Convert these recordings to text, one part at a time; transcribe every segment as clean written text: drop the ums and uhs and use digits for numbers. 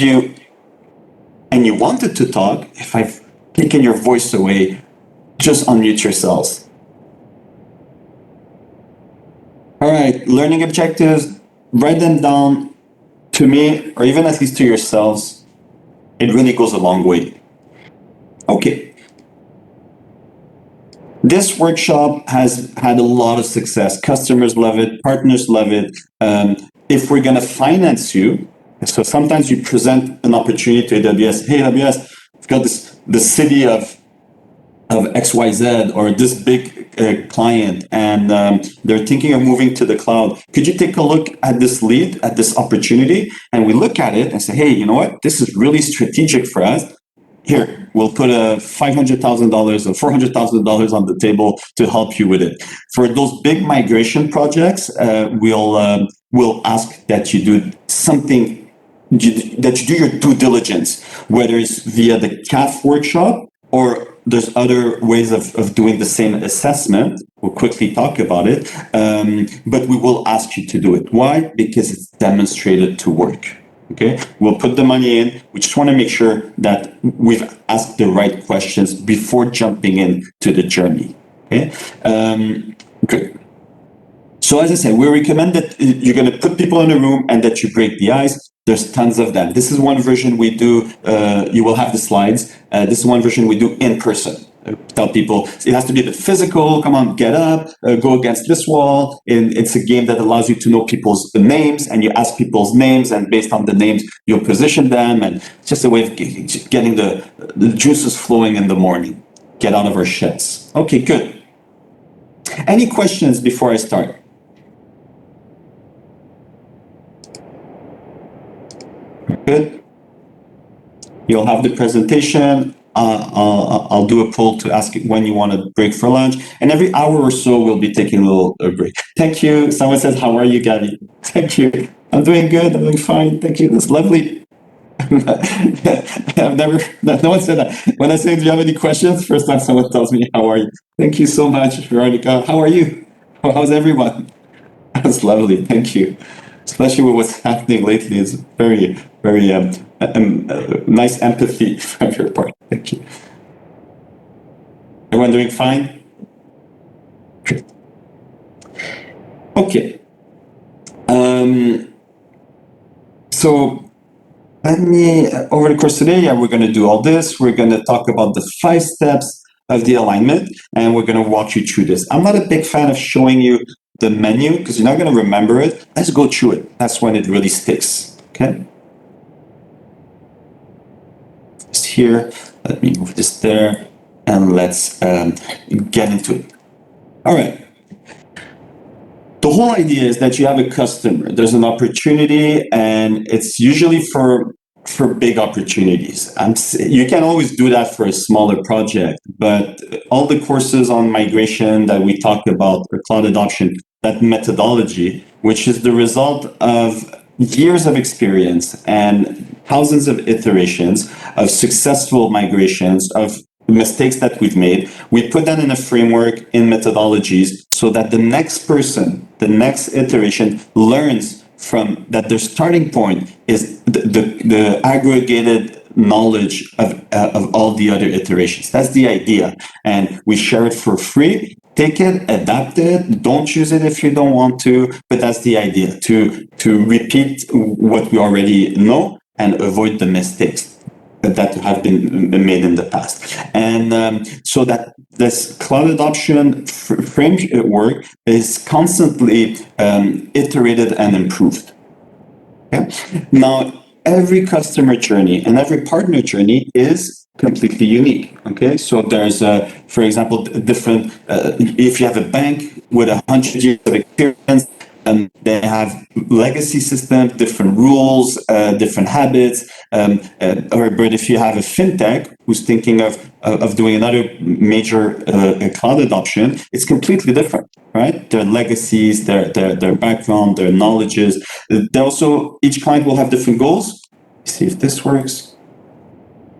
you and you wanted to talk, if I've taken your voice away, just unmute yourselves. All right, learning objectives, write them down to me, or even at least to yourselves. It really goes a long way. Okay. This workshop has had a lot of success. Customers love it, partners love it. If we're going to finance you, so sometimes you present an opportunity to AWS. Hey, AWS, I've got the city of XYZ or this big client, and they're thinking of moving to the cloud. Could you take a look at this lead, at this opportunity? And we look at it and say, hey, you know what? This is really strategic for us. Here, we'll put a $500,000 or $400,000 on the table to help you with it. For those big migration projects, we'll ask that you do something, that you do your due diligence, whether it's via the CAF workshop or there's other ways of doing the same assessment. We'll quickly talk about it, but we will ask you to do it. Why? Because it's demonstrated to work. Okay, we'll put the money in. We just want to make sure that we've asked the right questions before jumping in to the journey. Okay, good. So as I said, we recommend that you're going to put people in a room and that you break the ice. There's tons of them. This is one version we do. You will have the slides. This is one version we do in person. Tell people it has to be a bit physical. Come on, get up, go against this wall. It's a game that allows you to know people's names, and you ask people's names, and based on the names, you'll position them. And it's just a way of getting the juices flowing in the morning. Get out of our sheds. Okay, good. Any questions before I start? Good. You'll have the presentation. I'll do a poll to ask when you want to break for lunch. And every hour or so, we'll be taking a little break. Thank you. Someone says, how are you, Gabby? Thank you. I'm doing good. I'm doing fine. Thank you. That's lovely. No one said that. When I say, do you have any questions? First time someone tells me, how are you? Thank you so much, Veronica. How are you? How's everyone? That's lovely. Thank you. Especially with what's happening lately, it's very, very nice empathy from your part. Thank you. Everyone doing fine? Okay. So let me, over the course of today, we're going to do all this. We're going to talk about the 5 steps of the alignment, and we're going to walk you through this. I'm not a big fan of showing you the menu because you're not going to remember it. Let's go through it. That's when it really sticks. Okay. Just here. Let me move this there, and let's get into it. All right. The whole idea is that you have a customer. There's an opportunity, and it's usually for big opportunities. You can always do that for a smaller project, but all the courses on migration that we talked about, or cloud adoption, that methodology, which is the result of years of experience and thousands of iterations of successful migrations, of mistakes that we've made, we put that in a framework, in methodologies, so that the next person, the next iteration learns from that. Their starting point is the aggregated knowledge of all the other iterations. That's the idea. And we share it for free. Take it, adapt it, don't use it if you don't want to, but that's the idea, to repeat what we already know and avoid the mistakes that have been made in the past. And so that this cloud adoption framework is constantly iterated and improved. Okay? Now, every customer journey and every partner journey is completely unique. Okay, so there's, for example, different. If you have a bank with 100 years of experience, they have legacy systems, different rules, different habits. But if you have a fintech who's thinking of doing another major cloud adoption, it's completely different, right? Their legacies, their background, their knowledges. They also, each client will have different goals. Let's see if this works.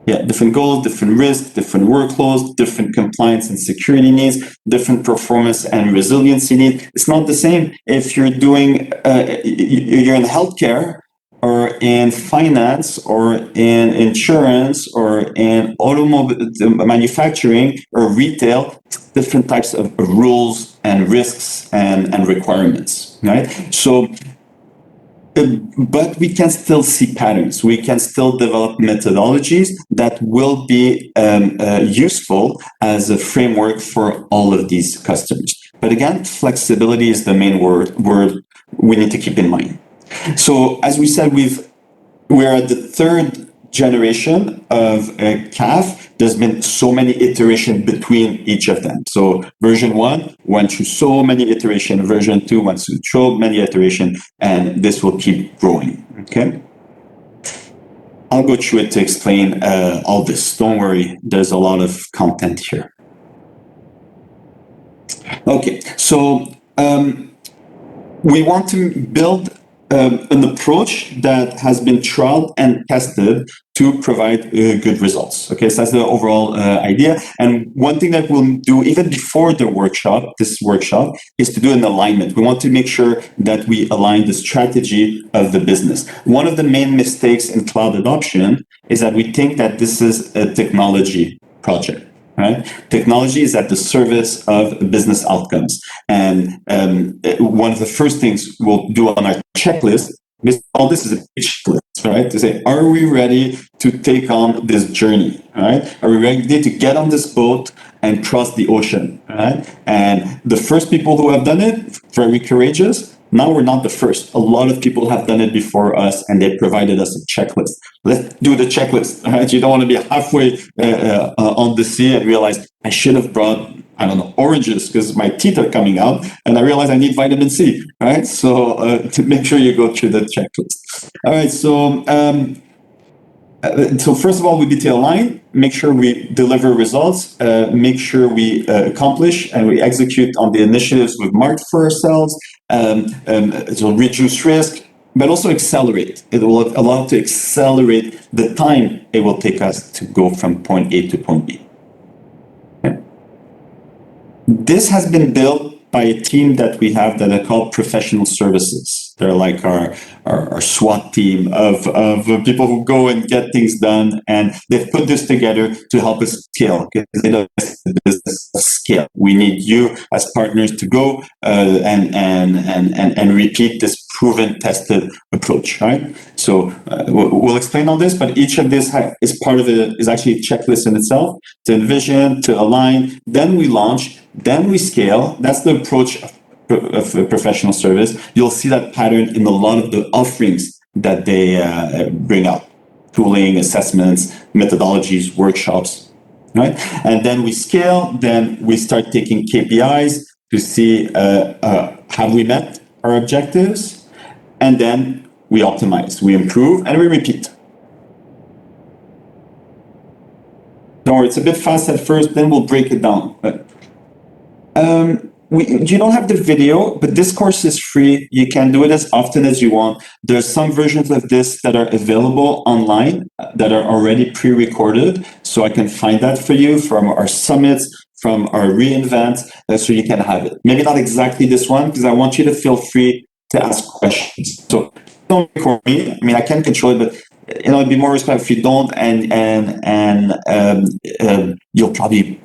Yeah, different goals, different risks, different workloads, different compliance and security needs, different performance and resiliency needs. It's not the same if you're doing, you're in healthcare, or in finance or in insurance or in automobile manufacturing or retail, different types of rules and risks and requirements, right? So, but we can still see patterns. We can still develop methodologies that will be useful as a framework for all of these customers. But again, flexibility is the main word we need to keep in mind. So as we said, we're at the third generation of CAF. There's been so many iterations between each of them. So version 1 went through so many iterations, version 2 went through so many iterations, and this will keep growing, okay? I'll go through it to explain all this. Don't worry, there's a lot of content here. Okay, so we want to build an approach that has been trialed and tested to provide good results. Okay, so that's the overall idea. And one thing that we'll do even before the workshop, this workshop, is to do an alignment. We want to make sure that we align the strategy of the business. One of the main mistakes in cloud adoption is that we think that this is a technology project. Right? Technology is at the service of business outcomes. And one of the first things we'll do on our checklist is, all this is a pitch list, right? To say, are we ready to take on this journey, right? Are we ready to get on this boat and cross the ocean, right? And the first people who have done it, very courageous. Now we're not the first. A lot of people have done it before us, and they provided us a checklist. Let's do the checklist. Right? You don't want to be halfway on the sea and realize, I should have brought, I don't know, oranges because my teeth are coming out, and I realize I need vitamin C. Right? So to make sure you go through the checklist. All right. So first of all, we need to align, make sure we deliver results, make sure we accomplish and we execute on the initiatives we've marked for ourselves, so reduce risk, but also accelerate. It will allow to accelerate the time it will take us to go from point A to point B. Okay. This has been built by a team that we have that are called professional services. They're like our SWAT team of people who go and get things done, and they've put this together to help us scale. Because they know it's the business of scale. We need you as partners to go and repeat this proven, tested approach. Right? So we'll explain all this, but each of this is part of it. Is actually a checklist in itself to envision, to align. Then we launch. Then we scale. That's the approach of professional service. You'll see that pattern in a lot of the offerings that they bring out. Tooling, assessments, methodologies, workshops, right? And then we scale. Then we start taking KPIs to see have we met our objectives? And then we optimize, we improve, and we repeat. Don't worry, it's a bit fast at first, then we'll break it down. But you don't have the video, but this course is free. You can do it as often as you want. There's some versions of this that are available online that are already pre-recorded. So I can find that for you from our summits, from our reInvent, so you can have it. Maybe not exactly this one, because I want you to feel free to ask questions. So don't record me. I mean, I can control it, but it'd be more respectful if you don't, and you'll probably,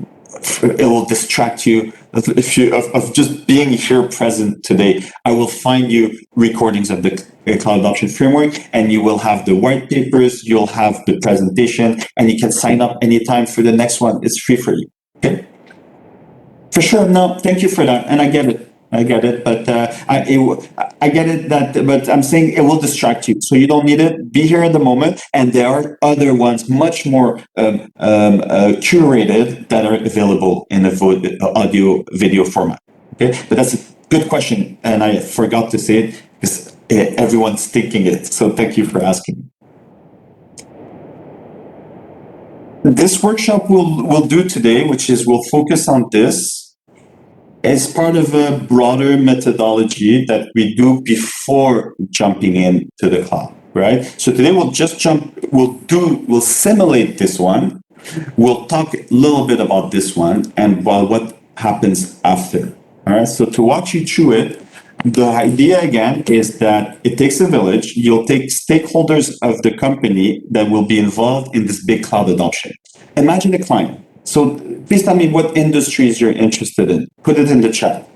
it will distract you of just being here present today. I will find you recordings of the Cloud Adoption Framework, and you will have the white papers, you'll have the presentation, and you can sign up anytime for the next one. It's free for you. Okay? For sure. No, thank you for that. And I get it. But I get it but I'm saying it will distract you. So you don't need it. Be here in the moment. And there are other ones much more curated that are available in the audio video format. Okay. But that's a good question. And I forgot to say it because everyone's thinking it. So thank you for asking. This workshop we'll do today, which is we'll focus on this, as part of a broader methodology that we do before jumping into the cloud, right? So today we'll just we'll simulate this one. We'll talk a little bit about this one and what happens after. All right. So to walk you through it, the idea again is that it takes a village. You'll take stakeholders of the company that will be involved in this big cloud adoption. Imagine a client. So please tell me what industries you're interested in. Put it in the chat.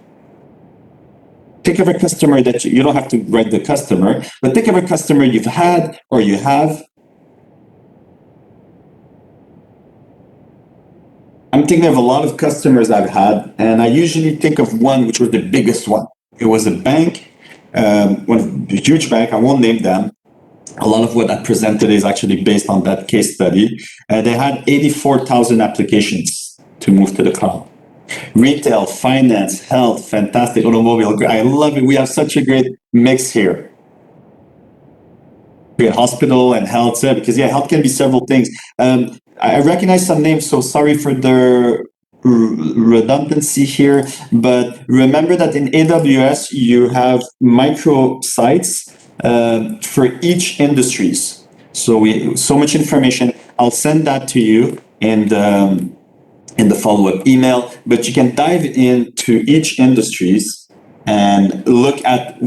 Think of a customer that you don't have to write the customer, but think of a customer you've had or you have. I'm thinking of a lot of customers I've had, and I usually think of one which was the biggest one. It was a bank, a huge bank. I won't name them. A lot of what I presented is actually based on that case study. They had 84,000 applications to move to the cloud. Retail, finance, health, fantastic, automobile. I love it. We have such a great mix here. Great hospital and health, because health can be several things. I recognize some names, so sorry for the redundancy here, but remember that in AWS you have micro sites for each industries. So much information. I'll send that to you in the follow-up email, but you can dive into each industries and look at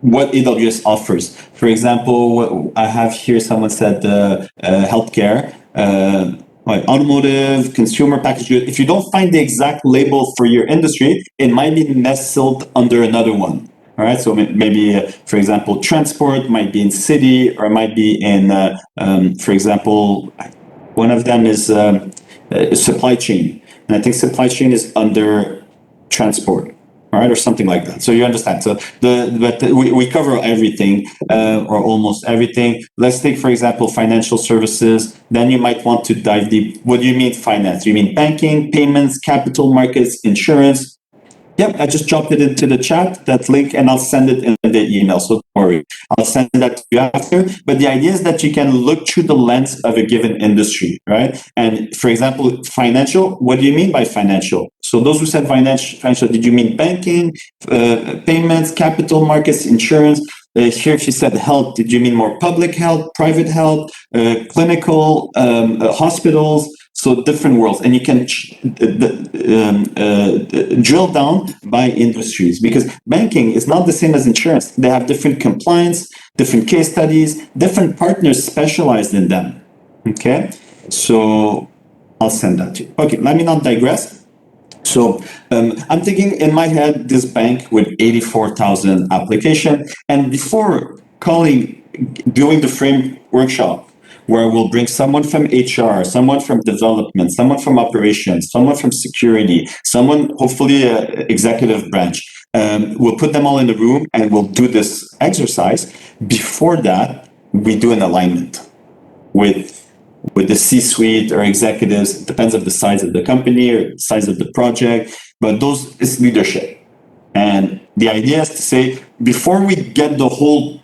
what AWS offers. For example, what I have here, someone said healthcare, automotive, consumer packaged goods. If you don't find the exact label for your industry, it might be nestled under another one. All right, so maybe, for example, transport might be in city, or might be in, for example, one of them is supply chain. And I think supply chain is under transport. All right, or something like that. So you understand. So we cover everything, or almost everything. Let's take, for example, financial services. Then you might want to dive deep. What do you mean finance? Do you mean banking, payments, capital markets, insurance? Yep, I just dropped it into the chat, that link, and I'll send it in the email. So don't worry, I'll send that to you after. But the idea is that you can look through the lens of a given industry, right? And for example, financial, what do you mean by financial? So those who said financial, did you mean banking, payments, capital markets, insurance? Here she said health, did you mean more public health, private health, clinical, hospitals? So different worlds, and you can drill down by industries, because banking is not the same as insurance. They have different compliance, different case studies, different partners specialized in them. Okay, so I'll send that to you. Okay, let me not digress. So I'm thinking in my head, this bank with 84,000 application, and before doing the frame workshop, where we'll bring someone from HR, someone from development, someone from operations, someone from security, someone, hopefully executive branch. We'll put them all in the room and we'll do this exercise. Before that, we do an alignment with the C-suite or executives. It depends on the size of the company or the size of the project, but those is leadership. And the idea is to say, before we get the whole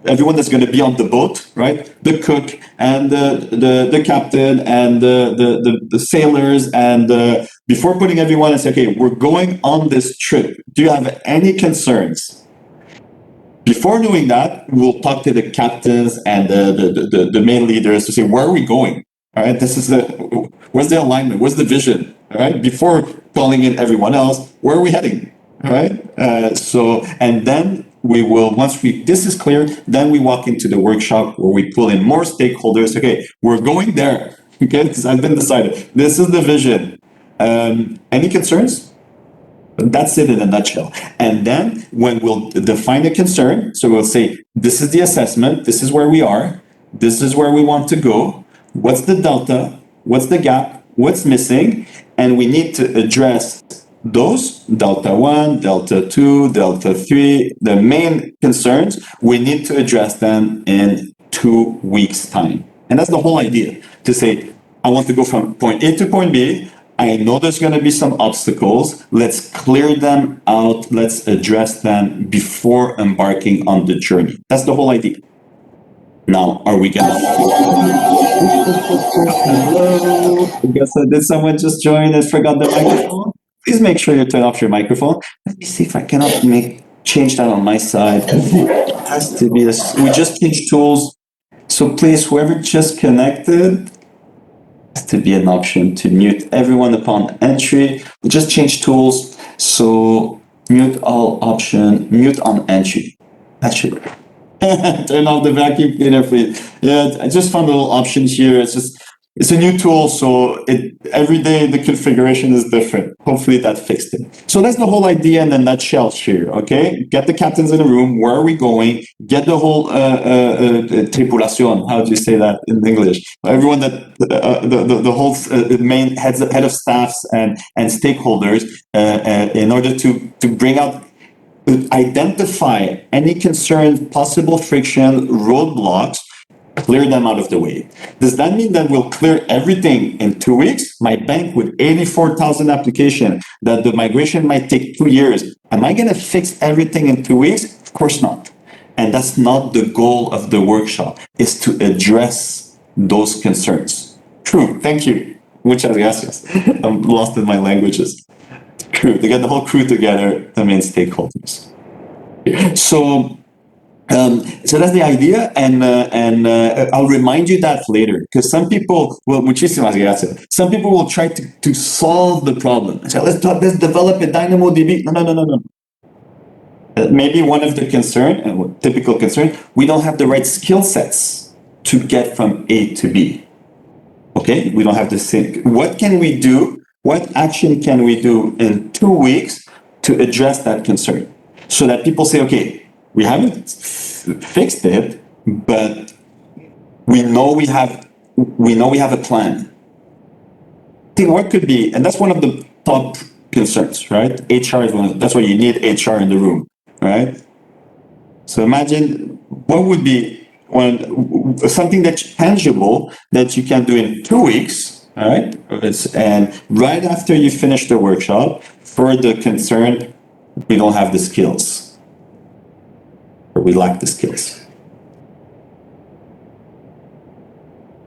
everyone that's going to be on the boat, right? The cook and the captain and the sailors, and before putting everyone and say, okay, we're going on this trip. Do you have any concerns? Before doing that, we'll talk to the captains and the main leaders to say, where are we going? All right, where's the alignment? Where's the vision? All right, before calling in everyone else, where are we heading? All right, and then we will, once this is clear, then we walk into the workshop where we pull in more stakeholders. Okay, we're going there. Okay, this has been decided. This is the vision. Any concerns? That's it in a nutshell. And then when we'll define a concern, so we'll say, this is the assessment, this is where we are, this is where we want to go, what's the delta, what's the gap, what's missing, and we need to address those, delta 1, delta 2, delta 3, the main concerns, we need to address them in 2 weeks' time. And that's the whole idea, to say, I want to go from point A to point B, I know there's going to be some obstacles, let's clear them out, let's address them before embarking on the journey. That's the whole idea. Now, are we going to... Hello? I guess, did someone just join and forgot the microphone? Please make sure you turn off your microphone. Let me see if I cannot change that on my side. It has to be this. We just changed tools. So please, whoever just connected, has to be an option to mute everyone upon entry. We just changed tools. So Mute all option, mute on entry. That should turn off the vacuum cleaner, please. Yeah, I just found a little option here. It's a new tool, so every day the configuration is different. Hopefully that fixed it. So that's the whole idea in a nutshell here, okay? Get the captains in the room. Where are we going? Get the whole tripulación. How do you say that in English? Everyone that the whole main head of staffs and stakeholders in order to bring out, identify any concerns, possible friction, roadblocks, clear them out of the way. Does that mean that we'll clear everything in 2 weeks? My bank with 84,000 applications, that the migration might take 2 years. Am I going to fix everything in 2 weeks? Of course not. And that's not the goal of the workshop, is to address those concerns. True, thank you. Muchas gracias. I'm lost in my languages. Crew, to get the whole crew together, the main stakeholders. So that's the idea, and I'll remind you that later, because some people will, muchísimas gracias. Some people will try to solve the problem. So let's develop a DynamoDB. No. Maybe one of the typical concern, we don't have the right skill sets to get from A to B. Okay, we don't have the same. What can we do? What action can we do in 2 weeks to address that concern? So that people say, okay, we haven't fixed it, but we know we have a plan. I think what could be, and that's one of the top concerns, right? HR is one. That's why you need HR in the room, right? So imagine what would be something that's tangible that you can do in 2 weeks. All right, and right after you finish the workshop, for the concern, we don't have the skills, or we lack the skills.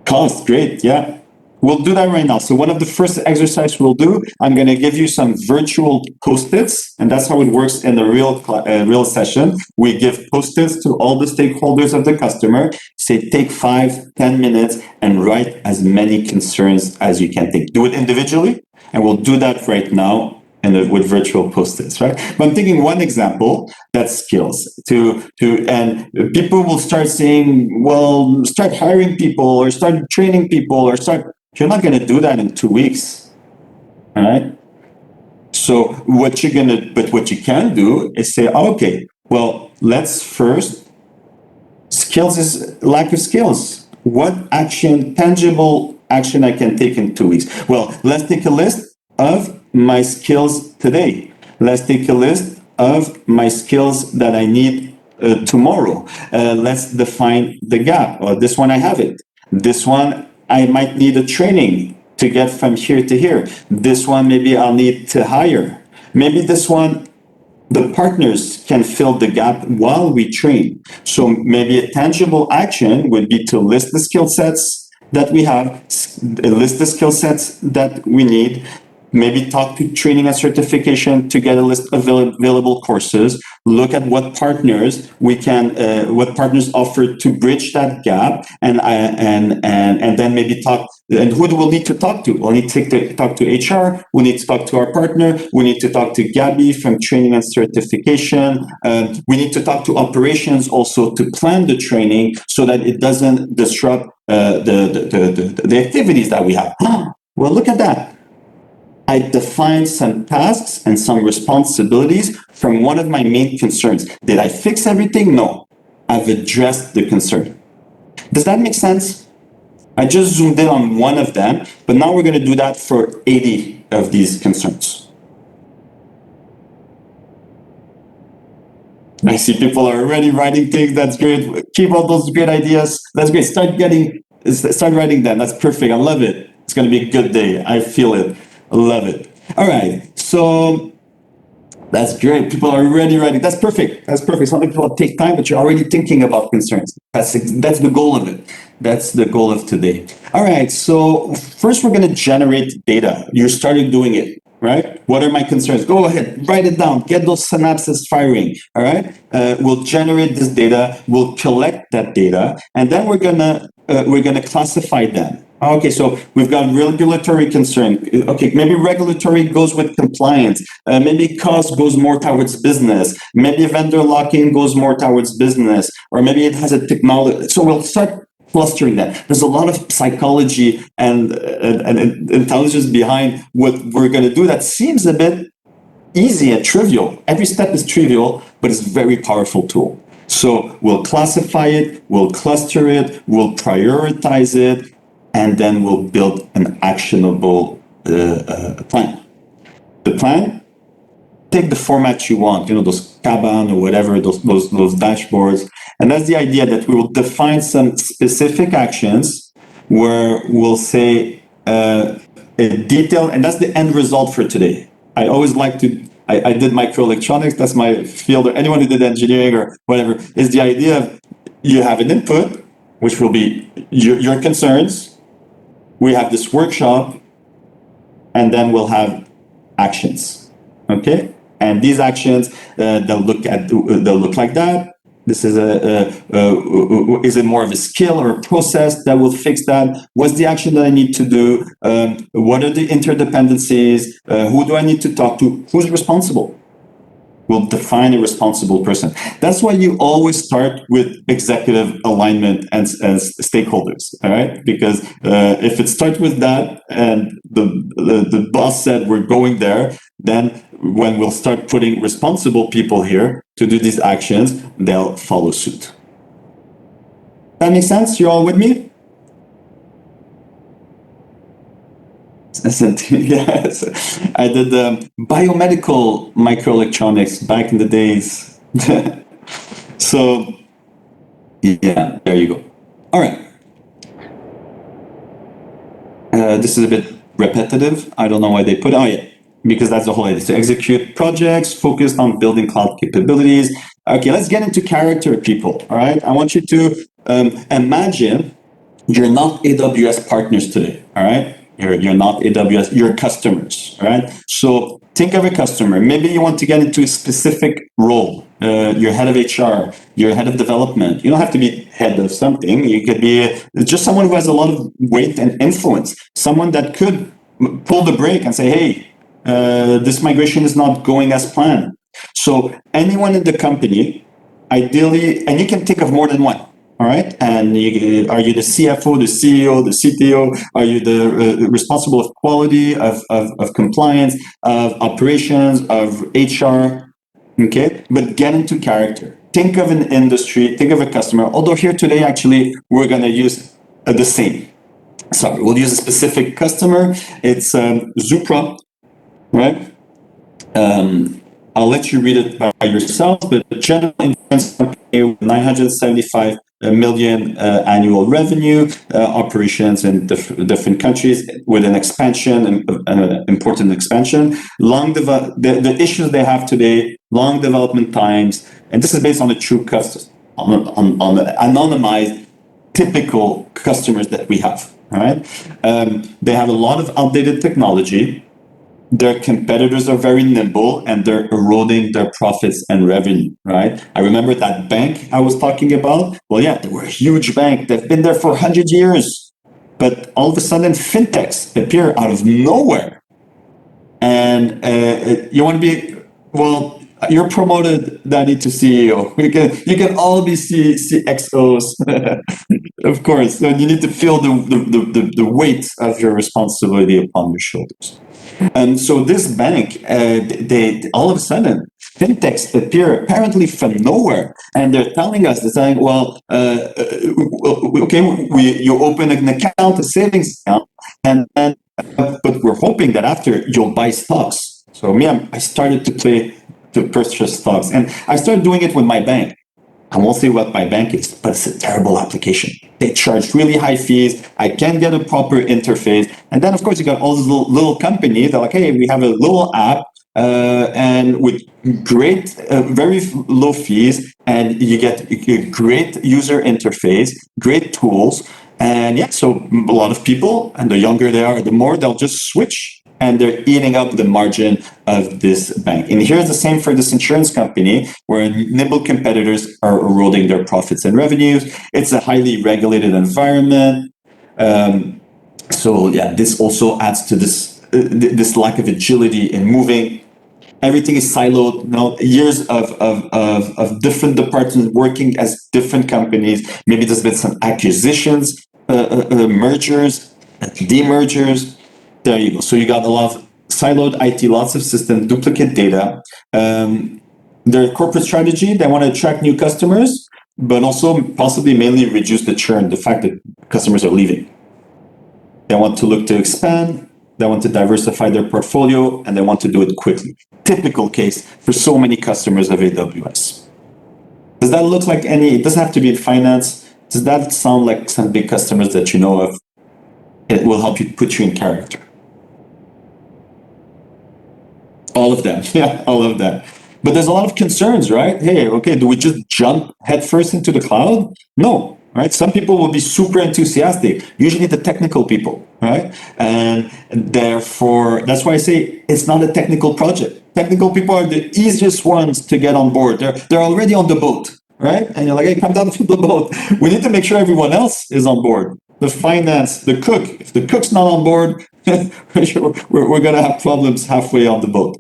Cost, great, yeah. We'll do that right now. So one of the first exercises we'll do, I'm going to give you some virtual Post-its, and that's how it works in a real session. We give Post-its to all the stakeholders of the customer, say take 5-10 minutes and write as many concerns as you can think. Do it individually, and we'll do that right now with virtual Post-its, right? But I'm thinking one example, that's skills. And people will start saying, well, start hiring people or start training people or start. You're not going to do that in 2 weeks, all right? So what you can do is say, okay, well, let's first, skills is lack of skills. What action, tangible action I can take in 2 weeks? Well, let's take a list of my skills today. Let's take a list of my skills that I need tomorrow. Let's define the gap. Or this one I have it. This one I might need a training to get from here to here. This one maybe I'll need to hire. Maybe this one the partners can fill the gap while we train. So maybe a tangible action would be to list the skill sets that we have, list the skill sets that we need, maybe talk to training and certification to get a list of available courses, look at what partners we can, what partners offer to bridge that gap, and then maybe talk, and who do we need to talk to? We'll need to talk to HR, we need to talk to our partner, we need to talk to Gabby from training and certification, we need to talk to operations also to plan the training so that it doesn't disrupt the activities that we have. Well, look at that. I defined some tasks and some responsibilities from one of my main concerns. Did I fix everything? No. I've addressed the concern. Does that make sense? I just zoomed in on one of them, but now we're going to do that for 80 of these concerns. I see people are already writing things. That's great. Keep all those great ideas. That's great. Start writing them. That's perfect. I love it. It's going to be a good day. I feel it. I love it. All right. So that's great. People are already writing. That's perfect. That's perfect. Some people take time, but you're already thinking about concerns. That's the goal of it. That's the goal of today. All right. So first, we're going to generate data. You started doing it, right? What are my concerns? Go ahead, write it down. Get those synapses firing. All right. We'll generate this data. We'll collect that data, and then we're gonna classify them. Okay, so we've got regulatory concern. Okay, maybe regulatory goes with compliance. Maybe cost goes more towards business. Maybe vendor lock-in goes more towards business, or maybe it has a technology. So we'll start clustering that. There's a lot of psychology and intelligence behind what we're going to do that seems a bit easy and trivial. Every step is trivial, but it's a very powerful tool. So we'll classify it, we'll cluster it, we'll prioritize it, and then we'll build an actionable plan. The plan, take the format you want, those Kanban or whatever, those dashboards. And that's the idea that we will define some specific actions where we'll say a detail, and that's the end result for today. I always like to, I did microelectronics, that's my field, or anyone who did engineering or whatever, is the idea of you have an input, which will be your concerns. We have this workshop, and then we'll have actions, okay? And these actions, they'll look like that. This is is it more of a skill or a process that will fix that? What's the action that I need to do? What are the interdependencies? Who do I need to talk to? Who's responsible? We'll define a responsible person. That's why you always start with executive alignment and stakeholders, all right? Because if it starts with that and the boss said we're going there, then when we'll start putting responsible people here to do these actions, they'll follow suit. That makes sense? You all with me? Yes, I did biomedical microelectronics back in the days. So, yeah, there you go. All right. This is a bit repetitive. I don't know why they put it. Oh, yeah, because that's the whole idea. To execute projects focused on building cloud capabilities. Okay, let's get into character, people. All right. I want you to imagine you're not AWS partners today. All right. You're not AWS, you're customers, right? So think of a customer. Maybe you want to get into a specific role. You're head of HR, you're head of development. You don't have to be head of something. You could be just someone who has a lot of weight and influence. Someone that could pull the brake and say, hey, this migration is not going as planned. So anyone in the company, ideally, and you can think of more than one. All right. And are you the CFO, the CEO, the CTO? Are you the responsible of quality, of compliance, of operations, of HR? Okay. But get into character. Think of an industry, think of a customer. Although here today, actually, we're going to use the same. Sorry, we'll use a specific customer. It's Zupra, right? I'll let you read it by yourself, but the general insurance company with 975 million annual revenue, operations in different countries with an expansion, an important expansion. The issues they have today, long development times, and this is based on a true customer, on the anonymized typical customers that we have. All right, they have a lot of outdated technology. Their competitors are very nimble and they're eroding their profits and revenue, right? I remember that bank I was talking about. Well, yeah, they were a huge bank. They've been there for 100 years. But all of a sudden, fintechs appear out of nowhere. And you want to be, well, you're promoted, Danny, to CEO. You can all be CXOs, of course. So you need to feel the weight of your responsibility upon your shoulders. And so this bank, they all of a sudden, fintechs appear apparently from nowhere, and they're telling us, they're saying, well, okay, you open an account, a savings account, and then, but we're hoping that after you'll buy stocks. So I started to purchase stocks, and I started doing it with my bank. I won't say what my bank is, but it's a terrible application. They charge really high fees. I can't get a proper interface. And then, of course, you got all these little companies. They're like, hey, we have a little app and with great, very low fees, and you get a great user interface, great tools. And yeah, so a lot of people, and the younger they are, the more they'll just switch, and they're eating up the margin of this bank. And here's the same for this insurance company, where nimble competitors are eroding their profits and revenues. It's a highly regulated environment. So yeah, this also adds to this lack of agility in moving. Everything is siloed. Years of different departments working as different companies. Maybe there's been some acquisitions, mergers, demergers. There you go. So you got a lot of siloed IT, lots of systems, duplicate data. Their corporate strategy, they want to attract new customers, but also possibly mainly reduce the churn, the fact that customers are leaving. They want to look to expand, they want to diversify their portfolio, and they want to do it quickly. Typical case for so many customers of AWS. Does that look like any, it doesn't have to be in finance, does that sound like some big customers that you know of? It will help you put you in character. All of them, yeah, all of that. But there's a lot of concerns, right? Hey, okay, do we just jump headfirst into the cloud? No, right? Some people will be super enthusiastic, usually the technical people, right? And therefore, that's why I say it's not a technical project. Technical people are the easiest ones to get on board. They're already on the boat, right? And you're like, hey, come down from the boat. We need to make sure everyone else is on board. The finance, the cook, if the cook's not on board, we're going to have problems halfway on the boat.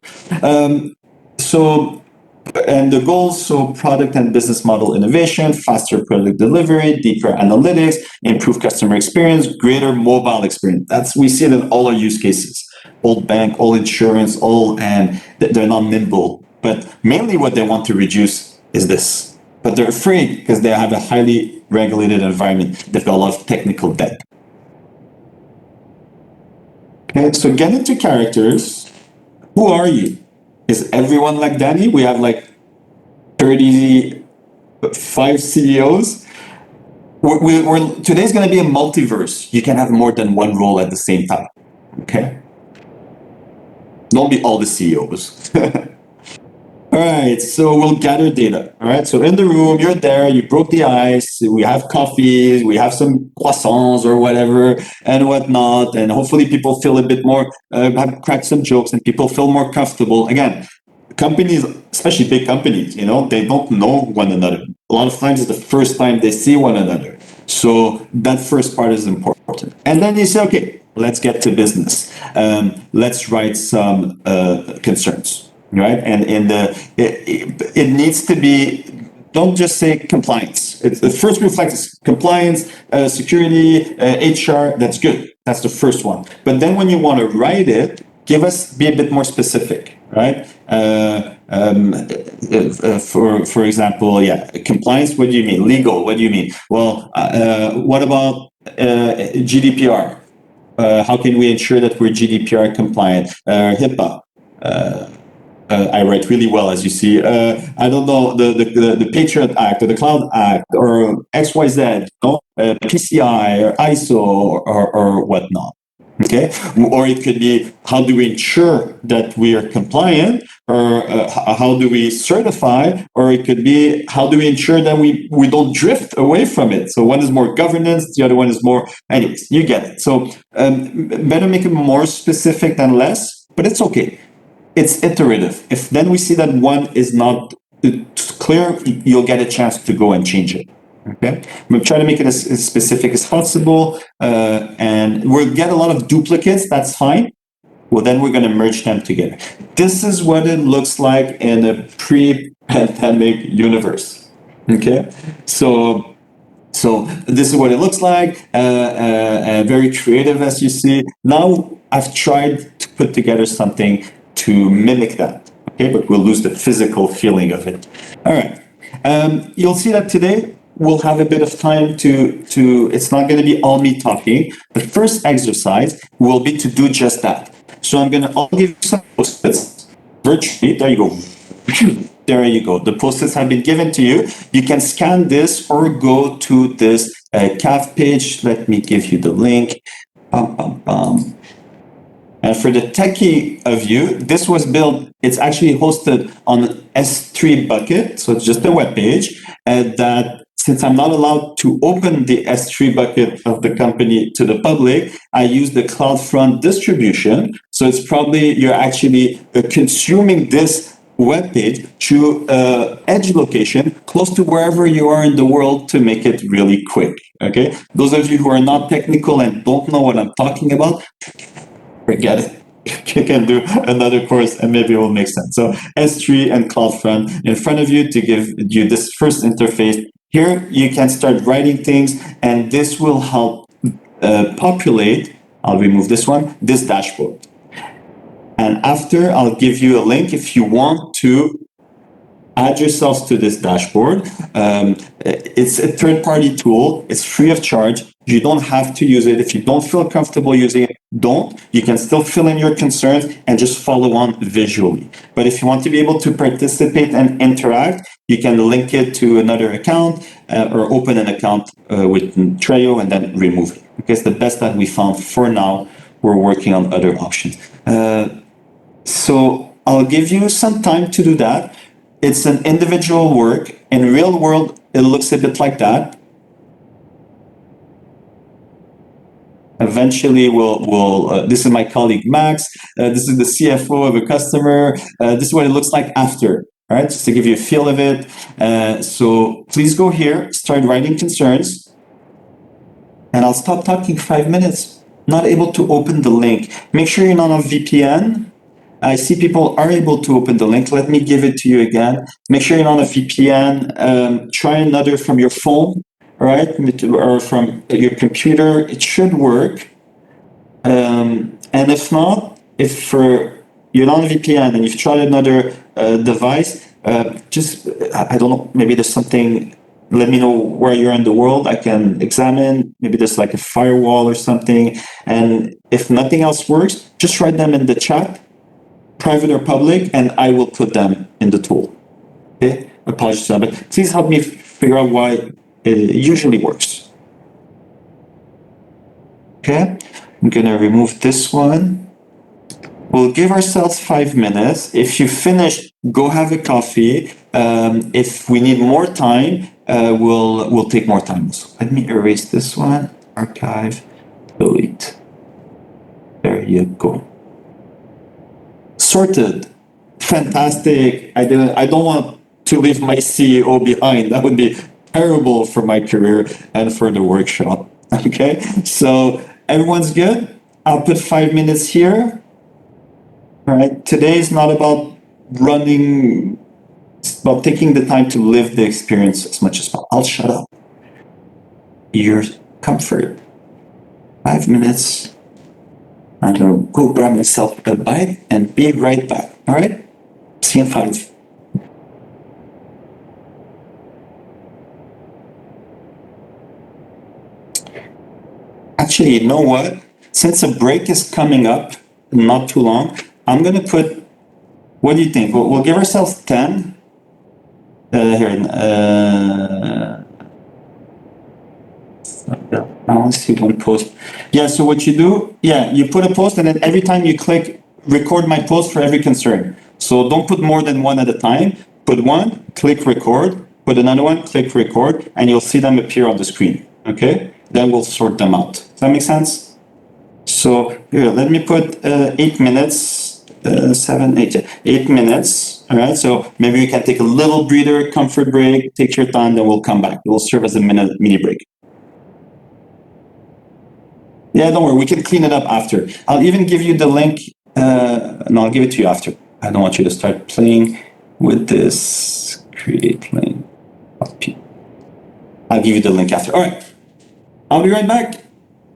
And the goals, so product and business model innovation, faster product delivery, deeper analytics, improve customer experience, greater mobile experience. We see it in all our use cases. Old bank, all insurance, and they're not nimble. But mainly what they want to reduce is this. But they're afraid because they have a highly regulated environment. They've got a lot of technical debt. Okay, so get into characters. Who are you? Is everyone like Danny? We have like 35 CEOs. Today's going to be a multiverse. You can have more than one role at the same time. Okay? Don't be all the CEOs. All right, so we'll gather data. All right, so in the room, you're there, you broke the ice, we have coffees, we have some croissants or whatever and whatnot, and hopefully people feel a bit more, have cracked some jokes and people feel more comfortable. Again, companies, especially big companies, they don't know one another. A lot of times it's the first time they see one another. So that first part is important. And then you say, okay, let's get to business. Let's write some concerns. Right, and it needs to be. Don't just say compliance. The first reflex is compliance, security, HR. That's good. That's the first one. But then when you want to write it, be a bit more specific, right? For example, compliance. What do you mean? Legal. What do you mean? Well, what about GDPR? How can we ensure that we're GDPR compliant? HIPAA. I write really well, as you see. I don't know, the Patriot Act or the Cloud Act or XYZ, PCI or ISO or whatnot. Okay, or it could be how do we ensure that we are compliant, or how do we certify, or it could be how do we ensure that we don't drift away from it. So one is more governance, the other one is more. Anyways, you get it. So better make it more specific than less, but it's okay. It's iterative. If then we see that one is not clear, you'll get a chance to go and change it. Okay, we'll try to make it as specific as possible, and we'll get a lot of duplicates. That's fine. Well, then we're going to merge them together. This is what it looks like in a pre-pandemic universe. Okay, so this is what it looks like. Very creative, as you see. Now I've tried to put together something to mimic that. Okay, but we'll lose the physical feeling of it. All right. You'll see that today we'll have a bit of time to it's not going to be all me talking. The first exercise will be to do just that. So I'll give you some post-its virtually. There you go. There you go. The post-its have been given to you. You can scan this or go to this CAF page. Let me give you the link. And for the techie of you, this was built, it's actually hosted on S3 bucket. So it's just a web page that, since I'm not allowed to open the S3 bucket of the company to the public, I use the CloudFront distribution. So it's probably, you're actually consuming this web page to edge location close to wherever you are in the world to make it really quick. Okay, those of you who are not technical and don't know what I'm talking about, forget it. You can do another course and maybe it will make sense. So S3 and CloudFront in front of you to give you this first interface. Here you can start writing things, and this will help populate. I'll remove this one, this dashboard. And after, I'll give you a link if you want to add yourselves to this dashboard. It's a third-party tool. It's free of charge. You don't have to use it. If you don't feel comfortable using it, don't. You can still fill in your concerns and just follow on visually. But if you want to be able to participate and interact, you can link it to another account or open an account with Trello and then remove it. Because the best that we found for now, we're working on other options. So I'll give you some time to do that. It's an individual work. In real world, it looks a bit like that. Eventually, this is my colleague Max. This is the CFO of a customer. This is what it looks like after, all right? Just to give you a feel of it. So please go here, start writing concerns, and I'll stop talking 5 minutes. Not able to open the link. Make sure you're not on VPN. I see people are able to open the link. Let me give it to you again. Make sure you're on a VPN. Try another from your phone, all right, or from your computer. It should work. And if not, if you're not on a VPN and you've tried another device, I don't know, maybe there's something. Let me know where you're in the world. I can examine. Maybe there's like a firewall or something. And if nothing else works, just write them in the chat, private or public, and I will put them in the tool. Okay? Apologies for that, but please help me figure out why it usually works. Okay? I'm gonna remove this one. We'll give ourselves 5 minutes. If you finish, go have a coffee. If we need more time, we'll take more time. So let me erase this one. Archive, delete. There you go. Sorted. Fantastic. I don't want to leave my CEO behind. That would be terrible for my career and for the workshop. Okay, so everyone's good. I'll put 5 minutes here. All right. Today is not about running. It's about taking the time to live the experience as much as possible. I'll shut up. Your comfort. 5 minutes. I'm gonna go grab myself a bite and be right back. All right. See you in 5. Actually, you know what? Since a break is coming up, not too long, I'm going to put, what do you think? We'll give ourselves 10. Here, I want to see one post. Yeah, so what you do, you put a post and then every time you click record my post for every concern. So don't put more than one at a time. Put one, click record, put another one, click record, and you'll see them appear on the screen. Okay? Then we'll sort them out. Does that make sense? So here, let me put 8 minutes, 7, 8, 8 minutes. All right. So maybe we can take a little breather, comfort break, take your time, then we'll come back. It will serve as a mini break. Yeah, don't worry. We can clean it up after. I'll even give you the link. No, I'll give it to you after. I don't want you to start playing with this. Create link. I'll give you the link after. All right. I'll be right back.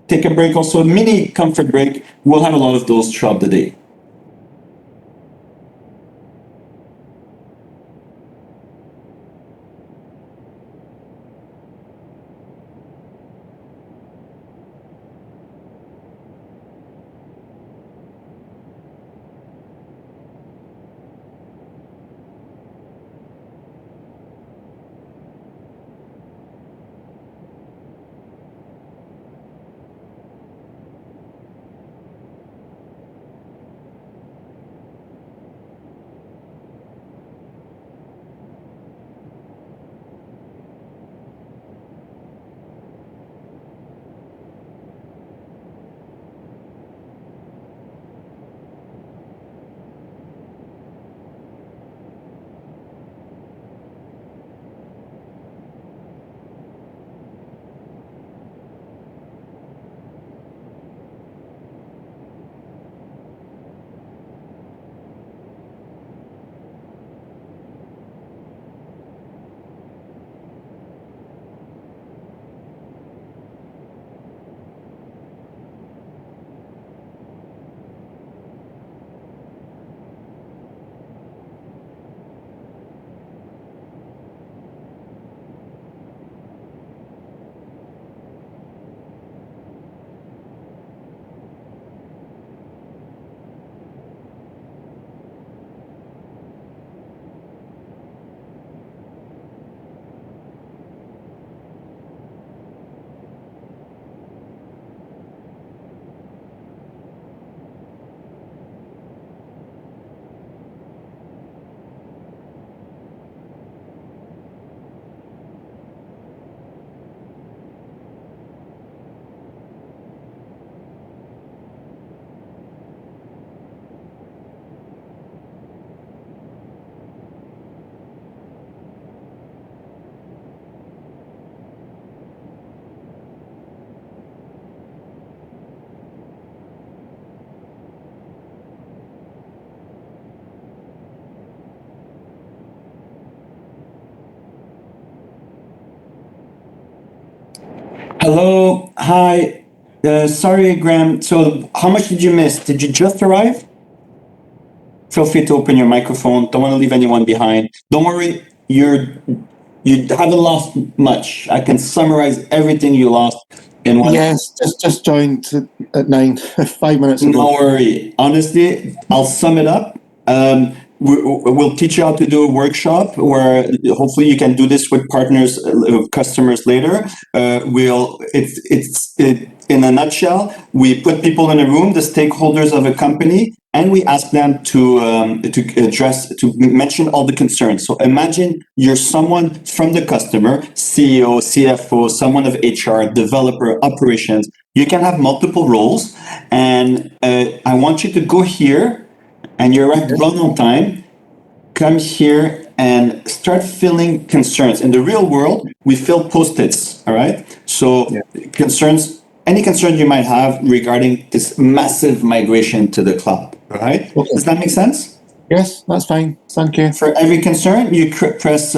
Take a break, also a mini comfort break. We'll have a lot of those throughout the day. Hello, hi. Sorry, Graham. So, how much did you miss? Did you just arrive? Feel free to open your microphone. Don't want to leave anyone behind. Don't worry, you haven't lost much. I can summarize everything you lost in one. Yes, just joined at 9, 5 minutes No ago. worry. Honestly, I'll sum it up. We'll teach you how to do a workshop where hopefully you can do this with partners, customers later. In a nutshell, we put people in a room, the stakeholders of a company, and we ask them to mention all the concerns. So imagine you're someone from the customer, CEO, CFO, someone of HR, developer, operations. You can have multiple roles, and I want you to go here, and you're right, run on time. Come here and start filling concerns. In the real world, we fill post-its. All right. So Yeah. any concern you might have regarding this massive migration to the cloud. All right. Okay. Does that make sense? Yes, that's fine. Thank you. For every concern, you press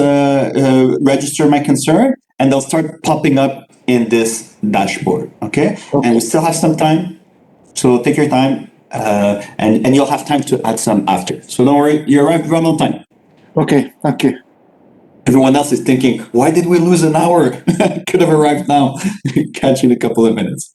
register my concern, and they'll start popping up in this dashboard. Okay. And we still have some time. So take your time, and you'll have time to add some after. So don't worry, you're right, run on time. Okay, thank you. Everyone else is thinking, why did we lose an hour? Could have arrived now. Catch you in a couple of minutes.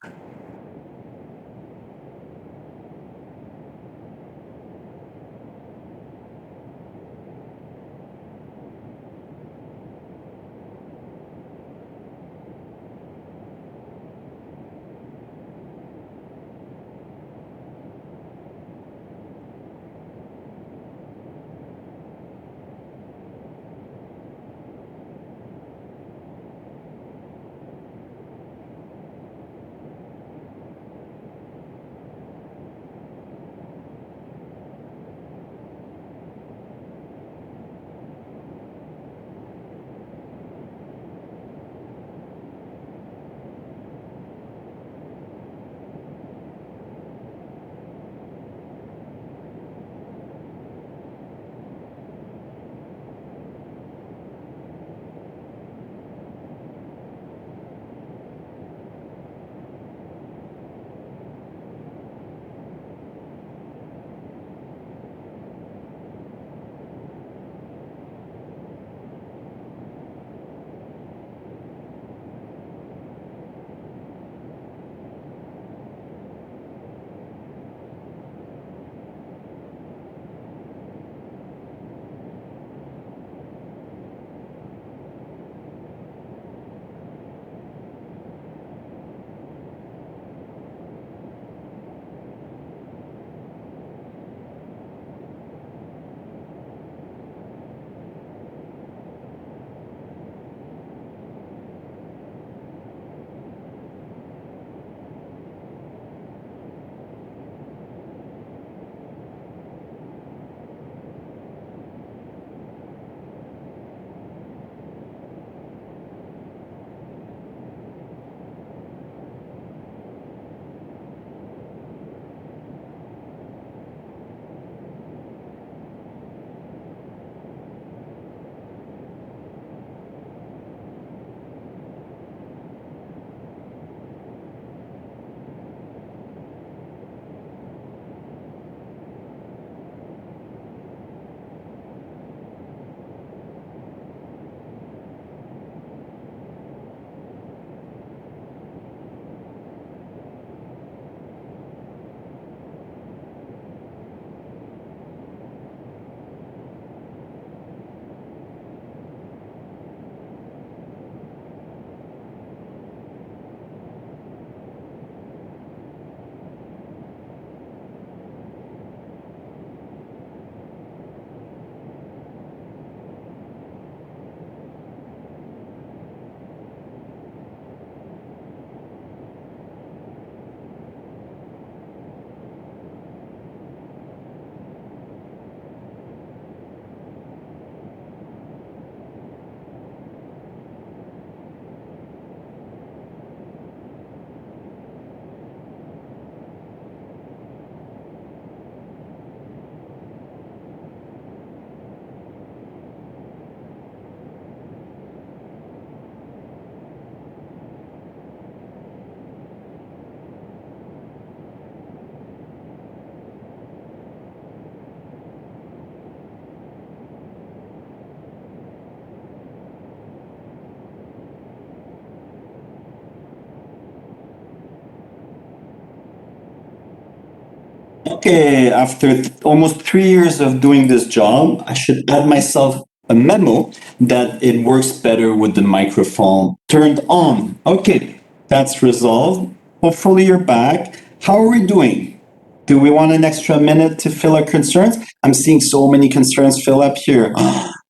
Okay, after almost 3 years of doing this job, I should add myself a memo that it works better with the microphone turned on. Okay, that's resolved. Hopefully you're back. How are we doing? Do we want an extra minute to fill our concerns? I'm seeing so many concerns fill up here.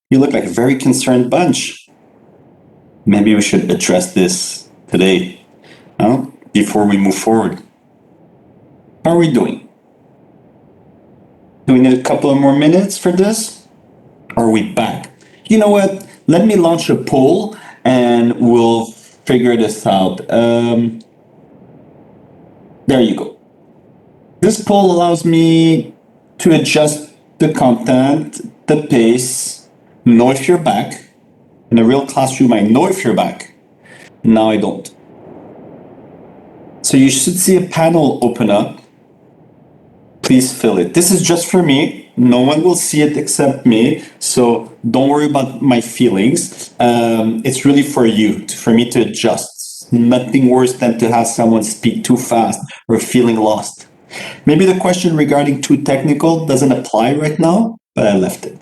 You look like a very concerned bunch. Maybe we should address this today, before we move forward. How are we doing? Do we need a couple of more minutes for this? Are we back? You know what? Let me launch a poll and we'll figure this out. There you go. This poll allows me to adjust the content, the pace, know if you're back. In a real classroom, I know if you're back. Now I don't. So you should see a panel open up. Please fill it. This is just for me. No one will see it except me. So don't worry about my feelings. It's really for you, for me to adjust. Nothing worse than to have someone speak too fast or feeling lost. Maybe the question regarding too technical doesn't apply right now, but I left it.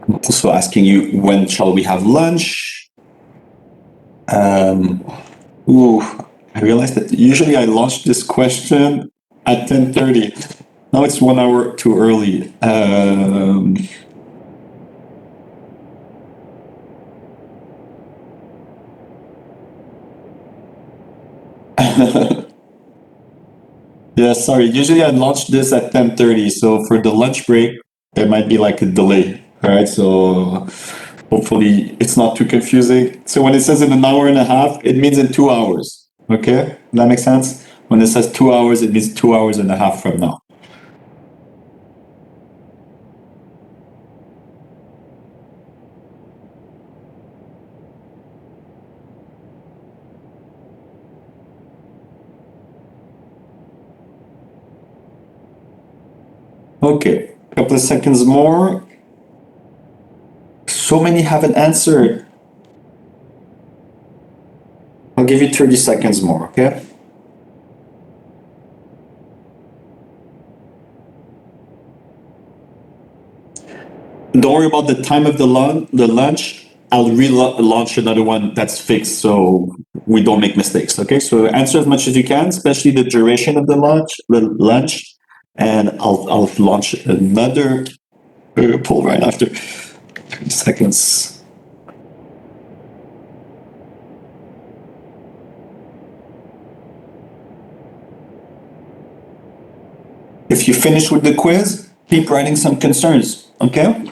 I'm also asking you, when shall we have lunch? I realized that usually I launch this question at 10:30. Now it's 1 hour too early. Yeah, sorry. Usually I launch this at 10:30. So for the lunch break, there might be like a delay. All right. So hopefully it's not too confusing. So when it says in an hour and a half, it means in 2 hours. Okay. That makes sense? When it says 2 hours, it means 2 hours and a half from now. Okay. A couple of seconds more. So many haven't answered. I'll give you 30 seconds more, okay? Don't worry about the time of the lunch. I'll relaunch another one that's fixed so we don't make mistakes, okay? So answer as much as you can, especially the duration of the lunch, and I'll launch another poll right after. 30 seconds. If you finish with the quiz, keep writing some concerns, okay?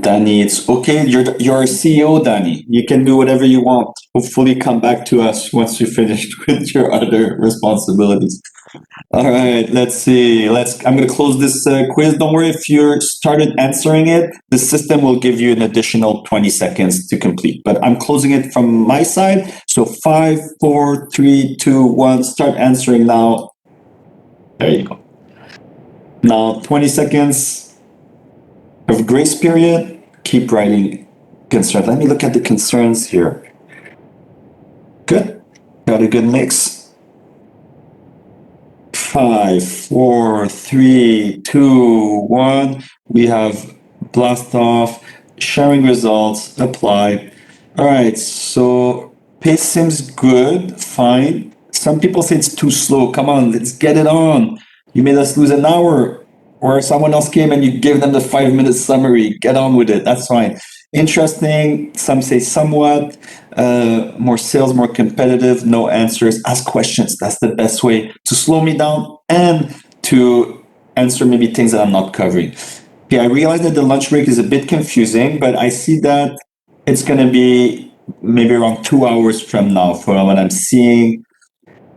Danny, it's okay. You're a CEO, Danny. You can do whatever you want. Hopefully, come back to us once you finished with your other responsibilities. All right, let's see. I'm going to close this quiz. Don't worry if you started answering it. The system will give you an additional 20 seconds to complete. But I'm closing it from my side. So 5, 4, 3, 2, 1. Start answering now. There you go. Now 20 seconds of grace period. Keep writing concerns. Let me look at the concerns here. Good. Got a good mix. 5, 4, 3, 2, 1. We have blast off, sharing results, apply. All right, so pace seems good, fine. Some people say it's too slow. Come on, let's get it on. You made us lose an hour. Or someone else came and you gave them the 5 minute summary. Get on with it. That's fine. Interesting. Some say somewhat. More sales, more competitive. No answers. Ask questions. That's the best way to slow me down and to answer maybe things that I'm not covering. Okay, I realize that the lunch break is a bit confusing, but I see that it's going to be maybe around 2 hours from now for what I'm seeing.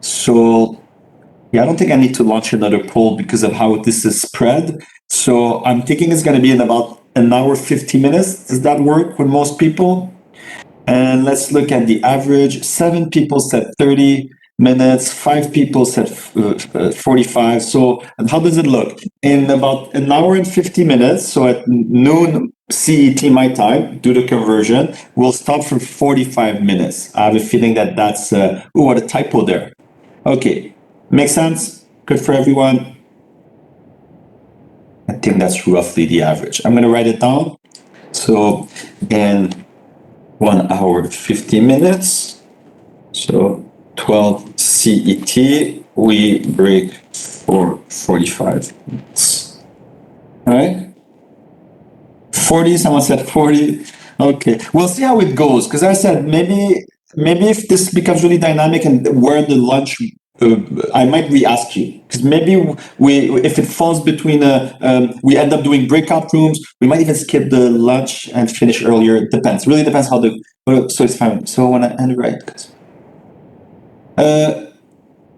So yeah, I don't think I need to launch another poll because of how this is spread. So I'm thinking it's going to be in about an hour, 50 minutes. Does that work with most people? And let's look at the average. 7 people said 30. minutes. 5 people said 45. So how does it look? In about an hour and 50 minutes, so at noon CET my time, do the conversion, we'll stop for 45 minutes. I have a feeling that that's, what a typo there. Okay, makes sense? Good for everyone? I think that's roughly the average. I'm going to write it down. So in 1 hour 50 minutes, so 12 CET, we break for 45 minutes. All right? 40, someone said 40. Okay, we'll see how it goes. Because I said maybe if this becomes really dynamic and where the lunch, I might re-ask you. Because maybe if it falls between, we end up doing breakout rooms, we might even skip the lunch and finish earlier. It depends. Really depends how so it's fine. So when I end right.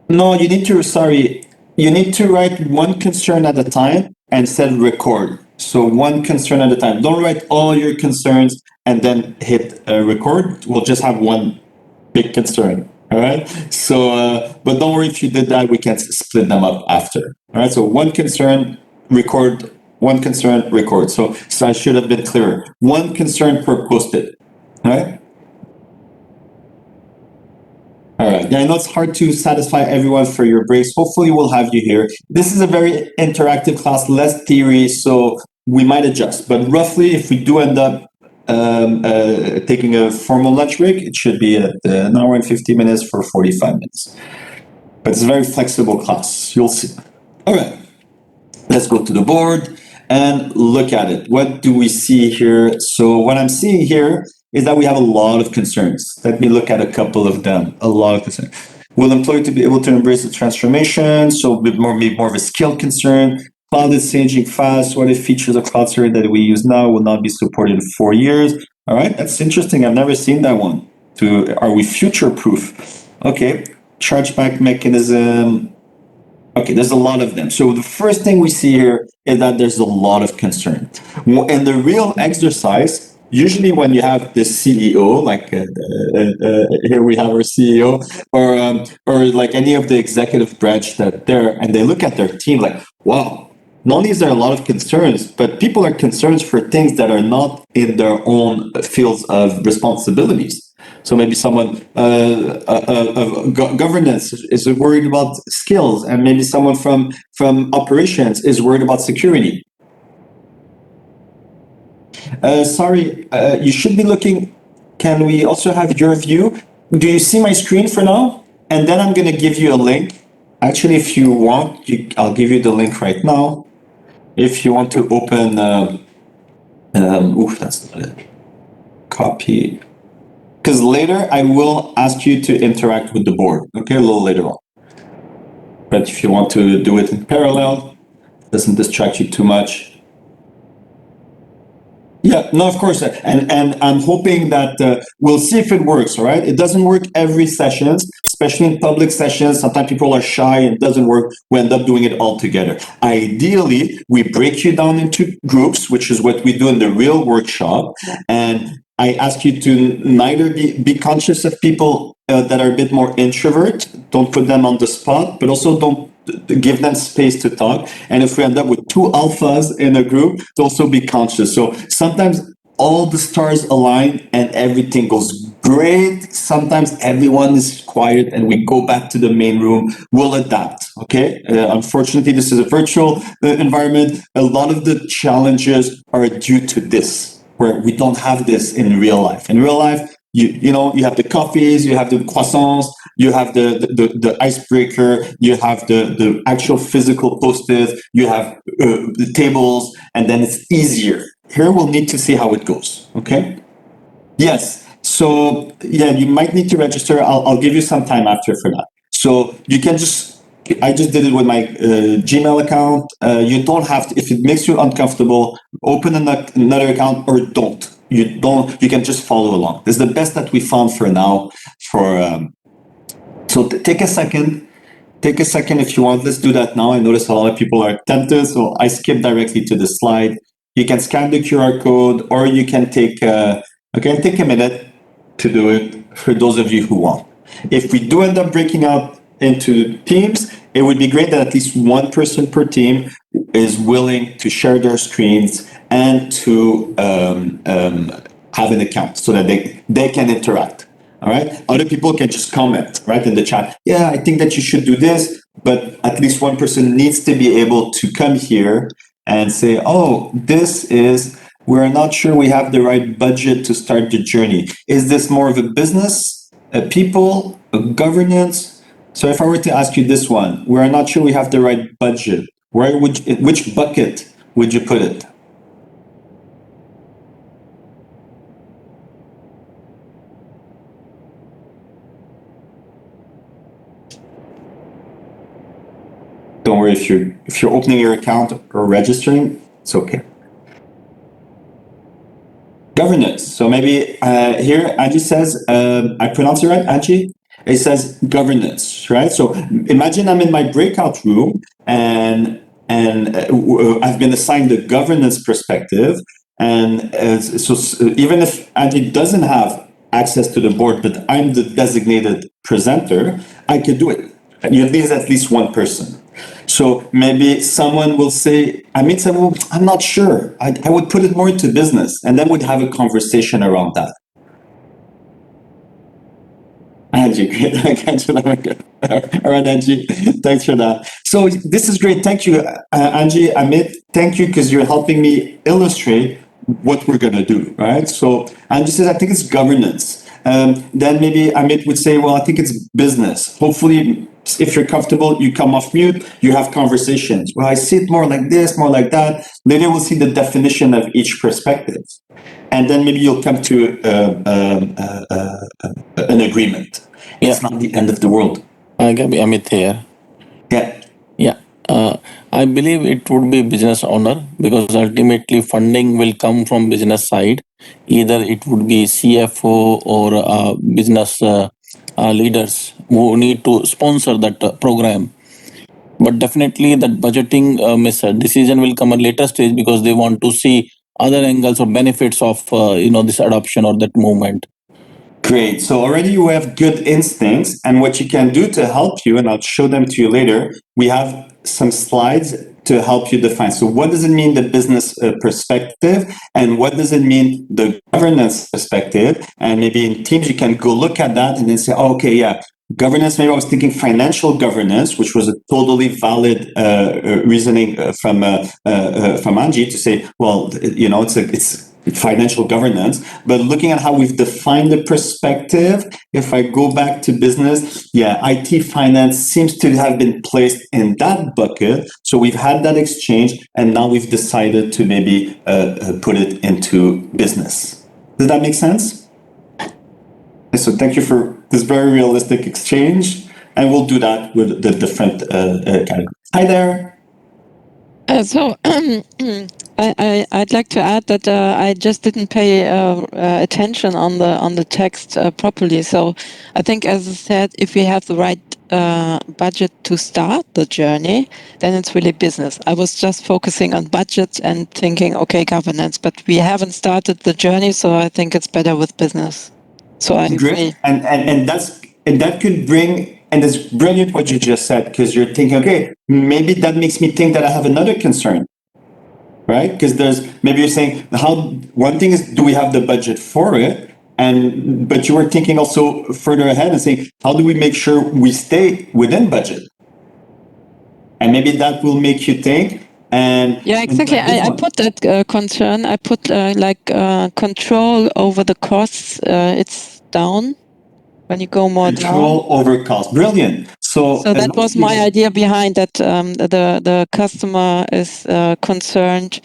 No, you need to write one concern at a time and set record. So one concern at a time. Don't write all your concerns and then hit record. We'll just have one big concern. All right. So, but don't worry if you did that, we can split them up after. All right. So one concern, record, one concern, record. So I should have been clearer. One concern per post-it. All right. All right. Yeah, I know it's hard to satisfy everyone for your breaks. Hopefully, we'll have you here. This is a very interactive class, less theory, so we might adjust. But roughly, if we do end up taking a formal lunch break, it should be at an hour and 50 minutes for 45 minutes. But it's a very flexible class. You'll see. All right. Let's go to the board and look at it. What do we see here? So what I'm seeing here is that we have a lot of concerns. Let me look at a couple of them. A lot of concerns. Will employee to be able to embrace the transformation? So maybe more of a skill concern. Cloud is changing fast. What if features of cloud service that we use now will not be supported in 4 years? All right, that's interesting. I've never seen that one. Are we future proof? Okay, chargeback mechanism. Okay, there's a lot of them. So the first thing we see here is that there's a lot of concern. In the real exercise, usually when you have the CEO, like here we have our CEO, or like any of the executive branch that there, and they look at their team like, wow, not only is there a lot of concerns, but people are concerned for things that are not in their own fields of responsibilities. So maybe someone governance is worried about skills, and maybe someone from operations is worried about security. Sorry, you should be looking. Can we also have your view? Do you see my screen for now? And then I'm going to give you a link. Actually, if you want, I'll give you the link right now. If you want to open, that's not it. Copy. Because later I will ask you to interact with the board, okay, a little later on. But if you want to do it in parallel, doesn't distract you too much. Yeah, no, of course. And I'm hoping that we'll see if it works, all right? It doesn't work every session, especially in public sessions. Sometimes people are shy and it doesn't work. We end up doing it all together. Ideally, we break you down into groups, which is what we do in the real workshop. And I ask you to neither be conscious of people that are a bit more introvert, don't put them on the spot, but also don't give them space to talk. And if we end up with 2 alphas in a group, to also be conscious. So sometimes all the stars align and everything goes great. Sometimes everyone is quiet and we go back to the main room. We'll adapt, okay? Unfortunately, this is a virtual environment. A lot of the challenges are due to this, where we don't have this in real life. In real life, you know, you have the coffees, you have the croissants, you have the icebreaker, you have the actual physical post-its, you have the tables, and then it's easier. Here we'll need to see how it goes, okay? Yes, so yeah, you might need to register. I'll give you some time after for that. So you can I just did it with my Gmail account. You don't have to, if it makes you uncomfortable, open another account or don't. You can just follow along. This is the best that we found for now. So take a second. Take a second if you want. Let's do that now. I notice a lot of people are tempted, so I skip directly to the slide. You can scan the QR code, or you can take a minute to do it for those of you who want. If we do end up breaking out into teams, it would be great that at least one person per team is willing to share their screens and to have an account so that they can interact. All right. Other people can just comment right in the chat. Yeah, I think that you should do this, but at least one person needs to be able to come here and say, oh, we're not sure we have the right budget to start the journey. Is this more of a business, a people, a governance? So if I were to ask you this one, we're not sure we have the right budget, which bucket would you put it? Don't worry if you're opening your account or registering, it's okay. Governance. So maybe here Angie says, I pronounce it right, Angie? It says governance, right? So imagine I'm in my breakout room and I've been assigned the governance perspective. And so even if Angie doesn't have access to the board, but I'm the designated presenter, I could do it. You need at least one person. So maybe someone will say, I'm not sure. I would put it more into business, and then we'd have a conversation around that. Angie, great. All right, Angie, thanks for that. So this is great. Thank you, Angie, Amit. Thank you because you're helping me illustrate what we're going to do, right? So Angie says, I think it's governance. Then maybe Amit would say, well, I think it's business. Hopefully, if you're comfortable, you come off mute, you have conversations. Well, I see it more like this, more like that. Later, we'll see the definition of each perspective. And then maybe you'll come to an agreement. It's not the end of the world. Gabi, Amit here. Yeah. Yeah. I believe it would be business owner because ultimately funding will come from business side. Either it would be CFO or business leaders who need to sponsor that program. But definitely that budgeting decision will come at later stage because they want to see other angles or benefits of this adoption or that movement. Great. So already you have good instincts, and what you can do to help you, and I'll show them to you later, we have some slides to help you define. So what does it mean, the business perspective, and what does it mean, the governance perspective? And maybe in Teams, you can go look at that and then say, oh, okay, yeah, governance, maybe I was thinking financial governance, which was a totally valid reasoning from Angie to say, well, it's financial governance, but looking at how we've defined the perspective, if I go back to business, yeah, IT finance seems to have been placed in that bucket. So we've had that exchange, and now we've decided to maybe put it into business. Does that make sense? So thank you for this very realistic exchange, and we'll do that with the different categories. Hi there. I'd like to add that I just didn't pay attention on the text properly. So I think, as I said, if we have the right budget to start the journey, then it's really business. I was just focusing on budget and thinking, okay, governance, but we haven't started the journey, so I think it's better with business. So I agree. And that could bring, and it's brilliant what you just said, because you're thinking, okay, maybe that makes me think that I have another concern, right? Because maybe you're saying, one thing is, do we have the budget for it? But you were thinking also further ahead and saying, how do we make sure we stay within budget? And maybe that will make you think. Yeah, exactly. I put that concern. I put control over the costs. It's down when you go more control down. Over cost. Brilliant. So that was my idea behind that. The customer is concerned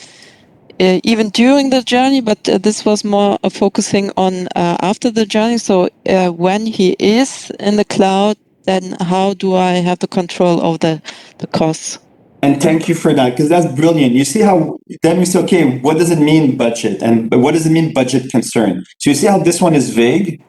even during the journey, but this was more focusing on after the journey. So when he is in the cloud, then how do I have the control over the costs? And thank you for that, because that's brilliant. You see how then we say, okay, what does it mean budget? And what does it mean budget concern? So you see how this one is vague,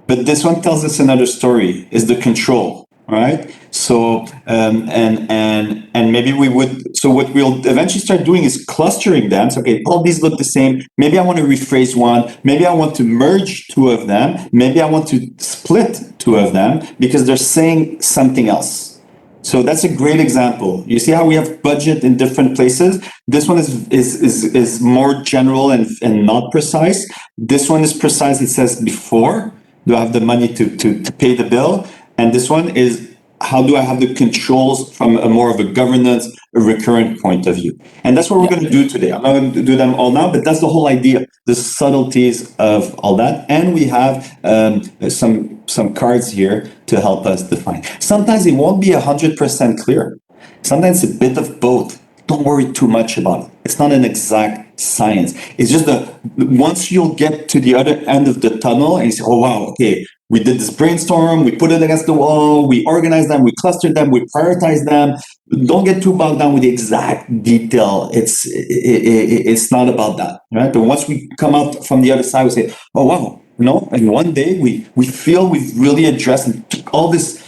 but this one tells us another story, is the control, right? So and maybe we would. So what we'll eventually start doing is clustering them. So okay, all these look the same. Maybe I want to rephrase one. Maybe I want to merge two of them. Maybe I want to split two of them because they're saying something else. So that's a great example. You see how we have budget in different places? This one is more general and not precise. This one is precise. It says before, do I have the money to pay the bill? And this one is, how do I have the controls from a more of a governance, a recurrent point of view? And that's what we're going to do today. I'm not going to do them all now, but that's the whole idea, the subtleties of all that. And we have some cards here to help us define. Sometimes it won't be 100% clear. Sometimes it's a bit of both. Don't worry too much about it. It's not an exact science. It's just that once you'll get to the other end of the tunnel and you say, oh, wow, okay, we did this brainstorm, we put it against the wall, we organized them, we clustered them, we prioritized them. Don't get too bogged down with the exact detail. It's not about that, right? But once we come out from the other side, we say, oh, wow, and one day we feel we've really addressed and took all these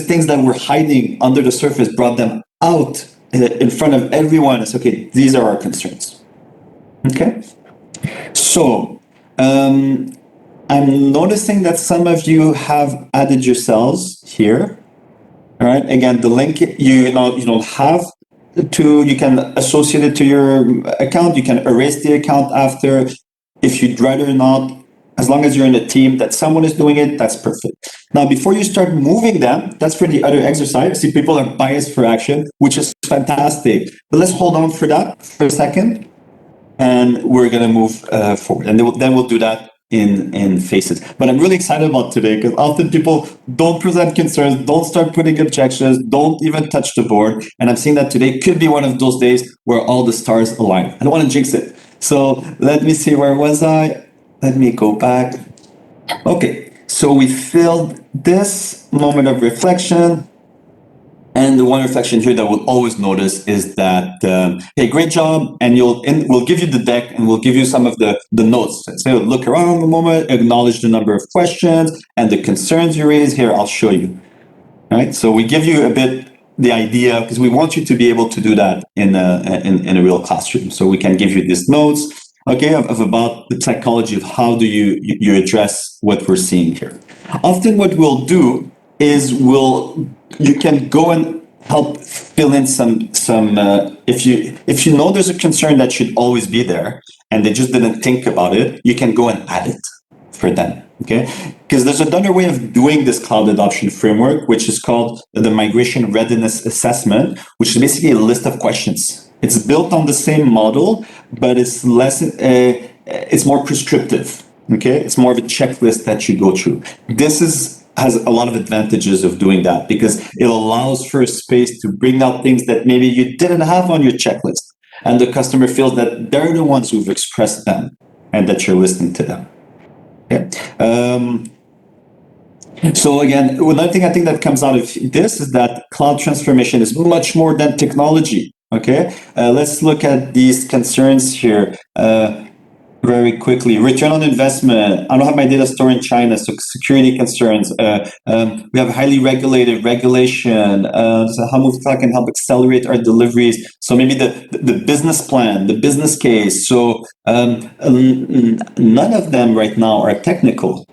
things that were hiding under the surface, brought them out in front of everyone. It's okay, these are our concerns. Okay? So, I'm noticing that some of you have added yourselves here. All right. Again, the link you don't have to. You can associate it to your account. You can erase the account after, if you'd rather not. As long as you're in a team that someone is doing it, that's perfect. Now, before you start moving them, that's for the other exercise. See, people are biased for action, which is fantastic. But let's hold on for that for a second, and we're going to move forward. And then we'll do that in phases. But I'm really excited about today because often people don't present concerns, don't start putting objections, don't even touch the board. And I'm seeing that today could be one of those days where all the stars align. I don't want to jinx it. So let me see, where was I? Let me go back. Okay, so we filled this moment of reflection. And the one reflection here that we'll always notice is that, hey, great job. And we'll give you the deck and we'll give you some of the notes. So look around a moment, acknowledge the number of questions and the concerns you raise. Here, I'll show you. All right. So we give you a bit the idea because we want you to be able to do that in a real classroom. So we can give you these notes, okay, of about the psychology of how do you address what we're seeing here. Often what we'll do is you can go and help fill in some if you know there's a concern that should always be there and they just didn't think about it, you can go and add it for them, okay? Because there's another way of doing this cloud adoption framework, which is called the migration readiness assessment, which is basically a list of questions. It's built on the same model, but it's it's more prescriptive, okay? It's more of a checklist that you go through. This has a lot of advantages of doing that because it allows for a space to bring out things that maybe you didn't have on your checklist. And the customer feels that they're the ones who've expressed them and that you're listening to them. Okay. So again, another thing I think that comes out of this is that cloud transformation is much more than technology. Okay. Let's look at these concerns here. Very quickly, return on investment. I don't have my data stored in China, so security concerns. We have highly regulated regulation. So how Movetalk can help accelerate our deliveries. So maybe the business plan, the business case. So none of them right now are technical.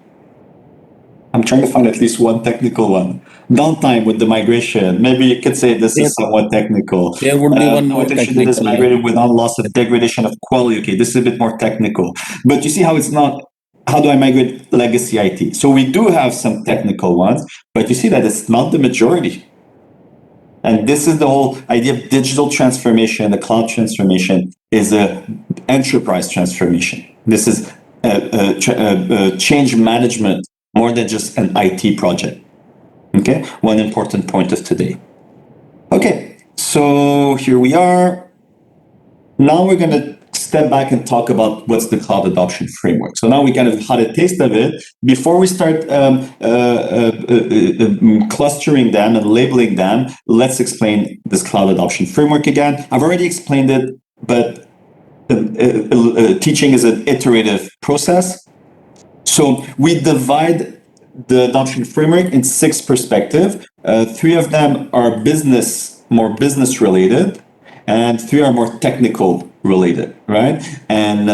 I'm trying to find at least one technical one. Downtime with the migration. Maybe you could say this is somewhat technical. There would be one more technical. This migrated without loss of degradation of quality. Okay, this is a bit more technical. But you see how it's not, how do I migrate legacy IT? So we do have some technical ones, but you see that it's not the majority. And this is the whole idea of digital transformation. The cloud transformation is an enterprise transformation. This is change management more than just an IT project. Okay, one important point of today. Okay, so here we are. Now we're going to step back and talk about what's the cloud adoption framework. So now we kind of had a taste of it. Before we start clustering them and labeling them, let's explain this cloud adoption framework again. I've already explained it, but teaching is an iterative process. So we divide the adoption framework in 6 perspectives. Three of them are more business related, and three are more technical related, right? And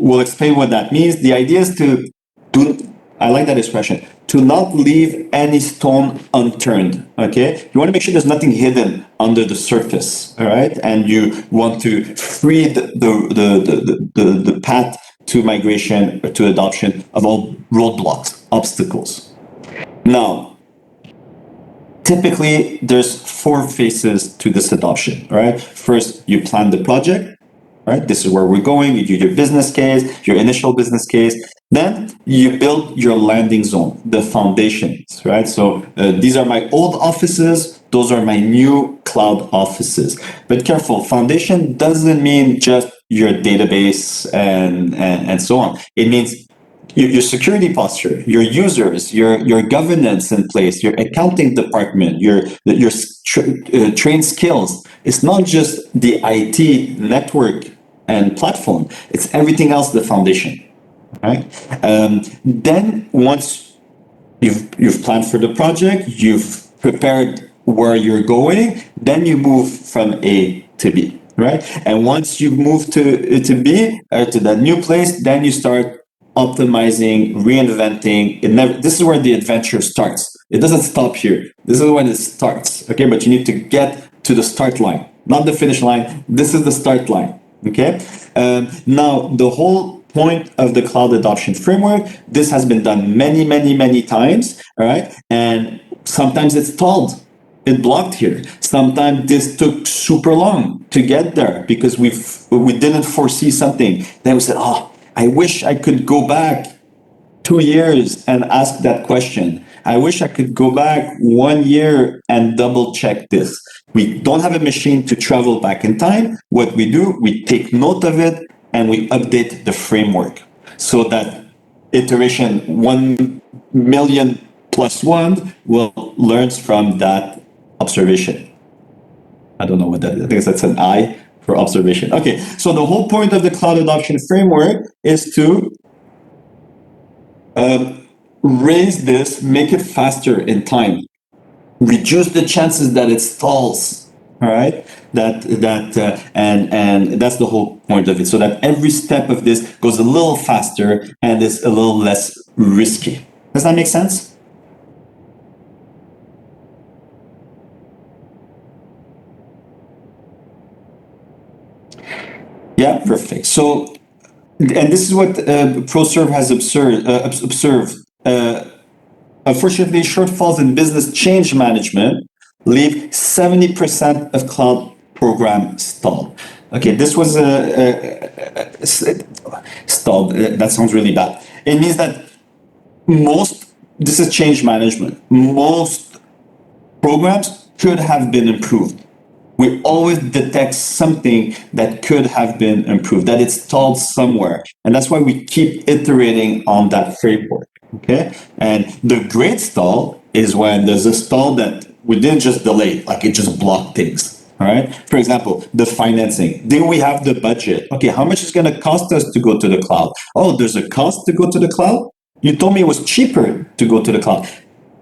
we'll explain what that means. The idea is to do, I like that expression, to not leave any stone unturned, okay? You want to make sure there's nothing hidden under the surface, all right? And you want to free the path to migration or to adoption of all roadblocks, obstacles. Now, typically, there's four phases to this adoption, right? First, you plan the project, right? This is where we're going. You do your business case, your initial business case. Then you build your landing zone, the foundations, right? So these are my old offices. Those are my new cloud offices. But careful, foundation doesn't mean just your database and so on. It means your security posture, your users, your governance in place, your accounting department, your trained skills. It's not just the IT network and platform. It's everything else, the foundation, right? Then once you've planned for the project, you've prepared where you're going, then you move from A to B, right? And once you've moved to B, to that new place, then you start optimizing, reinventing. This is where the adventure starts. It doesn't stop here. This is when it starts, okay? But you need to get to the start line, not the finish line. This is the start line, okay? Now, the whole point of the cloud adoption framework, this has been done many times, all right? And sometimes it's stalled. It blocked here. Sometimes this took super long to get there because we didn't foresee something. Then we said, oh, I wish I could go back 2 years and ask that question. I wish I could go back 1 year and double check this. We don't have a machine to travel back in time. What we do, we take note of it and we update the framework so that iteration 1 million plus one will learn from that observation. I don't know what that is. I think that's an I for observation. Okay, so the whole point of the cloud adoption framework is to raise this, make it faster in time, reduce the chances that it stalls. All right, and that's the whole point of it. So that every step of this goes a little faster and is a little less risky. Does that make sense? Yeah, perfect. So, and this is what ProServe has observed. Unfortunately, shortfalls in business change management leave 70% of cloud programs stalled. Okay, this was stalled. That sounds really bad. It means that this is change management. Most programs could have been improved. We always detect something that could have been improved, that it's stalled somewhere. And that's why we keep iterating on that framework, okay? And the great stall is when there's a stall that we didn't just delay, like it just blocked things, all right? For example, the financing. Do we have the budget? Okay, how much is going to cost us to go to the cloud? Oh, there's a cost to go to the cloud? You told me it was cheaper to go to the cloud.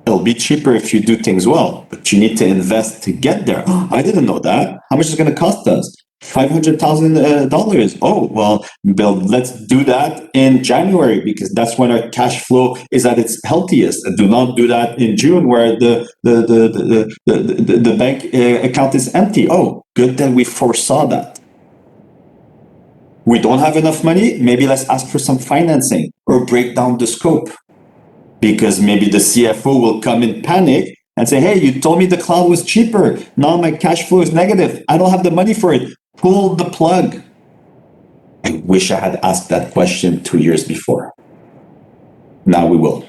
It'll be cheaper if you do things well, but you need to invest to get there. Oh, I didn't know that. How much is it going to cost us? $500,000. Oh, well, Bill, let's do that in January because that's when our cash flow is at its healthiest. And do not do that in June where the bank account is empty. Oh, good that we foresaw that. We don't have enough money. Maybe let's ask for some financing or break down the scope. Because maybe the CFO will come in panic and say, hey, you told me the cloud was cheaper. Now my cash flow is negative. I don't have the money for it. Pull the plug. I wish I had asked that question 2 years before. Now we will.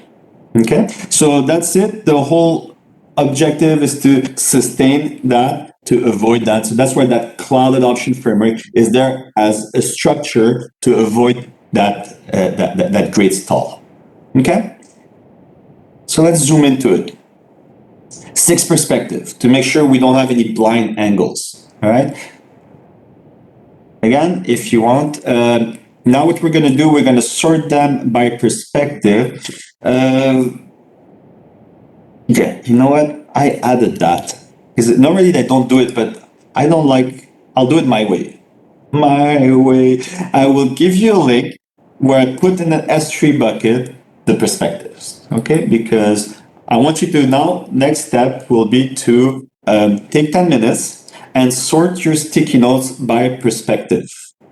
Okay? So that's it. The whole objective is to sustain that, to avoid that. So that's why that cloud adoption framework is there as a structure to avoid that great stall. Okay? So let's zoom into it. 6 perspective to make sure we don't have any blind angles. All right. Again, if you want, now what we're going to do, we're going to sort them by perspective. Okay, you know what? I added that. Because normally they don't do it, but I don't like, I'll do it my way. My way. I will give you a link where I put in an S3 bucket the perspectives, okay? Because I want you to now, next step will be to take 10 minutes and sort your sticky notes by perspective.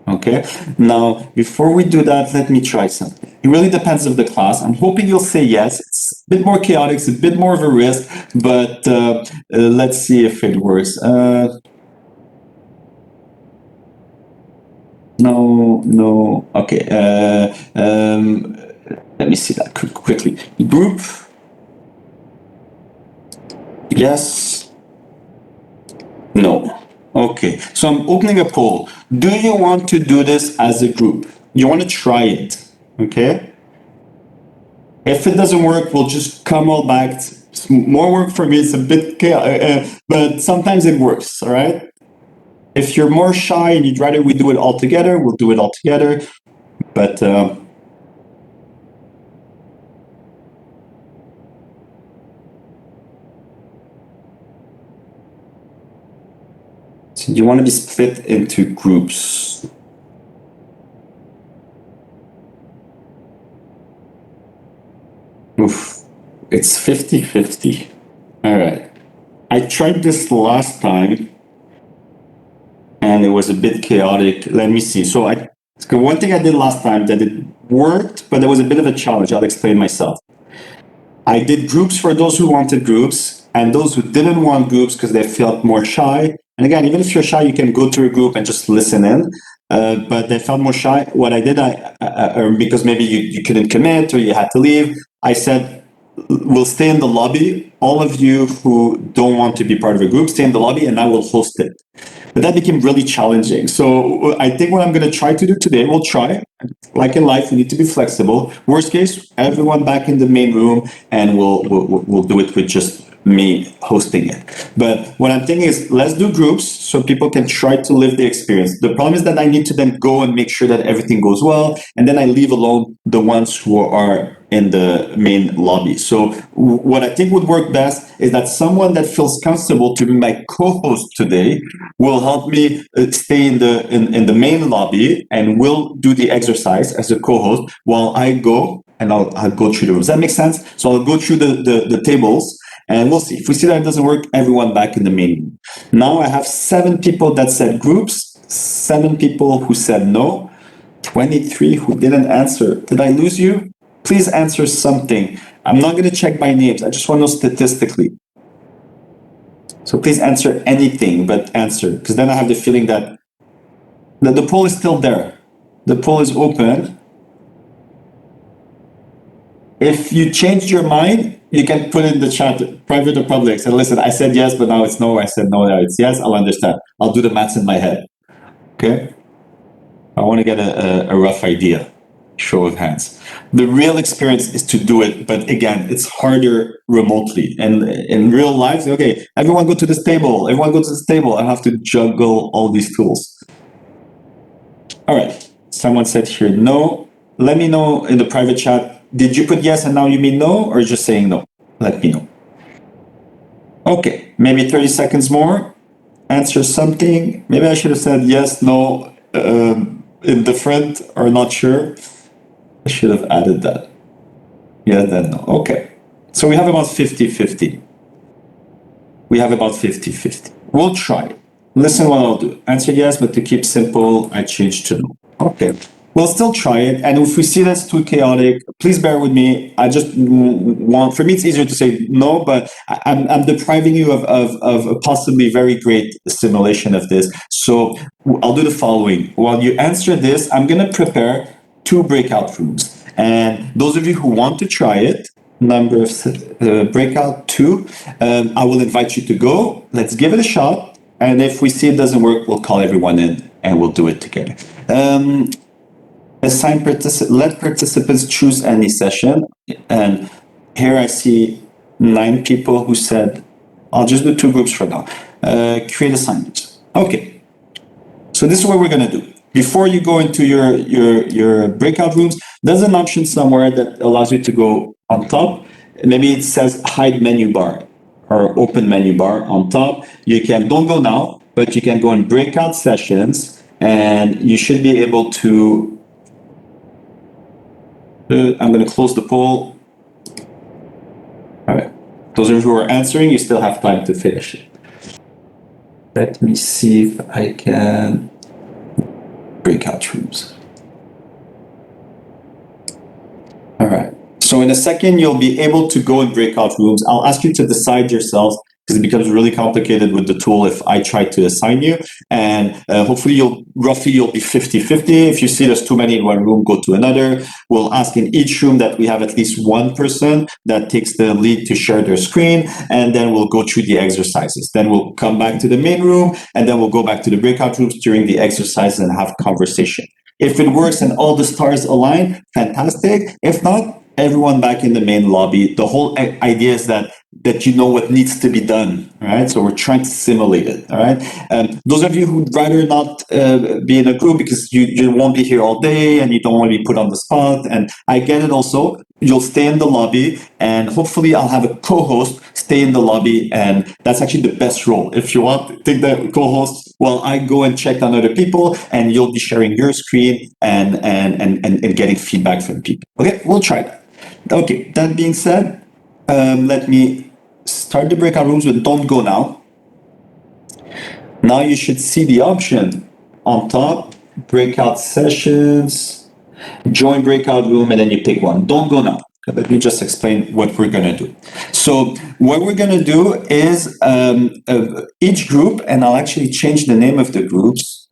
Okay. Now, before we do that, let me try something. It really depends on the class. I'm hoping you'll say yes. It's a bit more chaotic. It's a bit more of a risk, but let's see if it works. No. Okay. Let me see that quickly. Group. Yes. No. Okay. So I'm opening a poll. Do you want to do this as a group? You want to try it? Okay. If it doesn't work, we'll just come all back. It's more work for me. It's a bit chaotic, but sometimes it works. All right. If you're more shy and you'd rather we do it all together, we'll do it all together. But so you want to be split into groups. Oof, it's 50-50. All right. I tried this last time and it was a bit chaotic. Let me see. So one thing I did last time that it worked, but there was a bit of a challenge. I'll explain myself. I did groups for those who wanted groups and those who didn't want groups because they felt more shy. And again, even if you're shy, you can go to a group and just listen in. But they felt more shy. What I did, because maybe you couldn't commit or you had to leave, I said, we'll stay in the lobby. All of you who don't want to be part of a group, stay in the lobby and I will host it. But that became really challenging. So I think what I'm going to try to do today, we'll try. Like in life, we need to be flexible. Worst case, everyone back in the main room and we'll do it with just me hosting it. But what I'm thinking is let's do groups so people can try to live the experience. The problem is that I need to then go and make sure that everything goes well. And then I leave alone the ones who are in the main lobby. So what I think would work best is that someone that feels comfortable to be my co-host today will help me stay in the main lobby and will do the exercise as a co-host while I go and I'll go through the rooms. Does that make sense? So I'll go through the tables and we'll see. If we see that it doesn't work, everyone back in the main room. Now I have 7 people that said groups, 7 people who said no, 23 who didn't answer. Did I lose you? Please answer something. I'm not going to check by names. I just want to know statistically. So please answer anything, but answer. Because then I have the feeling that the poll is still there. The poll is open. If you changed your mind, you can put in the chat, private or public. Say, listen, I said yes, but now it's no. I said no, now it's yes. I'll understand. I'll do the maths in my head. Okay? I want to get a rough idea. Show of hands. The real experience is to do it, but again, it's harder remotely. And in real life, okay, everyone go to this table. Everyone go to this table. I have to juggle all these tools. All right. Someone said here no. Let me know in the private chat. Did you put yes and now you mean no, or just saying no? Let me know. Okay, maybe 30 seconds more. Answer something. Maybe I should have said yes, no, indifferent, or not sure. I should have added that. Yeah, then no. Okay. So we have about 50-50. We have about 50-50. We'll try. Listen what I'll do. Answer yes, but to keep simple, I change to no. Okay. We'll still try it. And if we see that's too chaotic, please bear with me. I just want, for me, it's easier to say no, but I'm depriving you of a possibly very great simulation of this. So I'll do the following. While you answer this, I'm going to prepare 2 breakout rooms. And those of you who want to try it, number of breakout 2, I will invite you to go. Let's give it a shot. And if we see it doesn't work, we'll call everyone in and we'll do it together. Let participants choose any session. And here I see 9 people who said, I'll just do 2 groups for now. Create assignments. Okay. So this is what we're going to do. Before you go into your breakout rooms, there's an option somewhere that allows you to go on top. Maybe it says hide menu bar. or open menu bar on top. You can, don't go now, but you can go in breakout sessions and you should be able to, I'm going to close the poll. All right. Those of you who are answering, you still have time to finish it. Let me see if I can breakout rooms. All right. So in a second, you'll be able to go in breakout rooms. I'll ask you to decide yourselves because it becomes really complicated with the tool if I try to assign you. And hopefully you'll be 50-50. If you see there's too many in one room, go to another. We'll ask in each room that we have at least one person that takes the lead to share their screen. And then we'll go through the exercises. Then we'll come back to the main room and then we'll go back to the breakout rooms during the exercises and have conversation. If it works and all the stars align, fantastic. If not, everyone back in the main lobby. The whole idea is that you know what needs to be done, all right? So we're trying to simulate it, all right? Those of you who'd rather not be in a group because you won't be here all day and you don't want to be put on the spot, and I get it also, you'll stay in the lobby and hopefully I'll have a co-host stay in the lobby, and that's actually the best role. If you want, take the co-host while I go and check on other people and you'll be sharing your screen and getting feedback from people. Okay, we'll try that. Okay, that being said, let me start the breakout rooms with don't go now. Now you should see the option on top, breakout sessions, join breakout room, and then you pick one. Don't go now. Let me just explain what we're going to do. So what we're going to do is each group, and I'll actually change the name of the groups.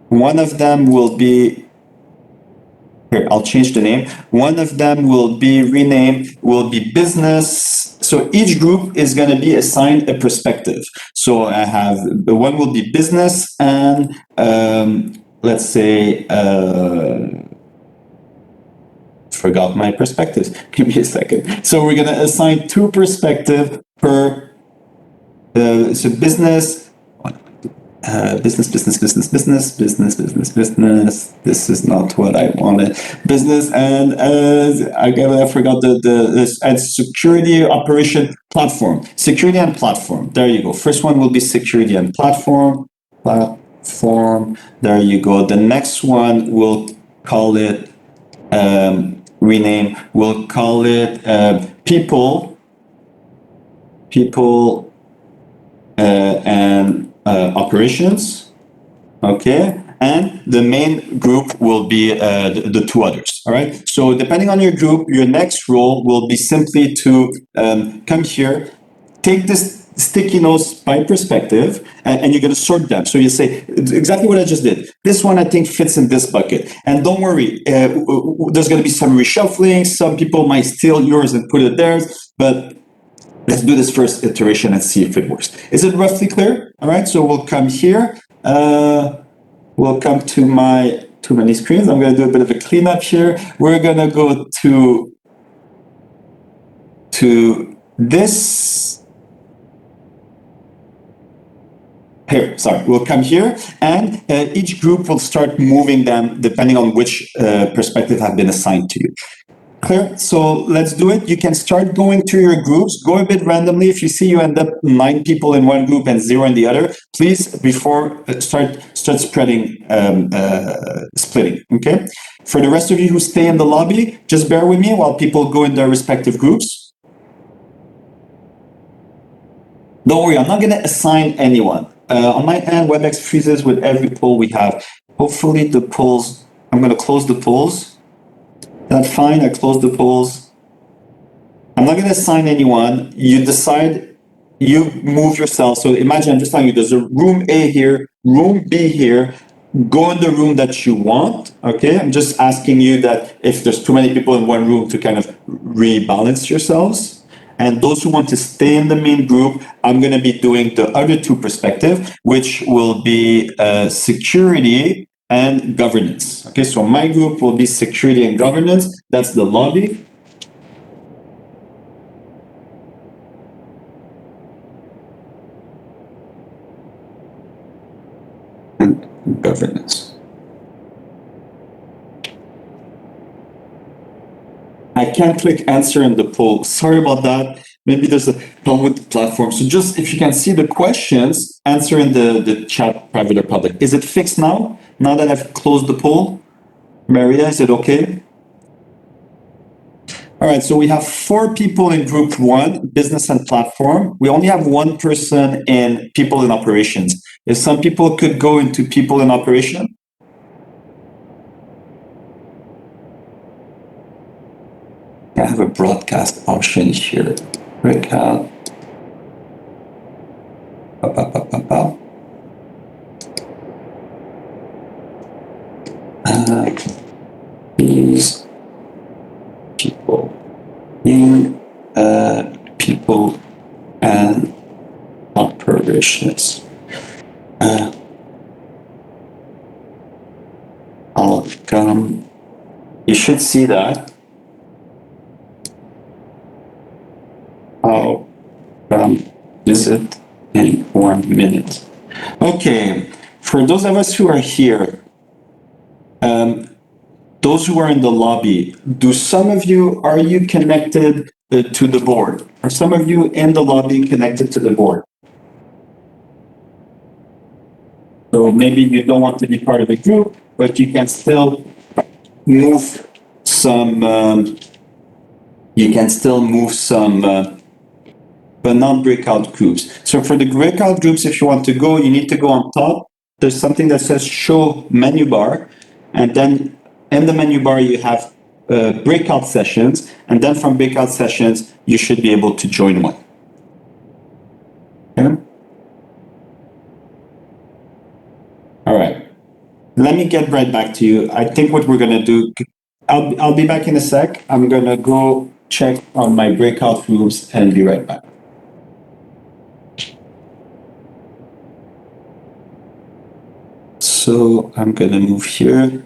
One of them will be here, I'll change the name. One of them will be renamed, will be business. So each group is going to be assigned a perspective. So I have, one will be business and let's say, forgot my perspectives. Give me a second. So we're going to assign 2 perspectives per, so business, business. This is not what I wanted. Business and I forgot and security operation platform. Security and platform. There you go. First one will be security and platform. There you go. The next one we'll call it rename. We'll call it people and operations, okay? And the main group will be the 2 others, all right? So depending on your group, your next role will be simply to come here, take this sticky notes by perspective, and you're going to sort them. So you say, exactly what I just did. This one I think fits in this bucket. And don't worry, there's going to be some reshuffling. Some people might steal yours and put it theirs, but let's do this first iteration and see if it works. Is it roughly clear? All right, so we'll come here. We'll come to my too many screens. I'm going to do a bit of a cleanup here. We're going to go to this. Here, sorry, we'll come here, and each group will start moving them depending on which perspective have been assigned to you. Clear? So let's do it. You can start going through your groups. Go a bit randomly. If you see you end up 9 people in one group and 0 in the other, please, before start spreading, splitting. Okay. For the rest of you who stay in the lobby, just bear with me while people go in their respective groups. Don't worry, I'm not going to assign anyone. On my end, WebEx freezes with every poll we have. Hopefully the polls. I'm going to close the polls. That's fine, I close the polls. I'm not going to assign anyone. You decide, you move yourself. So imagine, I'm just telling you, there's a room A here, room B here. Go in the room that you want, okay? I'm just asking you that if there's too many people in one room to kind of rebalance yourselves. And those who want to stay in the main group, I'm going to be doing the other 2 perspectives, which will be security and governance. Okay, so my group will be security and governance. That's the lobby. And governance. I can't click answer in the poll. Sorry about that. maybe there's a problem with the platform. So just if you can see the questions, answer in the chat, private or public. Is it fixed now? Now that I've closed the poll? Maria, is it okay? All right, so we have 4 people in group 1, business and platform. We only have 1 person in people in operations. If some people could go into people in operation. I have a broadcast option here. Breakout. Up, up, up, up, up. These people in people and operations. Outcome. You should see that. Visit in 1 minute. Okay, for those of us who are here, those who are in the lobby, are you connected to the board? Are some of you in the lobby connected to the board? So maybe you don't want to be part of the group, but you can still move some, but not breakout groups. So for the breakout groups, if you want to go, you need to go on top. There's something that says show menu bar. And then in the menu bar, you have breakout sessions. And then from breakout sessions, you should be able to join one. Okay? All right. Let me get right back to you. I think what we're going to do, I'll be back in a sec. I'm going to go check on my breakout rooms and be right back. So I'm going to move here.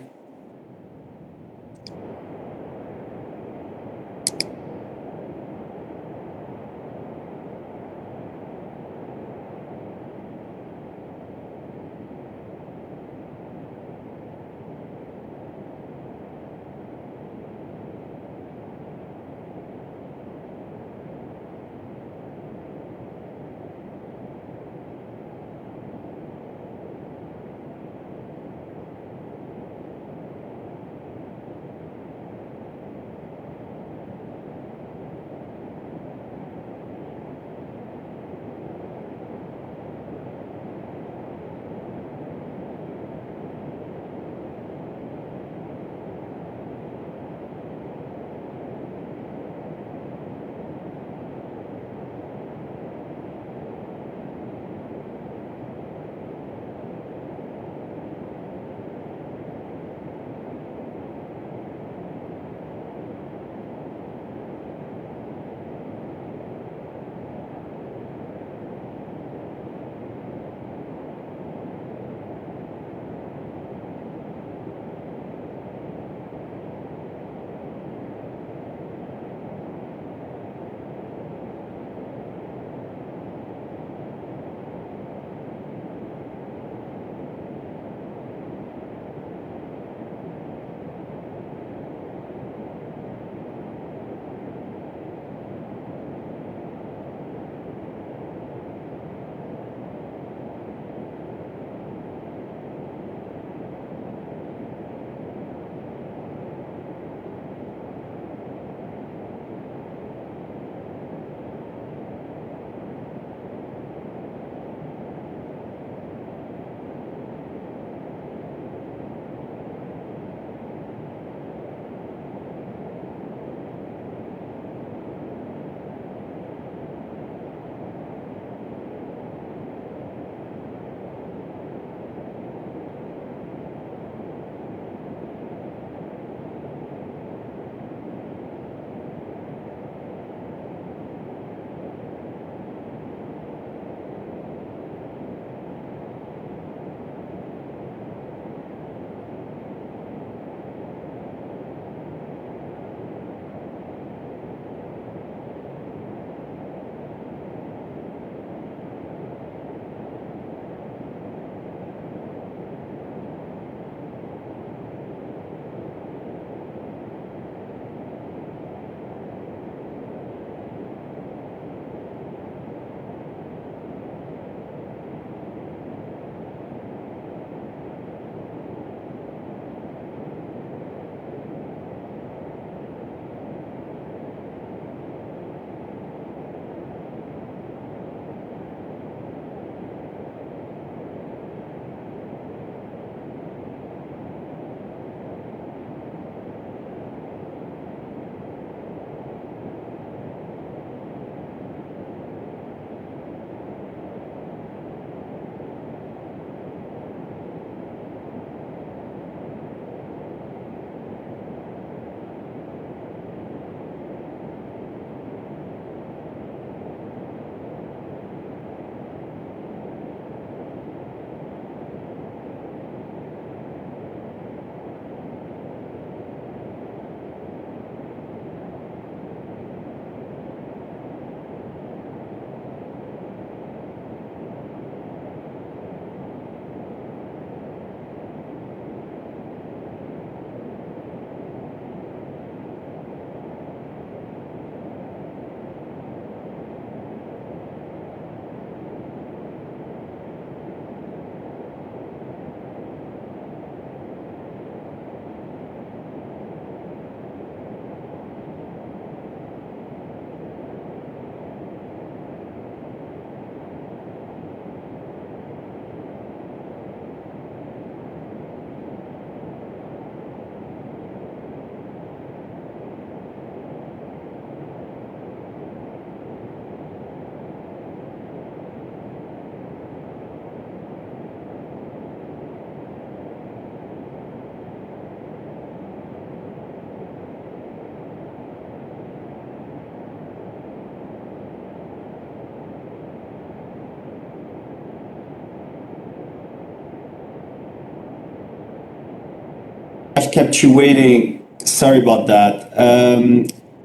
I've kept you waiting. Sorry about that.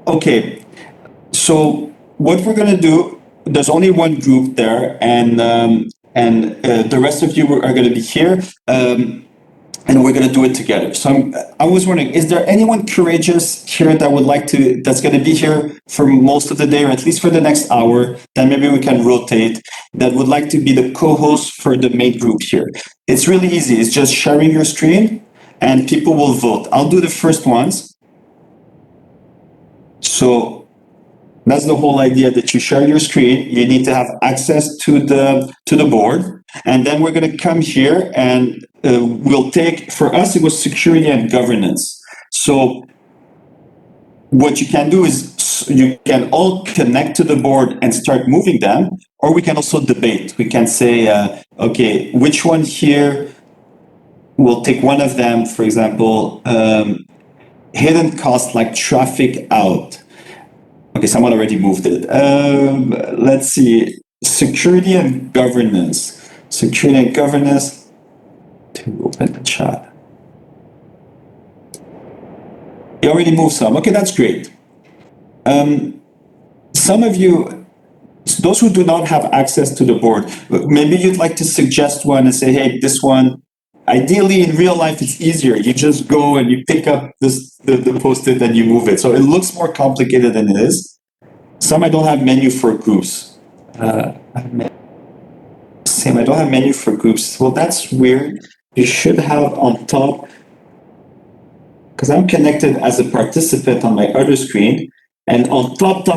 Okay, so what we're gonna do? There's only one group there, and the rest of you are gonna be here. And we're going to do it together. So I was wondering, is there anyone courageous here that would like to, that's going to be here for most of the day, or at least for the next hour, then maybe we can rotate, that would like to be the co-host for the main group here? It's really easy. It's just sharing your screen and people will vote. I'll do the first ones. So that's the whole idea, that you share your screen. You need to have access to the board, and then we're going to come here and we'll take. For us, it was security and governance. So what you can do is you can all connect to the board and start moving them, or we can also debate. We can say, okay, which one here? We'll take one of them, for example, hidden costs like traffic out. Okay, someone already moved it. Let's see. Security and governance. Security and governance. To open the chat. You already moved some. Okay, that's great. Some of you, those who do not have access to the board, maybe you'd like to suggest one and say, hey, this one. Ideally, in real life, it's easier. You just go and you pick up the post-it and you move it. So it looks more complicated than it is. Some I don't have menu for groups. Same, I don't have menu for groups. Well, that's weird. You should have on top, because I'm connected as a participant on my other screen, and on top,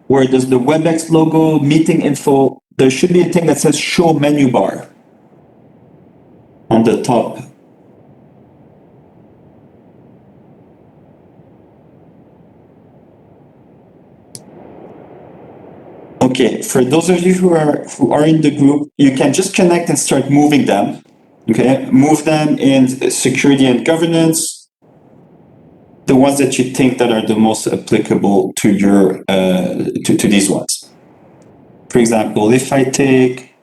where there's the WebEx logo, meeting info, there should be a thing that says show menu bar on the top. Okay, for those of you who are in the group, you can just connect and start moving them. Okay, move them in security and governance, the ones that you think that are the most applicable to your to these ones. For example, if I take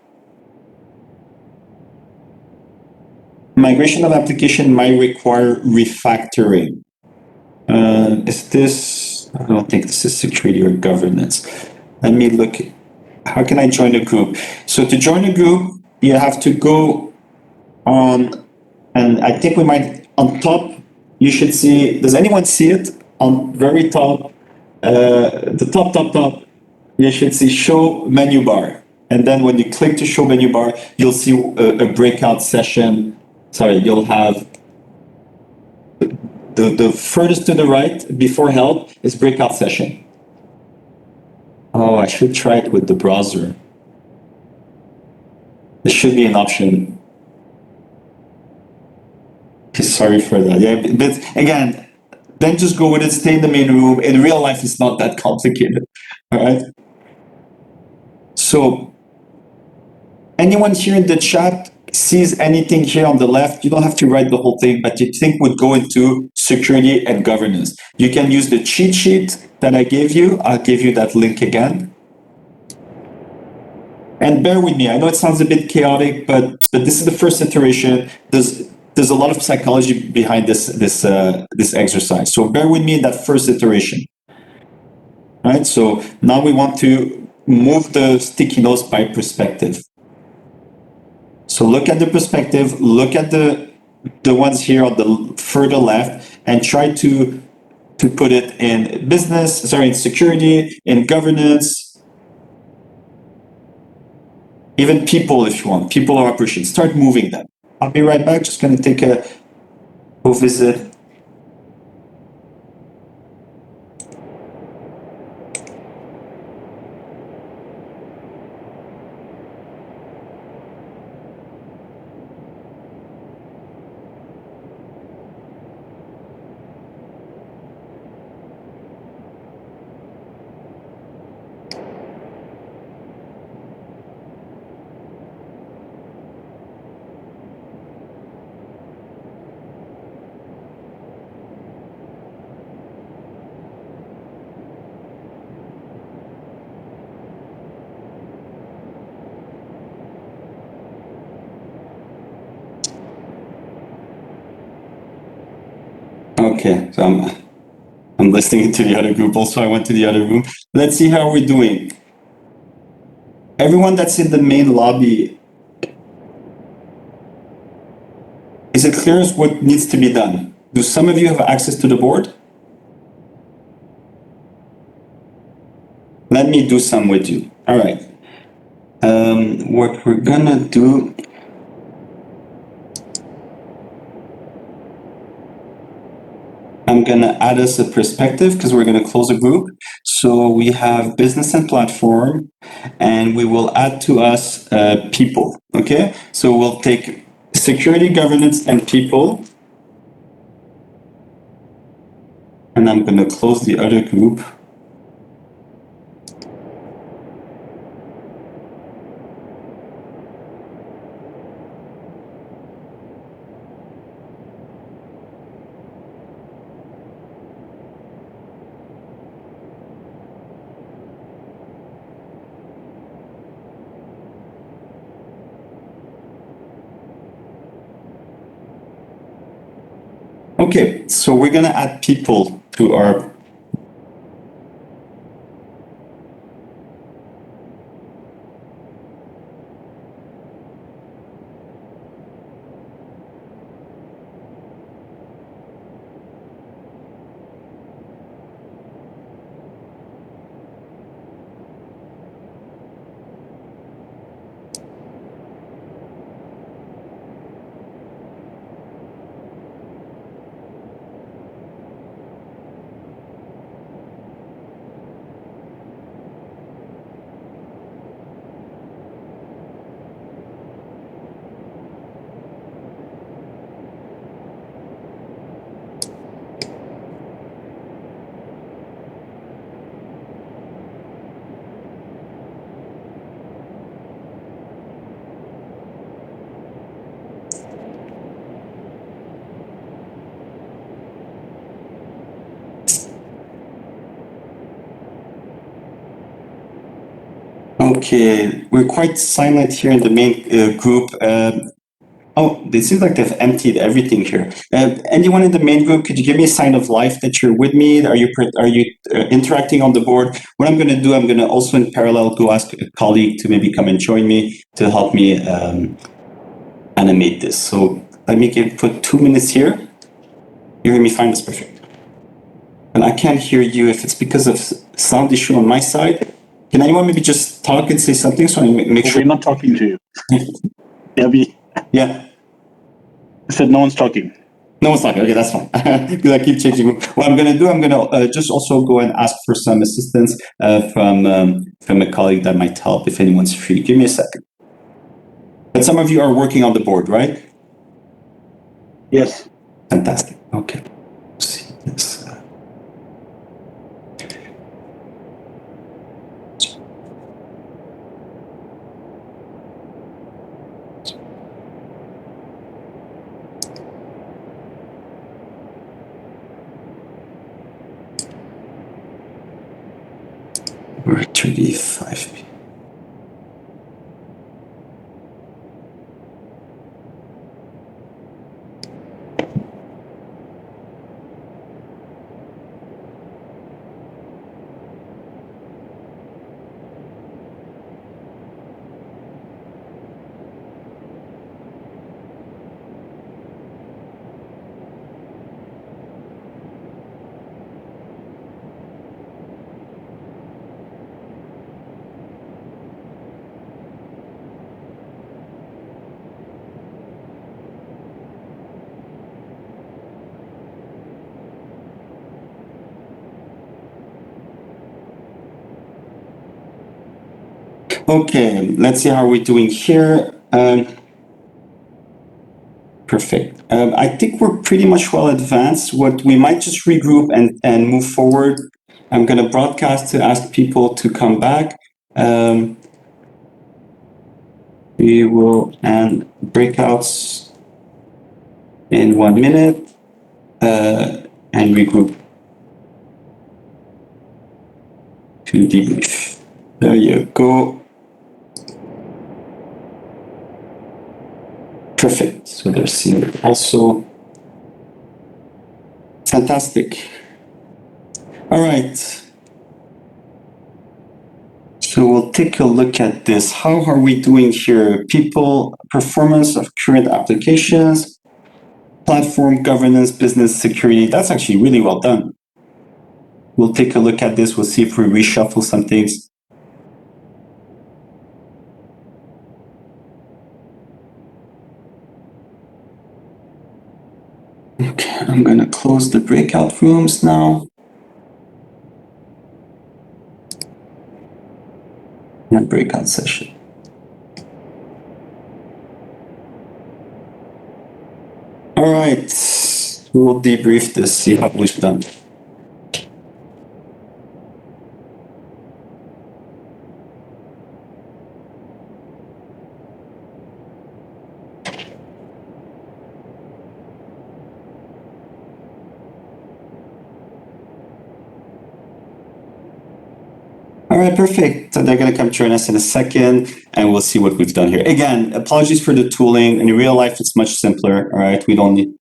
migration of application might require refactoring. Is this? I don't think this is security or governance. Let me look. How can I join a group? So to join a group, you have to go on, and I think we might, on top, you should see, does anyone see it? On very top, the top, you should see show menu bar. And then when you click to show menu bar, you'll see a breakout session. Sorry, you'll have the furthest to the right before help is breakout session. Oh, I should try it with the browser. There should be an option. Sorry for that. Yeah, but again, then just go with it, stay in the main room. In real life, it's not that complicated. All right. So, anyone here in the chat sees anything here on the left? You don't have to write the whole thing, but you think would go into security and governance. You can use the cheat sheet that I gave you. I'll give you that link again. And bear with me. I know it sounds a bit chaotic, but this is the first iteration. There's a lot of psychology behind this exercise. So bear with me in that first iteration. All right. So now we want to move the sticky notes by perspective. So look at the perspective. Look at the ones here on the further left, and try to put it in business. Sorry, in security, in governance. Even people, if you want, people or operations, start moving them. I'll be right back. Just going to take a go visit. Okay, so I'm listening to the other group. Also, I went to the other room. Let's see how we're doing. Everyone that's in the main lobby, is it clear as what needs to be done? Do some of you have access to the board? Let me do some with you. All right. What we're gonna do, I'm gonna add us a perspective because we're gonna close a group. So we have business and platform, and we will add to us people, okay? So we'll take security, governance, and people. And I'm gonna close the other group. Okay, so we're gonna add people to our. Okay, we're quite silent here in the main group. Oh, it seems like they've emptied everything here. Anyone in the main group, could you give me a sign of life that you're with me? Are you interacting on the board? What I'm going to do, I'm going to also in parallel go ask a colleague to maybe come and join me to help me animate this. So let me put 2 minutes here. You hear me fine? That's perfect. And I can't hear you if it's because of sound issue on my side. Can anyone maybe just talk and say something so I make sure? We're not talking to you. Yeah. I said no one's talking. No one's talking. Okay, that's fine. Because I keep changing. What I'm going to do, I'm going to just also go and ask for some assistance from a colleague that might help if anyone's free. Give me a second. But some of you are working on the board, right? Yes. Fantastic. Okay. Let's see this. We're 35. Okay, let's see how we're doing here. Perfect. I think we're pretty much well advanced. What we might just regroup and move forward. I'm going to broadcast to ask people to come back. We will end breakouts in 1 minute and regroup to debrief. There you go. Perfect. So they're seeing also. Fantastic. All right. So we'll take a look at this. How are we doing here? People, performance of current applications, platform governance, business security. That's actually really well done. We'll take a look at this. We'll see if we reshuffle some things. Okay, I'm going to close the breakout rooms now. And breakout session. All right, we'll debrief this, see how we've done. All right, perfect. So they're going to come join us in a second, and we'll see what we've done here. Again, apologies for the tooling. In real life, it's much simpler. All right, we don't need.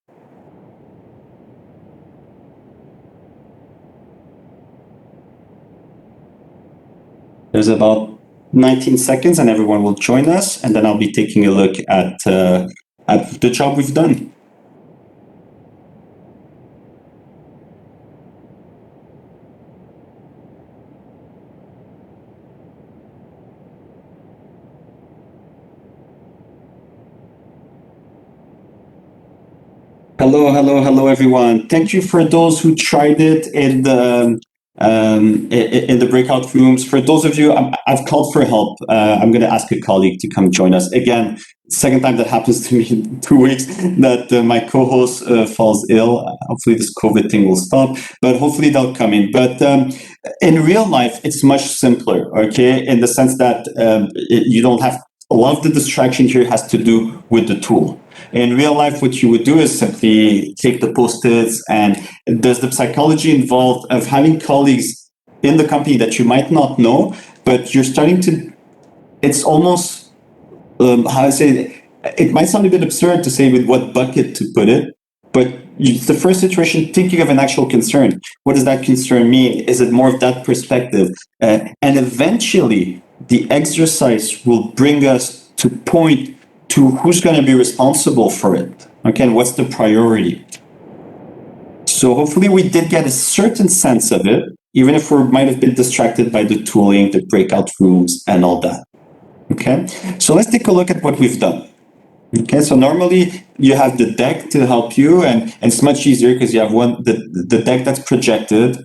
There's about 19 seconds, and everyone will join us, and then I'll be taking a look at the job we've done. Hello, everyone. Thank you for those who tried it in the breakout rooms. For those of you, I've called for help. I'm going to ask a colleague to come join us. Again, second time that happens to me in 2 weeks that my co-host falls ill. Hopefully this COVID thing will stop, but hopefully they'll come in. But in real life, it's much simpler, okay? In the sense that you don't have, a lot of the distraction here has to do with the tool. In real life, what you would do is simply take the post-its, and there's the psychology involved of having colleagues in the company that you might not know, but you're starting to, it's almost, how I say it might sound a bit absurd to say with what bucket to put it, but it's the first situation thinking of an actual concern. What does that concern mean? Is it more of that perspective? And eventually, the exercise will bring us to point to who's going to be responsible for it. Okay, and what's the priority? So hopefully we did get a certain sense of it, even if we might have been distracted by the tooling, the breakout rooms, and all that. Okay, so let's take a look at what we've done. Okay, so normally you have the deck to help you, and it's much easier because you have the deck that's projected,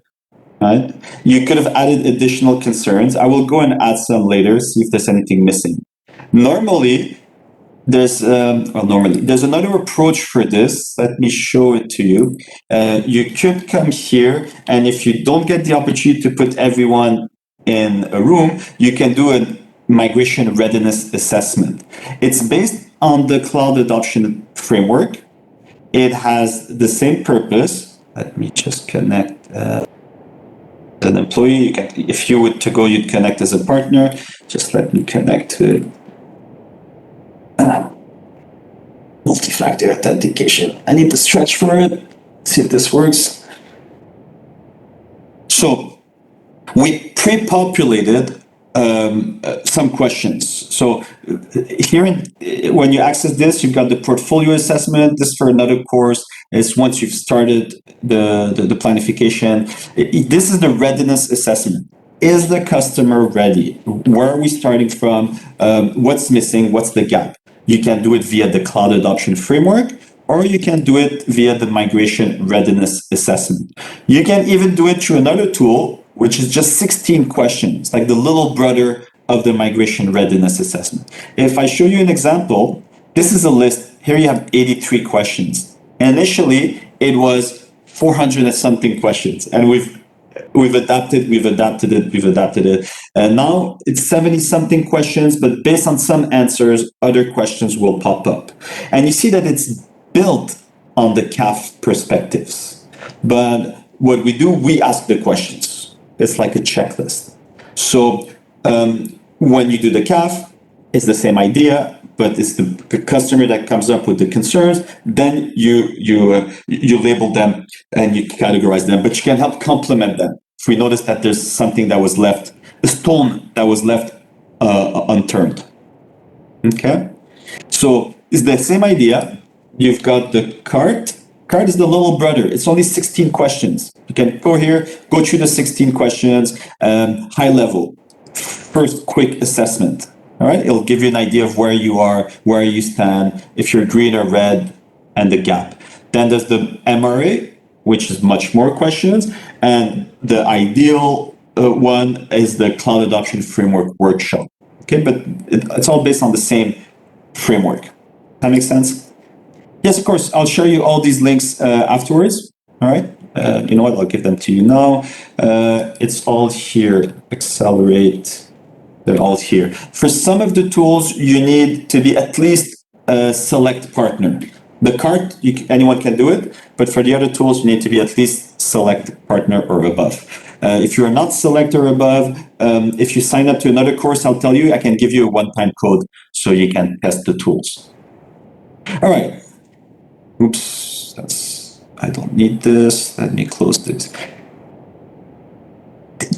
right? You could have added additional concerns. I will go and add some later, see if there's anything missing. Normally, there's another approach for this. Let me show it to you. You could come here, and if you don't get the opportunity to put everyone in a room, you can do a migration readiness assessment. It's based on the cloud adoption framework. It has the same purpose. Let me just connect an employee. If you were to go, you'd connect as a partner. Just let me connect to multi-factor authentication. I need to stretch for it, see if this works. So we pre-populated some questions. So here, when you access this, you've got the portfolio assessment. This for another course. It's once you've started the planification. This is the readiness assessment. Is the customer ready? Where are we starting from? What's missing? What's the gap? You can do it via the cloud adoption framework, or you can do it via the migration readiness assessment. You can even do it through another tool, which is just 16 questions, like the little brother of the migration readiness assessment. If I show you an example, this is a list. Here you have 83 questions. And initially, it was 400 and something questions, and we've adapted it. And now it's 70 something questions, but based on some answers, other questions will pop up. And you see that it's built on the CAF perspectives. But what we do, we ask the questions. It's like a checklist. So when you do the CAF, is the same idea, but it's the customer that comes up with the concerns. Then you label them and you categorize them, but you can help complement them. If we notice that there's something that was left, a stone that was left unturned. Okay, so it's the same idea. You've got the cart. Cart is the little brother. It's only 16 questions. You can go here, go through the 16 questions, high level. First, quick assessment. All right, it'll give you an idea of where you are, where you stand, if you're green or red, and the gap. Then there's the MRA, which is much more questions, and the ideal one is the Cloud Adoption Framework Workshop. Okay, but it's all based on the same framework. That makes sense? Yes, of course. I'll show you all these links afterwards. All right. You know what? I'll give them to you now. It's all here. Accelerate. They're all here. For some of the tools, you need to be at least a select partner. The cart, anyone can do it, but for the other tools, you need to be at least select partner or above. If you're not select or above, if you sign up to another course, I'll tell you, I can give you a one-time code so you can test the tools. All right. Oops, I don't need this. Let me close this.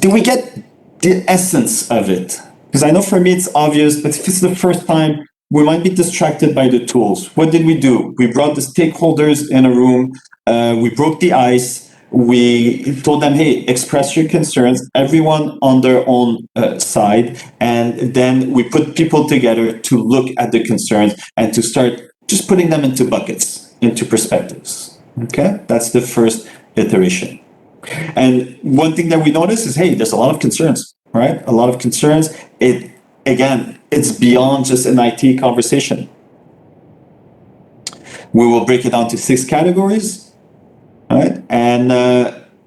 Do we get the essence of it? Because I know for me it's obvious, but if it's the first time, we might be distracted by the tools. What did we do? We brought the stakeholders in a room. We broke the ice. We told them, hey, express your concerns, everyone on their own side. And then we put people together to look at the concerns and to start just putting them into buckets, into perspectives. Okay? That's the first iteration. And one thing that we notice is, hey, there's a lot of concerns, right? A lot of concerns. It's beyond just an IT conversation. We will break it down to 6 categories, right? And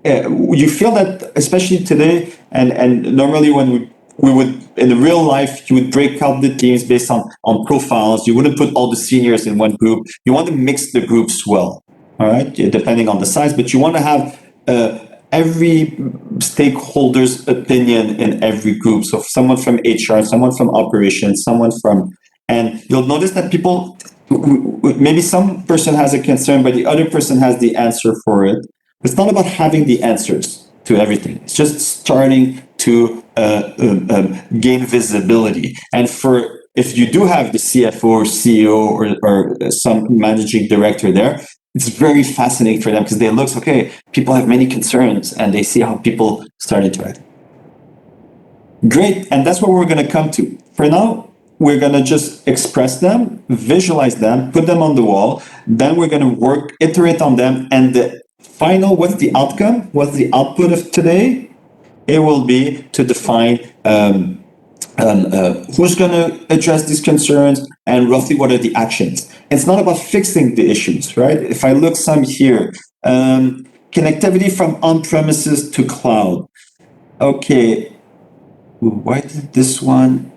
you feel that, especially today, and normally when we would, in real life, you would break up the teams based on profiles. You wouldn't put all the seniors in one group. You want to mix the groups well, all right? Depending on the size, but you want to have every stakeholder's opinion in every group. So someone from HR, someone from operations, someone from, and you'll notice that people, maybe some person has a concern, but the other person has the answer for it. It's not about having the answers to everything. It's just starting to gain visibility. And if you do have the CFO or CEO or some managing director there, it's very fascinating for them because they look, okay, people have many concerns and they see how people start interacting. Great, and that's what we're going to come to. For now, we're going to just express them, visualize them, put them on the wall. Then we're going to iterate on them. And the final, what's the outcome? What's the output of today? It will be to define who's going to address these concerns and roughly what are the actions. It's not about fixing the issues, right? If I look some here, connectivity from on-premises to cloud. Okay, why did this one?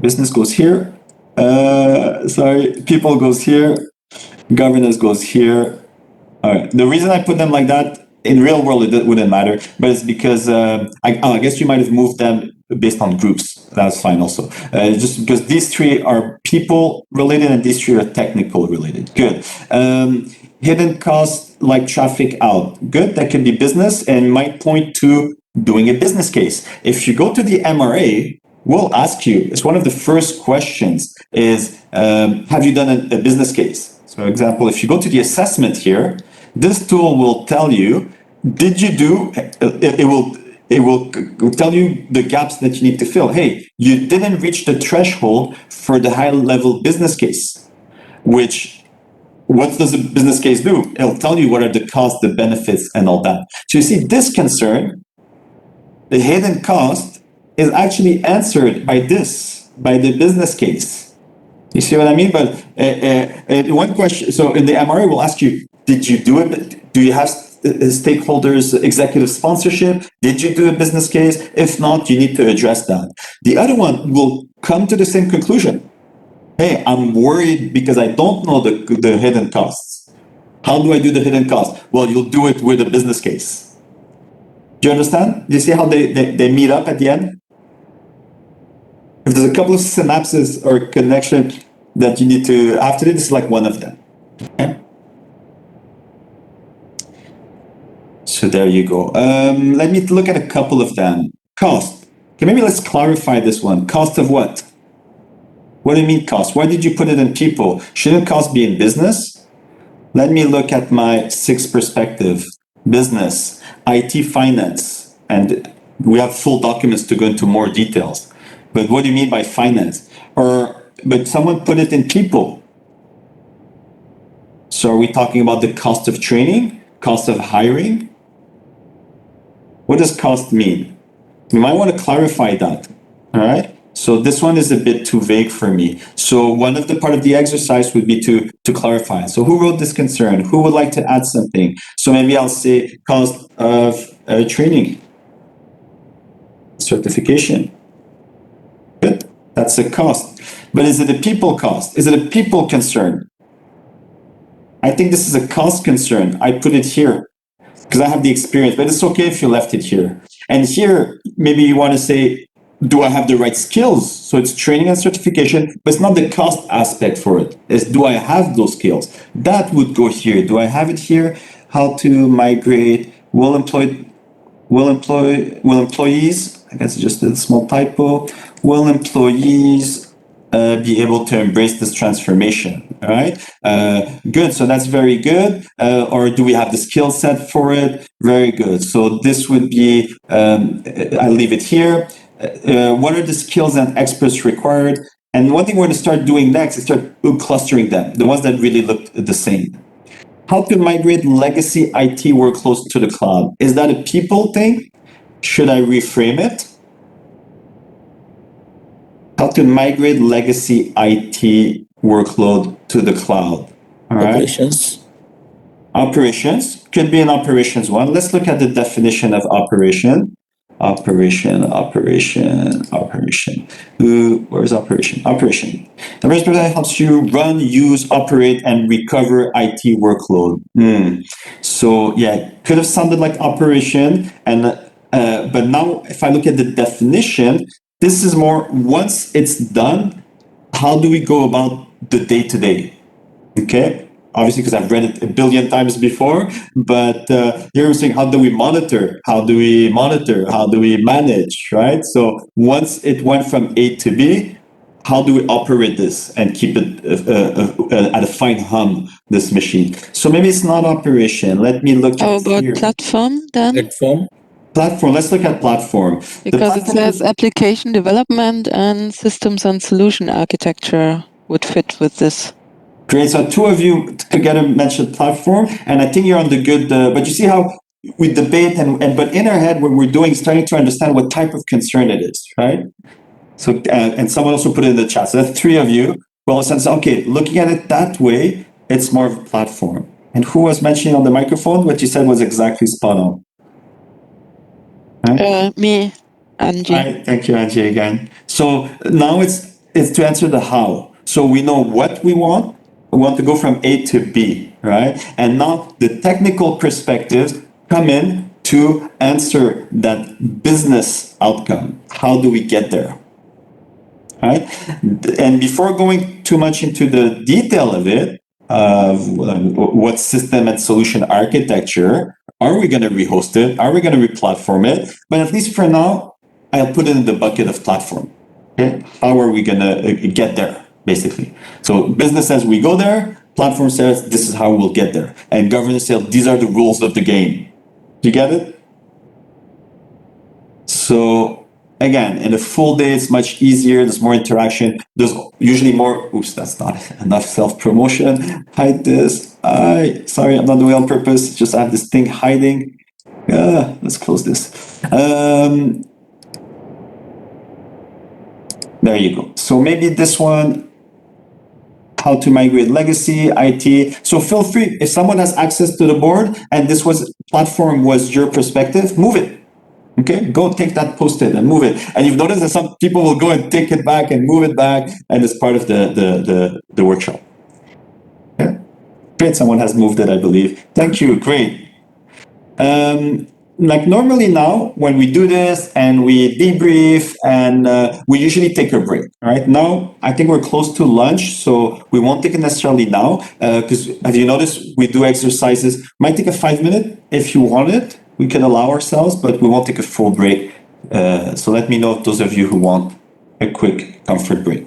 Business goes here. Sorry, people goes here. Governance goes here. All right. The reason I put them like that, in real world, it wouldn't matter, but it's because I guess you might have moved them based on groups. That's fine also. Just because these 3 are people related and these 3 are technical related. Good. Hidden costs like traffic out. Good. That can be business and might point to doing a business case. If you go to the MRA, we'll ask you, it's one of the first questions is, have you done a business case? So example, if you go to the assessment here, this tool will tell you, did you do, it will tell you the gaps that you need to fill. Hey, you didn't reach the threshold for the high level business case, which, what does a business case do? It'll tell you what are the costs, the benefits, and all that. So you see, this concern, the hidden cost, is actually answered by the business case. You see what I mean? But one question, so in the MRA, we'll ask you, did you do it? Do you have stakeholders, executive sponsorship? Did you do a business case? If not, you need to address that. The other one will come to the same conclusion. Hey, I'm worried because I don't know the hidden costs. How do I do the hidden costs? Well, you'll do it with a business case. Do you understand? Do you see how they meet up at the end? If there's a couple of synapses or connection that you need to, after this is like one of them. Okay? So there you go. Let me look at a couple of them. Cost. Okay, maybe let's clarify this one. Cost of what? What do you mean cost? Why did you put it in people? Shouldn't cost be in business? Let me look at my 6 perspective. Business, IT, finance, and we have full documents to go into more details. But what do you mean by finance? But someone put it in people. So are we talking about the cost of training, cost of hiring? What does cost mean? You might want to clarify that, all right? So this one is a bit too vague for me. So one of the part of the exercise would be to clarify. So who wrote this concern? Who would like to add something? So maybe I'll say cost of training, certification. Good, that's a cost. But is it a people cost? Is it a people concern? I think this is a cost concern. I put it here because I have the experience, but it's okay if you left it here. And here, maybe you want to say, do I have the right skills? So it's training and certification, but it's not the cost aspect for it. It's do I have those skills? That would go here. Do I have it here? How to migrate? Will employees? I guess it's just a small typo. Will employees be able to embrace this transformation? All right, good. So that's very good. Or do we have the skill set for it? Very good. So this would be. I'll leave it here. What are the skills and experts required? And one thing we're going to start doing next is start clustering them, the ones that really look the same. How to migrate legacy IT workloads to the cloud? Is that a people thing? Should I reframe it? How to migrate legacy IT workload to the cloud? All right. Operations. Operations could be an operations one. Let's look at the definition of operation. Operation. Where's operation? Operation. The first that helps you run, use, operate, and recover IT workload. So yeah, could have sounded like operation, and but now if I look at the definition, this is more once it's done, how do we go about the day to day? Okay. Obviously, because I've read it a billion times before, but here I'm saying, how do we monitor? How do we monitor? How do we manage, right? So once it went from A to B, how do we operate this and keep it at a fine hum, this machine? So maybe it's not operation. Let me look How at about here. platform then? Platform. Platform, let's look at platform. Because it says application development and systems and solution architecture would fit with this. Great. So 2 of you together mentioned platform, and I think you're on the good. But you see how we debate, but in our head, what we're doing is starting to understand what type of concern it is, right? So and someone also put it in the chat. So that's 3 of you. Well, since okay, looking at it that way, it's more of a platform. And who was mentioning on the microphone? What you said was exactly spot on. Right? Me, Angie. Right. Thank you, Angie, again. So now it's to answer the how. So we know what we want. We want to go from A to B, right? And now the technical perspectives come in to answer that business outcome. How do we get there? Right? And before going too much into the detail of it, what system and solution architecture, are we going to rehost it? Are we going to replatform it? But at least for now, I'll put it in the bucket of platform. Okay? How are we going to get there, basically? So business says we go there, platform says this is how we'll get there. And governance says these are the rules of the game. Do you get it? So again, in a full day, it's much easier. There's more interaction. There's usually more. Oops, that's not enough self-promotion. Hide this. Sorry, I'm not doing it on purpose. Just I have this thing hiding. Let's close this. There you go. So maybe this one, how to migrate legacy, IT. So feel free, if someone has access to the board and this platform was your perspective, move it. Okay, go take that post-it and move it. And you've noticed that some people will go and take it back and move it back, and it's part of the workshop. Okay. Great, someone has moved it, I believe. Thank you, great. like normally now when we do this and we debrief and we usually take a break. All right. Now I think we're close to lunch, so we won't take it necessarily now because have you noticed we do exercises? Might take a 5 minute if you want it. We can allow ourselves, but we won't take a full break. So let me know if those of you who want a quick comfort break.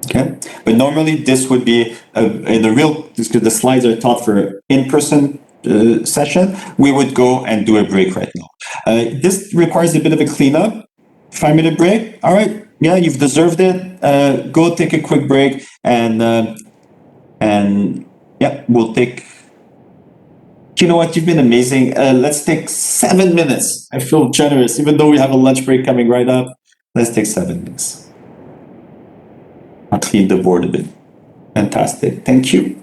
Okay, but normally this would be in the real, because the slides are taught for in-person session, we would go and do a break right now. This requires a bit of a cleanup, 5 minute break. All right, yeah, you've deserved it. Go take a quick break and yeah, we'll take, you know what, you've been amazing. Let's take 7 minutes. I feel generous, even though we have a lunch break coming right up. Let's take 7 minutes. I'll clean the board a bit. Fantastic. Thank you.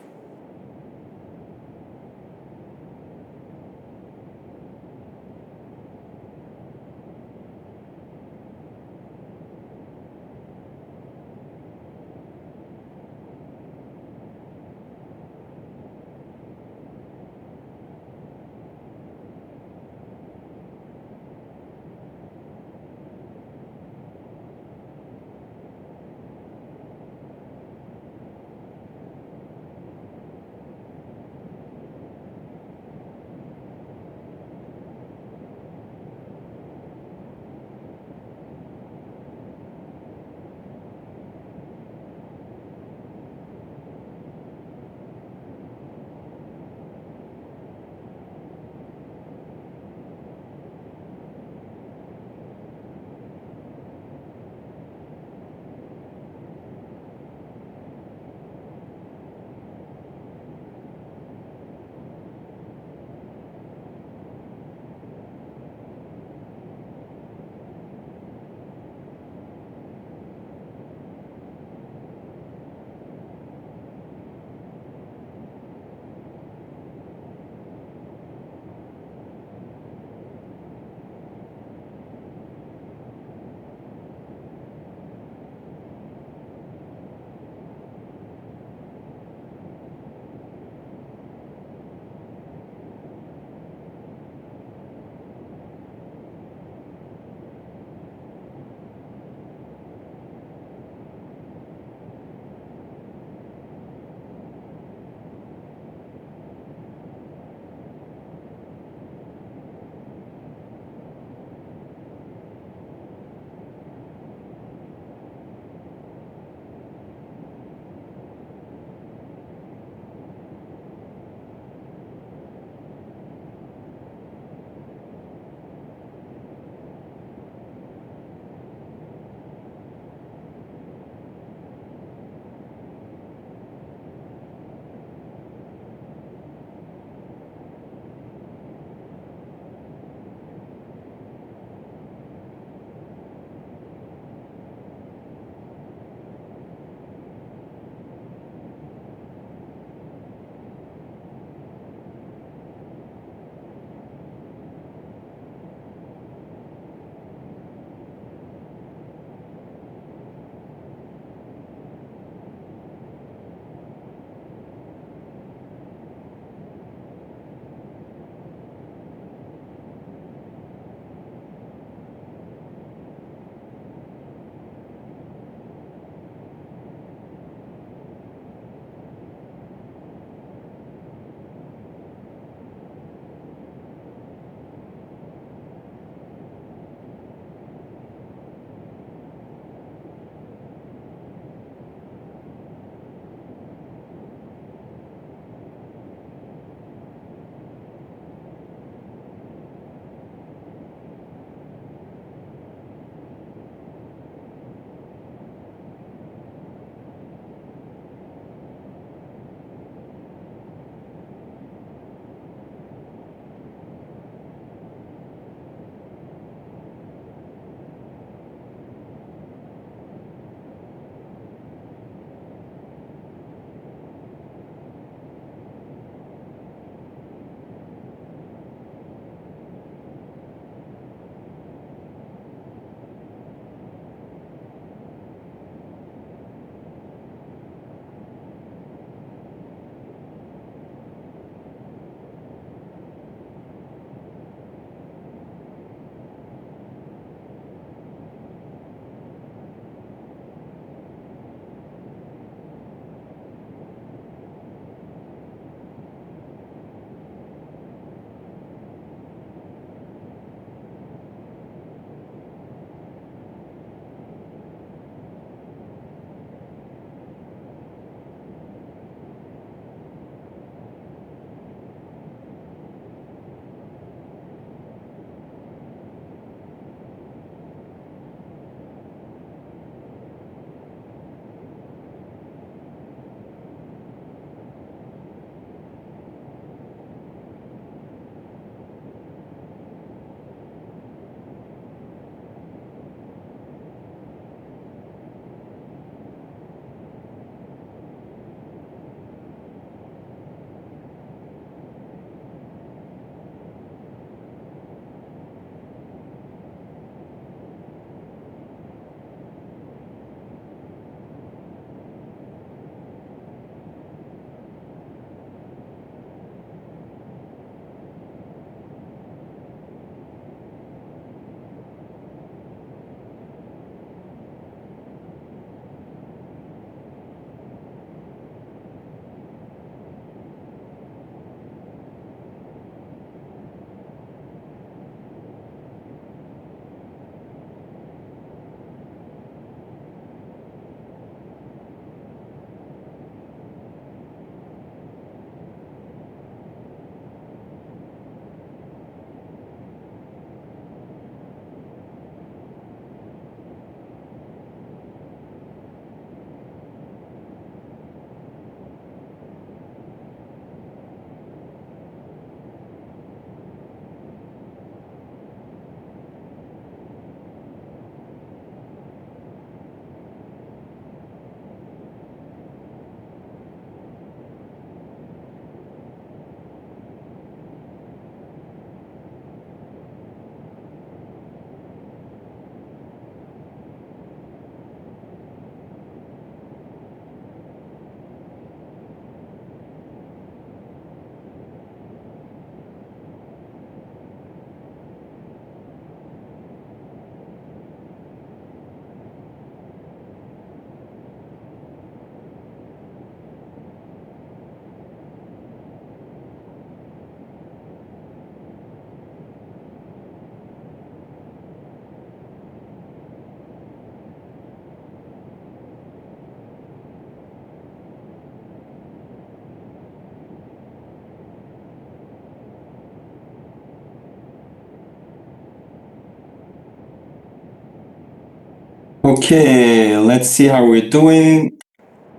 Okay, let's see how we're doing.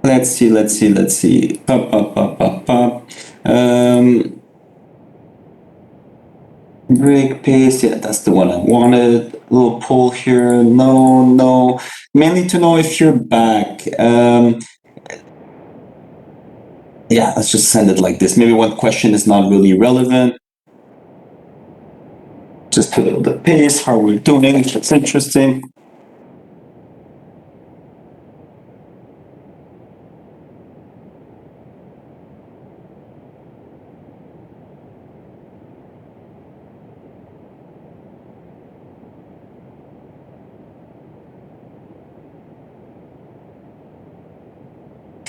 Let's see. Pop. Break pace, yeah, that's the one I wanted. A little poll here, no. Mainly to know if you're back. Yeah, let's just send it like this. Maybe one question is not really relevant. Just a little bit pace, how we're doing, if it's interesting.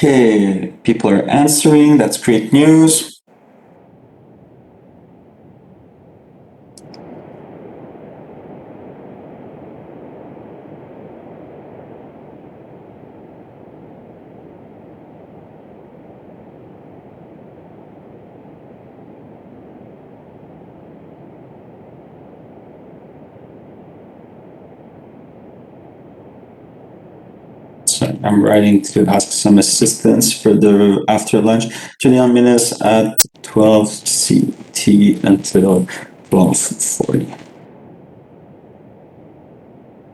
Okay, people are answering. That's great news. So I'm writing to ask some assistance for the after lunch. 21 minutes at 12 CT until 12:40.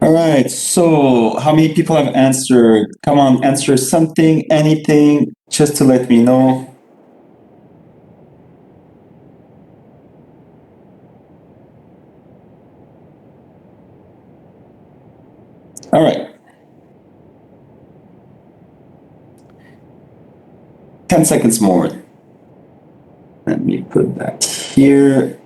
All right, so how many people have answered? Come on, answer something, anything, just to let me know. All right. 10 seconds more. Let me put that here.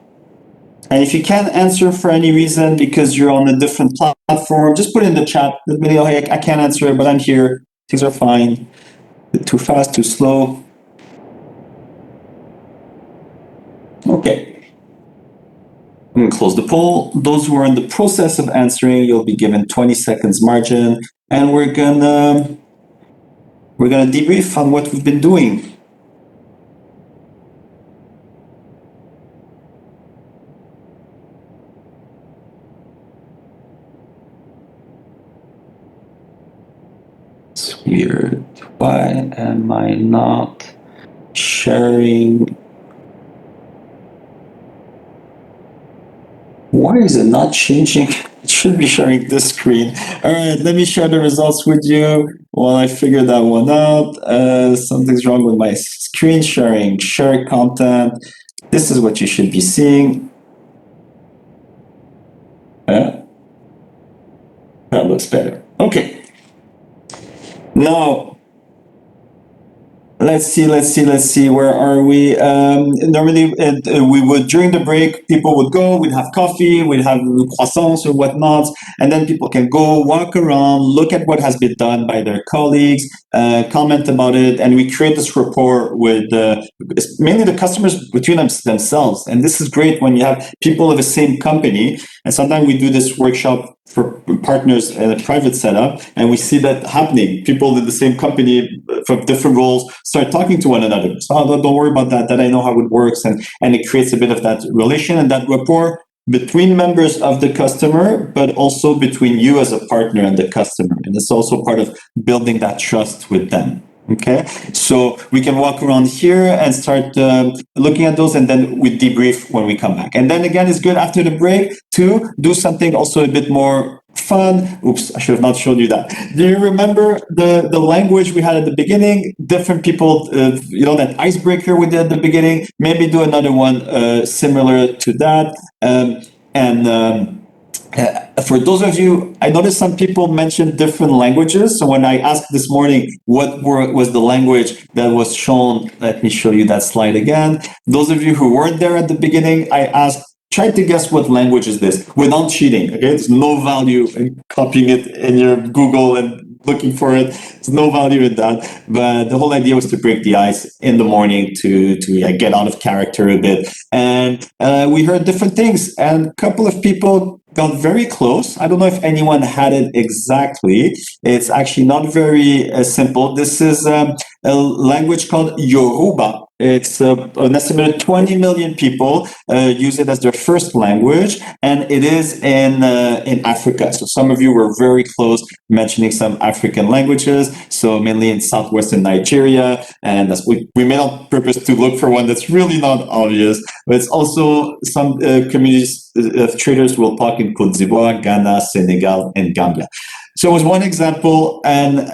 And if you can't answer for any reason because you're on a different platform, just put it in the chat. Let me know, hey, I can't answer it, but I'm here. Things are fine. Too fast, too slow. Okay. I'm going to close the poll. Those who are in the process of answering, you'll be given 20 seconds margin, and we're gonna debrief on what we've been doing. It's weird. Why am I not sharing? Why is it not changing? It should be sharing this screen. All right, let me share the results with you while I figure that one out. Something's wrong with my screen sharing. Share content. This is what you should be seeing. That looks better. Okay. Now, let's see. Where are we? Normally, we would, during the break, people would go, we'd have coffee, we'd have croissants or whatnot, and then people can go walk around, look at what has been done by their colleagues, comment about it, and we create this rapport with mainly the customers between themselves. And this is great when you have people of the same company. And sometimes we do this workshop for partners in a private setup, and we see that happening. People in the same company from different roles start talking to one another. So don't worry about that I know how it works, and it creates a bit of that relation and that rapport between members of the customer, but also between you as a partner and the customer. And it's also part of building that trust with them. Okay, so we can walk around here and start looking at those, and then we debrief when we come back. And then again, it's good after the break to do something also a bit more fun. Oops, I should have not shown you that. Do you remember the language we had at the beginning? Different people, that icebreaker we did at the beginning. Maybe do another one similar to that. For those of you, I noticed some people mentioned different languages. So when I asked this morning what was the language that was shown, let me show you that slide again. Those of you who weren't there at the beginning, I asked, try to guess what language is this without cheating. Okay, there's no value in copying it in your Google and looking for it. There's no value in that. But the whole idea was to break the ice in the morning to get out of character a bit. And we heard different things. And a couple of people got very close. I don't know if anyone had it exactly. It's actually not very simple. This is a language called Yoruba. It's an estimated 20 million people use it as their first language, and it is in Africa. So some of you were very close mentioning some African languages, so mainly in southwestern Nigeria, and that's, we made on purpose to look for one that's really not obvious, but it's also some communities of traders will talk in Côte d'Ivoire, Ghana, Senegal, and Gambia. So it was one example, and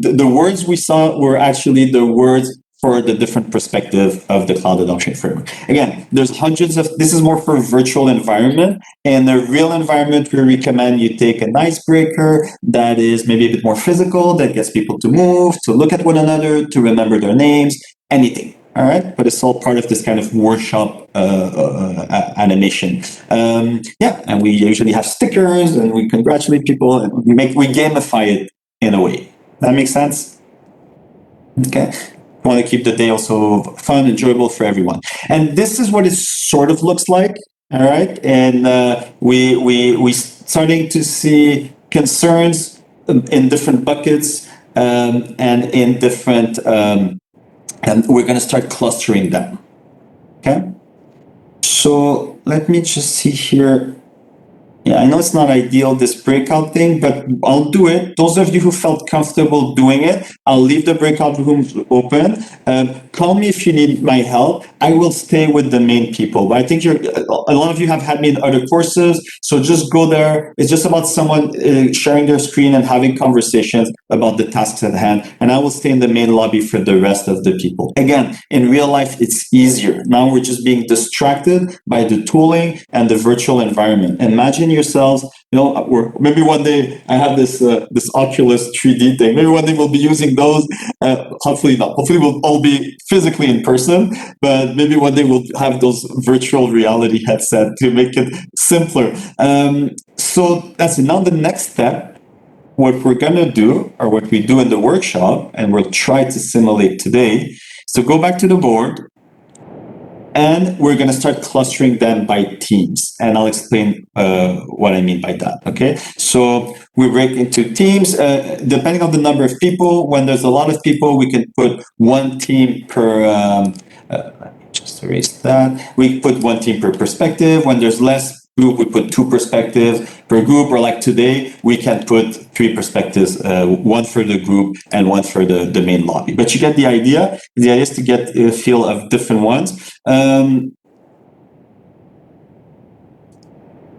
the words we saw were actually the words for the different perspective of the cloud adoption framework. Again, there's hundreds of, this is more for virtual environment. In the real environment, we recommend you take an icebreaker that is maybe a bit more physical, that gets people to move, to look at one another, to remember their names, anything. All right, but it's all part of this kind of workshop animation. Yeah, and we usually have stickers, and we congratulate people, and we gamify it in a way. That makes sense? Okay. We want to keep the day also fun, enjoyable for everyone. And this is what it sort of looks like. All right, and we starting to see concerns in different buckets and in different. And we're going to start clustering them. Okay. So let me just see here. Yeah, I know it's not ideal, this breakout thing, but I'll do it. Those of you who felt comfortable doing it, I'll leave the breakout rooms open. Call me if you need my help. I will stay with the main people. But I think a lot of you have had me in other courses, so just go there. It's just about someone sharing their screen and having conversations about the tasks at hand. And I will stay in the main lobby for the rest of the people. Again, in real life, it's easier. Now we're just being distracted by the tooling and the virtual environment. Imagine yourselves, or maybe one day I have this Oculus 3D thing. Maybe one day we'll be using those. Hopefully not. Hopefully we'll all be physically in person, but maybe one day we'll have those virtual reality headset to make it simpler. So that's it. Now the next step, what we're gonna do, or what we do in the workshop, and we'll try to simulate today, is to go back to the board. And we're going to start clustering them by teams. And I'll explain what I mean by that. Okay. So we break into teams, depending on the number of people. When there's a lot of people, we can put one team per, let me just erase that. We put one team per perspective. When there's less group, we put two perspectives per group, or like today, we can put three perspectives, one for the group and one for the main lobby. But you get the idea. The idea is to get a feel of different ones.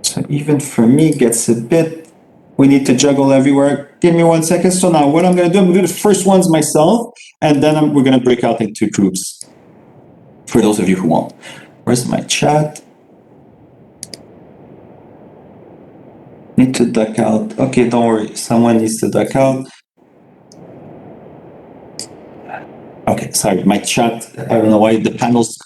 So even for me, gets a bit, we need to juggle everywhere. Give me 1 second. So now what I'm going to do, I'm going to do the first ones myself, and then we're going to break out into groups for those of you who want. Where's my chat? Need to duck out. Okay, don't worry. Someone needs to duck out. Okay, sorry, my chat. I don't know why the panels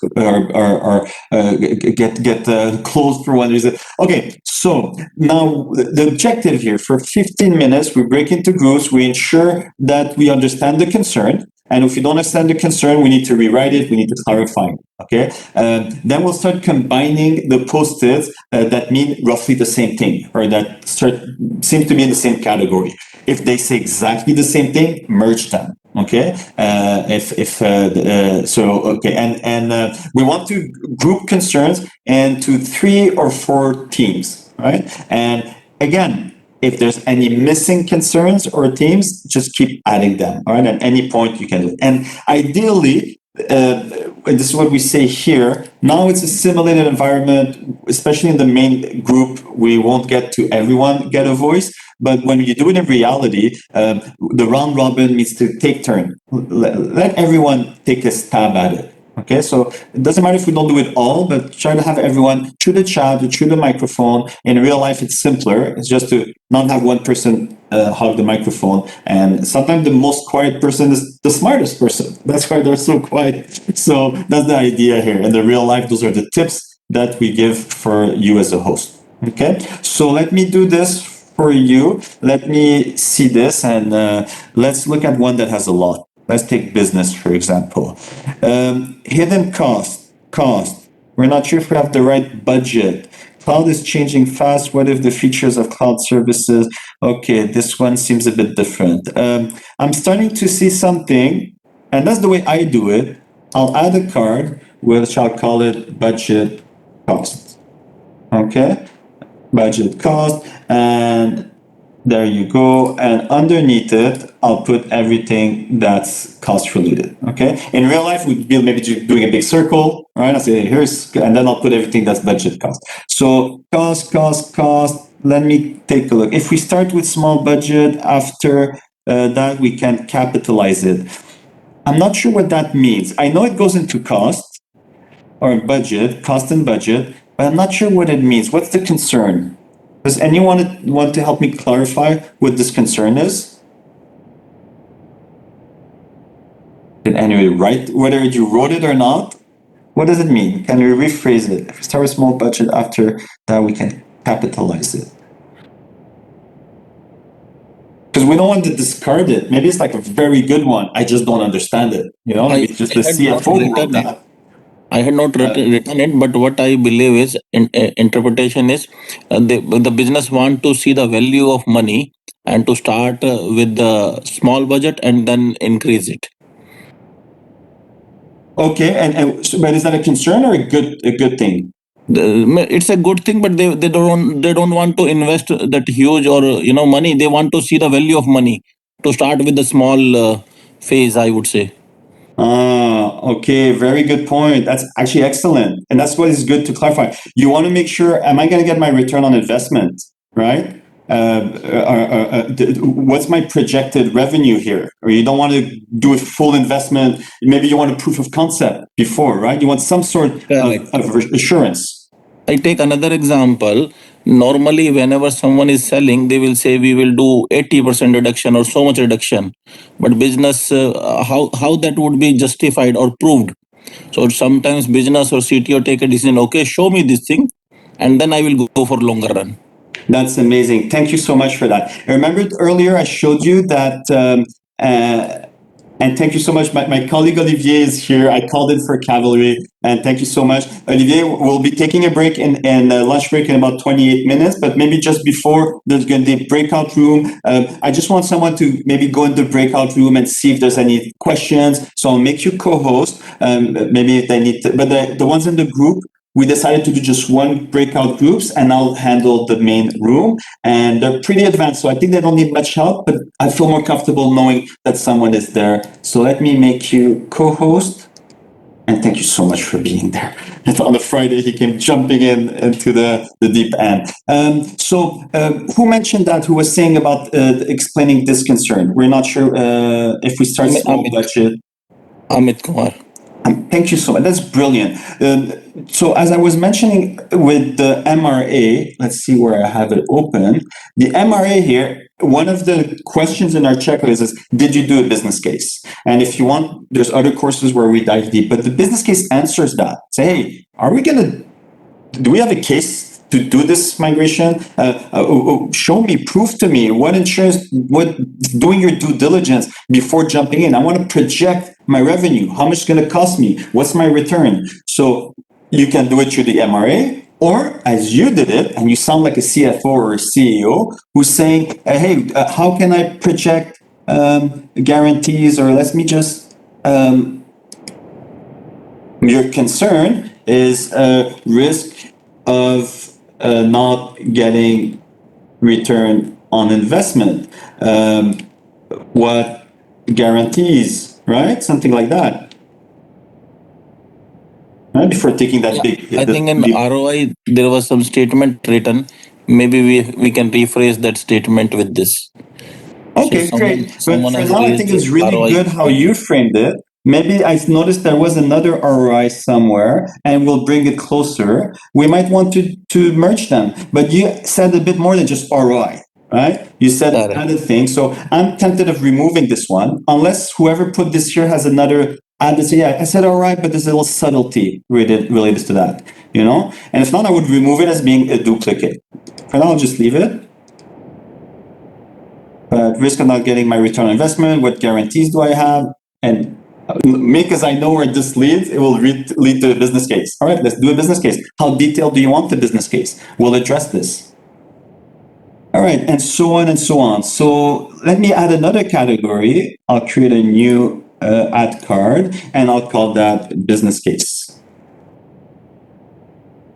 get closed for one reason. Okay, so now the objective here for 15 minutes, we break into groups. We ensure that we understand the concern. And if we don't understand the concern, we need to rewrite it. We need to clarify it. Okay. Then we'll start combining the post-its that mean roughly the same thing, or that seem to be in the same category. If they say exactly the same thing, merge them. Okay. We want to group concerns into 3 or 4 teams, right? And again, if there's any missing concerns or teams, just keep adding them. All right. At any point you can do it. And ideally, this is what we say here. Now it's a simulated environment, especially in the main group. We won't get to everyone get a voice, but when you do it in reality, the round robin needs to take turn. Let everyone take a stab at it. Okay, so it doesn't matter if we don't do it all, but try to have everyone through the chat, through the microphone. In real life, it's simpler. It's just to not have one person hog the microphone. And sometimes the most quiet person is the smartest person. That's why they're so quiet. So that's the idea here. In the real life, those are the tips that we give for you as a host. Okay, so let me do this for you. Let me see this, and let's look at one that has a lot. Let's take business, for example. Hidden cost. We're not sure if we have the right budget. Cloud is changing fast. What if the features of cloud services? Okay, this one seems a bit different. I'm starting to see something, and that's the way I do it. I'll add a card, which I'll call it budget cost. Okay, budget cost, and there you go. And underneath it, I'll put everything that's cost related. Okay. In real life, we'd be maybe doing a big circle, right? I'll say here's, and then I'll put everything that's budget cost. So cost. Let me take a look. If we start with small budget, after that we can capitalize it. I'm not sure what that means. I know it goes into cost or budget, cost and budget, but I'm not sure what it means. What's the concern? Does anyone want to help me clarify what this concern is? Did anyone write, whether you wrote it or not? What does it mean? Can we rephrase it? If we start with small budget, after that we can capitalize it. Because we don't want to discard it. Maybe it's like a very good one. I just don't understand it. You know, it's just the CFO who wrote that. I had not written it, but what I believe is interpretation is the business want to see the value of money and to start with the small budget and then increase it. Okay, but is that a concern or a good thing? It's a good thing, but they don't want to invest that huge or money. They want to see the value of money to start with the small phase, I would say. Okay, very good point. That's actually excellent. And that's what is good to clarify. You want to make sure, am I going to get my return on investment, right? What's my projected revenue here? Or you don't want to do a full investment. Maybe you want a proof of concept before, right? You want some sort of assurance. I take another example. Normally, whenever someone is selling, they will say we will do 80% reduction or so much reduction. But business, how that would be justified or proved? So sometimes business or CTO take a decision. Okay, show me this thing, and then I will go for longer run. That's amazing. Thank you so much for that. I remembered earlier I showed you that. And thank you so much. My colleague Olivier is here. I called in for cavalry, and thank you so much. Olivier, we'll be taking a break in lunch break in about 28 minutes, but maybe just before there's going to be a breakout room. I just want someone to maybe go in the breakout room and see if there's any questions. So I'll make you co-host. Maybe if they need to, but the ones in the group, we decided to do just one breakout groups, and I'll handle the main room. And they're pretty advanced, so I think they don't need much help, but I feel more comfortable knowing that someone is there. So let me make you co-host. And thank you so much for being there. And on a Friday, he came jumping into the deep end. So who mentioned that, who was saying about explaining this concern? We're not sure if we start small budget. Amit Kumar. Thank you so much. That's brilliant. So as I was mentioning with the MRA, let's see where I have it open. The MRA here, one of the questions in our checklist is, did you do a business case? And if you want, there's other courses where we dive deep, but the business case answers that. Say, hey, do we have a case to do this migration? Show me, prove to me doing your due diligence before jumping in. I want to project my revenue. How much it's going to cost me? What's my return? So you can do it through the MRA, or as you did it, and you sound like a CFO or a CEO who's saying, hey, how can I project guarantees? Or let me just, your concern is risk of not getting return on investment. What guarantees, right? Something like that. Right? Before taking that big. I think in ROI there was some statement written. Maybe we can rephrase that statement with this. Okay, So great. But for now, I think it's really ROI. good how you framed it. Maybe I noticed there was another ROI somewhere, and we'll bring it closer. We might want to merge them, but you said a bit more than just ROI, right? You said other things. So I'm tempted of removing this one, unless whoever put this here has another added. So yeah, I said ROI, but there's a little subtlety related to that, you know? And if not, I would remove it as being a duplicate. For now, I'll just leave it. But risk of not getting my return on investment, what guarantees do I have? And because I know where this leads, it will lead to a business case. All right, let's do a business case. How detailed do you want the business case? We'll address this. All right, and so on and so on. So let me add another category. I'll create a new add card, and I'll call that business case.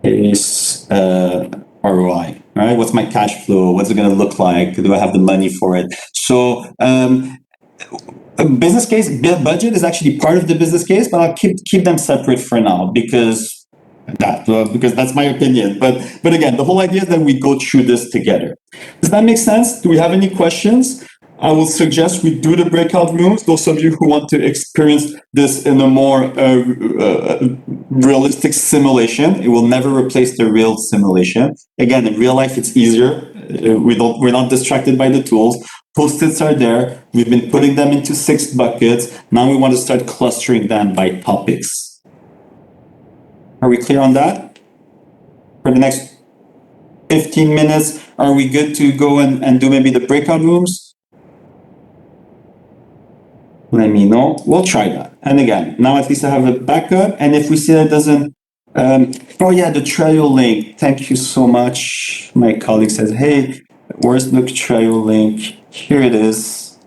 Case ROI, right? What's my cash flow? What's it going to look like? Do I have the money for it? So a business case budget is actually part of the business case, but I'll keep them separate for now because that's my opinion. But again, the whole idea is that we go through this together. Does that make sense? Do we have any questions? I will suggest we do the breakout rooms. Those of you who want to experience this in a more realistic simulation, it will never replace the real simulation. Again, in real life, it's easier. We're not distracted by the tools. Post-its are there. We've been putting them into 6 buckets. Now we want to start clustering them by topics. Are we clear on that? For the next 15 minutes, are we good to go and do maybe the breakout rooms? Let me know. We'll try that. And again, now at least I have a backup. And if we see that it doesn't, oh yeah, the trial link. Thank you so much. My colleague says, hey, where's the trial link? Here it is,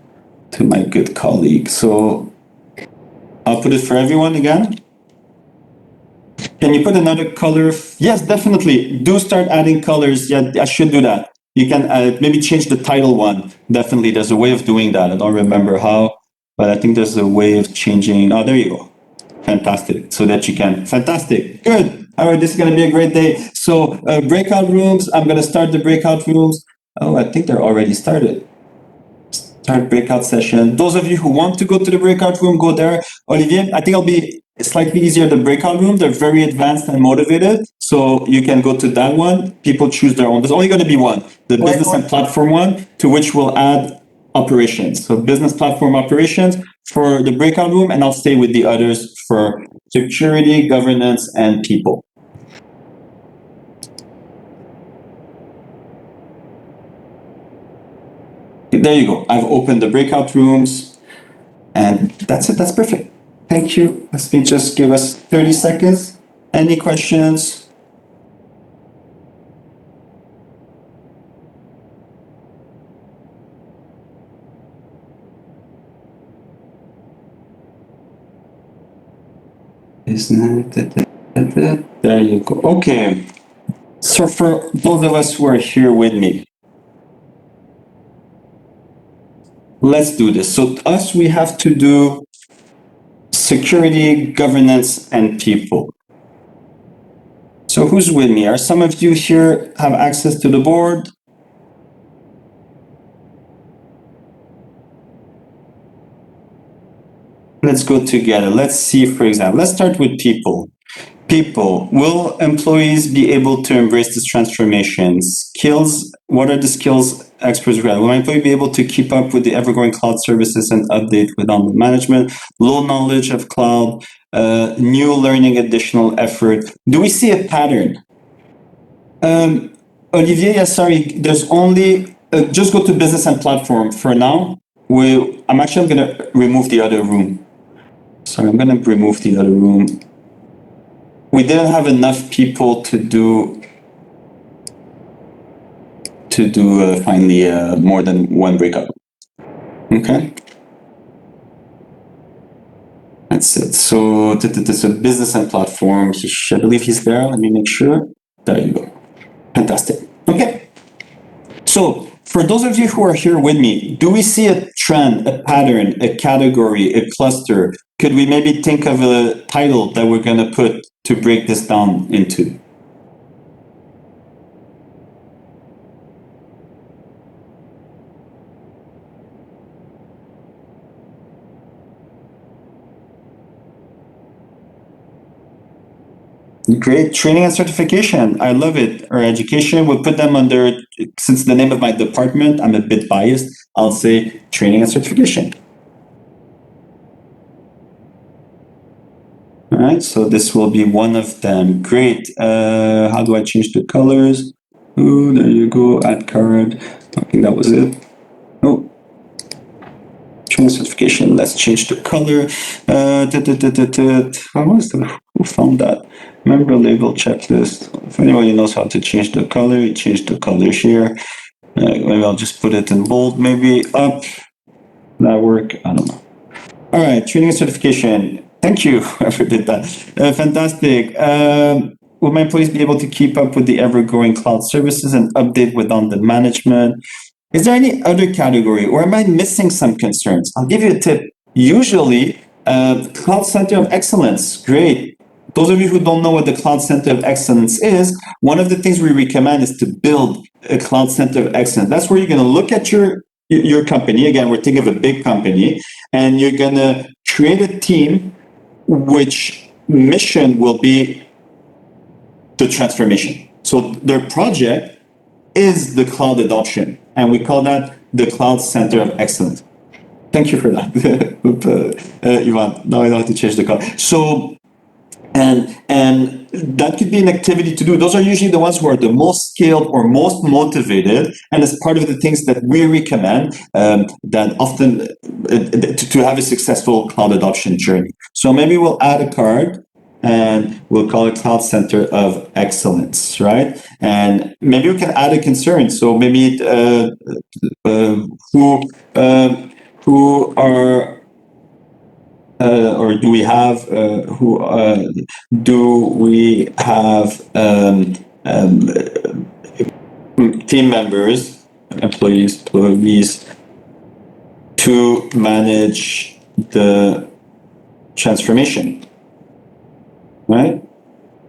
to my good colleague. So I'll put it for everyone again. Can you put another color? Yes, definitely. Do start adding colors. Yeah, I should do that. You can maybe change the title one. Definitely, there's a way of doing that. I don't remember how. But I think there's a way of changing. Oh, there you go. Fantastic. So that you can. Fantastic. Good. All right. This is going to be a great day. So breakout rooms. I'm going to start the breakout rooms. Oh, I think they're already started. Start breakout session. Those of you who want to go to the breakout room, go there. Olivier, I think it'll be slightly easier. The breakout room, they're very advanced and motivated. So you can go to that one. People choose their own. There's only going to be one. The business and platform one, to which we'll add operations. So business platform operations for the breakout room, and I'll stay with the others for security, governance, and people. There you go. I've opened the breakout rooms, and that's it. That's perfect. Thank you. Let me just give us 30 seconds. Any questions? There you go. Okay. So for those of us who are here with me, let's do this. So us, we have to do security, governance, and people. So who's with me? Are some of you here have access to the board? Let's go together. Let's see, for example, let's start with people. People, will employees be able to embrace this transformation? Skills, what are the skills experts require? Will my employee be able to keep up with the ever-growing cloud services and update with on management? Low knowledge of cloud, new learning, additional effort. Do we see a pattern? Olivier, yeah, sorry, there's only, just go to business and platform for now. I'm going to remove the other room. Sorry, I'm going to remove the other room. We didn't have enough people to do finally more than one breakout. Okay. That's it. So business and platform. I believe he's there. Let me make sure. There you go. Fantastic. Okay. So for those of you who are here with me, do we see a trend, a pattern, a category, a cluster? Could we maybe think of a title that we're going to put to break this down into? Great. Training and certification. I love it. Or education. We'll put them under, since the name of my department, I'm a bit biased, I'll say training and certification. All right, so this will be one of them. Great. How do I change the colors? Oh, there you go. Add card. I think that was it. Oh, training certification. Let's change the color. Who found that? Member label checklist. If anybody knows how to change the color, you change the color here. Maybe I'll just put it in bold. Maybe up. That work? I don't know. All right, training and certification. Thank you, whoever did that. Fantastic. Will my employees be able to keep up with the ever-growing cloud services and update with on-demand management? Is there any other category, or am I missing some concerns? I'll give you a tip. Usually, Cloud Center of Excellence, great. Those of you who don't know what the Cloud Center of Excellence is, one of the things we recommend is to build a Cloud Center of Excellence. That's where you're going to look at your company. Again, we're thinking of a big company, and you're going to create a team which mission will be the transformation. So their project is the cloud adoption, and we call that the Cloud Center of Excellence. Thank you for that, Ivan. Now I know how to change the color. So, and that could be an activity to do. Those are usually the ones who are the most skilled or most motivated, and as part of the things that we recommend that often to have a successful cloud adoption journey. So maybe we'll add a card and we'll call it Cloud Center of Excellence, right? And maybe we can add a concern. So maybe who are or do we have team members, employees to manage the transformation, right?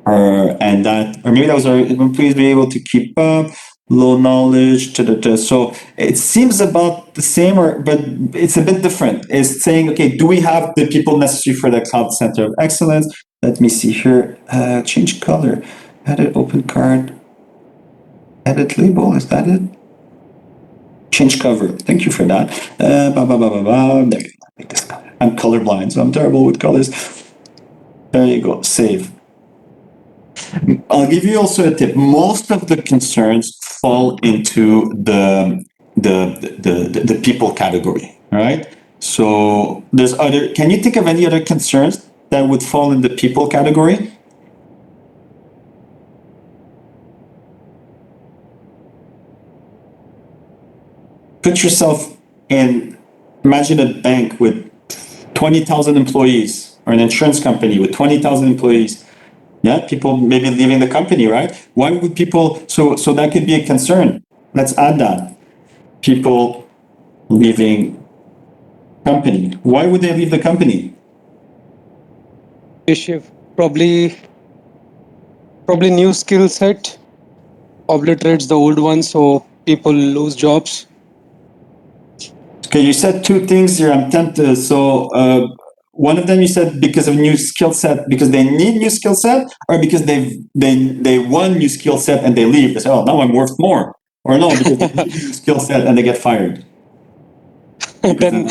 Or maybe that was our employees be able to keep up, low knowledge, so it seems about the same, but it's a bit different. It's saying, okay, do we have the people necessary for the Cloud Center of Excellence? Let me see here. Change color, edit open card, edit label, is that it? Change cover, thank you for that. There you go, make this color. I'm colorblind, so I'm terrible with colors. There you go, save. I'll give you also a tip. Most of the concerns fall into the people category, right? So there's other. Can you think of any other concerns that would fall in the people category? Put yourself in. Imagine a bank with 20,000 employees, or an insurance company with 20,000 employees. Yeah, people maybe leaving the company, right? Why would people, so that could be a concern. Let's add that. People leaving company. Why would they leave the company? Probably new skill set obliterates the old one, so people lose jobs. Okay, you said two things here. I'm tempted. So one of them you said because of new skill set, because they need new skill set, or because they won new skill set and they leave. They say, oh, now I'm worth more. Or no, because they need new skill set and they get fired. Then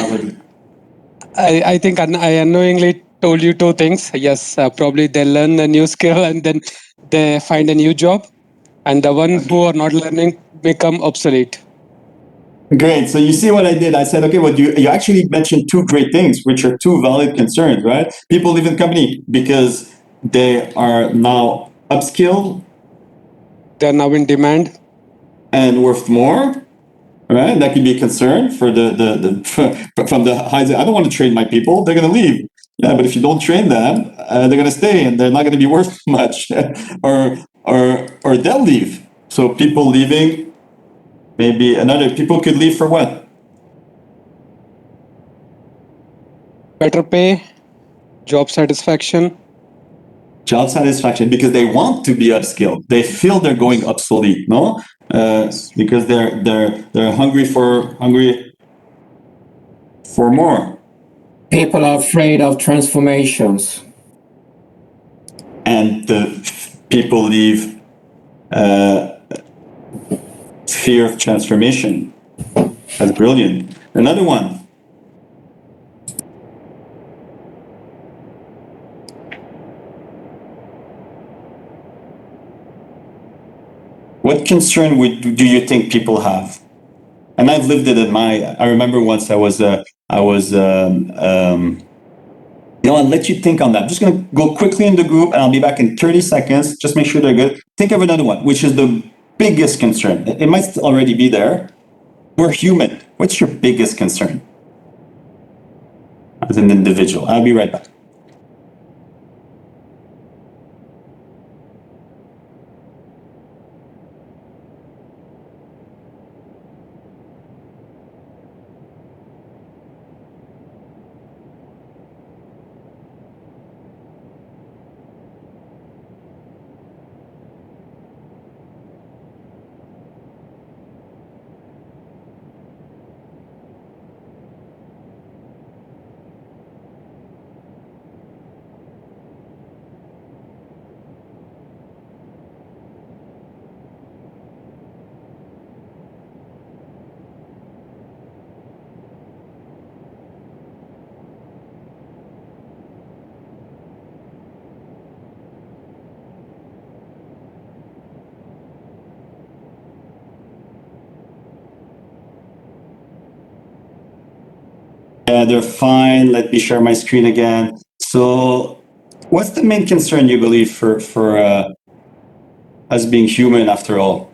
I think I unknowingly told you two things. Yes, probably they learn a new skill and then they find a new job, and the one who are not learning become obsolete. Great. So you see what I did? I said, okay, well, you actually mentioned two great things, which are two valid concerns, right? People leave the company because they are now upskilled. They're now in demand. And worth more, right? That could be a concern for from the highs. I don't want to train my people. They're going to leave. Yeah, but if you don't train them, they're going to stay and they're not going to be worth much or they'll leave. So people leaving. Maybe people could leave for what? Better pay, job satisfaction. Job satisfaction, because they want to be upskilled. They feel they're going obsolete, no? Because they're hungry for more. People are afraid of transformations. And the people leave fear of transformation. That's brilliant. Another one. What concern do you think people have? And I've lived it I remember once I'll let you think on that. I'm just going to go quickly in the group and I'll be back in 30 seconds. Just make sure they're good. Think of another one, which is the biggest concern. It might already be there. We're human. What's your biggest concern? as an individual. I'll be right back. Yeah, they're fine. Let me share my screen again. So, what's the main concern you believe for us being human after all?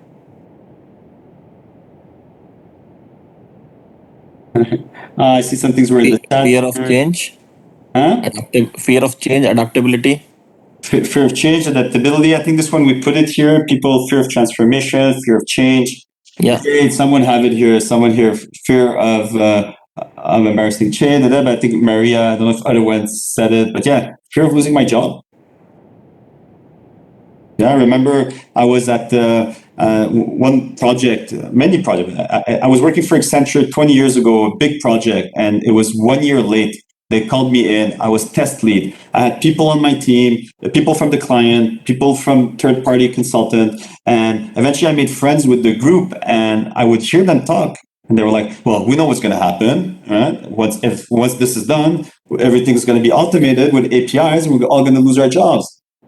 I see some things were in the chat. Fear of change, Huh? fear of change, adaptability. Fear of change, adaptability. I think this one we put it here. People, fear of transformation, fear of change. Yeah. Okay, someone have it here. Someone here, fear of embarrassing change. But I think Maria, I don't know if other ones said it, but yeah, fear of losing my job. Yeah, I remember I was at one project, many projects. I was working for Accenture 20 years ago, a big project, and it was 1 year late. They called me in. I was test lead. I had people on my team, people from the client, people from third-party consultant, and eventually I made friends with the group, and I would hear them talk. And they were like, well, we know what's going to happen, right? Once this is done, everything's going to be automated with APIs, and we're all going to lose our jobs. I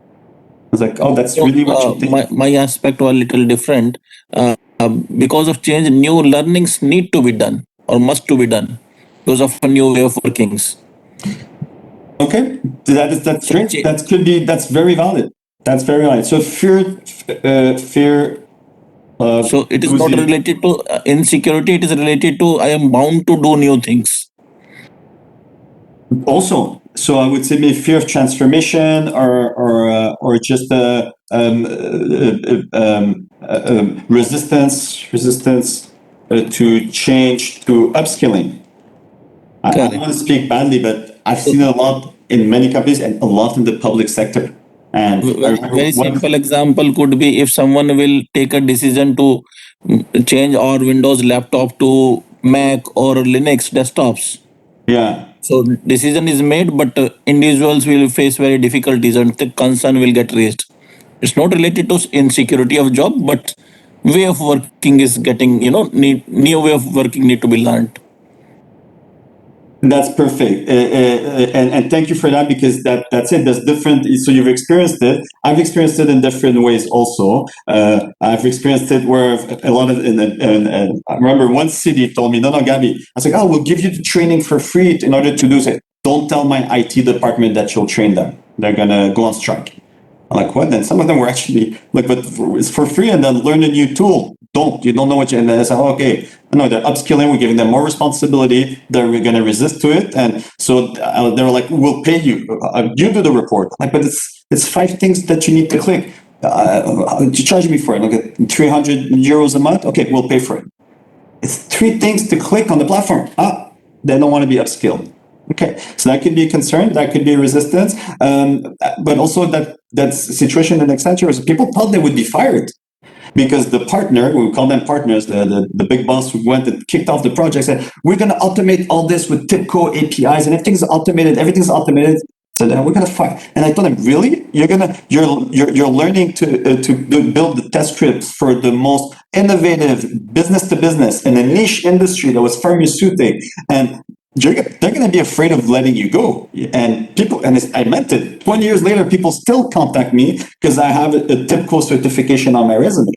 was like, oh, that's really what you think? My aspect was a little different. Because of change, new learnings need to be done or must to be done because of a new way of workings. Okay, that's great. That's very valid. That's very valid. So fear. So it is not related to insecurity. It is related to I am bound to do new things. Also, so I would say maybe fear of transformation or just resistance to change, to upskilling. I don't want to speak badly, but I've seen a lot in many companies and a lot in the public sector. And very simple example could be if someone will take a decision to change our Windows laptop to Mac or Linux desktops. Yeah. So decision is made, but individuals will face very difficulties and the concern will get raised. It's not related to insecurity of job, but way of working is getting, new way of working need to be learned. That's perfect, and thank you for that, because that's it. There's different. So you've experienced it. I've experienced it in different ways also. I've experienced it where a lot of. I remember one city told me, "No, Gabi." I was like, "Oh, we'll give you the training for free in order to do it. Don't tell my IT department that you'll train them. They're gonna go on strike." I'm like, what? Then some of them were actually like, but it's for free, and then learn a new tool. You don't know what you, and then I said, oh, okay, no, they're upskilling, we're giving them more responsibility, they're going to resist to it. And so they were like, we'll pay you, you do the report. Like, but it's 5 things that you need to click. To charge me for it, okay, 300 euros a month, okay, we'll pay for it. It's 3 things to click on the platform. They don't want to be upskilled. Okay, so that could be a concern, that could be a resistance, but also that situation in Accenture is people thought they would be fired because the partner, we call them partners, the big boss who went and kicked off the project said, we're going to automate all this with TIBCO APIs and everything's automated. So then we're going to fire. And I told him, really? You're learning to build the test scripts for the most innovative business to business in a niche industry that was pharmaceutic, and they're going to be afraid of letting you go. And people, and I meant it, 20 years later, people still contact me because I have a TIBCO certification on my resume.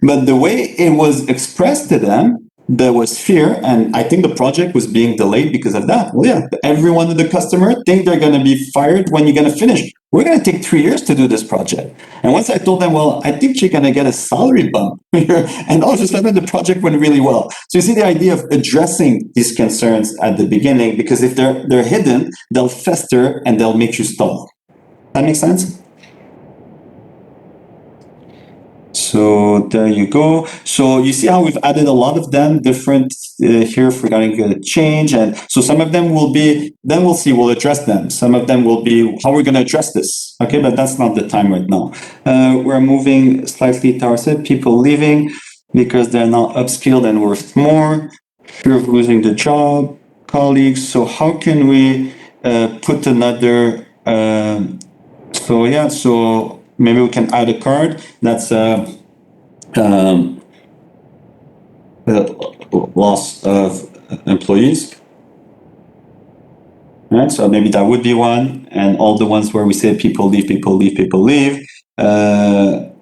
But the way it was expressed to them, there was fear, and I think the project was being delayed because of that. Well, yeah, everyone in the customer think they're going to be fired when you're going to finish. We're going to take 3 years to do this project. And once I told them, well, I think you're going to get a salary bump here, and all of a sudden the project went really well. So you see the idea of addressing these concerns at the beginning, because if they're hidden, they'll fester and they'll make you stall. That makes sense? So there you go. So you see how we've added a lot of them different here regarding change. And so some of them will be, then we'll see, we'll address them. Some of them will be how we're going to address this. Okay, but that's not the time right now. We're moving slightly towards it. People leaving because they're not upskilled and worth more. Fear of losing the job, colleagues. So how can we put another, so maybe we can add a card that's loss of employees. Right, so maybe that would be one, and all the ones where we say people leave, people leave, people leave. And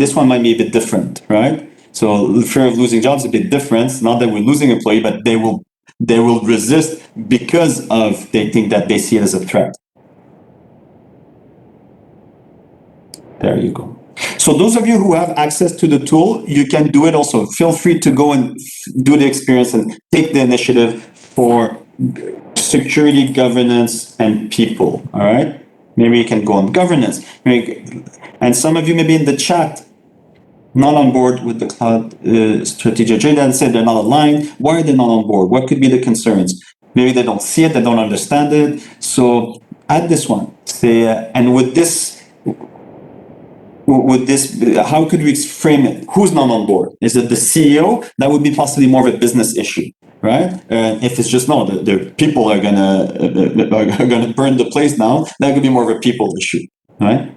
this one might be a bit different, right? So fear of losing jobs is a bit different. Not that we're losing employee, but they will resist because of they think that they see it as a threat. There you go. So those of you who have access to the tool, you can do it also. Feel free to go and do the experience and take the initiative for security, governance, and people, all right? Maybe you can go on governance. And some of you maybe in the chat, not on board with the cloud strategy agenda and said they're not aligned. Why are they not on board? What could be the concerns? Maybe they don't see it, they don't understand it. So add this one. Say, and with this, how could we frame it? Who's not on board? Is it the CEO? That would be possibly more of a business issue, right? If it's just no, the people are gonna burn the place down. That could be more of a people issue, right?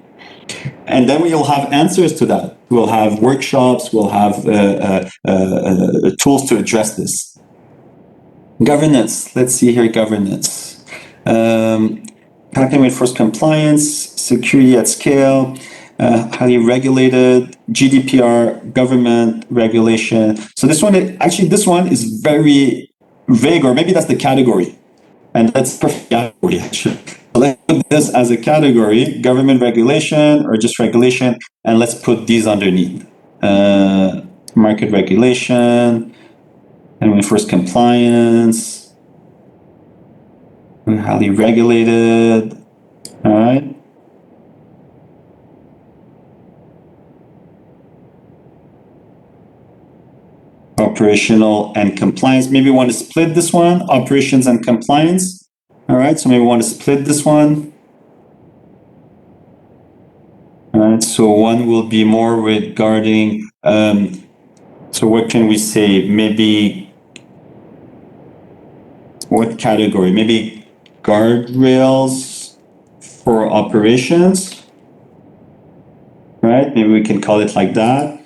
And then we'll have answers to that. We'll have workshops. We'll have tools to address this. Governance. Let's see here. Governance. How can we enforce compliance? Security at scale. Highly regulated, GDPR, government regulation. So this one is very vague, or maybe that's the category. And that's perfect category, actually. So let's put this as a category, government regulation or just regulation, and let's put these underneath. Market regulation, and we enforce compliance, highly regulated, all right? Operational and compliance. Maybe we want to split this one, operations and compliance. All right, so maybe we want to split this one. All right, so one will be more regarding, so what can we say? Maybe, what category? Maybe guardrails for operations, right? Maybe we can call it like that.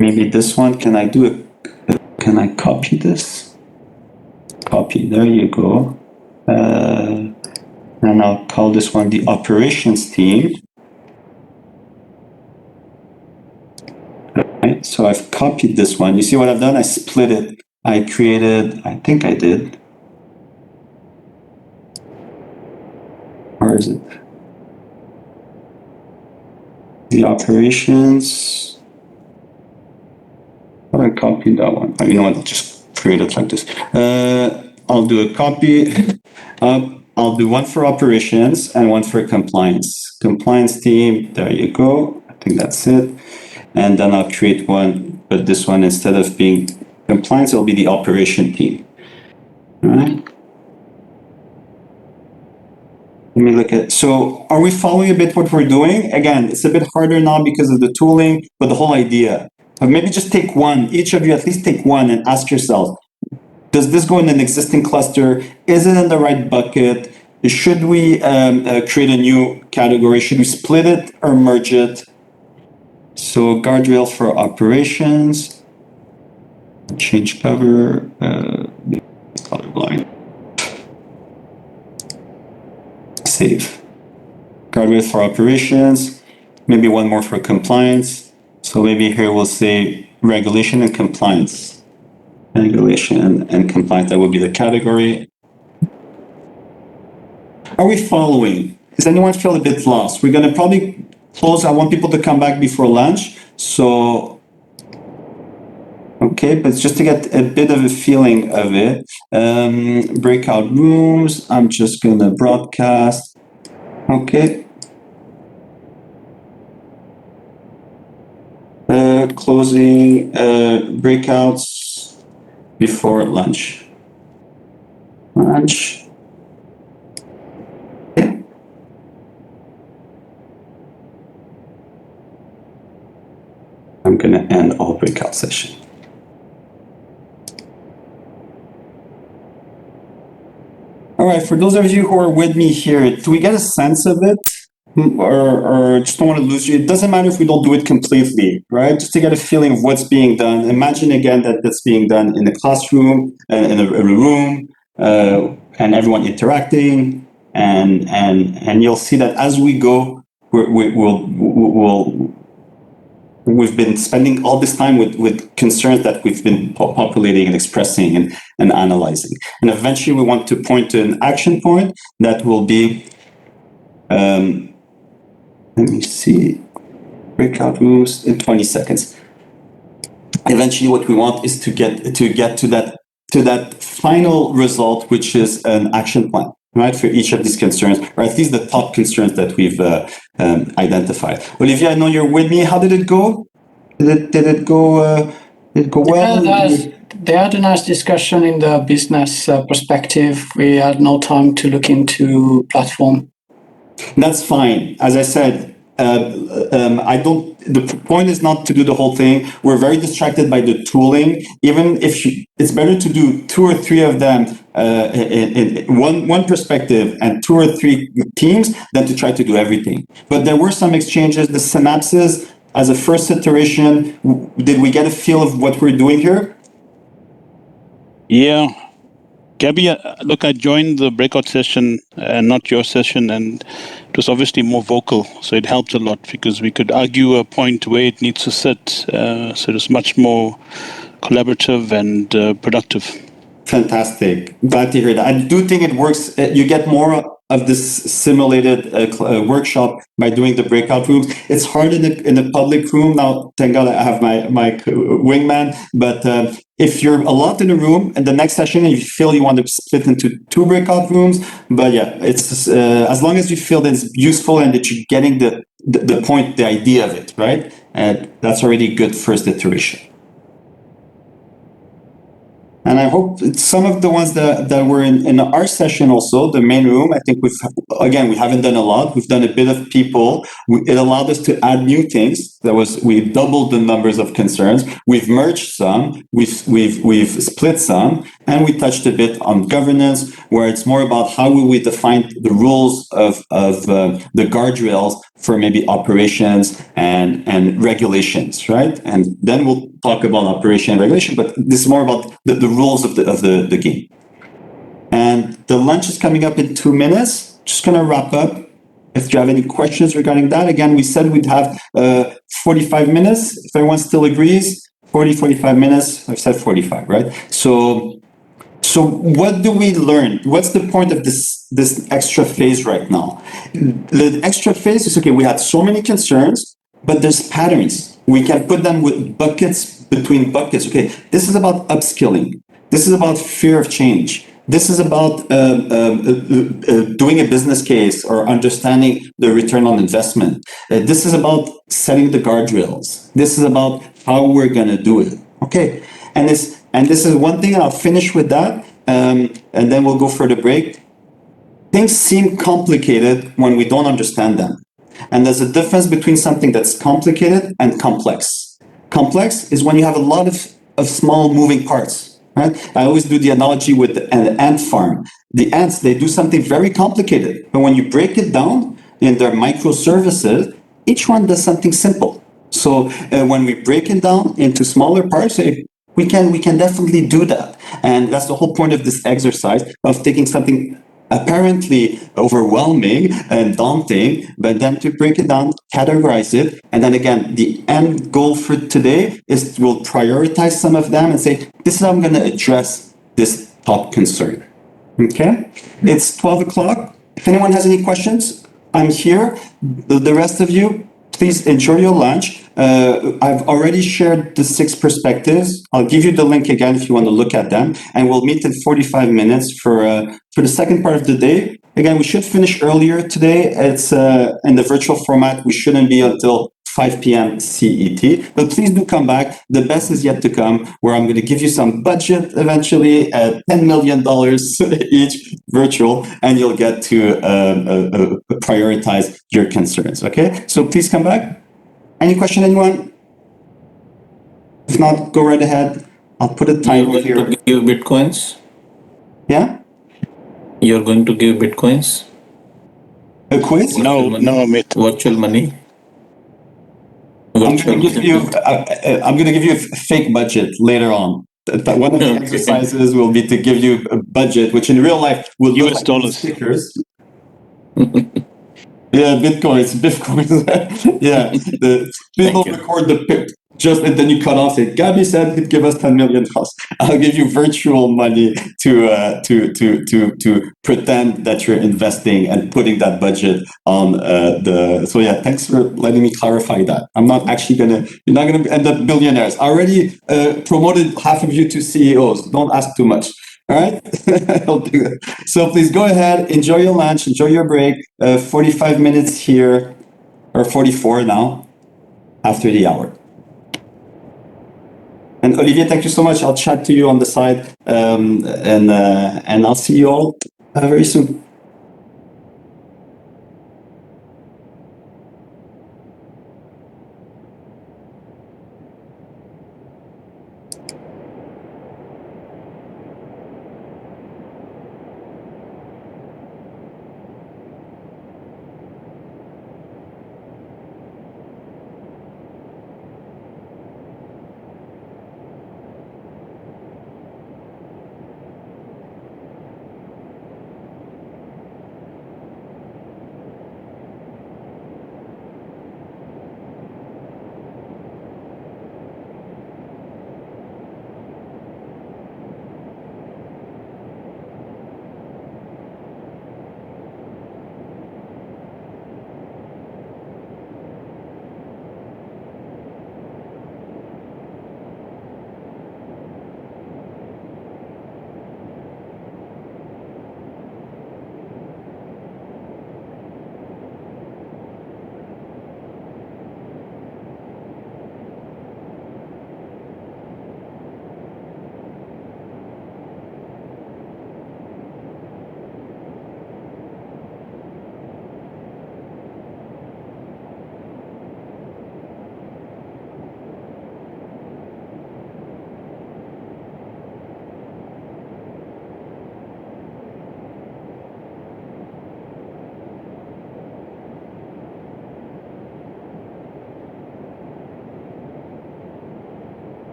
Maybe this one, can I copy this? Copy, there you go. And I'll call this one the operations team. Okay, so I've copied this one. You see what I've done? I split it. I think I did. Where is it? The operations. I copied that one. You know what? I'll just create it like this. I'll do a copy. I'll do one for operations and one for compliance. Compliance team, there you go. I think that's it. And then I'll create one, but this one, instead of being compliance, it'll be the operation team. All right. Let me look at, so are we following a bit what we're doing? Again, it's a bit harder now because of the tooling, but the whole idea. But maybe just take one, each of you at least take one and ask yourself, does this go in an existing cluster? Is it in the right bucket? Should we create a new category? Should we split it or merge it? So guardrail for operations, change cover, colorblind. Save. Guardrail for operations, maybe one more for compliance. So maybe here we'll say regulation and compliance. Regulation and compliance, that would be the category. Are we following? Does anyone feel a bit lost? We're going to probably close. I want people to come back before lunch. So, okay, but just to get a bit of a feeling of it. Breakout rooms, I'm just going to broadcast. Okay. Closing breakouts before lunch. Lunch. Okay. I'm going to end all breakout session. All right, for those of you who are with me here, do we get a sense of it? Or just don't want to lose you. It doesn't matter if we don't do it completely, right? Just to get a feeling of what's being done. Imagine again that that's being done in a classroom, in a room, and everyone interacting, and you'll see that as we go, we've been spending all this time with concerns that we've been populating and expressing and analyzing, and eventually we want to point to an action point that will be. Let me see, breakout rooms in 20 seconds. Eventually what we want is to get to that final result, which is an action plan, right, for each of these concerns, or at least the top concerns that we've identified. Olivier, I know you're with me. How did it go? Did it go well? They had a nice discussion in the business perspective. We had no time to look into platform. That's fine. As I said, the point is not to do the whole thing. We're very distracted by the tooling. Even if it's better to do 2 or 3 of them in one perspective and 2 or 3 teams than to try to do everything. But there were some exchanges, the synapses as a first iteration. Did we get a feel of what we're doing here? Yeah. Gabby, look, I joined the breakout session and not your session, and it was obviously more vocal, so it helped a lot because we could argue a point where it needs to sit, so it was much more collaborative and productive. Fantastic. Glad to hear that. I do think it works. You get more of this simulated workshop by doing the breakout rooms. It's hard in a public room. Now, thank God I have my wingman, but if you're a lot in a room and the next session and you feel you want to split into 2 breakout rooms, but yeah, it's as long as you feel that it's useful and that you're getting the point, the idea of it, right? And that's already a good first iteration. And I hope some of the ones that were in our session also, the main room, I think we haven't done a lot. We've done a bit of people. It allowed us to add new things. We doubled the numbers of concerns. We've merged some, we've split some, and we touched a bit on governance, where it's more about how will we define the rules of the guardrails for maybe operations and regulations, right? And then we'll talk about operation and regulation, but this is more about the rules of the game. And the lunch is coming up in 2 minutes. Just gonna wrap up. If you have any questions regarding that, again, we said we'd have 45 minutes. If everyone still agrees, 45 minutes. I've said 45, right? So what do we learn? What's the point of this extra phase right now? The extra phase is, okay, we had so many concerns, but there's patterns. We can put them with buckets between buckets. Okay, this is about upskilling. This is about fear of change. This is about doing a business case or understanding the return on investment. This is about setting the guardrails. This is about how we're going to do it. Okay, and this is one thing, and I'll finish with that, and then we'll go for the break. Things seem complicated when we don't understand them. And there's a difference between something that's complicated and complex. Complex is when you have a lot of small moving parts, right? I always do the analogy with an ant farm. The ants, they do something very complicated, but when you break it down in their microservices, each one does something simple. So when we break it down into smaller parts, we can definitely do that. And that's the whole point of this exercise, of taking something apparently overwhelming and daunting, but then to break it down, categorize it, and then again, the end goal for today is we'll prioritize some of them and say, this is how I'm going to address this top concern. Okay? It's 12 o'clock. If anyone has any questions, I'm here. The rest of you, please enjoy your lunch. I've already shared the 6 perspectives. I'll give you the link again if you want to look at them, and we'll meet in 45 minutes for the second part of the day. Again, we should finish earlier today. It's in the virtual format. We shouldn't be until 5 p.m. CET, but please do come back. The best is yet to come, where I'm going to give you some budget eventually at $10 million each virtual, and you'll get to prioritize your concerns. Okay, so please come back. Any question, anyone? If not, go right ahead. I'll put a timer here. To give bitcoins? Yeah? You're going to give bitcoins? A quiz? No, Amit. Virtual money? I'm going to give you a fake budget later on. One of the exercises will be to give you a budget, which in real life will look US like dollars. stickers. Yeah, bitcoins. Yeah, the people record the just and then you cut off. Say, Gabby said he'd give us $10 million. I'll give you virtual money to pretend that you're investing and putting that budget on the. So yeah, thanks for letting me clarify that. I'm not actually gonna. You're not gonna end up billionaires. I already promoted half of you to CEOs. Don't ask too much. All right. So please go ahead, enjoy your lunch, enjoy your break. 45 minutes here, or 44 now, after the hour. And Olivier, thank you so much. I'll chat to you on the side, and I'll see you all very soon.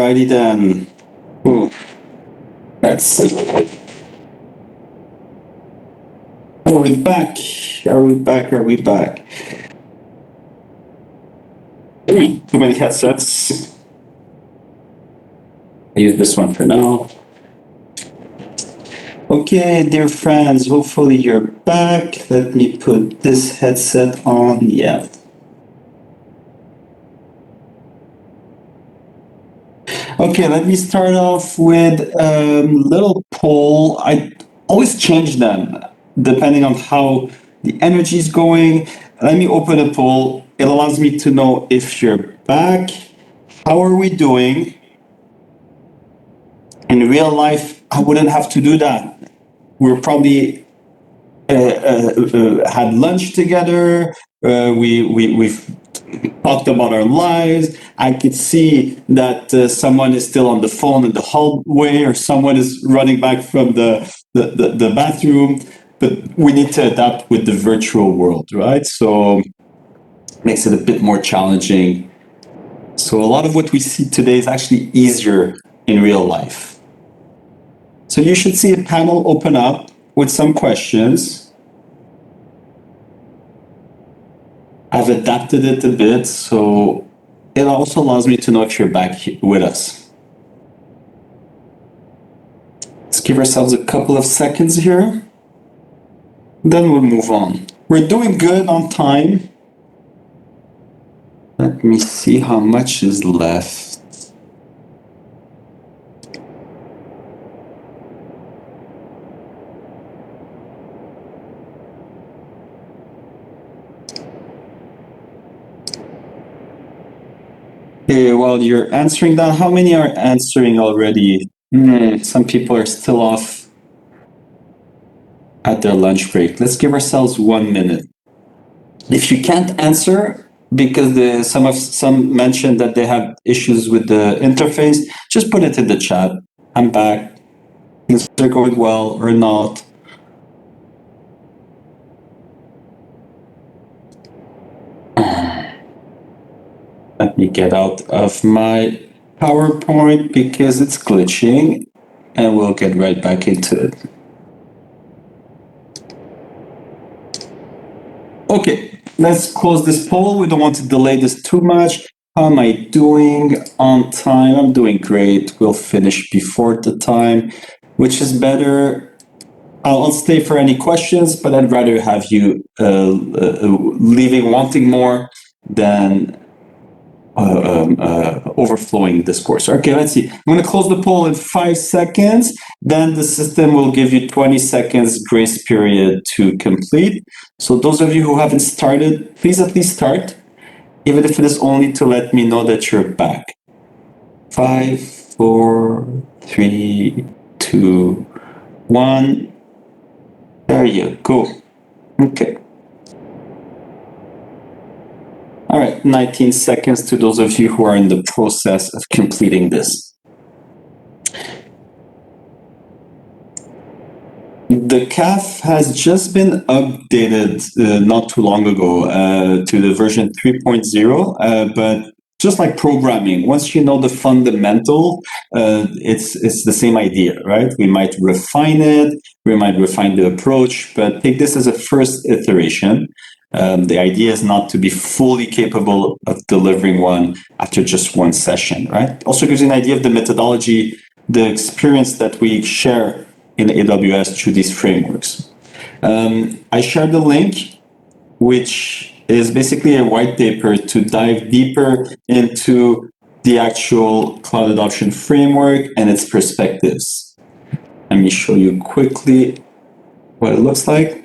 Alrighty then. Ooh. Let's see. Are we back? Are we back? Are we back? Too many headsets. I use this one for now. Okay, dear friends, hopefully you're back. Let me put this headset on. Yeah. Okay, let me start off with a little poll. I always change them depending on how the energy is going. Let me open a poll. It allows me to know if you're back. How are we doing? In real life, I wouldn't have to do that. We're probably had lunch together. We've talked about our lives. I could see that someone is still on the phone in the hallway, or someone is running back from the bathroom. But we need to adapt with the virtual world, right? So it makes it a bit more challenging. So a lot of what we see today is actually easier in real life. So you should see a panel open up with some questions. I've adapted it a bit, so it also allows me to know if you're back with us. Let's give ourselves a couple of seconds here. Then we'll move on. We're doing good on time. Let me see how much is left. Okay, while you're answering that, how many are answering already? Some people are still off at their lunch break. Let's give ourselves 1 minute. If you can't answer because some mentioned that they have issues with the interface, just put it in the chat. I'm back. Things are going well or not. Let me get out of my PowerPoint because it's glitching, and we'll get right back into it. Okay, let's close this poll. We don't want to delay this too much. How am I doing on time? I'm doing great. We'll finish before the time, which is better. I'll stay for any questions, but I'd rather have you leaving wanting more than overflowing discourse. Okay, let's see. I'm going to close the poll in 5 seconds. Then the system will give you 20 seconds grace period to complete. So those of you who haven't started, please at least start, even if it is only to let me know that you're back. 5, 4, 3, 2, 1. There you go. Okay. All right, 19 seconds to those of you who are in the process of completing this. The CAF has just been updated not too long ago to the version 3.0, but just like programming, once you know the fundamental, it's the same idea, right? We might refine it, we might refine the approach, but take this as a first iteration. The idea is not to be fully capable of delivering one after just one session, right? Also gives you an idea of the methodology, the experience that we share in AWS through these frameworks. I shared the link, which is basically a white paper to dive deeper into the actual cloud adoption framework and its perspectives. Let me show you quickly what it looks like.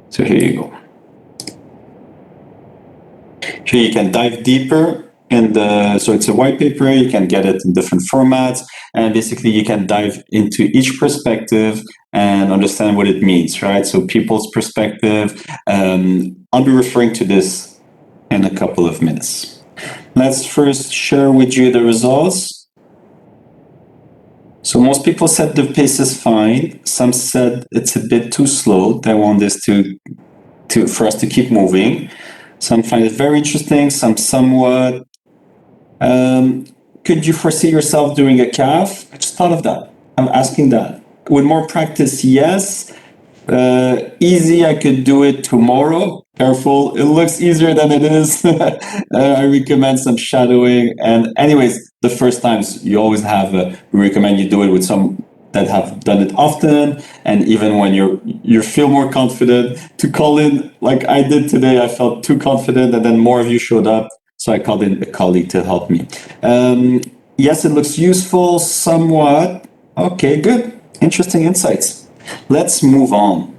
So here you go. Here you can dive deeper so it's a white paper, you can get it in different formats, and basically you can dive into each perspective and understand what it means, right? So people's perspective, I'll be referring to this in a couple of minutes. Let's first share with you the results. So most people said the pace is fine. Some said it's a bit too slow. They want this for us to keep moving. Some find it very interesting, some somewhat. could you foresee yourself doing a CAF? I just thought of that. I'm asking that. With more practice, yes. Easy, I could do it tomorrow. Careful, it looks easier than it is. I recommend some shadowing. And anyways, the first times you always have, we recommend you do it with some that have done it often. And even when you feel more confident to call in, like I did today, I felt too confident and then more of you showed up. So I called in a colleague to help me. Yes, it looks useful somewhat. Okay, good. Interesting insights. Let's move on.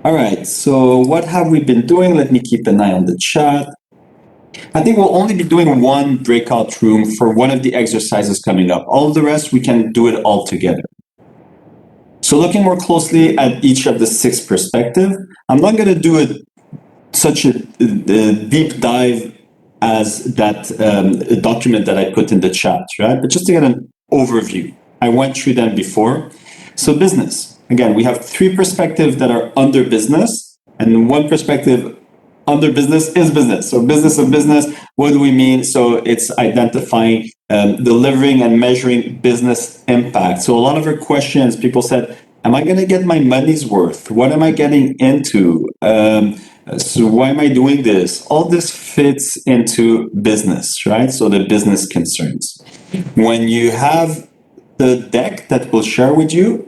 All right, so what have we been doing? Let me keep an eye on the chat. I think we'll only be doing one breakout room for one of the exercises coming up. All of the rest, we can do it all together. So looking more closely at each of the 6 perspectives, I'm not going to do such a deep dive as that document that I put in the chat, right? But just to get an overview. I went through them before. So business, again, we have 3 perspectives that are under business, and 1 perspective under business is business. So business of business, what do we mean? So it's identifying, delivering and measuring business impact. So a lot of our questions, people said, am I going to get my money's worth? What am I getting into? So why am I doing this? All this fits into business, right? So the business concerns. When you have the deck that we'll share with you,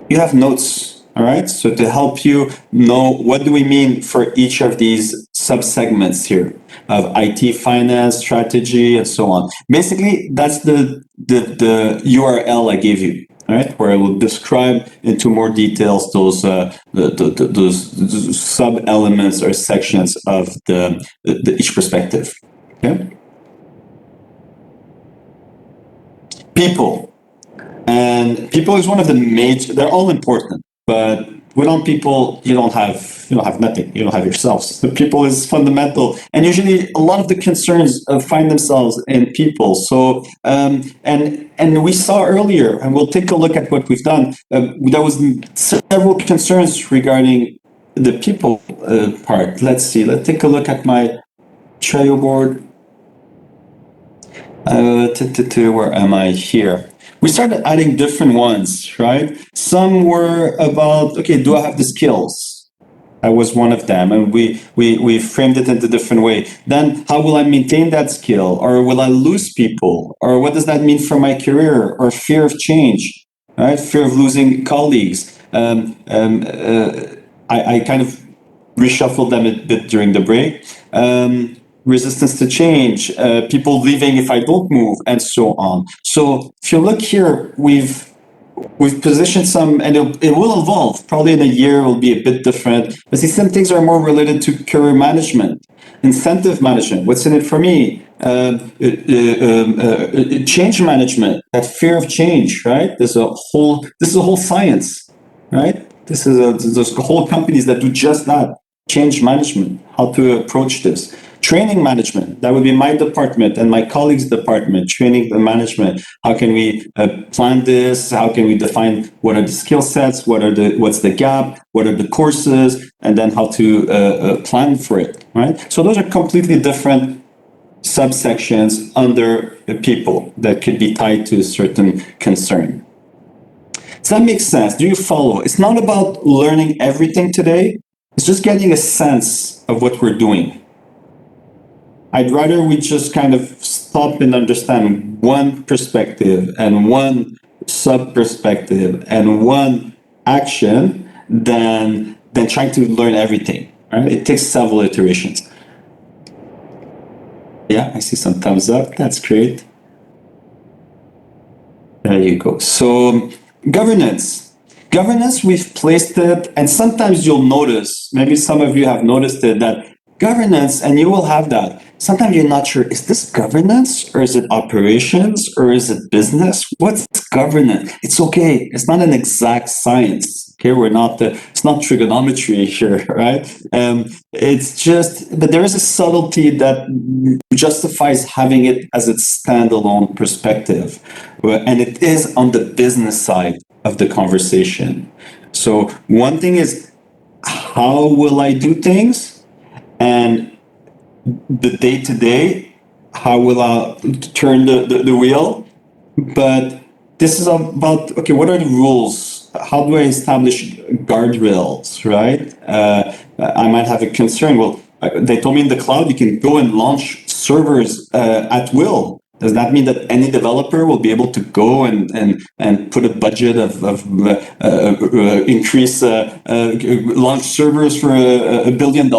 you have notes, all right? So to help you know what do we mean for each of these sub-segments here of IT, finance, strategy, and so on. Basically, that's the URL I gave you, all right? Where I will describe into more details those those sub-elements or sections of each perspective, okay? People. And people is one of the major, they're all important, but without people, you don't have nothing. You don't have yourselves. The people is fundamental. And usually a lot of the concerns find themselves in people. So, and we saw earlier, and we'll take a look at what we've done. There was several concerns regarding the people part. Let's see, let's take a look at my Trello board. Where am I here? We started adding different ones, right? Some were about, okay, do I have the skills? That was one of them, and we framed it in a different way. Then, how will I maintain that skill? Or will I lose people? Or what does that mean for my career? Or fear of change, right? Fear of losing colleagues. I kind of reshuffled them a bit during the break. Resistance to change, people leaving if I don't move, and so on. So if you look here, we've positioned some, and it will evolve. Probably in a year, it will be a bit different. But see, some things are more related to career management, incentive management. What's in it for me? Change management, that fear of change, right? This is a whole science, right? There's whole companies that do just that. Change management, how to approach this. Training management, that would be my department and my colleagues' department, training and management. How can we plan this? How can we define what are the skill sets? What's the gap? What are the courses? And then how to plan for it, right? So those are completely different subsections under people that could be tied to a certain concern. Does that make sense? Do you follow? It's not about learning everything today. It's just getting a sense of what we're doing. I'd rather we just kind of stop and understand one perspective and one sub-perspective and one action than trying to learn everything, right? It takes several iterations. Yeah, I see some thumbs up. That's great. There you go. So governance. Governance, we've placed it, and sometimes you'll notice, maybe some of you have noticed it, that governance, and you will have that. Sometimes you're not sure, is this governance or is it operations or is it business? What's governance? It's okay. It's not an exact science. Okay, it's not trigonometry here, right? It's just, but there is a subtlety that justifies having it as its standalone perspective. And it is on the business side of the conversation. So one thing is, how will I do things? And the day-to-day, how will I turn the wheel? But this is about, okay, what are the rules? How do I establish guardrails, right? I might have a concern. Well, they told me in the cloud you can go and launch servers at will. Does that mean that any developer will be able to go and put a budget of increase launch servers for $1 billion?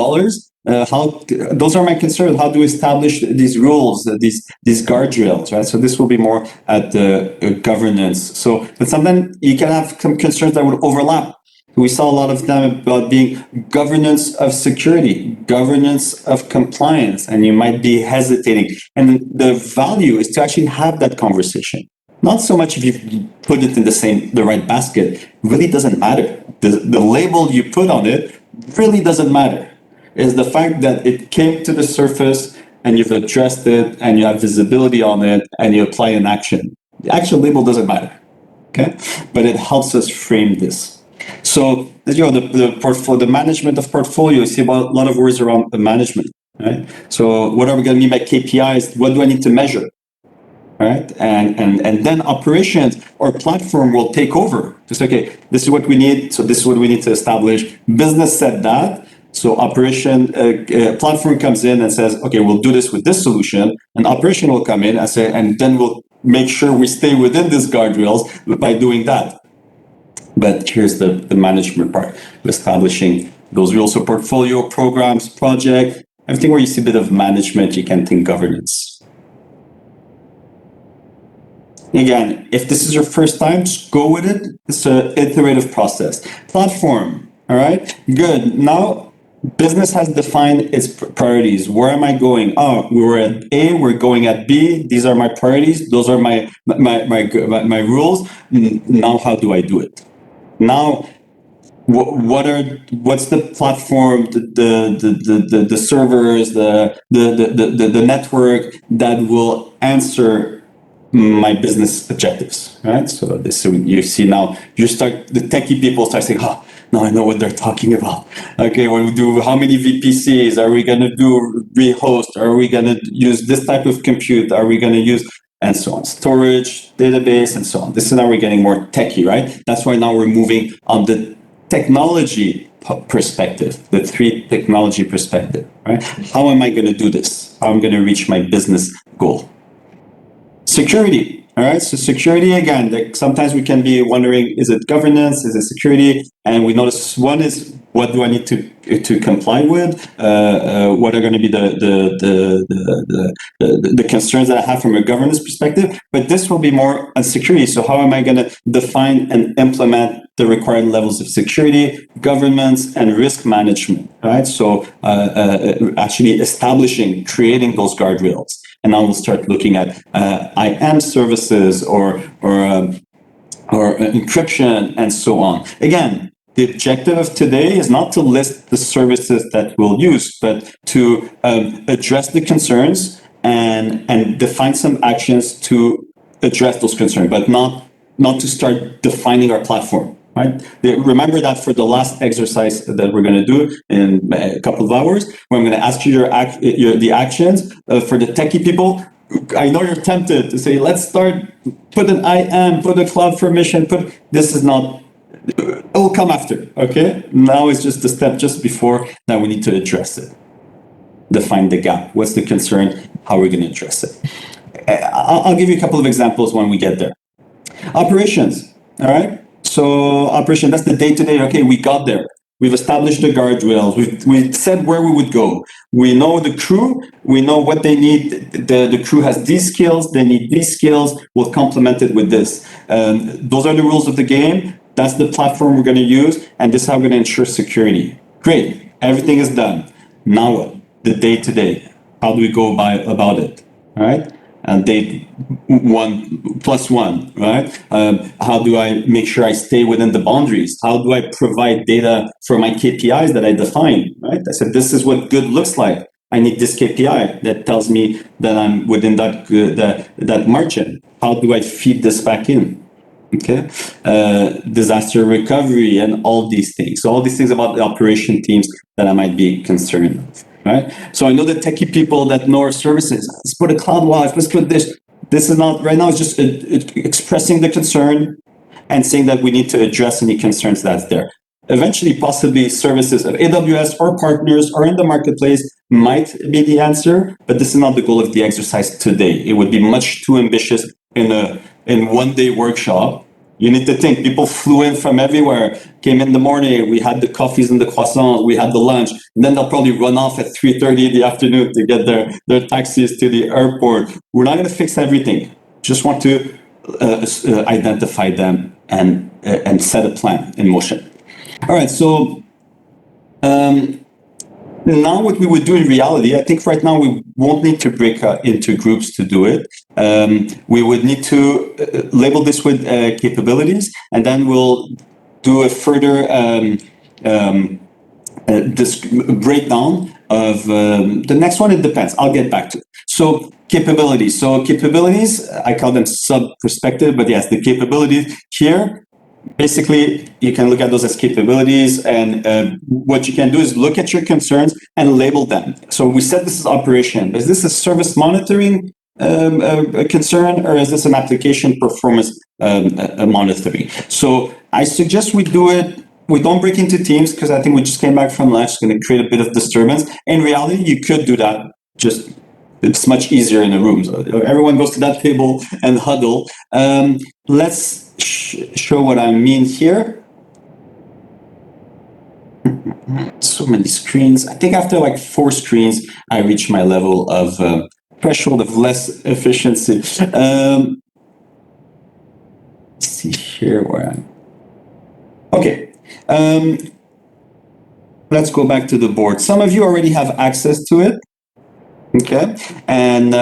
How those are my concerns. How do we establish these rules, these guardrails, right? So this will be more at the governance. So, but sometimes you can have some concerns that would overlap. We saw a lot of them about being governance of security, governance of compliance, and you might be hesitating. And the value is to actually have that conversation. Not so much if you put it in the right basket. It really doesn't matter. The label you put on it really doesn't matter. It's the fact that it came to the surface and you've addressed it and you have visibility on it and you apply an action. The actual label doesn't matter, okay? But it helps us frame this. So, the management of portfolio, you see a lot of words around the management, right? So what are we going to mean by KPIs? What do I need to measure? Right? And then operations or platform will take over. Just, okay, this is what we need. So this is what we need to establish. Business said that. So operation platform comes in and says, okay, we'll do this with this solution. And operation will come in and say, and then we'll make sure we stay within these guardrails by doing that. But here's the management part, establishing those rules. So portfolio, programs, project, everything where you see a bit of management, you can think governance. Again, if this is your first time, just go with it. It's an iterative process. Platform, all right? Good. Now, business has defined its priorities. Where am I going? Oh, we were at A, we're going at B. These are my priorities. Those are my rules. Now, how do I do it? Now, what's the platform, the servers, the network that will answer my business objectives, right? So this, you see now, the techie people start saying, oh, now I know what they're talking about. Okay, what do we do? How many VPCs are we going to do? Rehost? Are we going to use this type of compute? Are we going to use, and so on, storage, database, and so on. This is now we're getting more techie, right? That's why now we're moving on the technology perspective, the 3 technology perspective, right? How am I going to do this? How am I going to reach my business goal? Security, all right? So security, again, like sometimes we can be wondering, is it governance? Is it security? And we notice one is, what do I need to comply with? What are going to be the concerns that I have from a governance perspective? But this will be more on security. So how am I going to define and implement the required levels of security, governance, and risk management, right? So actually establishing, creating those guardrails. And now we'll start looking at IAM services or encryption and so on. Again, the objective of today is not to list the services that we'll use, but to address the concerns and define some actions to address those concerns, but not to start defining our platform. Right? Remember that for the last exercise that we're going to do in a couple of hours, where I'm going to ask you the actions for the techie people. I know you're tempted to say, let's start, put an IAM, put a cloud formation, this is not, it will come after, okay? Now it's just the step just before that we need to address it. Define the gap. What's the concern? How are we going to address it? I'll give you a couple of examples when we get there. Operations, all right? So operation, that's the day-to-day. Okay, we got there. We've established the guardrails. We said where we would go. We know the crew. We know what they need. The crew has these skills. They need these skills. We'll complement it with this. Those are the rules of the game. That's the platform we're going to use. And this is how we're going to ensure security. Great. Everything is done. Now what? The day-to-day. How do we go about it? All right? And day 1+1, right? How do I make sure I stay within the boundaries? How do I provide data for my KPIs that I define, right? I said, this is what good looks like. I need this KPI that tells me that I'm within that margin. How do I feed this back in? Okay, disaster recovery and all these things. So all these things about the operation teams that I might be concerned of. right? So I know the techie people that know our services. Let's put a CloudWatch, let's put this. This is not, right now it's just expressing the concern and saying that we need to address any concerns that's there. Eventually, possibly services of AWS or partners or in the marketplace might be the answer, but this is not the goal of the exercise today. It would be much too ambitious in one-day workshop. You need to think, people flew in from everywhere, came in the morning, we had the coffees and the croissants, we had the lunch, and then they'll probably run off at 3:30 in the afternoon to get their taxis to the airport. We're not going to fix everything. Just want to identify them and set a plan in motion. All right, so now what we would do in reality, I think right now we won't need to break into groups to do it. We would need to label this with capabilities, and then we'll do a further this breakdown of the next one. It depends. I'll get back to it. So capabilities. So capabilities, I call them sub-perspective, but yes, the capabilities here, basically, you can look at those as capabilities, and what you can do is look at your concerns and label them. So we said this is operation. Is this a service monitoring a concern, or is this an application performance monitoring? So I suggest we do it. We don't break into teams because I think we just came back from lunch. It's going to create a bit of disturbance. In reality, you could do that. Just it's much easier in a room. So everyone goes to that table and huddle. Let's show what I mean here. So many screens. I think after like 4 screens, I reach my level of threshold of less efficiency. Let's see here where I'm. Okay. Let's go back to the board. Some of you already have access to it. Okay. And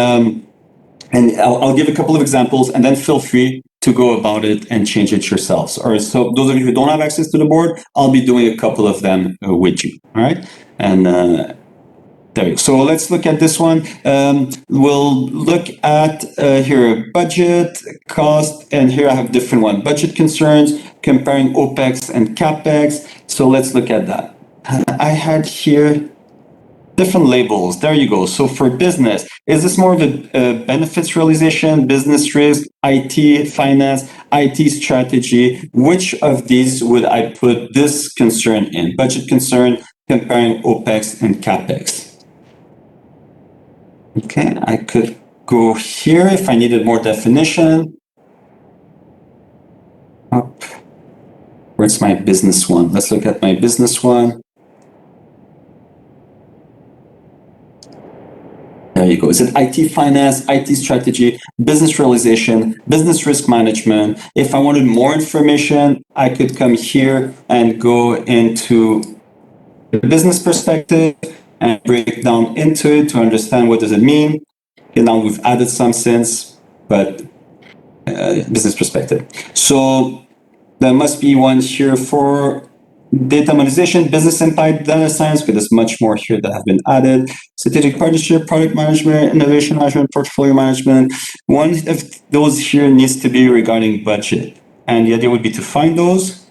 I'll give a couple of examples, and then feel free to go about it and change it yourselves. All right, so those of you who don't have access to the board, I'll be doing a couple of them with you. All right, and there you go. So let's look at this one. We'll look at here budget, cost, and here I have different one. Budget concerns, comparing OPEX and CAPEX. So let's look at that. I had here different labels. There you go. So for business, is this more of a benefits realization, business risk, IT, finance, IT strategy? Which of these would I put this concern in? Budget concern, comparing OPEX and CAPEX. Okay, I could go here if I needed more definition. Up. Where's my business one? Let's look at my business one. There you go. Is it IT finance, IT strategy, business realization, business risk management? If I wanted more information, I could come here and go into the business perspective and break down into it to understand what does it mean. Okay, now we've added some since, but business perspective. So there must be one here for data monetization, business impact, data science, because there's much more here that have been added. Strategic partnership, product management, innovation management, portfolio management. One of those here needs to be regarding budget. And the idea would be to find those.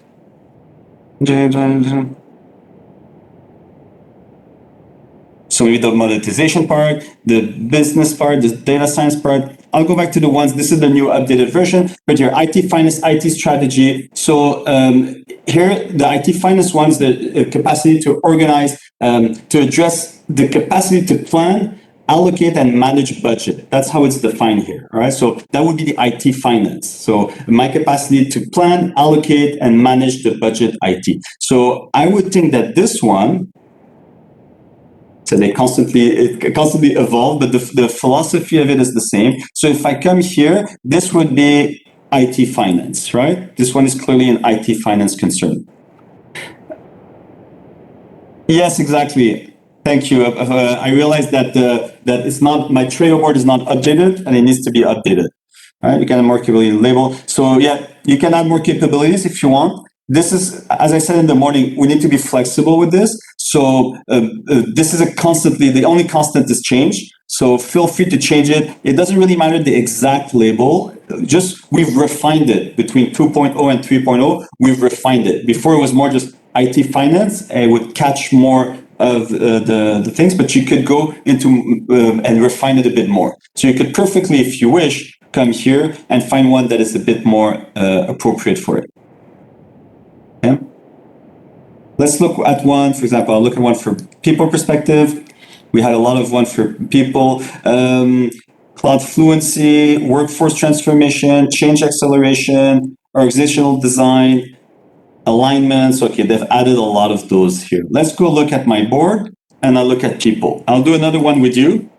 So maybe the monetization part, the business part, the data science part. I'll go back to the ones, this is the new updated version, but your IT finance, IT strategy. So here, the IT finance ones, the capacity to organize, to address the capacity to plan, allocate, and manage budget. That's how it's defined here, all right? So that would be the IT finance. So my capacity to plan, allocate, and manage the budget IT. So I would think that this one, so it constantly evolve, but the philosophy of it is the same. So if I come here, this would be IT finance, right? This one is clearly an IT finance concern. Yes, exactly. Thank you. I realized that that it's not, my Trello board is not updated, and it needs to be updated. All right, you can add more capability label. So yeah, you can add more capabilities if you want. This is, as I said in the morning, we need to be flexible with this. So this is the only constant is change. So feel free to change it. It doesn't really matter the exact label. Just we've refined it between 2.0 and 3.0. We've refined it. Before it was more just IT finance, and it would catch more the things, but you could go into and refine it a bit more. So you could perfectly, if you wish, come here and find one that is a bit more appropriate for it. Okay? Let's look at one, for example, I'll look at one for people perspective. We had a lot of one for people. Cloud fluency, workforce transformation, change acceleration, organizational design, alignments. Okay, they've added a lot of those here. Let's go look at my board and I'll look at people. I'll do another one with you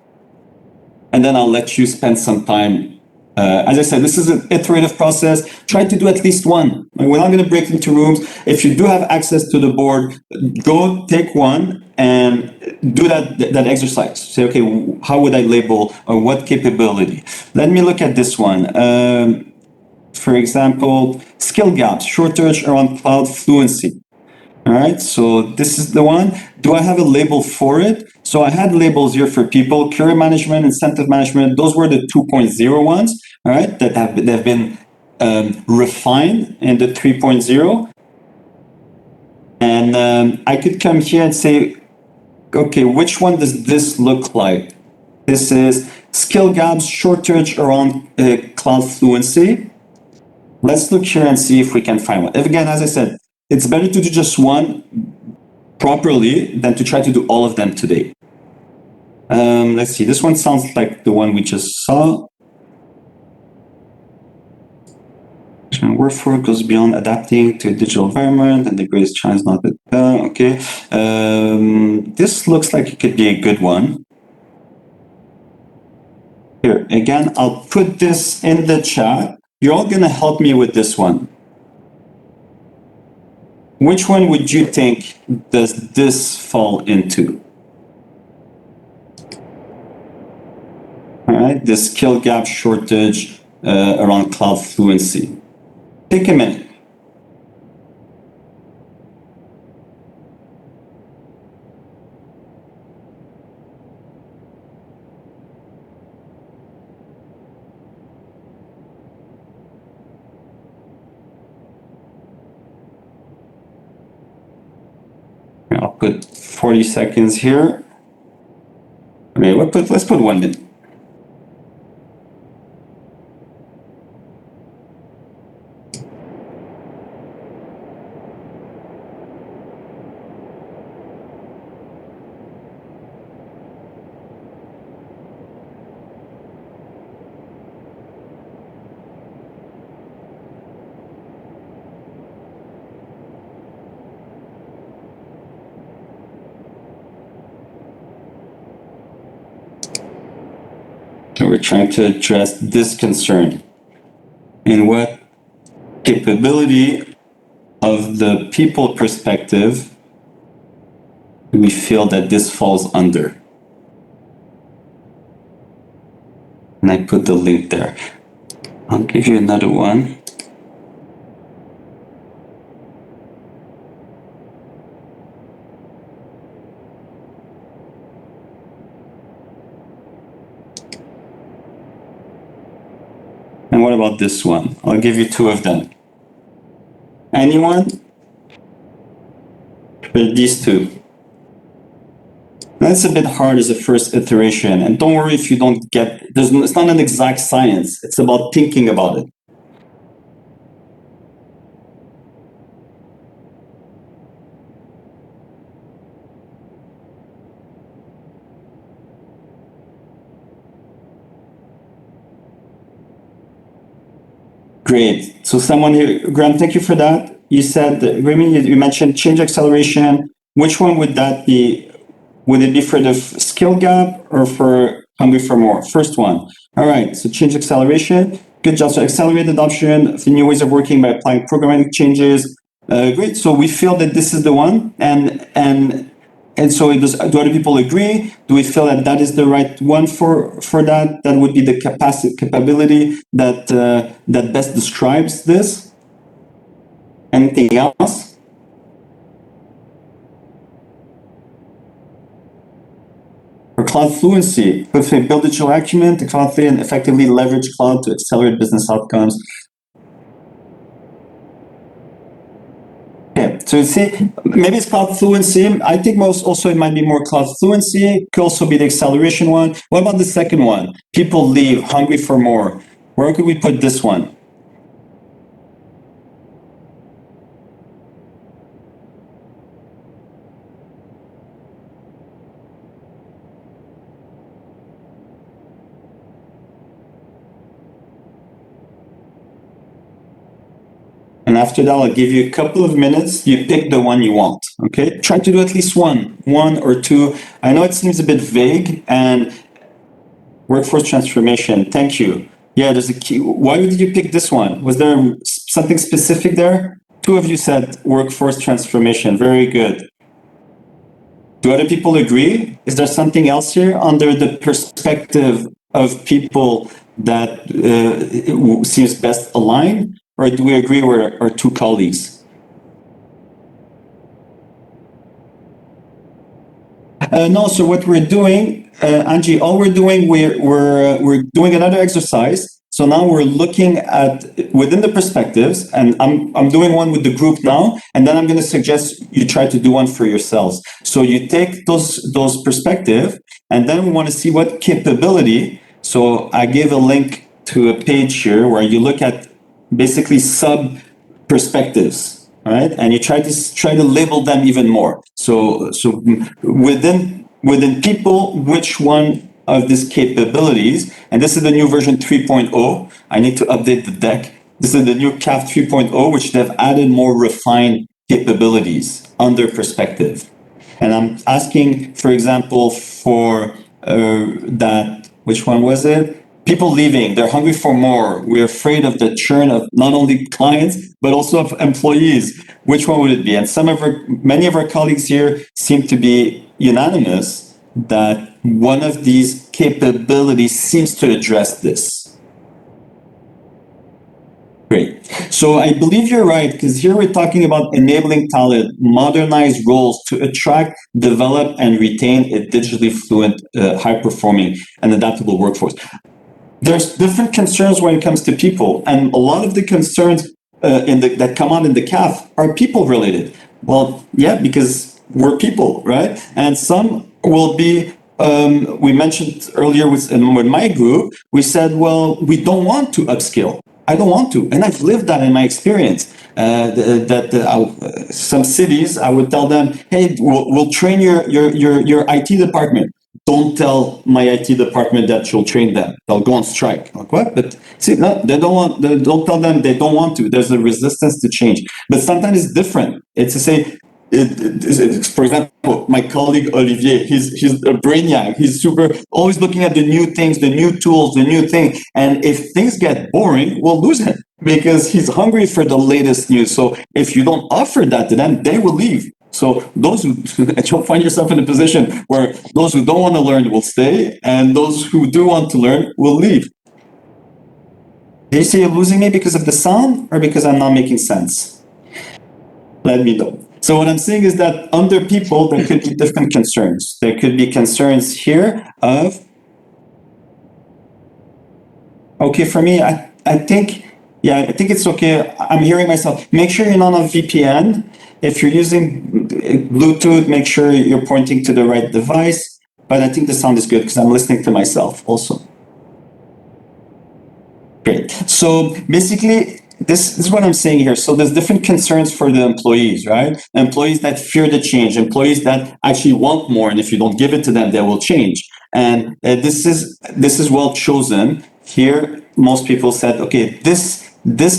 and then I'll let you spend some time. As I said, this is an iterative process. Try to do at least one. We're not going to break into rooms. If you do have access to the board, go take one and do that exercise. Say, okay, how would I label or what capability? Let me look at this one. For example, skill gaps, shortage around cloud fluency. All right, so this is the one. Do I have a label for it? So I had labels here for people, career management, incentive management. Those were the 2.0 ones, all right, that have been refined in the 3.0. And I could come here and say, okay, which one does this look like? This is skill gaps, shortage around cloud fluency. Let's look here and see if we can find one. If, again, as I said, it's better to do just one properly than to try to do all of them today. Let's see, this one sounds like the one we just saw. Workforce goes beyond adapting to a digital environment and the greatest challenge not that. Okay, this looks like it could be a good one. Here, again, I'll put this in the chat. You're all going to help me with this one. Which one would you think does this fall into? All right, the skill gap shortage around cloud fluency. Take a minute. I'll put 40 seconds here. Okay, let's put 1 minute. So we're trying to address this concern. In what capability of the people perspective do we feel that this falls under? And I put the link there. I'll give you another one. And what about this one? I'll give you 2 of them. Anyone? For these 2. That's a bit hard as a first iteration. And don't worry if you don't get, it's not an exact science. It's about thinking about it. Great. So someone here, Graham, thank you for that. You said, Remy, you mentioned change acceleration. Which one would that be? Would it be for the skill gap or for hungry for more? First one. All right. So change acceleration. Good job. So accelerate adoption of new ways of working by applying programmatic changes. Great. So we feel that this is the one. And so do other people agree? Do we feel that that is the right one for that? That would be the capability that that best describes this. Anything else? For cloud fluency, build digital acumen to cloud and effectively leverage cloud to accelerate business outcomes. Okay, So you see, maybe it's cloud fluency. I think also it might be more cloud fluency. Could also be the acceleration one. What about the second one? People leave, hungry for more. Where could we put this one? And after that, I'll give you a couple of minutes. You pick the one you want, okay? Try to do at least one or two. I know it seems a bit vague, and workforce transformation, thank you. Yeah, there's a key. Why did you pick this one? Was there something specific there? Two of you said workforce transformation, very good. Do other people agree? Is there something else here under the perspective of people that seems best aligned? Or do we agree with our two colleagues? No, so what we're doing, Angie, all we're doing, we're doing another exercise. So now we're looking at within the perspectives, and I'm doing one with the group now, and then I'm going to suggest you try to do one for yourselves. So you take those perspective, and then we want to see what capability. So I gave a link to a page here where you look at basically sub perspectives, right? And you try to label them even more. So within people, which one of these capabilities, and this is the new version 3.0. I need to update the deck. This is the new CAF 3.0, which they've added more refined capabilities under perspective. And I'm asking, for example, for that, which one was it? People leaving, they're hungry for more. We're afraid of the churn of not only clients, but also of employees. Which one would it be? And many of our colleagues here seem to be unanimous that one of these capabilities seems to address this. Great. So I believe you're right, because here we're talking about enabling talent, modernize roles to attract, develop, and retain a digitally fluent, high-performing, and adaptable workforce. There's different concerns when it comes to people, and a lot of the concerns that come out in the CAF are people related. Well, yeah, because we're people, right? And some will be, we mentioned earlier with my group, we said, well, we don't want to upskill. I don't want to, and I've lived that in my experience. Some cities, I would tell them, hey, we'll train your IT department. Don't tell my IT department that you'll train them. They'll go on strike. Like, what? But see, no, they don't want. Don't tell them they don't want to. There's a resistance to change. But sometimes it's different. It's to say, for example, my colleague Olivier, he's a brainiac. He's super, always looking at the new things, the new tools, the new thing. And if things get boring, we'll lose him because he's hungry for the latest news. So if you don't offer that to them, they will leave. So those who, you'll find yourself in a position where those who don't want to learn will stay, and those who do want to learn will leave. Do you see you're losing me because of the sound or because I'm not making sense? Let me know. So what I'm saying is that under people, there could be different concerns. There could be concerns here of, okay, for me, I think it's okay. I'm hearing myself. Make sure you're not on VPN. If you're using Bluetooth, make sure you're pointing to the right device. But I think the sound is good because I'm listening to myself also. Great. So basically, this is what I'm saying here. So there's different concerns for the employees, right? Employees that fear the change, employees that actually want more, and if you don't give it to them, they will change. And this is well chosen. Here, most people said, okay, this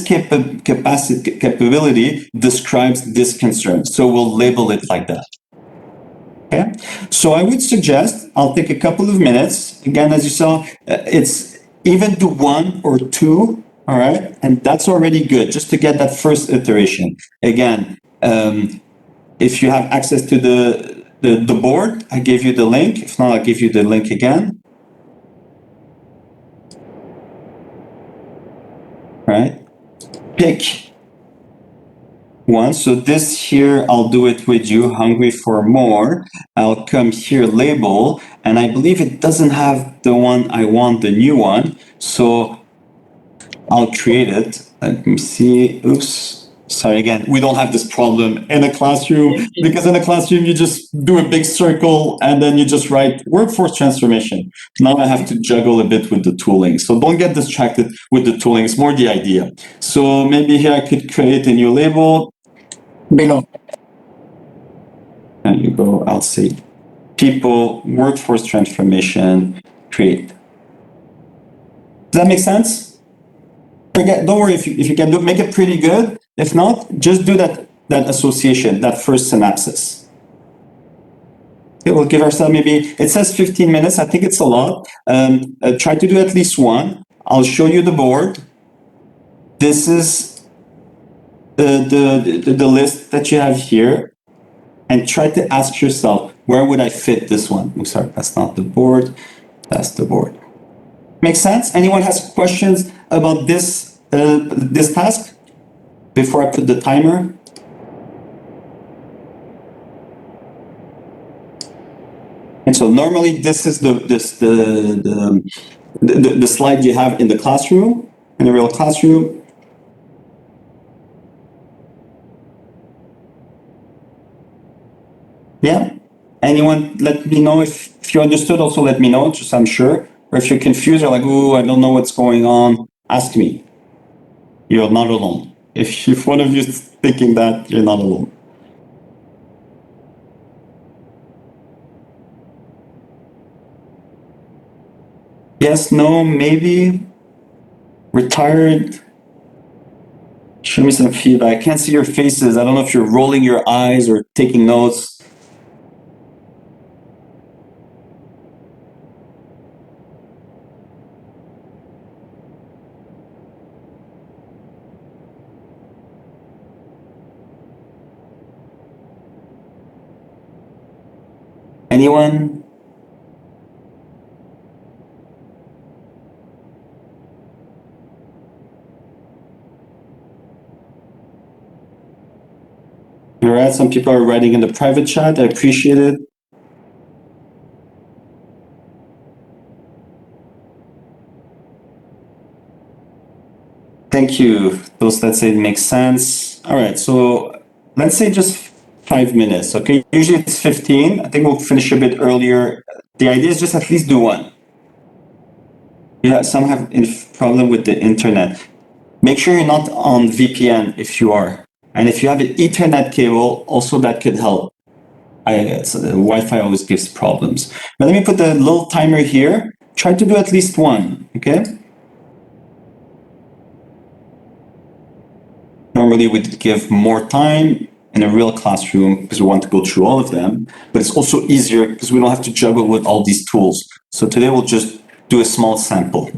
capability describes this concern. So we'll label it like that. Okay. So I would suggest, I'll take a couple of minutes. Again, as you saw, it's even do one or two, all right? And that's already good, just to get that first iteration. Again, if you have access to the board, I gave you the link. If not, I'll give you the link again. Right? Pick one. So this here, I'll do it with you, hungry for more. I'll come here, label, and I believe it doesn't have the one I want, the new one. So I'll create it. Let me see. Oops. Sorry again, we don't have this problem in a classroom because in a classroom you just do a big circle and then you just write workforce transformation. Now I have to juggle a bit with the tooling. So don't get distracted with the tooling. It's more the idea. So maybe here I could create a new label. Below. And you go, I'll say people, workforce transformation, create. Does that make sense? Don't worry if you can do, make it pretty good. If not, just do that association, that first synapses. Okay, we'll give ourselves maybe, it says 15 minutes. I think it's a lot. Try to do at least one. I'll show you the board. This is the list that you have here. And try to ask yourself, where would I fit this one? I'm sorry, that's not the board. That's the board. Makes sense? Anyone has questions about this task before I put the timer? And so normally this is the slide you have in the classroom, in a real classroom. Yeah. Anyone, let me know if you understood. Also, let me know, just I'm sure. Or if you're confused, or like, oh, I don't know what's going on, ask me. You're not alone. If one of you is thinking that, you're not alone. Yes, no, maybe. Retired. Show me some feedback. I can't see your faces. I don't know if you're rolling your eyes or taking notes. Anyone? All right, some people are writing in the private chat. I appreciate it. Thank you. Those that say it makes sense. All right, so let's say just 5 minutes, okay? Usually it's 15. I think we'll finish a bit earlier. The idea is just at least do one. Yeah, some have a problem with the internet. Make sure you're not on VPN if you are. And if you have an Ethernet cable, also that could help. So the Wi-Fi always gives problems. But let me put the little timer here. Try to do at least one, okay? Normally we'd give more time in a real classroom because we want to go through all of them, but it's also easier because we don't have to juggle with all these tools. So today we'll just do a small sample.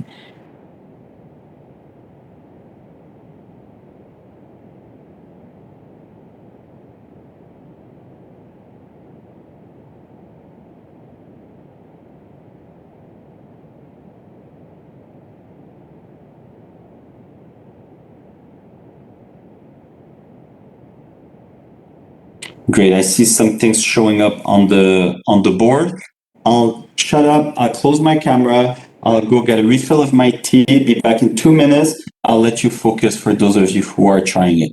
Great, I see some things showing up on the board. I'll shut up, I'll close my camera, I'll go get a refill of my tea, be back in 2 minutes. I'll let you focus for those of you who are trying it.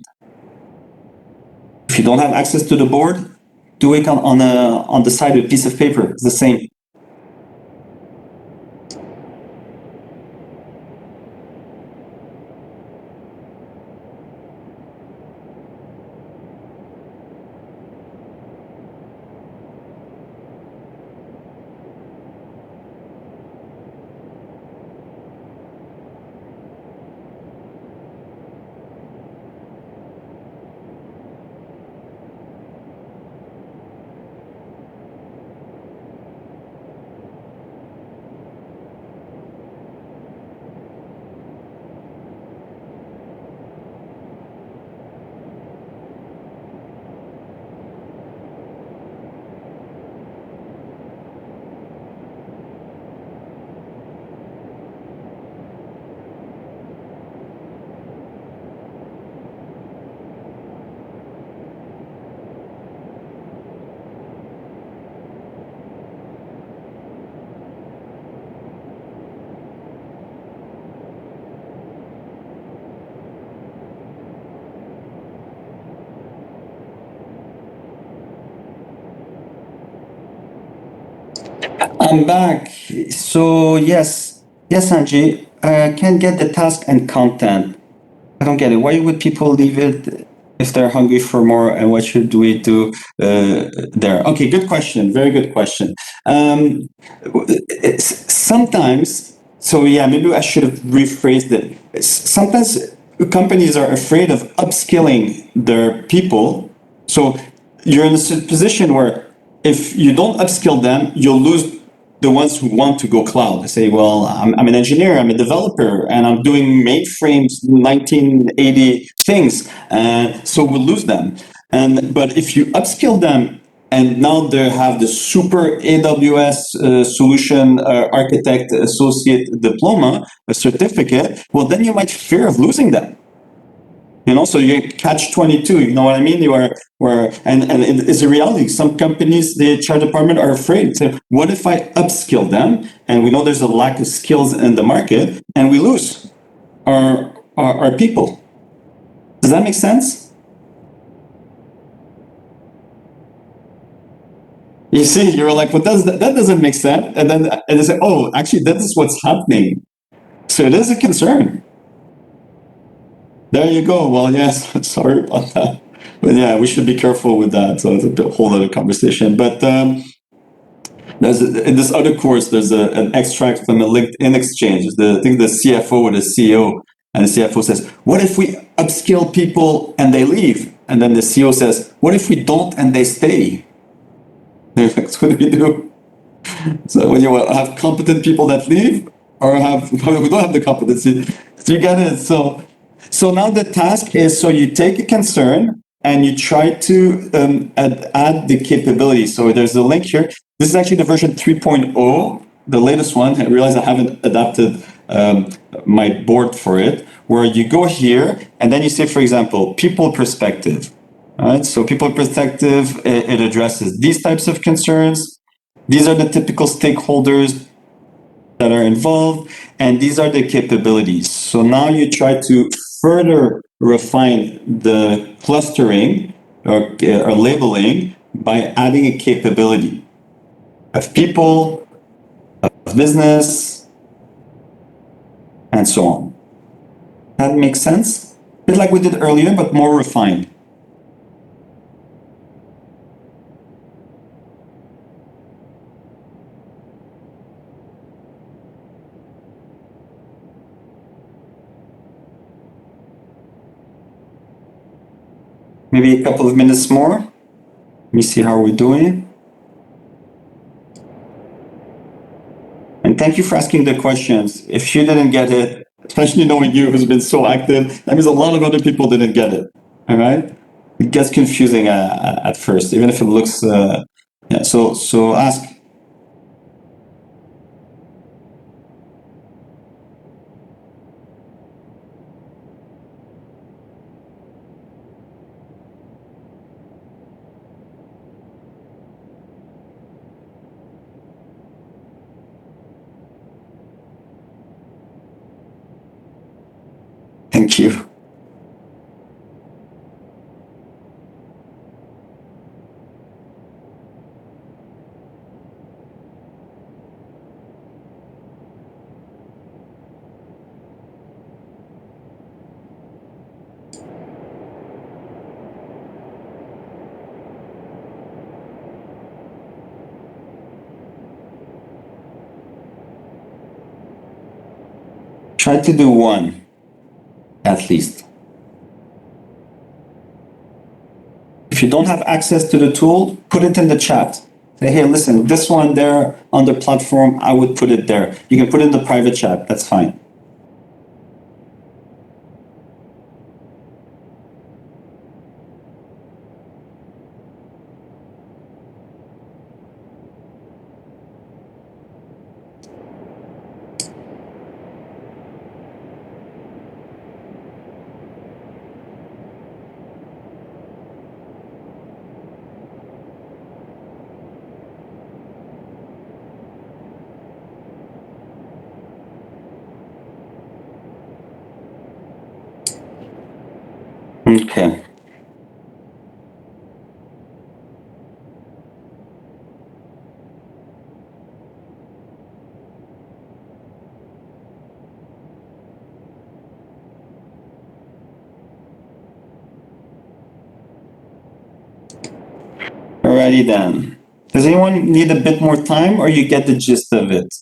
If you don't have access to the board, do it on the side of a piece of paper, it's the same. I'm back. So yes, Angie, can get the task and content. I don't get it. Why would people leave it if they're hungry for more? And what should we do there? Okay, good question. Very good question. Sometimes, so yeah, maybe I should have rephrased it. Sometimes companies are afraid of upskilling their people. So you're in a position where if you don't upskill them, you'll lose the ones who want to go cloud. They say, well, I'm an engineer, I'm a developer, and I'm doing mainframes 1980 things, so we'll lose them. But if you upskill them and now they have the super AWS solution architect associate diploma, a certificate, well, then you might fear of losing them. So you catch 22, you know what I mean? And it's a reality. Some companies, the HR department are afraid. So what if I upskill them? And we know there's a lack of skills in the market and we lose our people. Does that make sense? You see, you're like, well, that doesn't make sense. And then they say, oh, actually, that is what's happening. So it is a concern. There you go. Well, yes, sorry about that. But yeah, we should be careful with that. So it's a whole other conversation. But in this other course, there's an extract from a LinkedIn exchange. I think the CFO with the CEO, and the CFO says, what if we upskill people and they leave? And then the CEO says, what if we don't and they stay? What do we do? So when you have competent people that leave, or we don't have the competency, so you get it. So now the task is, so you take a concern and you try to add the capability. So there's a link here. This is actually the version 3.0, the latest one. I realize I haven't adapted my board for it, where you go here and then you say, for example, people perspective. All right, so people perspective, it addresses these types of concerns. These are the typical stakeholders that are involved, and these are the capabilities. So now you try to further refine the clustering or labeling by adding a capability of people, of business, and so on. That makes sense? A bit like we did earlier, but more refined. Maybe a couple of minutes more. Let me see how we're doing. And thank you for asking the questions. If you didn't get it, especially knowing you who's been so active, that means a lot of other people didn't get it. All right? It gets confusing at first, even if it looks, yeah. So ask. Thank you. Try to do one, at least. If you don't have access to the tool, put it in the chat. Say, hey, listen, this one there on the platform, I would put it there. You can put it in the private chat, that's fine. Okay. Alrighty then. Does anyone need a bit more time, or you get the gist of it?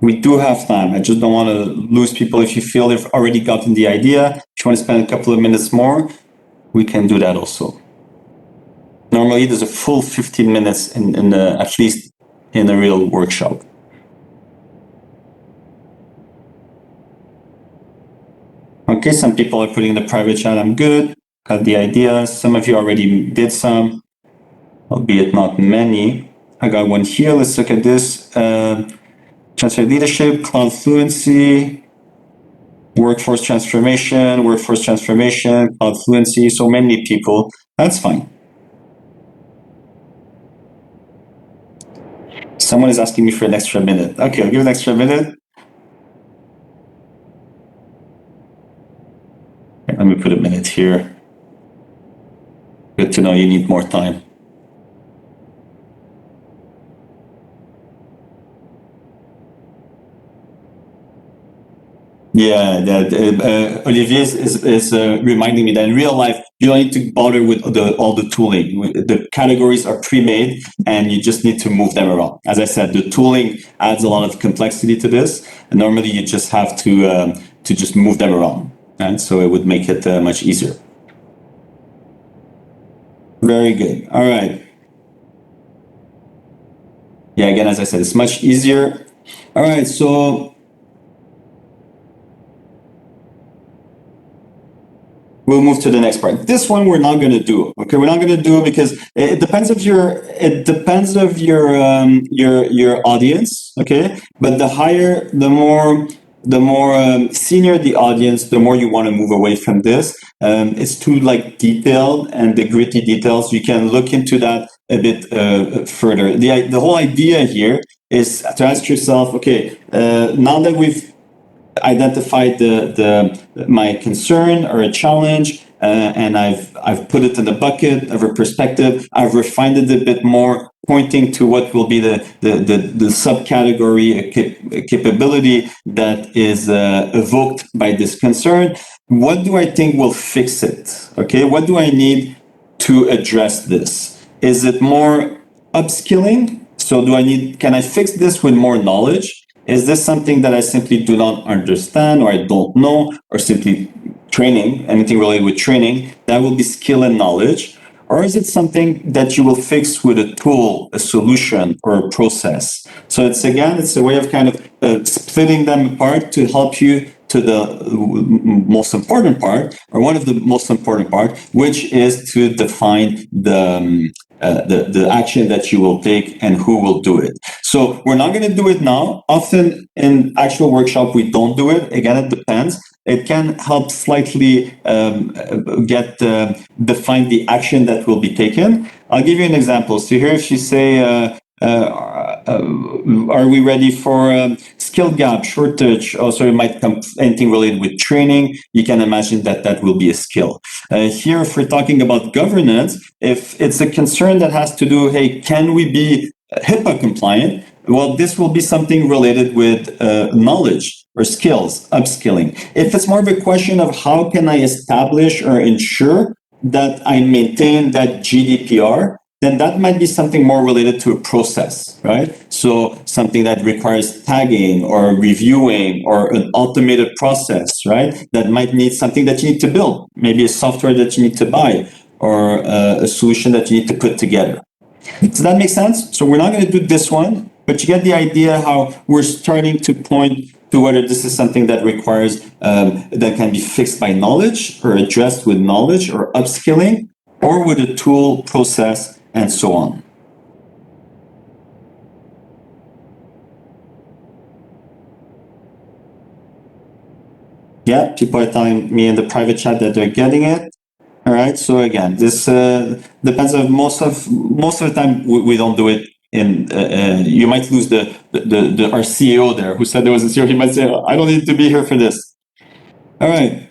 We do have time. I just don't want to lose people. If you feel they've already gotten the idea, if you want to spend a couple of minutes more, we can do that also. Normally, there's a full 15 minutes in at least in a real workshop. Okay, some people are putting in the private chat, I'm good, got the idea. Some of you already did some, albeit not many. I got one here. Let's look at this. Transfer leadership, cloud fluency, workforce transformation, cloud fluency. So many people. That's fine. Someone is asking me for an extra minute. Okay, I'll give an extra minute. Let me put a minute here. Good to know you need more time. Yeah, Olivier is reminding me that in real life, you don't need to bother with all the tooling. The categories are pre-made and you just need to move them around. As I said, the tooling adds a lot of complexity to this. And normally you just have to just move them around. And so it would make it much easier. Very good. All right. Yeah, again, as I said, it's much easier. All right, so we'll move to the next part. This one we're not going to do. Okay, we're not going to do it because it depends of your your audience. Okay, but the higher, the more senior the audience, the more you want to move away from this. It's too like detailed, and the gritty details. You can look into that a bit further. The whole idea here is to ask yourself, okay, now that we've identified my concern or a challenge, and I've put it in the bucket of a perspective. I've refined it a bit more, pointing to what will be the subcategory capability that is evoked by this concern. What do I think will fix it? Okay, what do I need to address this? Is it more upskilling? So can I fix this with more knowledge? Is this something that I simply do not understand, or I don't know, or simply training, anything related with training? That will be skill and knowledge. Or is it something that you will fix with a tool, a solution, or a process? So it's a way of kind of splitting them apart to help you to the most important part, or one of the most important part, which is to define the action that you will take and who will do it. So we're not going to do it now. Often in actual workshop, we don't do it. Again, it depends. It can help slightly define the action that will be taken. I'll give you an example. So here, if you say, are we ready for skill gap, shortage? Also, it might come anything related with training. You can imagine that will be a skill. Here, if we're talking about governance, if it's a concern that has to do, hey, can we be HIPAA compliant? Well, this will be something related with knowledge or skills, upskilling. If it's more of a question of how can I establish or ensure that I maintain that GDPR, then that might be something more related to a process, right? So something that requires tagging or reviewing or an automated process, right? That might need something that you need to build, maybe a software that you need to buy or a solution that you need to put together. Does that make sense? So we're not going to do this one, but you get the idea how we're starting to point to whether this is something that requires, that can be fixed by knowledge or addressed with knowledge or upskilling or with a tool, process, and so on. Yeah, people are telling me in the private chat that they're getting it. All right. So again, this depends on most of the time we don't do it. You might lose our CEO there who said there was a CEO. He might say, I don't need to be here for this. All right.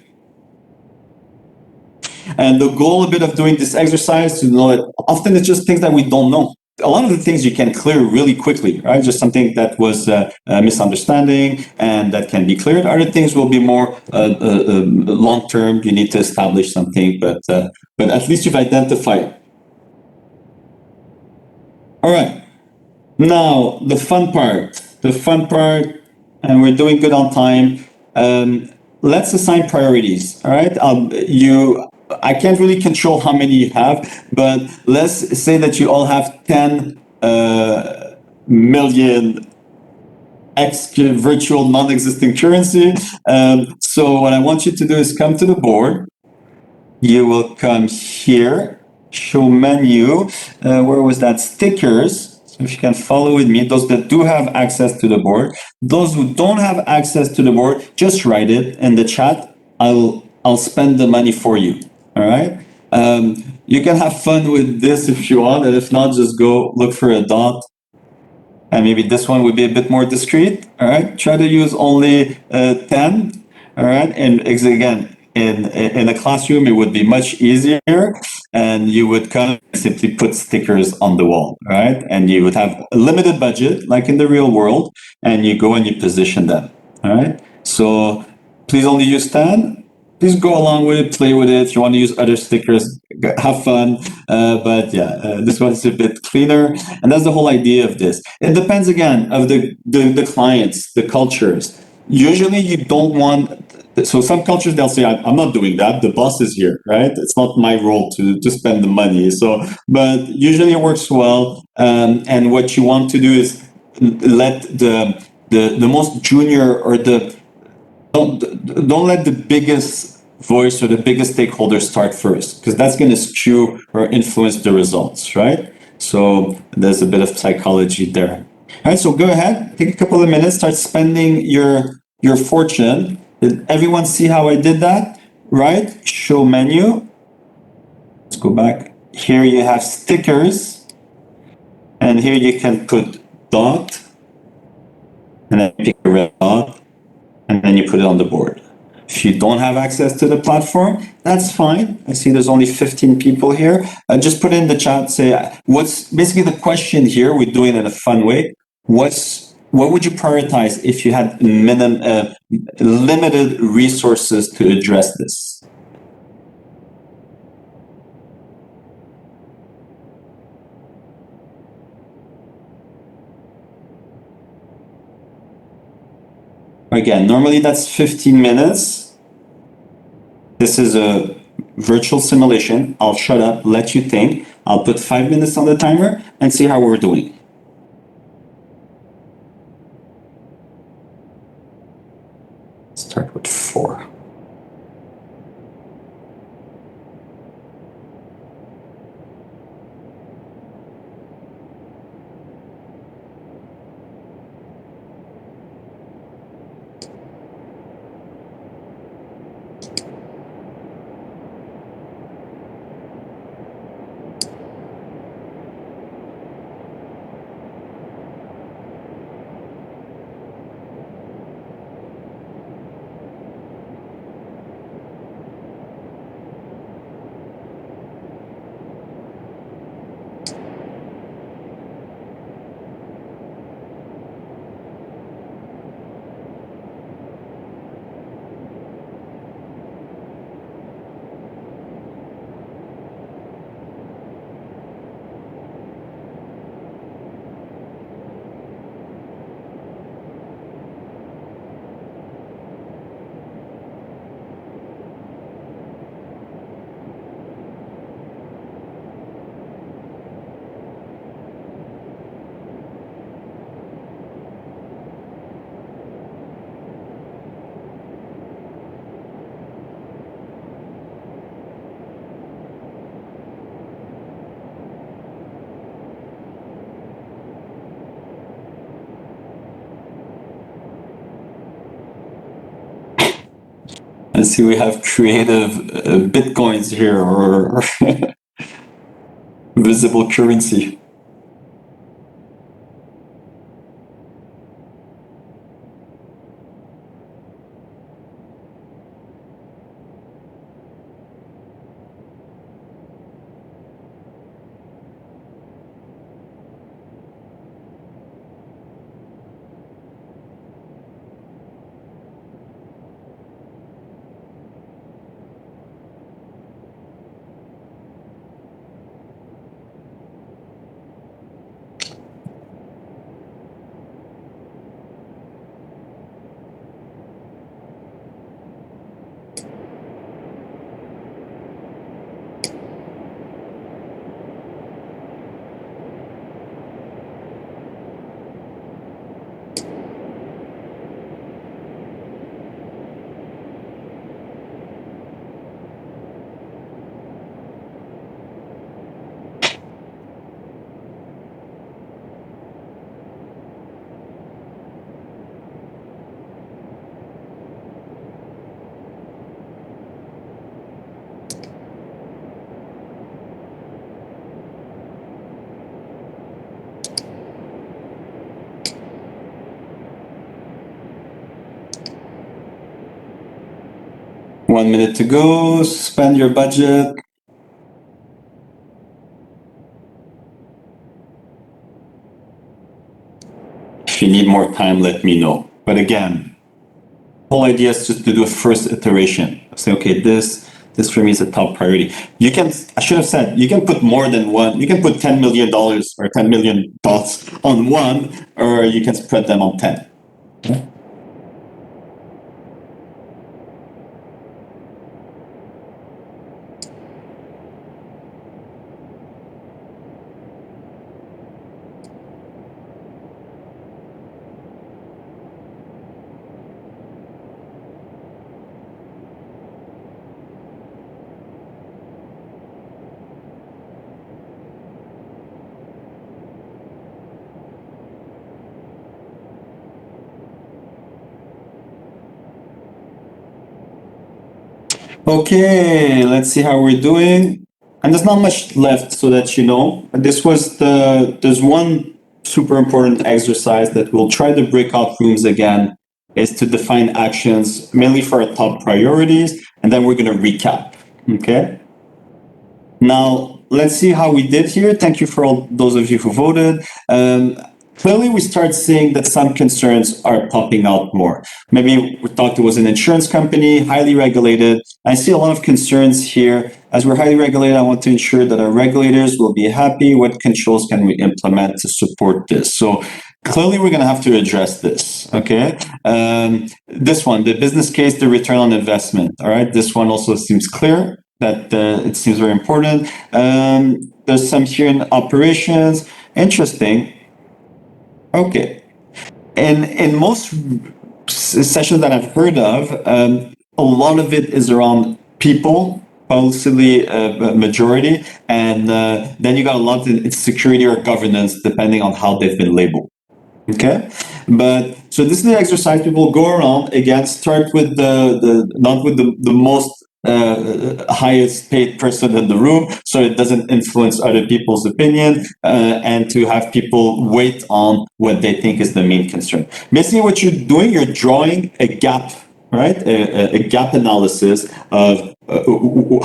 And the goal a bit of doing this exercise to know that often it's just things that we don't know. a lot of the things you can clear really quickly, right? Just something that was a misunderstanding and that can be cleared. Other things will be more long term. You need to establish something, but at least you've identified. All right. Now the fun part. And we're doing good on time. Let's assign priorities. All right. I can't really control how many you have, but let's say that you all have 10 million virtual non-existing currency. So what I want you to do is come to the board. You will come here, show menu. Where was that? Stickers. So if you can follow with me, those that do have access to the board. Those who don't have access to the board, just write it in the chat. I'll spend the money for you. All right. You can have fun with this if you want, and if not, just go look for a dot. And maybe this one would be a bit more discreet. All right. Try to use only 10. All right. And again, in a classroom, it would be much easier, and you would kind of simply put stickers on the wall, right? And you would have a limited budget, like in the real world, and you go and you position them, all right? So please only use 10. Please go along with it, play with it. If you want to use other stickers, have fun. But yeah, this one's a bit cleaner, and that's the whole idea of this. It depends again of the clients, the cultures. Usually, you don't want. So some cultures they'll say, I'm not doing that. The boss is here, right? It's not my role to spend the money. So, but usually it works well. And what you want to do is let the most junior or don't let the biggest voice or the biggest stakeholder start first, because that's going to skew or influence the results, right? So there's a bit of psychology there. All right, so go ahead, take a couple of minutes, start spending your fortune. Did everyone see how I did that? Right? Show menu. Let's go back. Here you have stickers. And here you can put dot. And then pick a red dot. And then you put it on the board. If you don't have access to the platform, that's fine. I see there's only 15 people here. Just put it in the chat, say, what's basically the question here? We're doing it in a fun way. What would you prioritize if you had limited resources to address this? Again, normally that's 15 minutes. This is a virtual simulation. I'll shut up, let you think. I'll put 5 minutes on the timer and see how we're doing. Start with 4. And see, we have creative bitcoins here or visible currency. 1 minute to go. Spend your budget. If you need more time, let me know. But again, the whole idea is just to do a first iteration. Say, okay, this for me is a top priority. You can, I should have said, you can put more than one. You can put $10 million or 10 million dots on one, or you can spread them on 10. Okay? Okay, let's see how we're doing. And there's not much left so that you know. There's one super important exercise that we'll try the breakout rooms again, is to define actions mainly for our top priorities, and then we're going to recap. Okay? Now, let's see how we did here. Thank you for all those of you who voted. Clearly, we start seeing that some concerns are popping out more. Maybe we thought it was an insurance company, highly regulated. I see a lot of concerns here. As we're highly regulated, I want to ensure that our regulators will be happy. What controls can we implement to support this? So clearly, we're going to have to address this, okay? This one, the business case, the return on investment, all right? This one also seems clear. That it seems very important. There's some here in operations. Interesting. Okay. In most sessions that I've heard of, a lot of it is around people, possibly a majority, and then you got a lot in security or governance, depending on how they've been labeled. Okay, but so this is the exercise. People go around again. Start with not with the most highest paid person in the room, so it doesn't influence other people's opinion, and to have people wait on what they think is the main concern. Basically, what you're doing, you're drawing a gap, right? A gap analysis of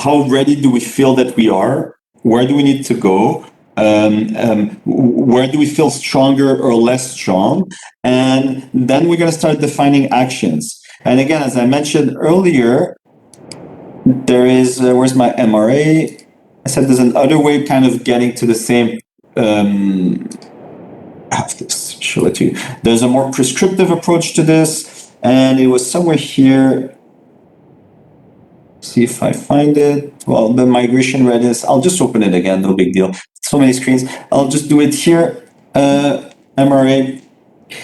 how ready do we feel that we are? Where do we need to go? Where do we feel stronger or less strong? And then we're going to start defining actions. And again, as I mentioned earlier, there is, where's my MRA? I said there's another way kind of getting to the same, I have to show it to you. There's a more prescriptive approach to this, and it was somewhere here. See if I find it. Well, the migration readiness, I'll just open it again, no big deal. So many screens. I'll just do it here, MRA.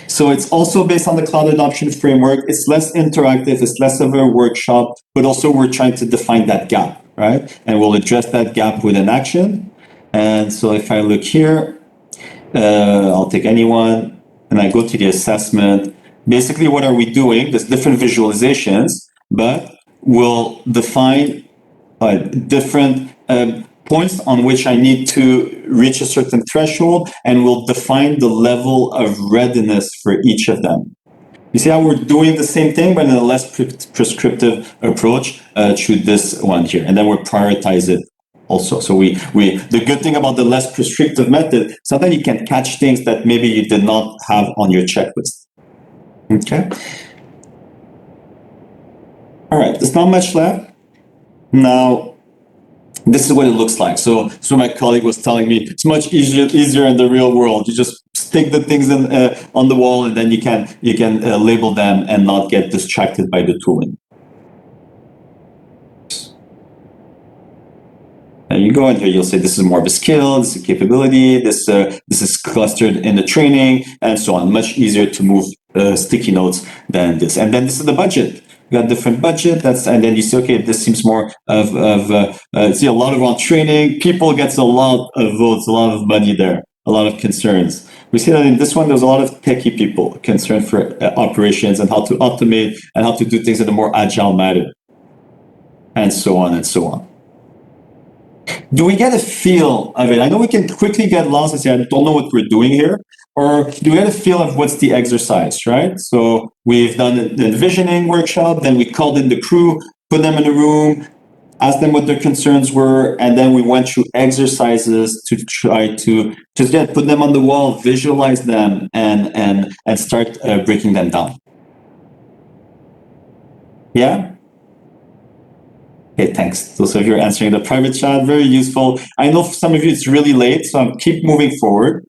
So it's also based on the cloud adoption framework. It's less interactive, it's less of a workshop, but also we're trying to define that gap, right? And we'll address that gap with an action. And so if I look here, I'll take anyone, and I go to the assessment. Basically, what are we doing? There's different visualizations, but we'll define different points on which I need to reach a certain threshold, and we'll define the level of readiness for each of them. You see how we're doing the same thing, but in a less prescriptive approach through this one here, and then we'll prioritize it also. So the good thing about the less prescriptive method, sometimes you can catch things that maybe you did not have on your checklist. Okay. All right, there's not much left. Now, this is what it looks like. So my colleague was telling me it's much easier in the real world. You just stick the things in, on the wall, and then you can label them and not get distracted by the tooling. There you go, and here you'll say this is more of a skill, this is a capability, this is clustered in the training, and so on. Much easier to move sticky notes than this. And then this is the budget. You got different budget. And then you say, okay, this seems more of see a lot around training. People gets a lot of votes, a lot of money there, a lot of concerns. We see that in this one, there's a lot of techie people concerned for operations and how to automate and how to do things in a more agile manner, and so on and so on. Do we get a feel of it? I know we can quickly get lost and say, I don't know what we're doing here. Or do we get a feel of what's the exercise, right? So we've done the envisioning workshop, then we called in the crew, put them in a room, ask them what their concerns were, and then we went through exercises to try to just put them on the wall, visualize them, and start breaking them down. Yeah? Okay, thanks. Those of you are answering the private chat, very useful. I know for some of you it's really late, so I'll keep moving forward.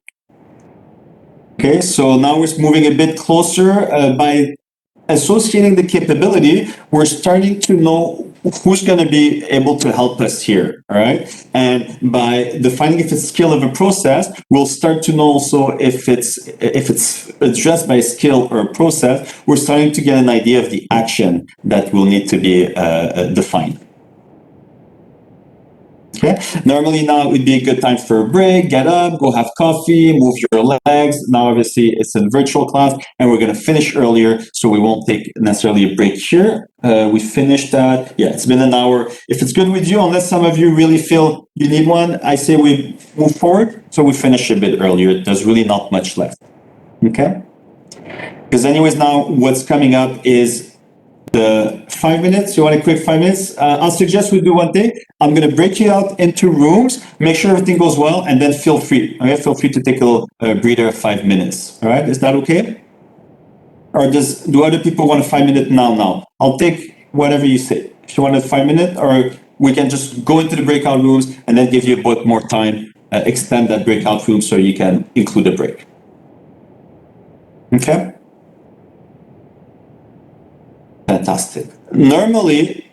Okay, so now we're moving a bit closer. By associating the capability, we're starting to know who's going to be able to help us here, all right? And by defining if it's skill of a process, we'll start to know also if it's addressed by a skill or a process. We're starting to get an idea of the action that will need to be defined. Okay. Normally now would be a good time for a break, get up, go have coffee, move your legs. Now obviously it's a virtual class and we're going to finish earlier, so we won't take necessarily a break here. We finished that. Yeah, it's been an hour. If it's good with you, unless some of you really feel you need one, I say we move forward, so we finish a bit earlier. There's really not much left. Okay? Because anyways, now what's coming up is the 5 minutes. You want a quick 5 minutes? I'll suggest we do one thing. I'm going to break you out into rooms, make sure everything goes well, and then feel free. Okay, feel free to take a little breather of 5 minutes. All right, is that okay? Or do other people want a 5 minute now? I'll take whatever you say. If you want a 5 minute, or we can just go into the breakout rooms and then give you a bit more time, extend that breakout room so you can include a break. Okay? Fantastic. Normally,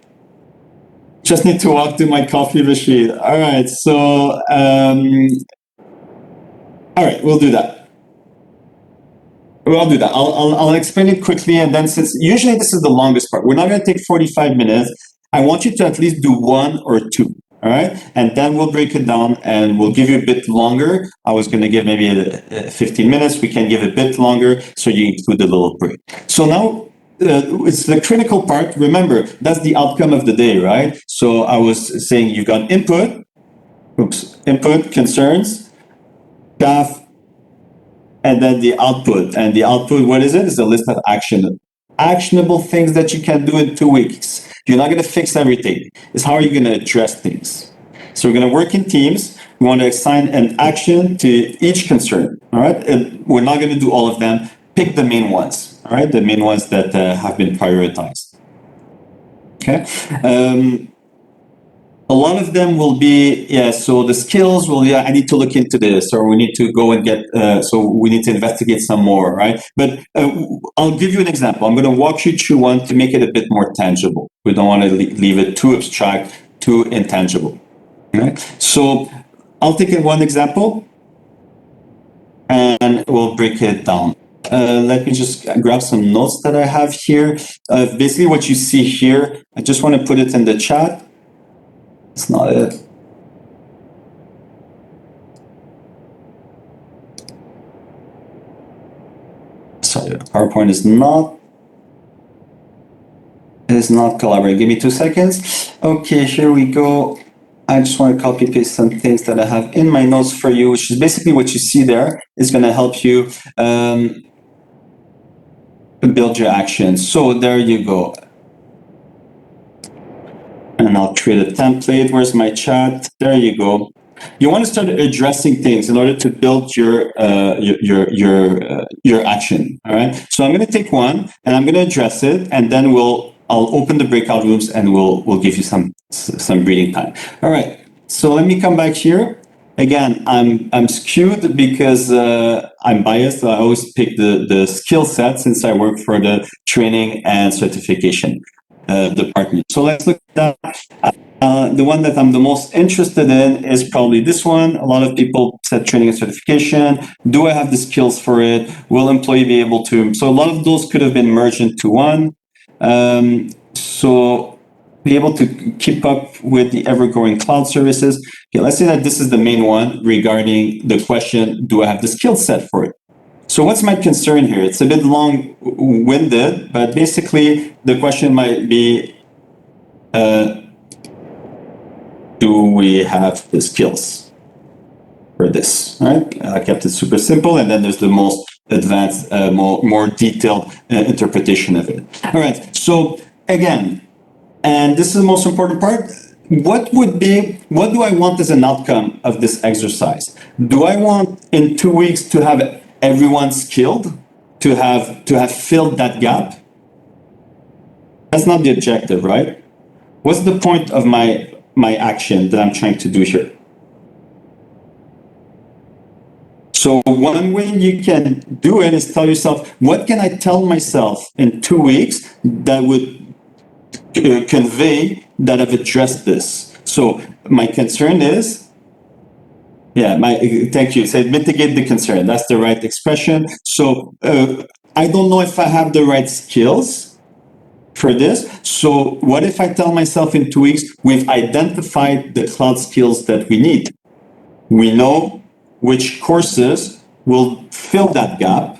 just need to walk to my coffee machine. All right, so, all right, we'll do that. We'll do that. I'll explain it quickly, and then since usually this is the longest part, we're not going to take 45 minutes. I want you to at least do one or two, all right? And then we'll break it down, and we'll give you a bit longer. I was going to give maybe 15 minutes. We can give a bit longer, so you include a little break. So now, it's the critical part. Remember, that's the outcome of the day, right? So I was saying you've got input, concerns, CAF, and then the output. And the output, what is it? It's a list of actionable things that you can do in 2 weeks. You're not going to fix everything. It's how are you going to address things. So we're going to work in teams. We want to assign an action to each concern, all right? And we're not going to do all of them. Pick the main ones. All right, the main ones that have been prioritized. Okay. A lot of them will be, so the skills will, I need to look into this, or we need to go and get, so we need to investigate some more, right? But I'll give you an example. I'm going to walk you through one to make it a bit more tangible. We don't want to leave it too abstract, too intangible. Okay? So I'll take one example and we'll break it down. Let me just grab some notes that I have here. Basically what you see here, I just want to put it in the chat. It's not it. Sorry, PowerPoint is not collaborating. Give me 2 seconds. Okay, here we go. I just want to copy paste some things that I have in my notes for you, which is basically what you see there is going to help you build your actions. So there you go. And I'll create a template. Where's my chat? There you go. You want to start addressing things in order to build your action. All right. So I'm going to take one and I'm going to address it, and then I'll open the breakout rooms and we'll give you some breathing time. All right. So let me come back here. Again, I'm skewed because I'm biased. I always pick the skill set since I work for the training and certification department. So let's look at that. The one that I'm the most interested in is probably this one. A lot of people said training and certification. Do I have the skills for it? Will employee be able to? So a lot of those could have been merged into one. So be able to keep up with the ever-growing cloud services. Okay, let's say that this is the main one regarding the question, do I have the skill set for it? So what's my concern here? It's a bit long-winded, but basically the question might be, do we have the skills for this? Right? I kept it super simple, and then there's the most advanced, more detailed interpretation of it. All right, so again, And this is the most important part. What do I want as an outcome of this exercise? Do I want in 2 weeks to have everyone skilled, to have filled that gap? That's not the objective, right? What's the point of my action that I'm trying to do here? So one way you can do it is tell yourself, what can I tell myself in 2 weeks that would convey that I've addressed this? So my concern is, thank you. Say mitigate the concern. That's the right expression. So I don't know if I have the right skills for this. So what if I tell myself in 2 weeks, we've identified the cloud skills that we need. We know which courses will fill that gap,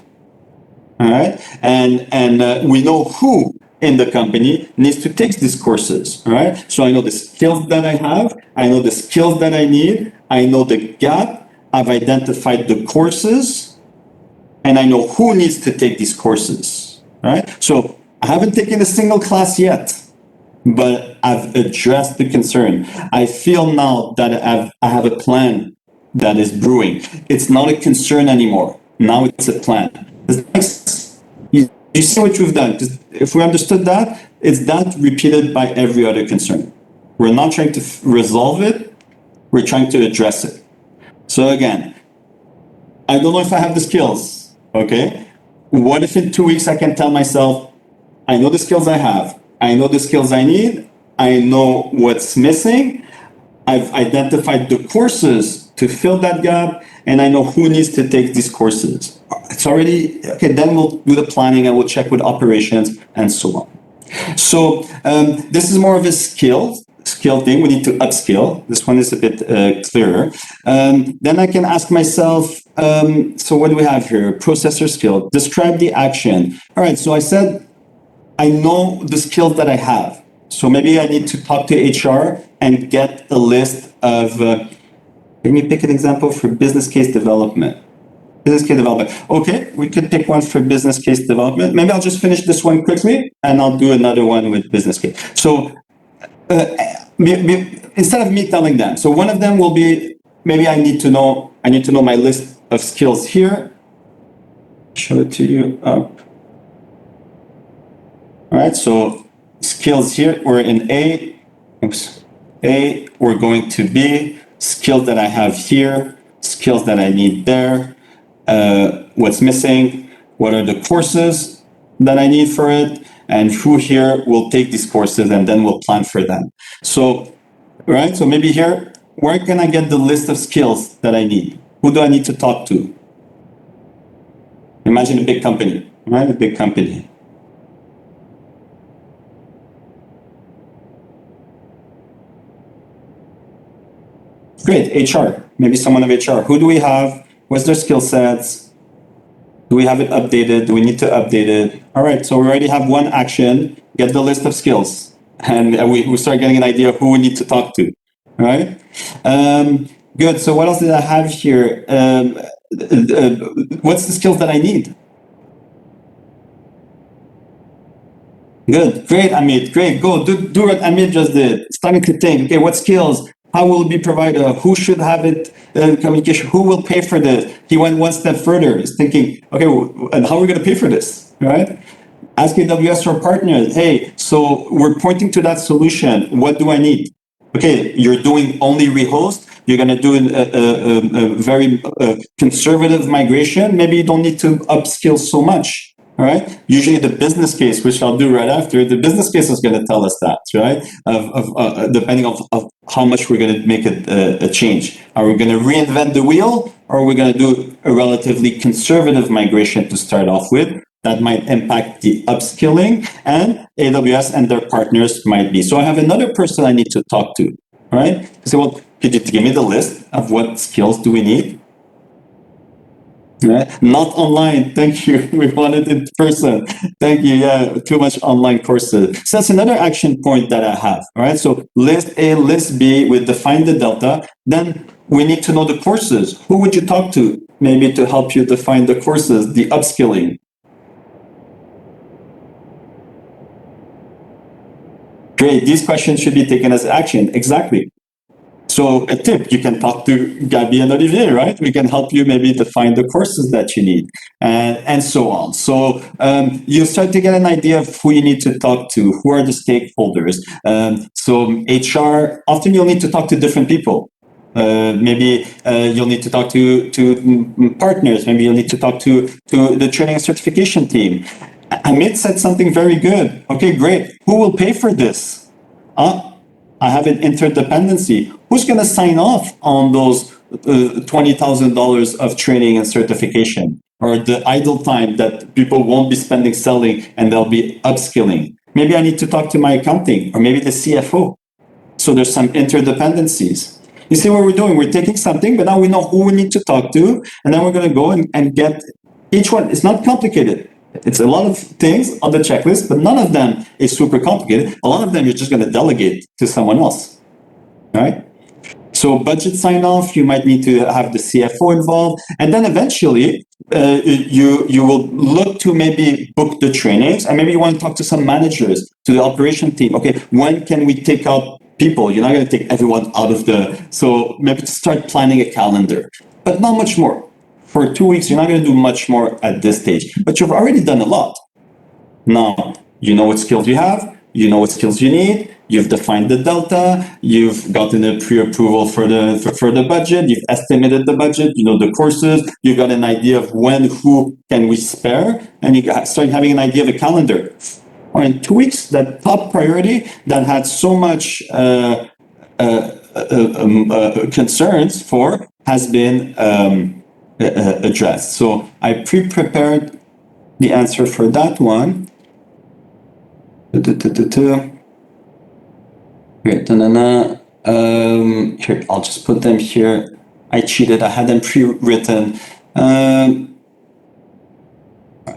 all right? And we know who in the company needs to take these courses, all right? So I know the skills that I have, I know the skills that I need, I know the gap, I've identified the courses, and I know who needs to take these courses, right? So I haven't taken a single class yet, but I've addressed the concern. I feel now that I have a plan that is brewing. It's not a concern anymore. Now it's a plan. You see what we've done? Because if we understood that, it's that repeated by every other concern. We're not trying to resolve it. We're trying to address it. So again, I don't know if I have the skills, okay? What if in 2 weeks I can tell myself, I know the skills I have, I know the skills I need, I know what's missing, I've identified the courses to fill that gap, and I know who needs to take these courses. It's already, okay, then we'll do the planning and we'll check with operations and so on. So this is more of a skill thing. We need to upskill. This one is a bit clearer. Then I can ask myself, so what do we have here? Processor skill. Describe the action. All right, so I said, I know the skills that I have. So maybe I need to talk to HR and get a list of, can you pick an example for business case development? Business case development. Okay, we could pick one for business case development. Maybe I'll just finish this one quickly and I'll do another one with business case. So instead of me telling them, so one of them will be, maybe I need to know my list of skills here. Show it to you. All right, so skills here, we're in A. Oops. A, we're going to B. Skills that I have here, skills that I need there. What's missing? What are the courses that I need for it? And who here will take these courses, and then we'll plan for them. So, right, so maybe here, where can I get the list of skills that I need? Who do I need to talk to? Imagine a big company, right? A big company. Great, HR, maybe someone of HR. Who do we have? What's their skill sets? Do we have it updated? Do we need to update it? All right, so we already have one action, get the list of skills. And we start getting an idea of who we need to talk to, all right? Good, so what else did I have here? What's the skills that I need? Good, great, Amit, great, go, do what Amit just did. Starting to think, okay, what skills? How will it be provided? Who should have it? Communication. Who will pay for this? He went one step further. He's thinking, okay, and how are we going to pay for this? Right? Ask AWS or partners. Hey, so we're pointing to that solution. What do I need? Okay, you're doing only rehost. You're going to do a very conservative migration. Maybe you don't need to upskill so much. All right. Usually the business case, which I'll do right after, the business case is going to tell us that, right? Depending on how much we're going to make a change. Are we going to reinvent the wheel, or are we going to do a relatively conservative migration to start off with? That might impact the upskilling, and AWS and their partners might be. So I have another person I need to talk to, right? So, well, could you give me the list of what skills do we need? Right? Not online, thank you. We want it in person. Thank you. Yeah, too much online courses. So that's another action point that I have. All right. So list A, list B, we define the delta. Then we need to know the courses. Who would you talk to? Maybe to help you define the courses, the upskilling. Great. These questions should be taken as action. Exactly. So a tip, you can talk to Gabby and Olivier, right? We can help you maybe define the courses that you need and so on. So you start to get an idea of who you need to talk to, who are the stakeholders. So HR, often you'll need to talk to different people. Maybe you'll need to talk to partners. Maybe you'll need to talk to the training and certification team. Amit said something very good. Okay, great. Who will pay for this? I have an interdependency. Who's going to sign off on those $20,000 of training and certification, or the idle time that people won't be spending selling and they'll be upskilling? Maybe I need to talk to my accounting, or maybe the CFO. So there's some interdependencies. You see what we're doing? We're taking something, but now we know who we need to talk to, and then we're going to go and get each one. It's not complicated. It's a lot of things on the checklist, but none of them is super complicated. A lot of them you're just going to delegate to someone else, right? So budget sign off, you might need to have the CFO involved, and then eventually you will look to maybe book the trainings, and maybe you want to talk to some managers, to the operation team. Okay, when can we take out people? You're not going to take everyone out of so maybe to start planning a calendar, but not much more. For 2 weeks, you're not going to do much more at this stage, but you've already done a lot. Now, you know what skills you have, you know what skills you need, you've defined the delta, you've gotten a pre-approval for the budget, you've estimated the budget, you know the courses, you've got an idea of when, who can we spare, and you start having an idea of a calendar. Or in 2 weeks, that top priority that had so much concerns for has been addressed. So I pre-prepared the answer for that one. Here, I'll just put them here. I cheated. I had them pre-written.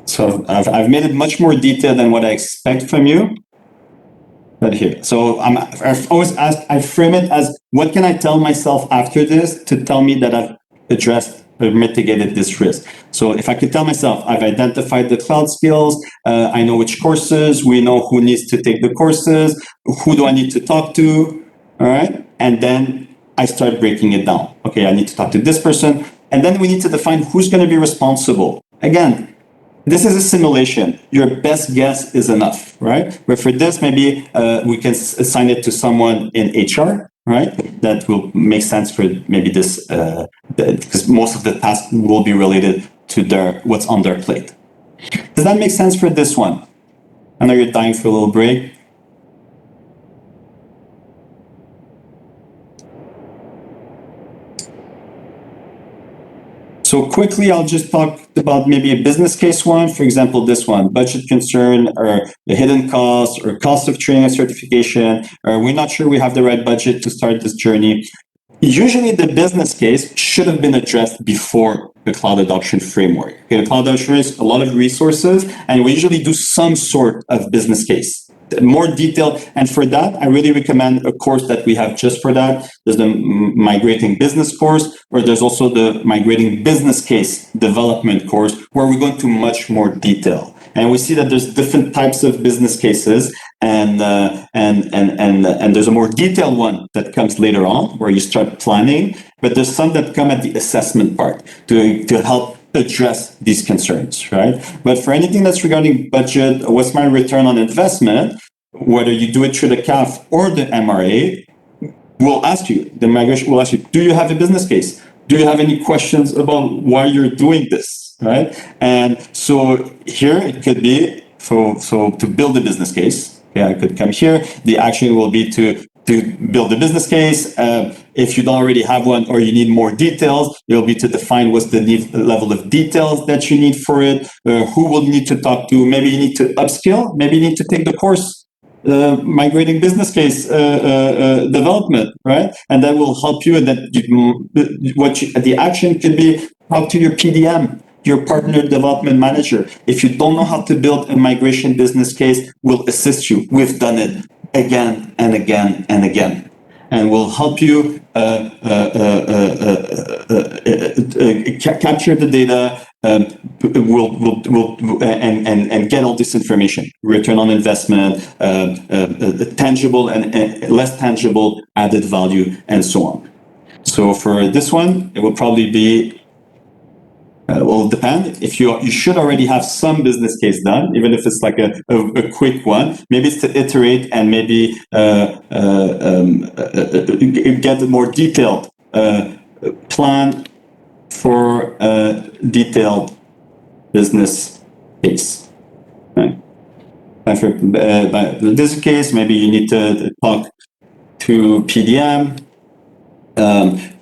So I've made it much more detailed than what I expect from you. But here, so I've always asked. I frame it as, what can I tell myself after this to tell me that I've addressed or mitigated this risk? So if I could tell myself, I've identified the cloud skills, I know which courses, we know who needs to take the courses, who do I need to talk to, all right? And then I start breaking it down. Okay, I need to talk to this person, and then we need to define who's going to be responsible. Again, this is a simulation. Your best guess is enough, right? But for this, maybe we can assign it to someone in HR, right? That will make sense for maybe this, because most of the tasks will be related to what's on their plate. Does that make sense for this one? I know you're dying for a little break. So quickly, I'll just talk about maybe a business case one. For example, this one, budget concern, or the hidden cost, or cost of training and certification, or we're not sure we have the right budget to start this journey. Usually the business case should have been addressed before the cloud adoption framework. Okay, the cloud adoption is a lot of resources, and we usually do some sort of business case. More detailed, and for that, I really recommend a course that we have just for that. There's the Migrating Business course, or there's also the Migrating Business Case Development course, where we go into much more detail. And we see that there's different types of business cases, and there's a more detailed one that comes later on, where you start planning. But there's some that come at the assessment part to help address these concerns, right? But for anything that's regarding budget, what's my return on investment, whether you do it through the CAF or the MRA, we'll ask you, the migration will ask you, do you have a business case? Do you have any questions about why you're doing this, right? And so here it could be, so to build a business case, I could come here. The action will be to build a business case. If you don't already have one, or you need more details, it will be to define what's the level of details that you need for it, who will need to talk to. Maybe you need to upskill, maybe you need to take the course, Migrating Business Case Development, right? And that will help you, and that the action can be talk to your PDM, your partner development manager. If you don't know how to build a migration business case, we'll assist you. We've done it again and again and again, and we'll help you capture the data, and get all this information: return on investment, tangible and less tangible added value, and so on. So for this one, it will probably be. Will depend. If you should already have some business case done, even if it's like a quick one. Maybe it's to iterate and maybe get a more detailed plan for a detailed business case. Right? And for this case, maybe you need to talk to PDM.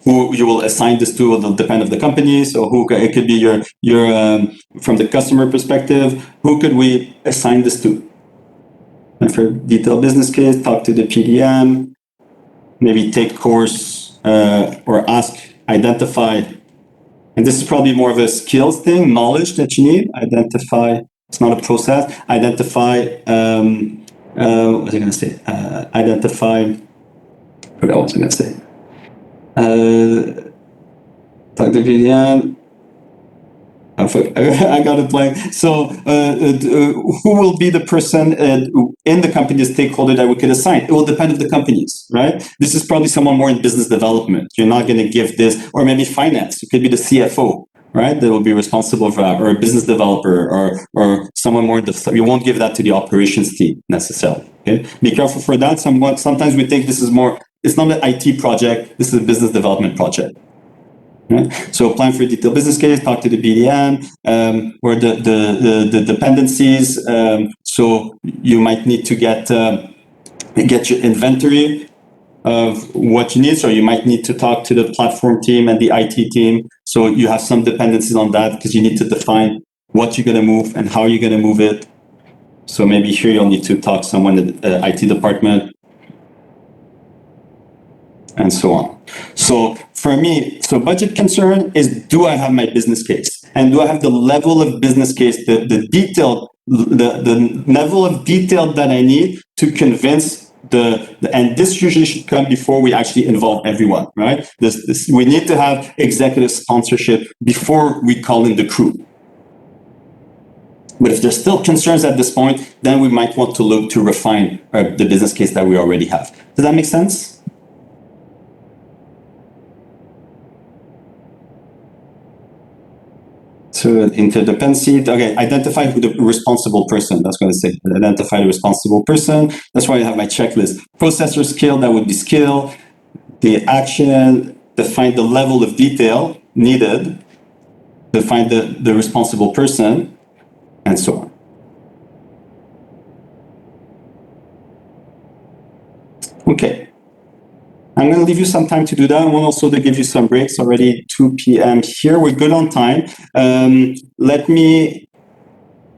Who you will assign this to will depend on the company. So it could be your from the customer perspective, who could we assign this to? And for detailed business case, talk to the PDM, maybe take course or ask, identify. And this is probably more of a skills thing, knowledge that you need. Identify. It's not a process. Identify. What was I going to say? Identify. What was I going to say? Talk to PDM. I got it blank. So, who will be the person in the company, the stakeholder that we could assign? It will depend on the companies, right? This is probably someone more in business development. You're not going to give this, or maybe finance. It could be the CFO, right? That will be responsible for that, or a business developer, or someone more. You won't give that to the operations team necessarily. Okay, be careful for that. Sometimes we think this is more. It's not an IT project. This is a business development project. Right? So plan for a detailed business case, talk to the BDM, or the dependencies. So you might need to get your inventory of what you need. So you might need to talk to the platform team and the IT team. So you have some dependencies on that because you need to define what you're going to move and how you're going to move it. So maybe here you'll need to talk to someone in the IT department, and so on. So for me, so budget concern is, do I have my business case? And do I have the level of business case, the level of detail that I need to convince and this usually should come before we actually involve everyone, right? We need to have executive sponsorship before we call in the crew. But if there's still concerns at this point, then we might want to look to refine the business case that we already have. Does that make sense? So interdependency, okay, identify who the responsible person, that's going to say, identify the responsible person. That's why I have my checklist. Processor skill, that would be skill. The action, define the level of detail needed, define the responsible person, and so on. Okay. I'm going to leave you some time to do that. I want also to give you some breaks. Already 2 p.m. here. We're good on time. Let me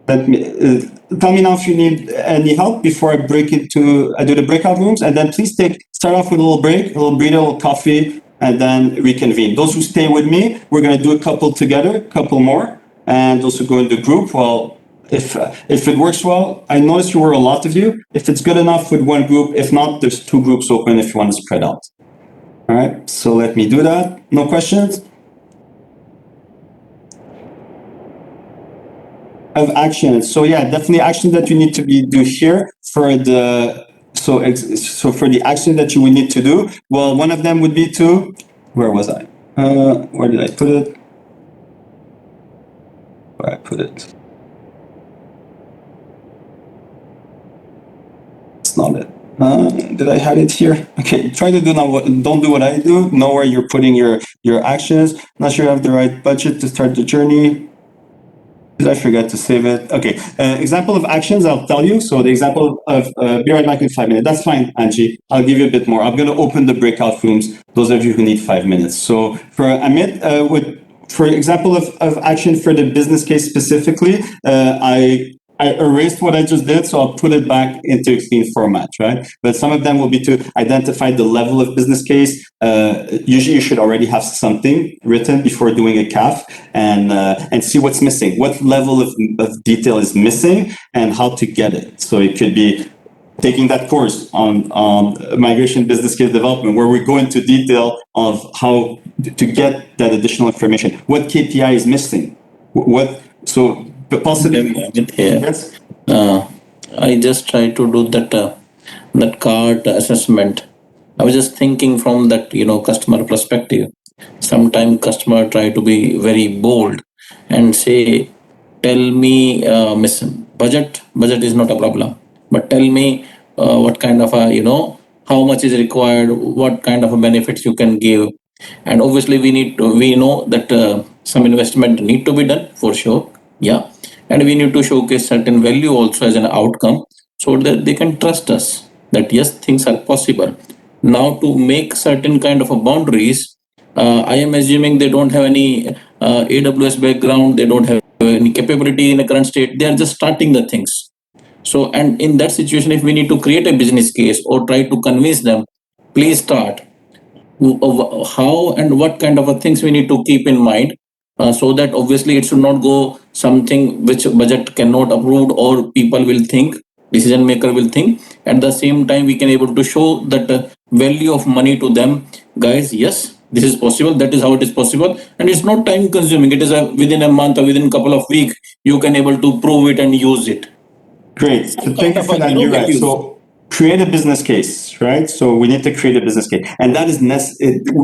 tell me now if you need any help before I do the breakout rooms, and then please start off with a little break, a little breather, a little coffee, and then reconvene. Those who stay with me, we're going to do a couple together, a couple more, and also go in the group. Well, if it works well, I noticed you were a lot of you. If it's good enough with one group, if not, there's 2 groups open if you want to spread out. All right, so let me do that. No questions? Of action. So yeah, definitely action that you need to do here for the for the action that you would need to do. Well, one of them would be to, where was I? Where did I put it? Where I put it? It's not it. Did I have it here? Okay, try to do now. Don't do what I do. Know where you're putting your actions. Not sure you have the right budget to start the journey. Did I forget to save it? Okay. Example of actions, I'll tell you. So the example of be right back in 5 minutes. That's fine, Angie. I'll give you a bit more. I'm going to open the breakout rooms. Those of you who need 5 minutes. So for Amit, for example of action for the business case specifically, I erased what I just did, so I'll put it back into a clean format, right? But some of them will be to identify the level of business case. Usually you should already have something written before doing a CAF and see what's missing. What level of detail is missing and how to get it. So it could be taking that course on migration business case development, where we go into detail of how to get that additional information. What KPI is missing? What? So possibly. Here. Yes. I just try to do that cart assessment. I was just thinking from that customer perspective. Sometimes customer try to be very bold and say, "Tell me, Miss Budget. Budget is not a problem, but tell me what kind of a how much is required, what kind of a benefits you can give." And obviously we know that some investment need to be done for sure, yeah, and we need to showcase certain value also as an outcome so that they can trust us that yes, things are possible. Now to make certain kind of a boundaries, I am assuming they don't have any AWS background, they don't have any capability in the current state, they are just starting the things. So, and in that situation, if we need to create a business case or try to convince them, please start, how and what kind of a things we need to keep in mind, so that obviously it should not go something which budget cannot approve or people will think, decision maker will think. At the same time, we can able to show that value of money to them, guys, yes, this is possible, that is how it is possible, and it's not time consuming, it is within a month or within a couple of weeks you can able to prove it and use it. Great. So thank you for that. You're right. So create a business case, right? So we need to create a business case. And that is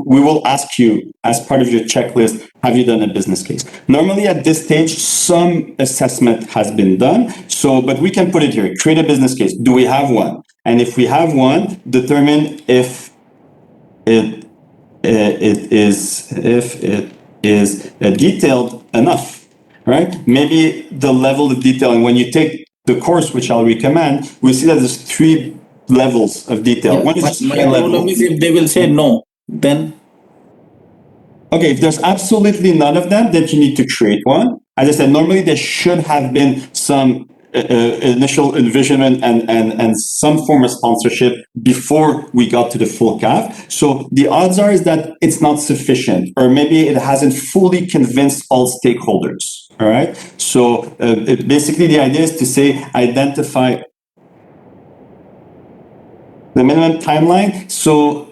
we will ask you as part of your checklist, have you done a business case? Normally at this stage, some assessment has been done. So, but we can put it here, create a business case. Do we have one? And if we have one, determine if it is detailed enough, right? Maybe the level of detail, and when you take the course, which I'll recommend, we see that there's 3 levels of detail. Yeah, one is just high problem level. is if they will say no, then Okay, if there's absolutely none of them, then you need to create one. As I said, normally there should have been some initial envisionment and some form of sponsorship before we got to the full CAF. So the odds are is that it's not sufficient, or maybe it hasn't fully convinced all stakeholders. All right. So basically, the idea is to say identify the minimum timeline. So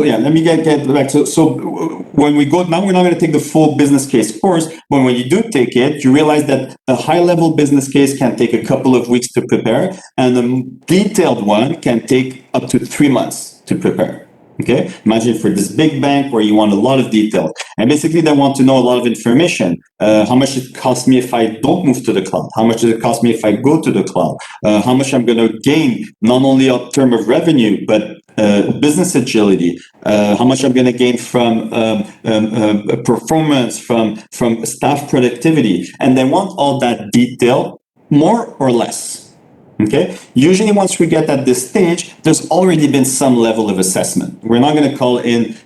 yeah, let me get back to, so when we go, now we're not going to take the full business case course, but when you do take it, you realize that a high level business case can take a couple of weeks to prepare, and a detailed one can take up to 3 months to prepare. Okay, imagine for this big bank where you want a lot of detail, and basically they want to know a lot of information. How much it costs me if I don't move to the cloud? How much does it cost me if I go to the cloud? How much I'm going to gain, not only in terms of revenue, but business agility, how much I'm going to gain from performance, from staff productivity, and they want all that detail, more or less. Okay. Usually, once we get at this stage, there's already been some level of assessment. We're not going to call in,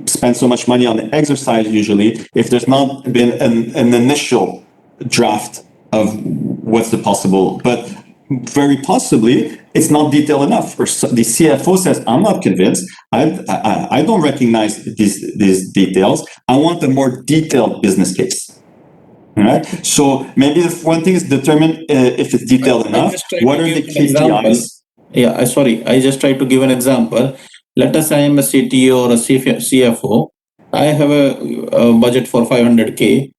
spend so much money on the exercise usually if there's not been an initial draft of what's the possible, but very possibly it's not detailed enough, or the CFO says, I'm not convinced, I don't recognize these details, I want a more detailed business case. All right. So maybe the one thing is determine if it's detailed enough. What are the KPIs? Yeah, sorry, I just try to give an example. Let us I am a CTO or a CFO. I have a budget for 500K,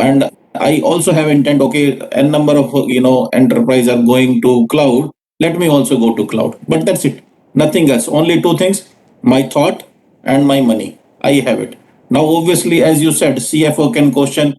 and I also have intent. Okay, a number of enterprise are going to cloud. Let me also go to cloud. But that's it. Nothing else. Only 2 things: my thought and my money. I have it. Now, obviously, as you said, CFO can question,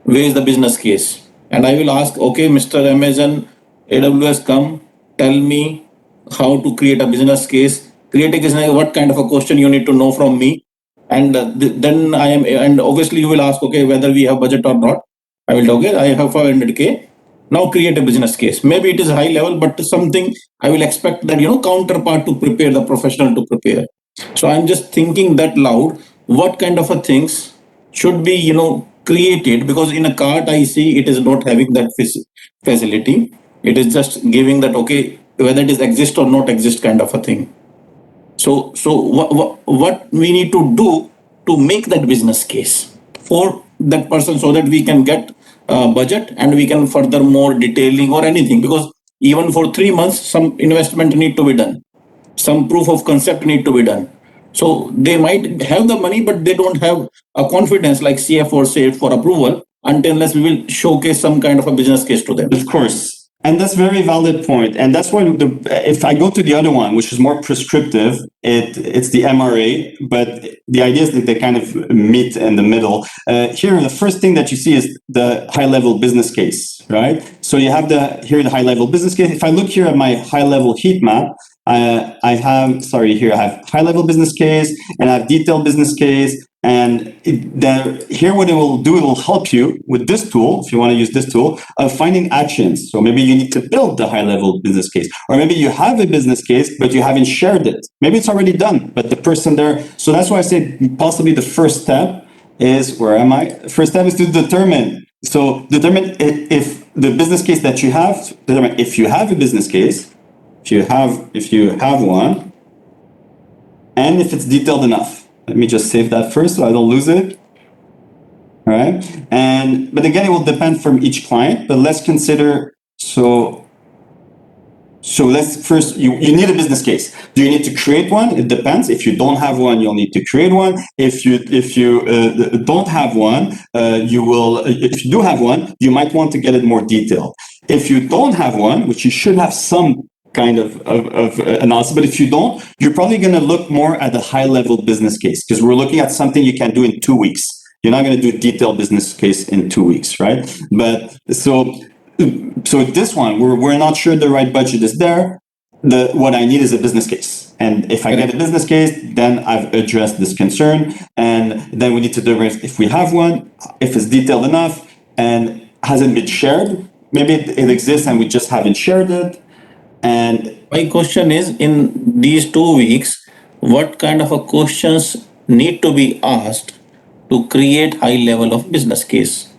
where is the business case? And I will ask, okay, Mr. Amazon, AWS, come, tell me how to create a business case. Create a case, what kind of a question you need to know from me. And then I am, and obviously you will ask, okay, whether we have budget or not. I will, okay, I have 500K. Now create a business case. Maybe it is high level, but something I will expect that, counterpart to prepare, the professional to prepare. So I'm just thinking that loud, what kind of a things should be, created, because in a cart I see it is not having that facility. It is just giving that, okay, whether it is exist or not exist kind of a thing. So what we need to do to make that business case for that person, so that we can get budget and we can further more detailing or anything, because even for 3 months some investment need to be done, some proof of concept need to be done. So they might have the money, but they don't have a confidence like CFO say for approval. until unless we will showcase some kind of a business case to them. Of course. And that's a very valid point. And that's why if I go to the other one, which is more prescriptive, it's the MRA, but the idea is that they kind of meet in the middle. Here, the first thing that you see is the high-level business case, right? So you have the high-level business case. If I look here at my high-level heat map, I have high-level business case and I have detailed business case. And here what it will do, it will help you with this tool, if you want to use this tool, of finding actions. So maybe you need to build the high-level business case, or maybe you have a business case, but you haven't shared it. Maybe it's already done, but the person there. So that's why I say possibly the first step is, where am I? First step is to determine. So determine if the business case that you have, determine if you have a business case, if you have one, and if it's detailed enough. Let me just save that first so I don't lose it. All right. But again, it will depend from each client, but let's consider, so let's first, you need a business case. Do you need to create one? It depends. If you don't have one, you'll need to create one. If you don't have one, if you do have one, you might want to get it more detailed. If you don't have one, which you should have some kind of analysis, but if you don't, you're probably going to look more at the high-level business case, because we're looking at something you can do in 2 weeks. You're not going to do a detailed business case in 2 weeks, right? But so this one, we're not sure the right budget is there. What I need is a business case. And if I get a business case, then I've addressed this concern. And then we need to determine if we have one, if it's detailed enough and hasn't been shared. Maybe it exists and we just haven't shared it. And my question is, in these 2 weeks, what kind of a questions need to be asked to create high level of business case?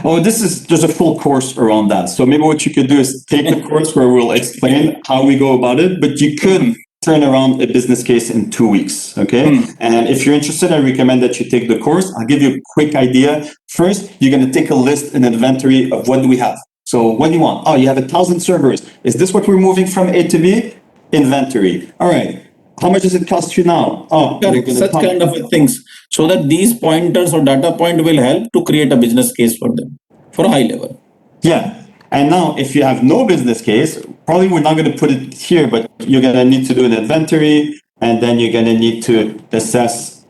Oh, there's a full course around that. So maybe what you could do is take the course where we'll explain how we go about it, but you could turn around a business case in 2 weeks, okay? And if you're interested, I recommend that you take the course. I'll give you a quick idea. First, you're going to take a list, an inventory of what do we have. So what do you want? Oh, you have 1,000 servers. Is this what we're moving from A to B? Inventory. All right. How much does it cost you now? Oh, such kind of things. So that these pointers or data point will help to create a business case for them, for a high level. Yeah. And now if you have no business case, probably we're not going to put it here, but you're going to need to do an inventory, and then you're going to need to assess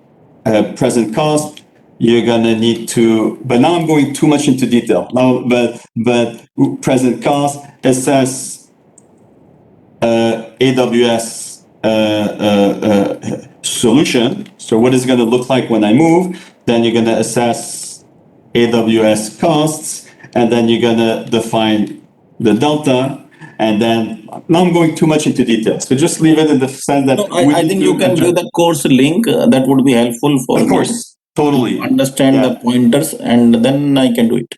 present cost. You're going to need to, but now I'm going too much into detail. Now, but present cost, assess AWS solution. So what is it going to look like when I move? Then you're going to assess AWS costs, and then you're going to define the delta. And then now I'm going too much into details. So just leave it in the sense that I think you can give the course link. That would be helpful for of course, totally understand the pointers, and then I can do it.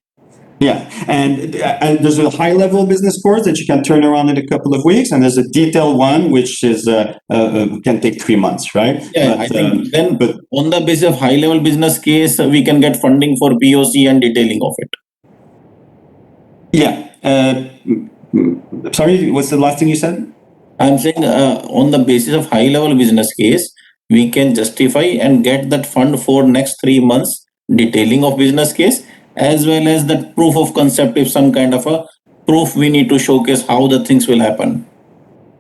Yeah, and there's a high-level business course that you can turn around in a couple of weeks, and there's a detailed one which is can take 3 months, right? Yeah, I think then, but on the basis of high-level business case, we can get funding for POC and detailing of it. Yeah. Sorry, what's the last thing you said? I'm saying on the basis of high-level business case, we can justify and get that fund for next 3 months detailing of business case, as well as that proof of concept, if some kind of a proof we need to showcase how the things will happen.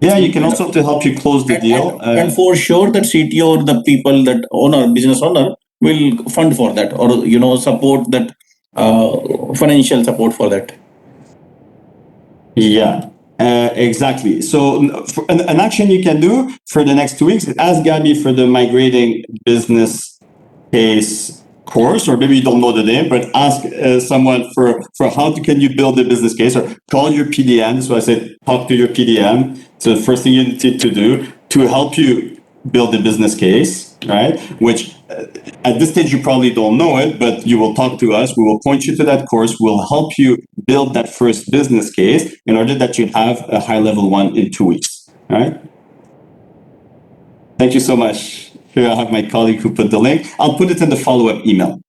Yeah, you can also to help you close the deal. And for sure that CTO or the people, that owner, business owner, will fund for that, or support that, financial support for that. Yeah, exactly. So an action you can do for the next 2 weeks is ask Gabby for the migrating business case course, or maybe you don't know the name, but ask someone for how can you build a business case, or call your PDM. So I said, talk to your PDM. So the first thing you need to do to help you build a business case, right? Which at this stage, you probably don't know it, but you will talk to us. We will point you to that course. We'll help you build that first business case in order that you have a high-level one in 2 weeks, all right? Thank you so much. Here I have my colleague who put the link. I'll put it in the follow-up email.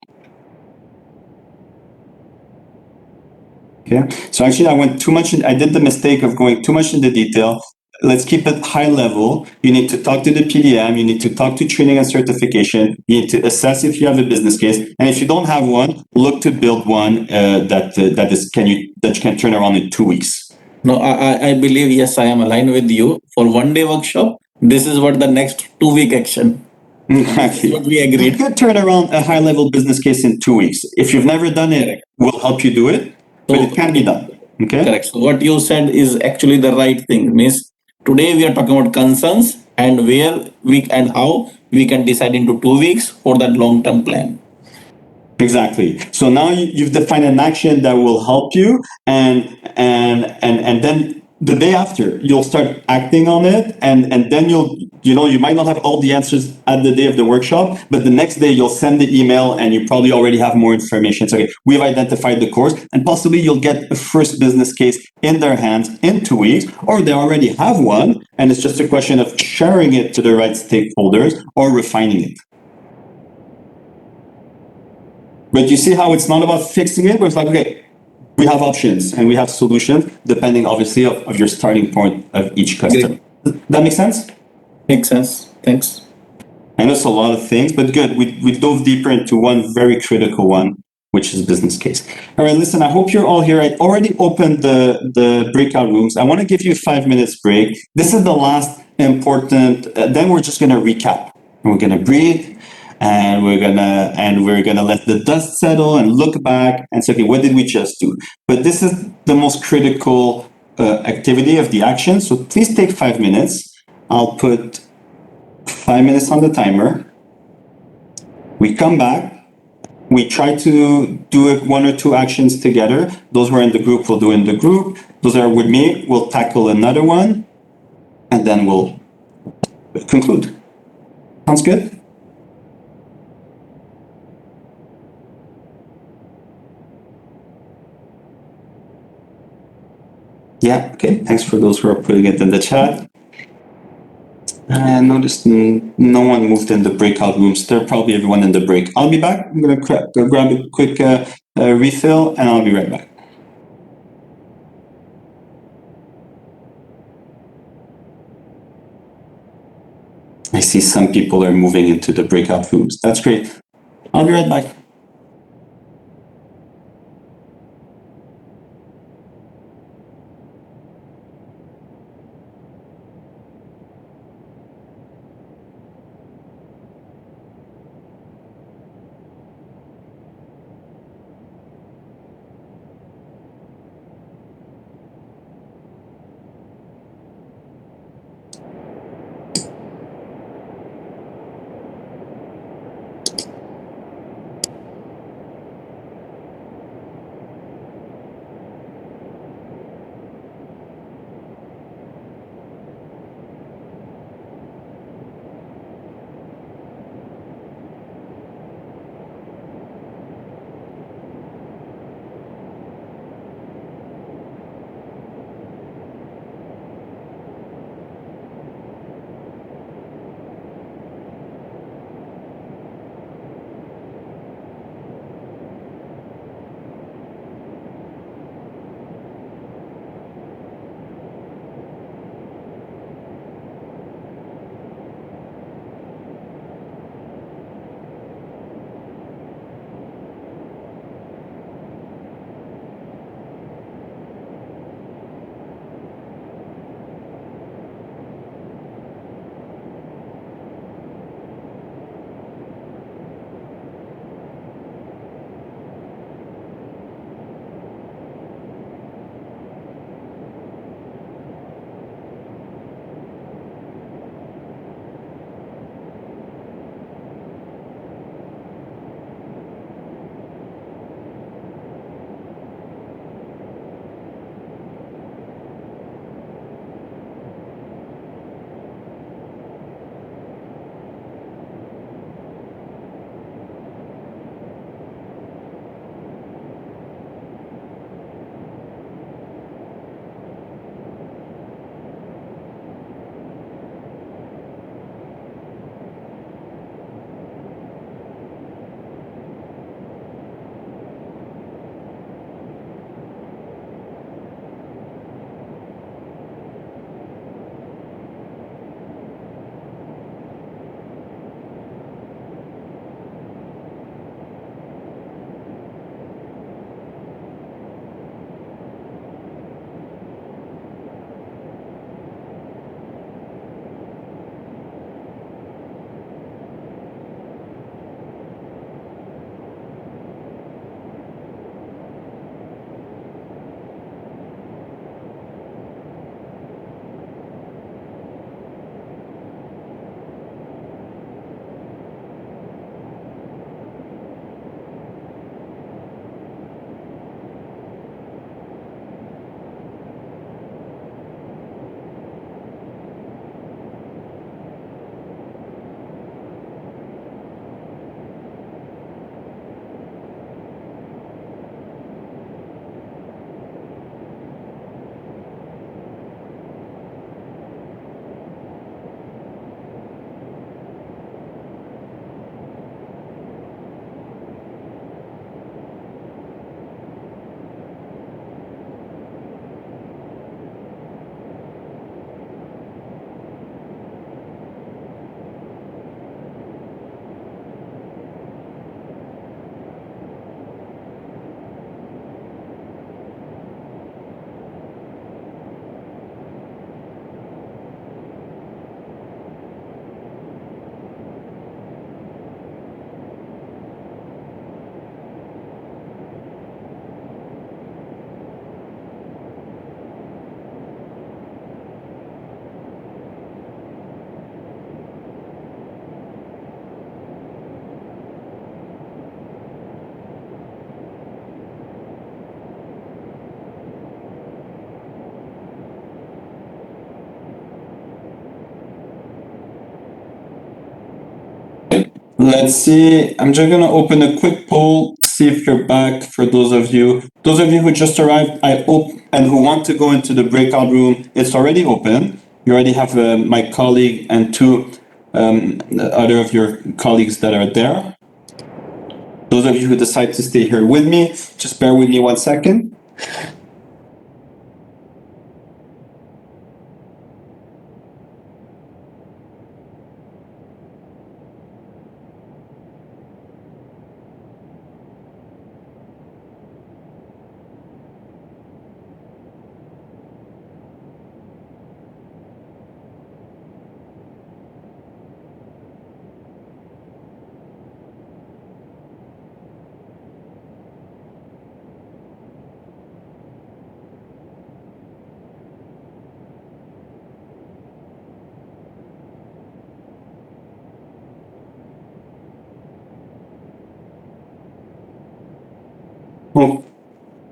Okay, so actually I went too much, I did the mistake of going too much into detail. let's keep it high level. You need to talk to the PDM. You need to talk to training and certification. You need to assess if you have a business case, and if you don't have one, look to build one that you can turn around in 2 weeks. No, I believe, yes, I am aligned with you. For 1 day workshop, this is what the next 2 week action. Exactly. What we agreed. You could turn around a high level business case in 2 weeks. If you've never done it, Correct. we'll help you do it, but it can be done. Okay. Correct. So what you said is actually the right thing. Means today we are talking about concerns and where we and how we can decide into 2 weeks for that long-term plan. Exactly. So now you've defined an action that will help you, and then the day after you'll start acting on it, and then you might not have all the answers at the day of the workshop, but the next day you'll send the email and you probably already have more information. So okay, we've identified the course, and possibly you'll get a first business case in their hands in 2 weeks, or they already have one, and it's just a question of sharing it to the right stakeholders or refining it. But you see how it's not about fixing it, but it's like, okay, we have options and we have solutions depending obviously of your starting point of each customer. That makes sense? Makes sense. Thanks. I know it's a lot of things, but good. We dove deeper into one very critical one, which is business case. All right, listen, I hope you're all here. I already opened the breakout rooms. I want to give you a 5 minutes break. This is the last important, then we're just going to recap. We're going to breathe. And we're gonna let the dust settle and look back and say, okay, what did we just do? But this is the most critical activity of the action. So please take 5 minutes. I'll put 5 minutes on the timer. We come back. We try to do 1 or 2 actions together. Those who are in the group will do in the group. Those that are with me will tackle another one, and then we'll conclude. Sounds good? Yeah, okay. Thanks for those who are putting it in the chat. I noticed no one moved in the breakout rooms. They're probably everyone in the break. I'll be back. I'm going to grab a quick refill, and I'll be right back. I see some people are moving into the breakout rooms. That's great. I'll be right back. Let's see. I'm just gonna open a quick poll, see if you're back. For those of you who just arrived, and who want to go into the breakout room, it's already open. You already have my colleague and two other of your colleagues that are there. Those of you who decide to stay here with me, just bear with me 1 second.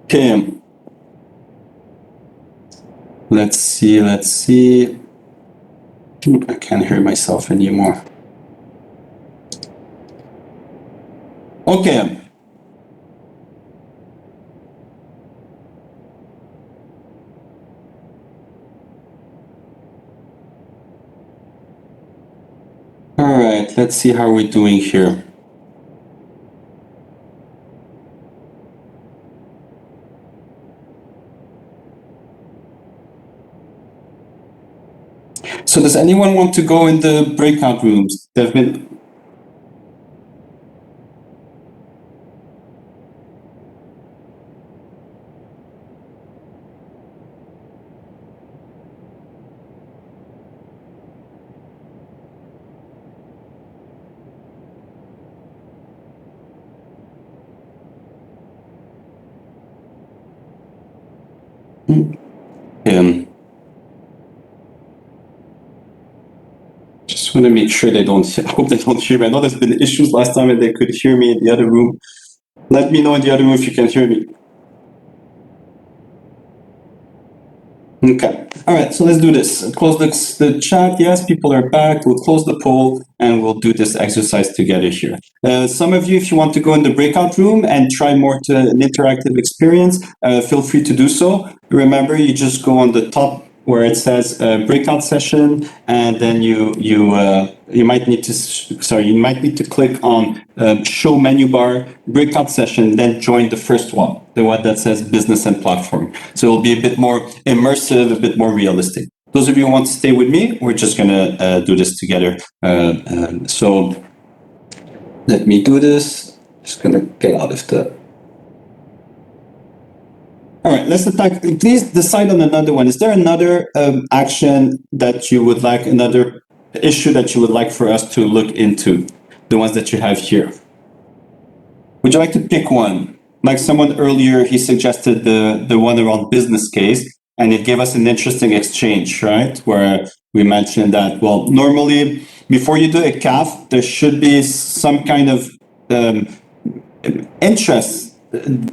Okay. Let's see. I can't hear myself anymore. Okay. All right, let's see how we're doing here. So does anyone want to go in the breakout rooms? There've been... Just want to make sure they don't... I hope they don't hear me. I know there's been issues last time and they could hear me in the other room. Let me know in the other room if you can hear me. Okay. All right, so let's do this. Close the chat. Yes, people are back. We'll close the poll and we'll do this exercise together here. Some of you, if you want to go in the breakout room and try more to an interactive experience, feel free to do so. Remember, you just go on the top where it says breakout session, and then you might need to click on show menu bar breakout session, then join the first one, the one that says business and platform. So it'll be a bit more immersive, a bit more realistic. Those of you who want to stay with me, we're just gonna do this together. So let me do this. Just gonna get out of the... All right, let's attack. Please decide on another one. Is there another action that you would like, another issue that you would like for us to look into? The ones that you have here. Would you like to pick one? Like someone earlier, he suggested the one around business case, and it gave us an interesting exchange, right? Where we mentioned that, well, normally before you do a CAF, there should be some kind of interest,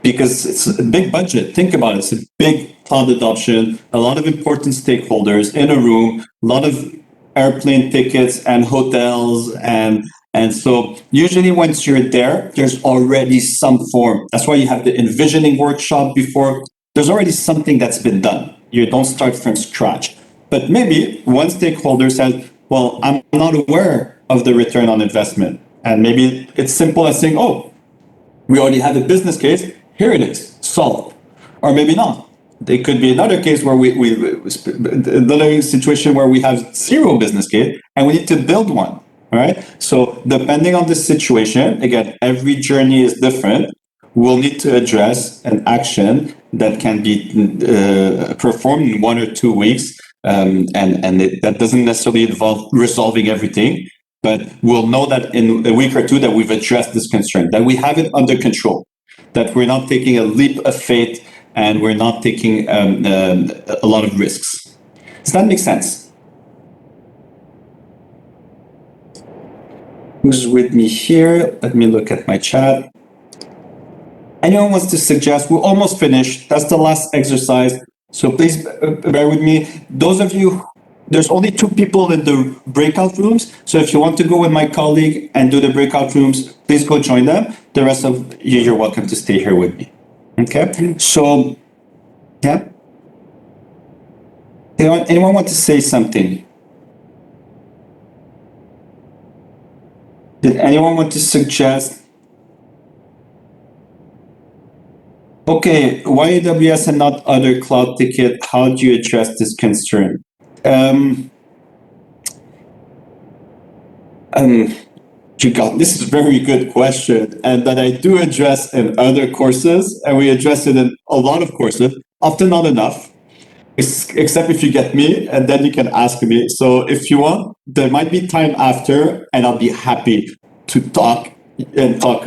because it's a big budget. Think about it. It's a big cloud adoption, a lot of important stakeholders in a room, a lot of airplane tickets and hotels. And so usually once you're there, there's already some form. That's why you have the envisioning workshop before. There's already something that's been done. You don't start from scratch. But maybe one stakeholder says, well, I'm not aware of the return on investment. And maybe it's simple as saying, oh, we already have a business case. Here it is, solved. Or maybe not. There could be another case where another situation where we have zero business case and we need to build one. All right. So depending on the situation, again, every journey is different. We'll need to address an action that can be performed in 1 or 2 weeks, that doesn't necessarily involve resolving everything. But we'll know that in a week or two that we've addressed this concern, that we have it under control, that we're not taking a leap of faith and we're not taking a lot of risks. Does that make sense? Who's with me here? Let me look at my chat. Anyone wants to suggest? We're almost finished. That's the last exercise. So please bear with me. Those of you there's only 2 people in the breakout rooms. So if you want to go with my colleague and do the breakout rooms, please go join them. The rest of you, you're welcome to stay here with me. Okay? So, yeah. Anyone want to say something? Did anyone want to suggest? Okay, why AWS and not other cloud ticket? How do you address this concern? This is a very good question, and that I do address in other courses, and we address it in a lot of courses, often not enough, except if you get me, and then you can ask me. So if you want, there might be time after, and I'll be happy to talk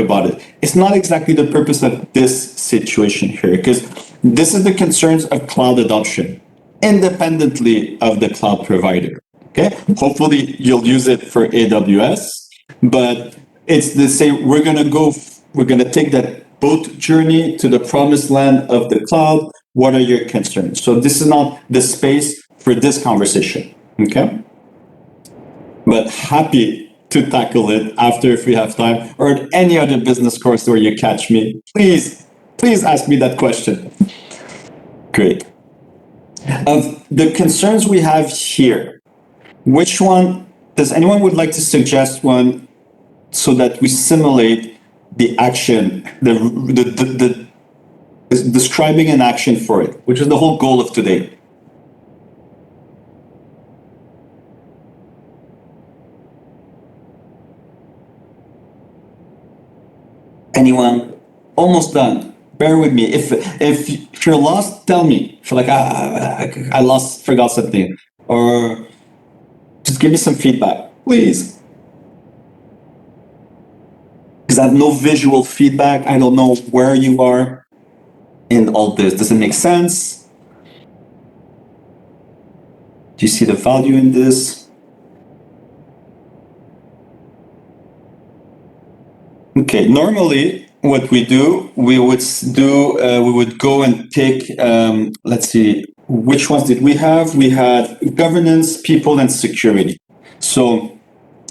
about it. It's not exactly the purpose of this situation here, because this is the concerns of cloud adoption, independently of the cloud provider. Okay, hopefully you'll use it for AWS, but it's the same. We're gonna take that boat journey to the promised land of the cloud. What are your concerns? So this is not the space for this conversation. Okay, but happy to tackle it after if we have time, or at any other business course where you catch me. Please ask me that question. Great. Of the concerns we have here, which one, does anyone would like to suggest one so that we simulate the action, the describing an action for it, which is the whole goal of today? Anyone? Almost done. Bear with me. If you're lost, tell me. If you're like, I forgot something, or just give me some feedback, please. Because I have no visual feedback. I don't know where you are in all this. Does it make sense? Do you see the value in this? Okay, normally what we do, we would go and pick, let's see, which ones did we have? We had governance, people, and security. So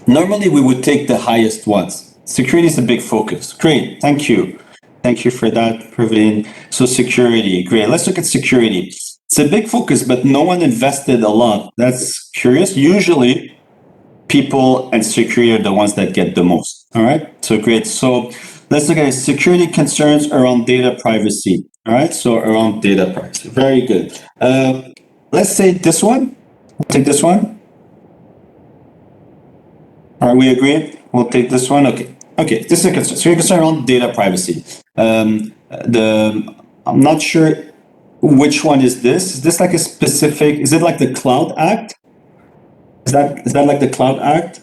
normally we would take the highest ones. Security is a big focus. Great, thank you. Thank you for that, Praveen. So security, great. Let's look at security. It's a big focus, but no one invested a lot. That's curious. Usually people and security are the ones that get the most. All right, so great. So let's look at security concerns around data privacy. All right, so around data privacy. Very good. Let's say this one. We'll take this one. Are we agreed? We'll take this one. Okay. Okay, this is a concern. Security concern around data privacy. I'm not sure which one is this. Is this like a specific? Is it like the Cloud Act? Is that like the Cloud Act?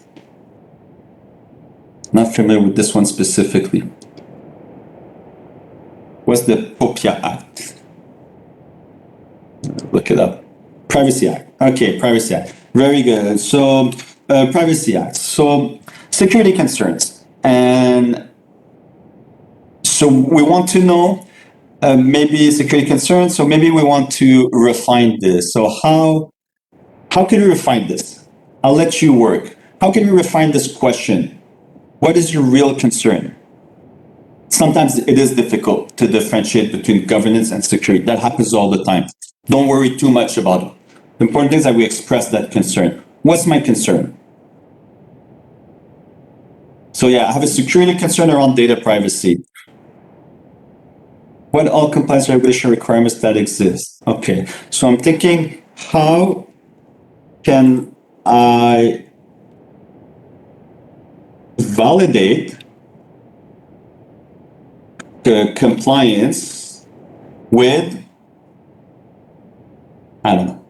Not familiar with this one specifically. What's the POPIA Act? Look it up. Privacy Act. Okay, Privacy Act. Very good. So, Privacy Act. So, security concerns. And so we want to know maybe security concerns. So maybe we want to refine this. So how can we refine this? I'll let you work. How can we refine this question? What is your real concern? Sometimes it is difficult to differentiate between governance and security. That happens all the time. Don't worry too much about it. The important thing is that we express that concern. What's my concern? So yeah, I have a security concern around data privacy. What all compliance regulation requirements that exist? Okay, so I'm thinking, how can I validate the compliance with, I don't know,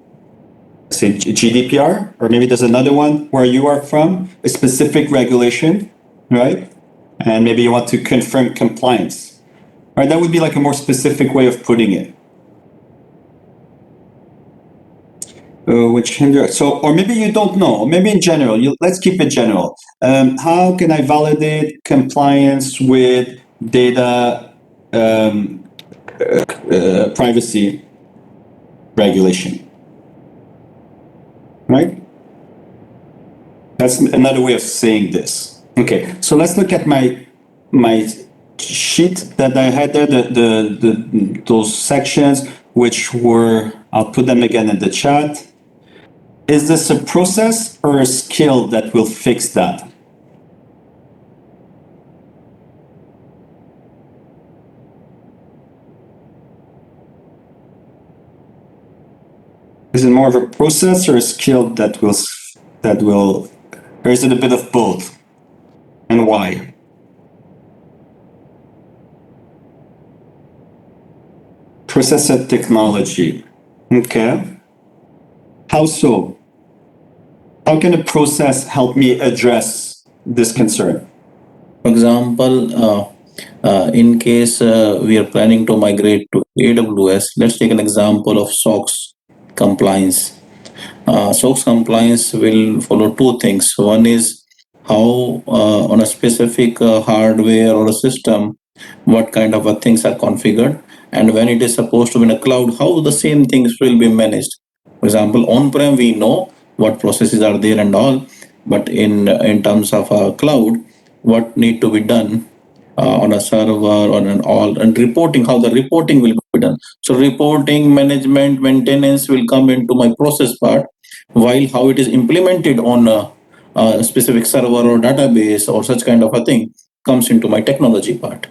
say GDPR, or maybe there's another one where you are from, a specific regulation, right? And maybe you want to confirm compliance. Right, that would be like a more specific way of putting it. Which hinder, so, or maybe you don't know, maybe in general, let's keep it general. How can I validate compliance with data privacy regulation? right? That's another way of saying this. Okay, so let's look at my sheet that I had there, those sections, which were, I'll put them again in the chat. Is this a process or a skill that will fix that? Is it more of a process or a skill that will, or is it a bit of both? And why? Process and technology. Okay. How so? How can a process help me address this concern? For example, in case we are planning to migrate to AWS, let's take an example of SOX compliance. SOX compliance will follow two things. One is how on a specific hardware or a system, what kind of things are configured, and when it is supposed to be in a cloud, how the same things will be managed. For example, on-prem, we know what processes are there and all, but in terms of a cloud, what need to be done on a server, on an all, and reporting, how the reporting will be done. So reporting, management, maintenance will come into my process part, while how it is implemented on a specific server or database or such kind of a thing comes into my technology part.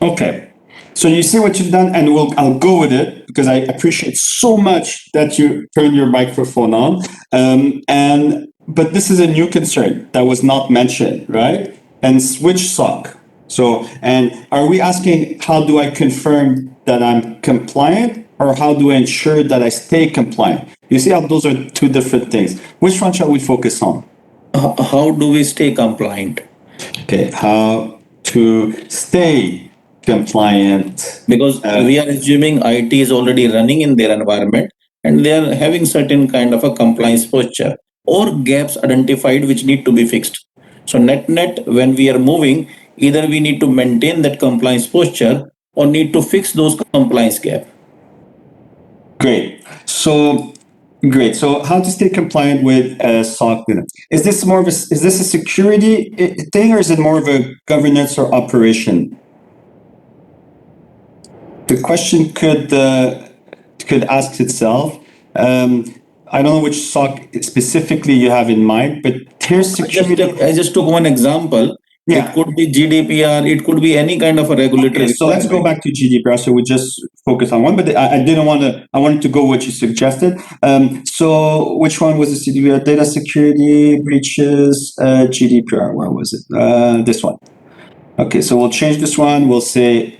Okay. So you see what you've done, and I'll go with it because I appreciate so much that you turned your microphone on. But this is a new concern that was not mentioned, right? And which SOC? So, and are we asking how do I confirm that I'm compliant, or how do I ensure that I stay compliant? You see how those are two different things. Which one shall we focus on? How do we stay compliant? Okay, how to stay compliant. Because we are assuming IT is already running in their environment and they are having certain kind of a compliance posture or gaps identified which need to be fixed. So net, when we are moving, either we need to maintain that compliance posture or need to fix those compliance gaps. Great. So how to stay compliant with SOC? Is this more of is this a security thing, or is it more of a governance or operation? The question could ask itself. I don't know which SOC specifically you have in mind, but here's security. I just took one example. Yeah. It could be GDPR. It could be any kind of a regulatory. Okay, so let's go back to GDPR. So we just focus on one, but I didn't want to. I wanted to go what you suggested. So which one was the CDPR? Data security breaches, GDPR. Where was it? This one. Okay, so we'll change this one. We'll say.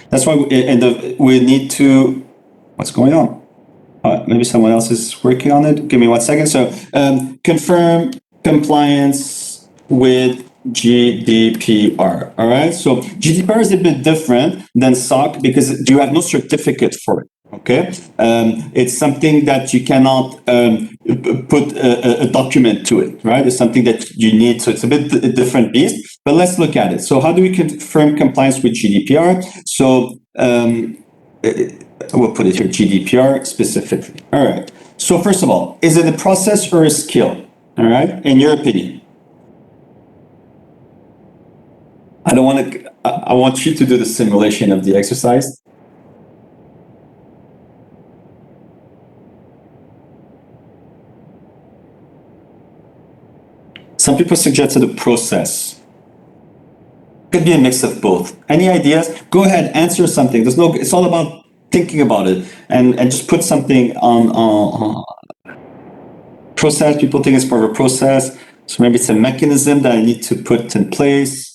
That's why we need to. What's going on? Maybe someone else is working on it. Give me 1 second. So confirm compliance with GDPR. All right. So GDPR is a bit different than SOC because you have no certificate for it. Okay. It's something that you cannot put a document to it, right? It's something that you need. So it's a bit a different beast, but let's look at it. So how do we confirm compliance with GDPR? So we'll put it here, GDPR specifically. All right. So first of all, is it a process or a skill? All right. In your opinion? I want you to do the simulation of the exercise. Some people suggested a process. Could be a mix of both. Any ideas? Go ahead, answer something. It's all about thinking about it and just put something on process. People think it's more of a process. So maybe it's a mechanism that I need to put in place.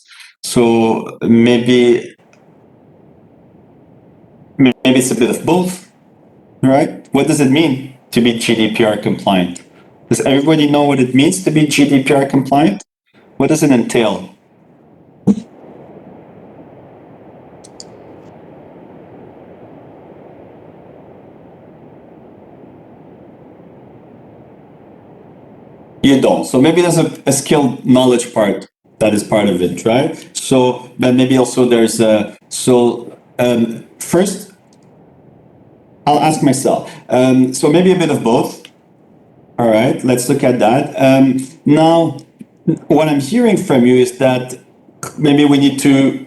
So maybe it's a bit of both, right? What does it mean to be GDPR compliant? Does everybody know what it means to be GDPR compliant? What does it entail? You don't. So maybe there's a skilled knowledge part that is part of it, right? So, but maybe also there's first, I'll ask myself. So maybe a bit of both. All right, let's look at that. Now, what I'm hearing from you is that maybe we need to,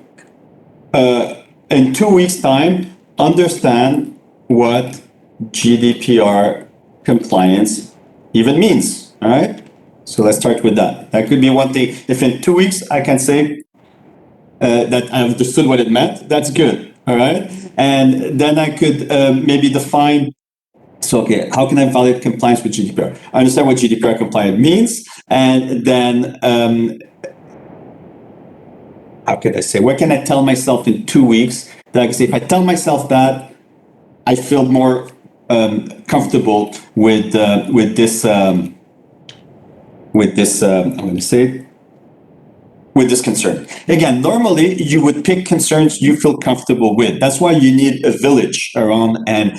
in 2 weeks' time, understand what GDPR compliance even means. All right, so let's start with that. That could be one thing. If in 2 weeks I can say that I understood what it meant, that's good. All right, and then I could maybe define. So, okay, how can I validate compliance with GDPR? I understand what GDPR compliant means, and then how can I say? What can I tell myself in 2 weeks that I can say? If I tell myself that, I feel more comfortable with this. I'm going to say. With this concern. Again, normally you would pick concerns you feel comfortable with. That's why you need a village around, and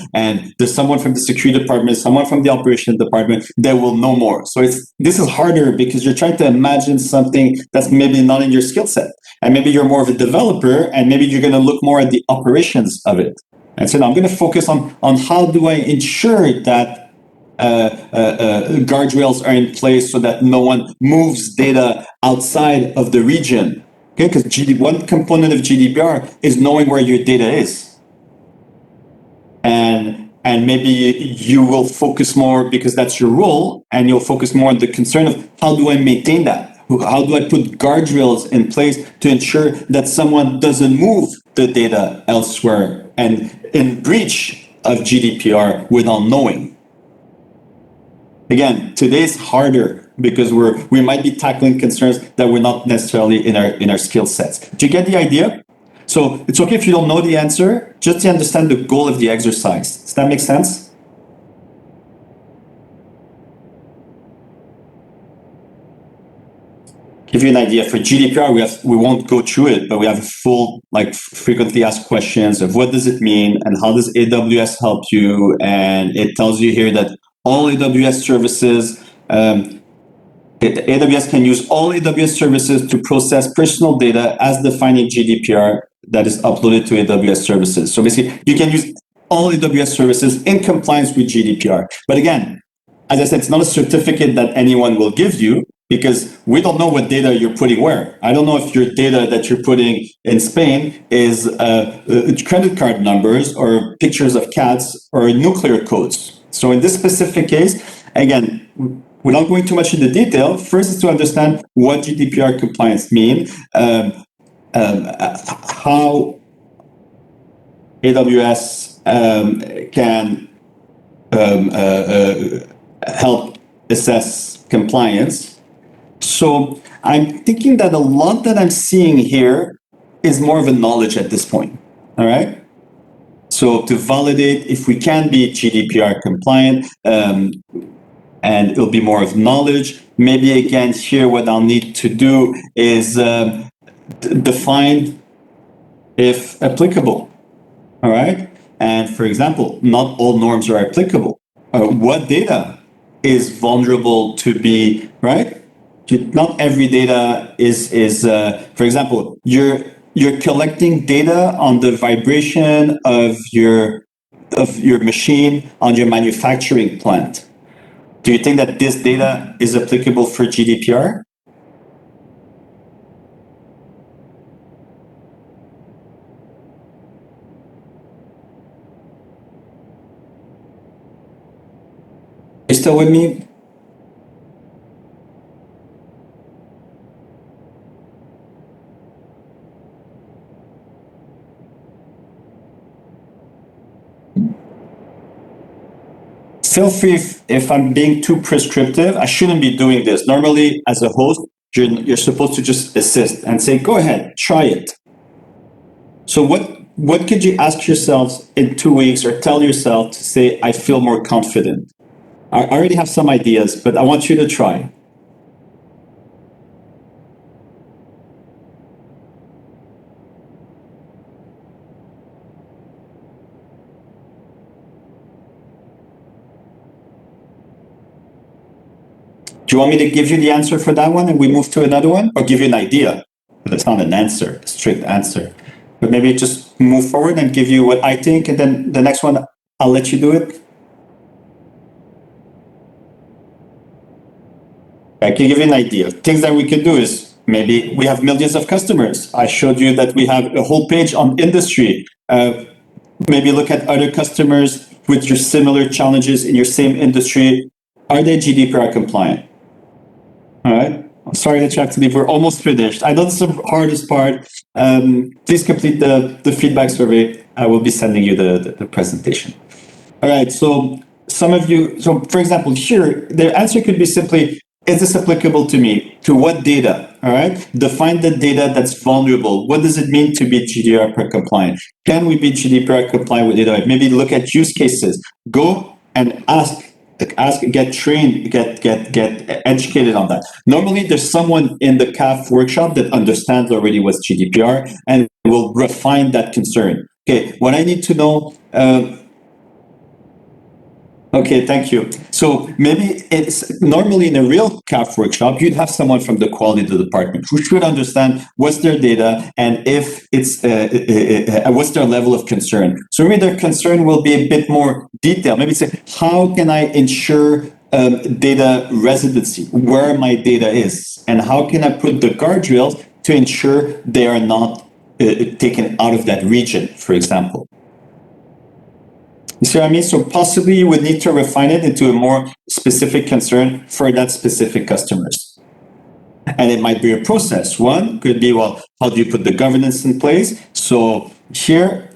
there's someone from the security department, someone from the operations department that will know more. So this is harder because you're trying to imagine something that's maybe not in your skill set. And maybe you're more of a developer, and maybe you're going to look more at the operations of it. And so now I'm going to focus on how do I ensure that guardrails are in place so that no one moves data outside of the region. Okay, because one component of GDPR is knowing where your data is, and maybe you will focus more because that's your role, and you'll focus more on the concern of how do I maintain that. How do I put guardrails in place to ensure that someone doesn't move the data elsewhere and in breach of GDPR without knowing? Again, today's harder because we might be tackling concerns that were not necessarily in our skill sets. Do you get the idea? So it's okay if you don't know the answer, just to understand the goal of the exercise. Does that make sense? Give you an idea for GDPR, we won't go through it, but we have a full frequently asked questions of what does it mean and how does AWS help you, and it tells you here that all AWS services, AWS can use all AWS services to process personal data as defined in GDPR that is uploaded to AWS services. So basically, you can use all AWS services in compliance with GDPR. But again, as I said, it's not a certificate that anyone will give you because we don't know what data you're putting where. I don't know if your data that you're putting in Spain is credit card numbers or pictures of cats or nuclear codes. So in this specific case, again, without going too much into detail, first is to understand what GDPR compliance means, how AWS can help assess compliance. So I'm thinking that a lot that I'm seeing here is more of a knowledge at this point, all right? So to validate if we can be GDPR compliant, and it'll be more of knowledge. Maybe again here what I'll need to do is define if applicable, all right? And for example, not all norms are applicable. What data is vulnerable to be, right? Not every data is for example, you're collecting data on the vibration of your machine on your manufacturing plant. Do you think that this data is applicable for GDPR? Are you still with me? Feel free if I'm being too prescriptive. I shouldn't be doing this. Normally, as a host, you're supposed to just assist and say, go ahead, try it. So what could you ask yourselves in 2 weeks or tell yourself to say, I feel more confident? I already have some ideas, but I want you to try. Do you want me to give you the answer for that one and we move to another one, or give you an idea? But it's not an answer, a strict answer. But maybe just move forward and give you what I think, and then the next one I'll let you do it. I can give you an idea. Things that we could do is maybe we have millions of customers. I showed you that we have a whole page on industry. Maybe look at other customers with your similar challenges in your same industry. Are they GDPR compliant? All right. I'm sorry that you have to leave. We're almost finished. I know this is the hardest part. Please complete the feedback survey. I will be sending you the presentation. All right. So some of you, so for example, here, the answer could be simply, is this applicable to me? To what data? All right. Define the data that's vulnerable. What does it mean to be GDPR compliant? Can we be GDPR compliant with data? Maybe look at use cases. Go and ask, get trained, get educated on that. Normally, there's someone in the CAF workshop that understands already what's GDPR and will refine that concern. Okay, what I need to know. Okay, thank you. So maybe it's normally in a real CAF workshop, you'd have someone from the quality department who should understand what's their data and if it's what's their level of concern. So maybe their concern will be a bit more detailed. Maybe say, how can I ensure data residency, where my data is, and how can I put the guardrails to ensure they are not taken out of that region, for example. You see what I mean? So possibly you would need to refine it into a more specific concern for that specific customers. And it might be a process. One could be, well, how do you put the governance in place? So here,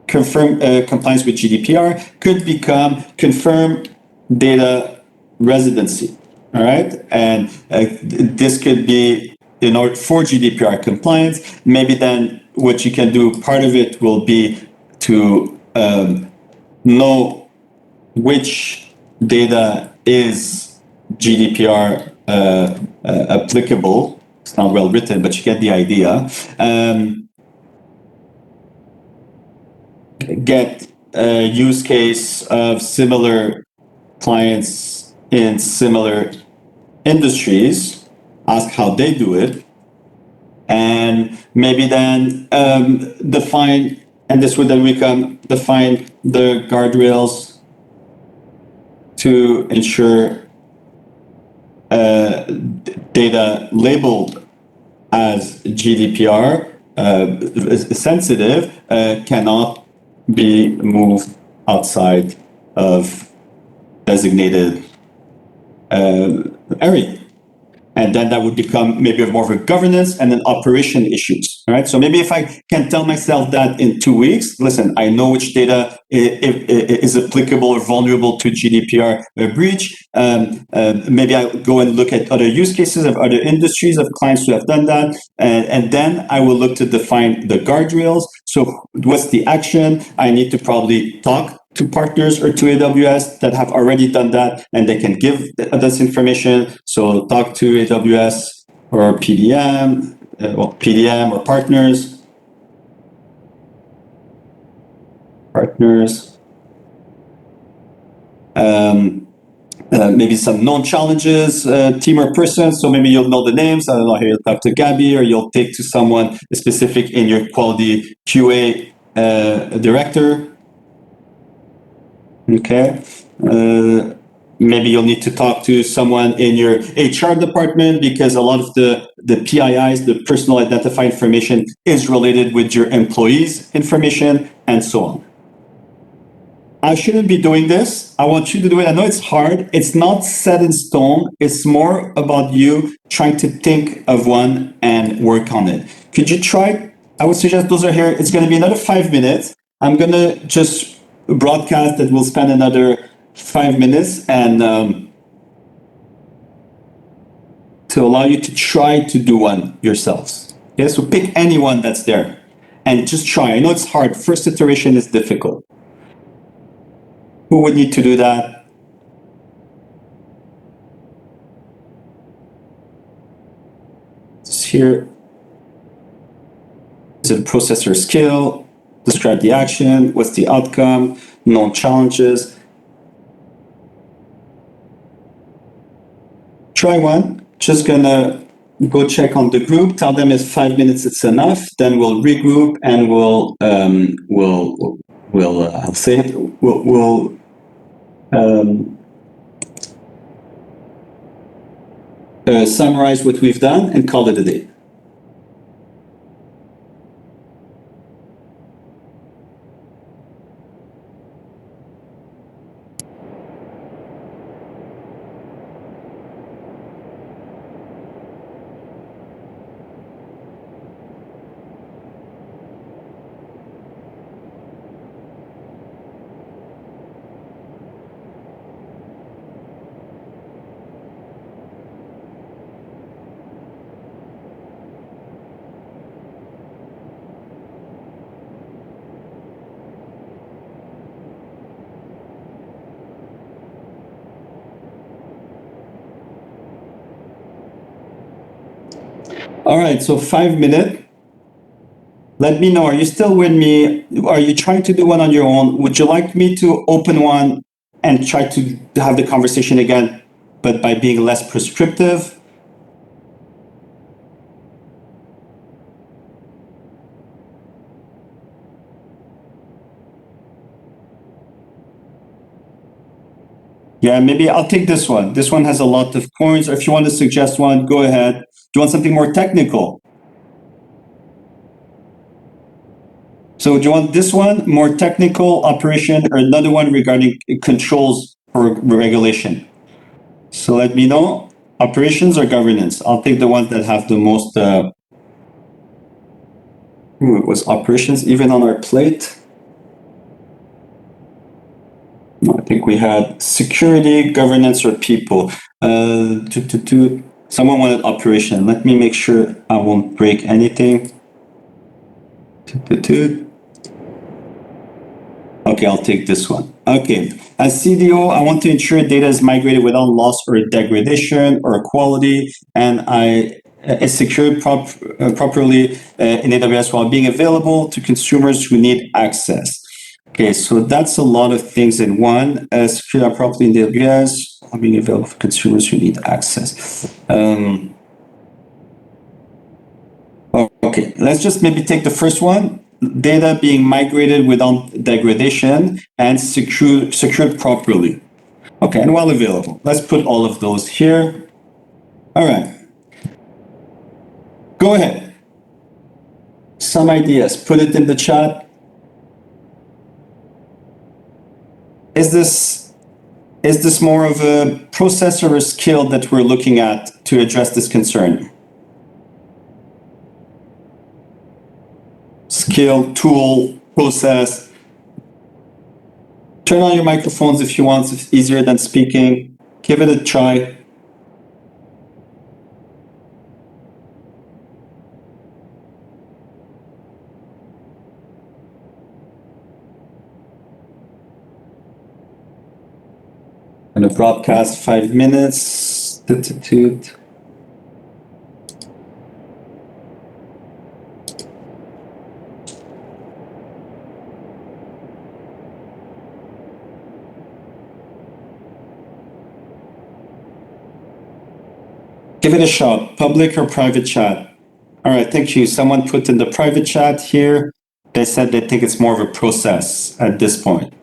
confirm compliance with GDPR could become confirm data residency. All right. And this could be in order for GDPR compliance. Maybe then what you can do, part of it will be to know which data is GDPR applicable. It's not well written, but you get the idea. Get a use case of similar clients in similar industries, ask how they do it, and maybe then define, and this would then define the guardrails to ensure data labeled as GDPR sensitive cannot be moved outside of designated area. And then that would become maybe more of a governance and an operation issues, right? So maybe if I can tell myself that in 2 weeks, listen, I know which data is applicable or vulnerable to GDPR breach. Maybe I go and look at other use cases of other industries of clients who have done that. And then I will look to define the guardrails. So what's the action? I need to probably talk to partners or to AWS that have already done that, and they can give this information. So talk to AWS or PDM or partners. Maybe some known challenges, team or person. So maybe you'll know the names. I don't know, here you'll talk to Gabby, or you'll take to someone specific in your quality QA director. Okay. Maybe you'll need to talk to someone in your HR department because a lot of the PIIs, the personal identifying information, is related with your employees' information and so on. I shouldn't be doing this. I want you to do it. I know it's hard. It's not set in stone. It's more about you trying to think of one and work on it. Could you try? I would suggest those are here. It's going to be another 5 minutes. I'm going to just broadcast that we'll spend another 5 minutes and to allow you to try to do one yourselves. Okay, so pick anyone that's there and just try. I know it's hard. First iteration is difficult. Who would need to do that? It's here. Is it processor skill? Describe the action. What's the outcome? Known challenges. Try one. Just gonna go check on the group. Tell them if 5 minutes it's enough. Then we'll regroup and we'll I'll say it. We'll summarize what we've done and call it a day. All right, so 5 minutes. Let me know, are you still with me? Are you trying to do one on your own? Would you like me to open one and try to have the conversation again, but by being less prescriptive? Yeah, maybe I'll take this one. This one has a lot of points. Or if you want to suggest one, go ahead. Do you want something more technical? So do you want this one, more technical operation, or another one regarding controls or regulation? So let me know, operations or governance. I'll take the ones that have the most, it was operations even on our plate. No, I think we had security, governance, or people. Someone wanted operation. Let me make sure I won't break anything. Okay, I'll take this one. Okay, as CDO, I want to ensure data is migrated without loss or degradation or quality, and is secured properly in AWS while being available to consumers who need access. Okay, so that's a lot of things in one. Secured properly in AWS while being available for consumers who need access. Okay, let's just maybe take the first one. Data being migrated without degradation and secured properly. Okay, and while available. Let's put all of those here. All right. Go ahead. Some ideas. Put it in the chat. Is this more of a process or a skill that we're looking at to address this concern? Skill, tool, process. Turn on your microphones if you want. It's easier than speaking. Give it a try. Going to broadcast 5 minutes. Give it a shot, public or private chat. All right, thank you. Someone put in the private chat here. They said they think it's more of a process at this point.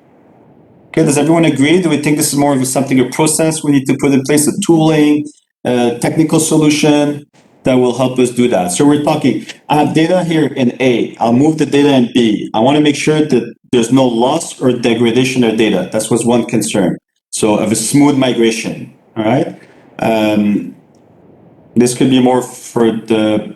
Okay, does everyone agree? Do we think this is more of something, a process? We need to put in place a tooling, a technical solution that will help us do that. So we're talking, I have data here in A. I'll move the data in B. I want to make sure that there's no loss or degradation of data. That was one concern. So of a smooth migration, all right? This could be more for the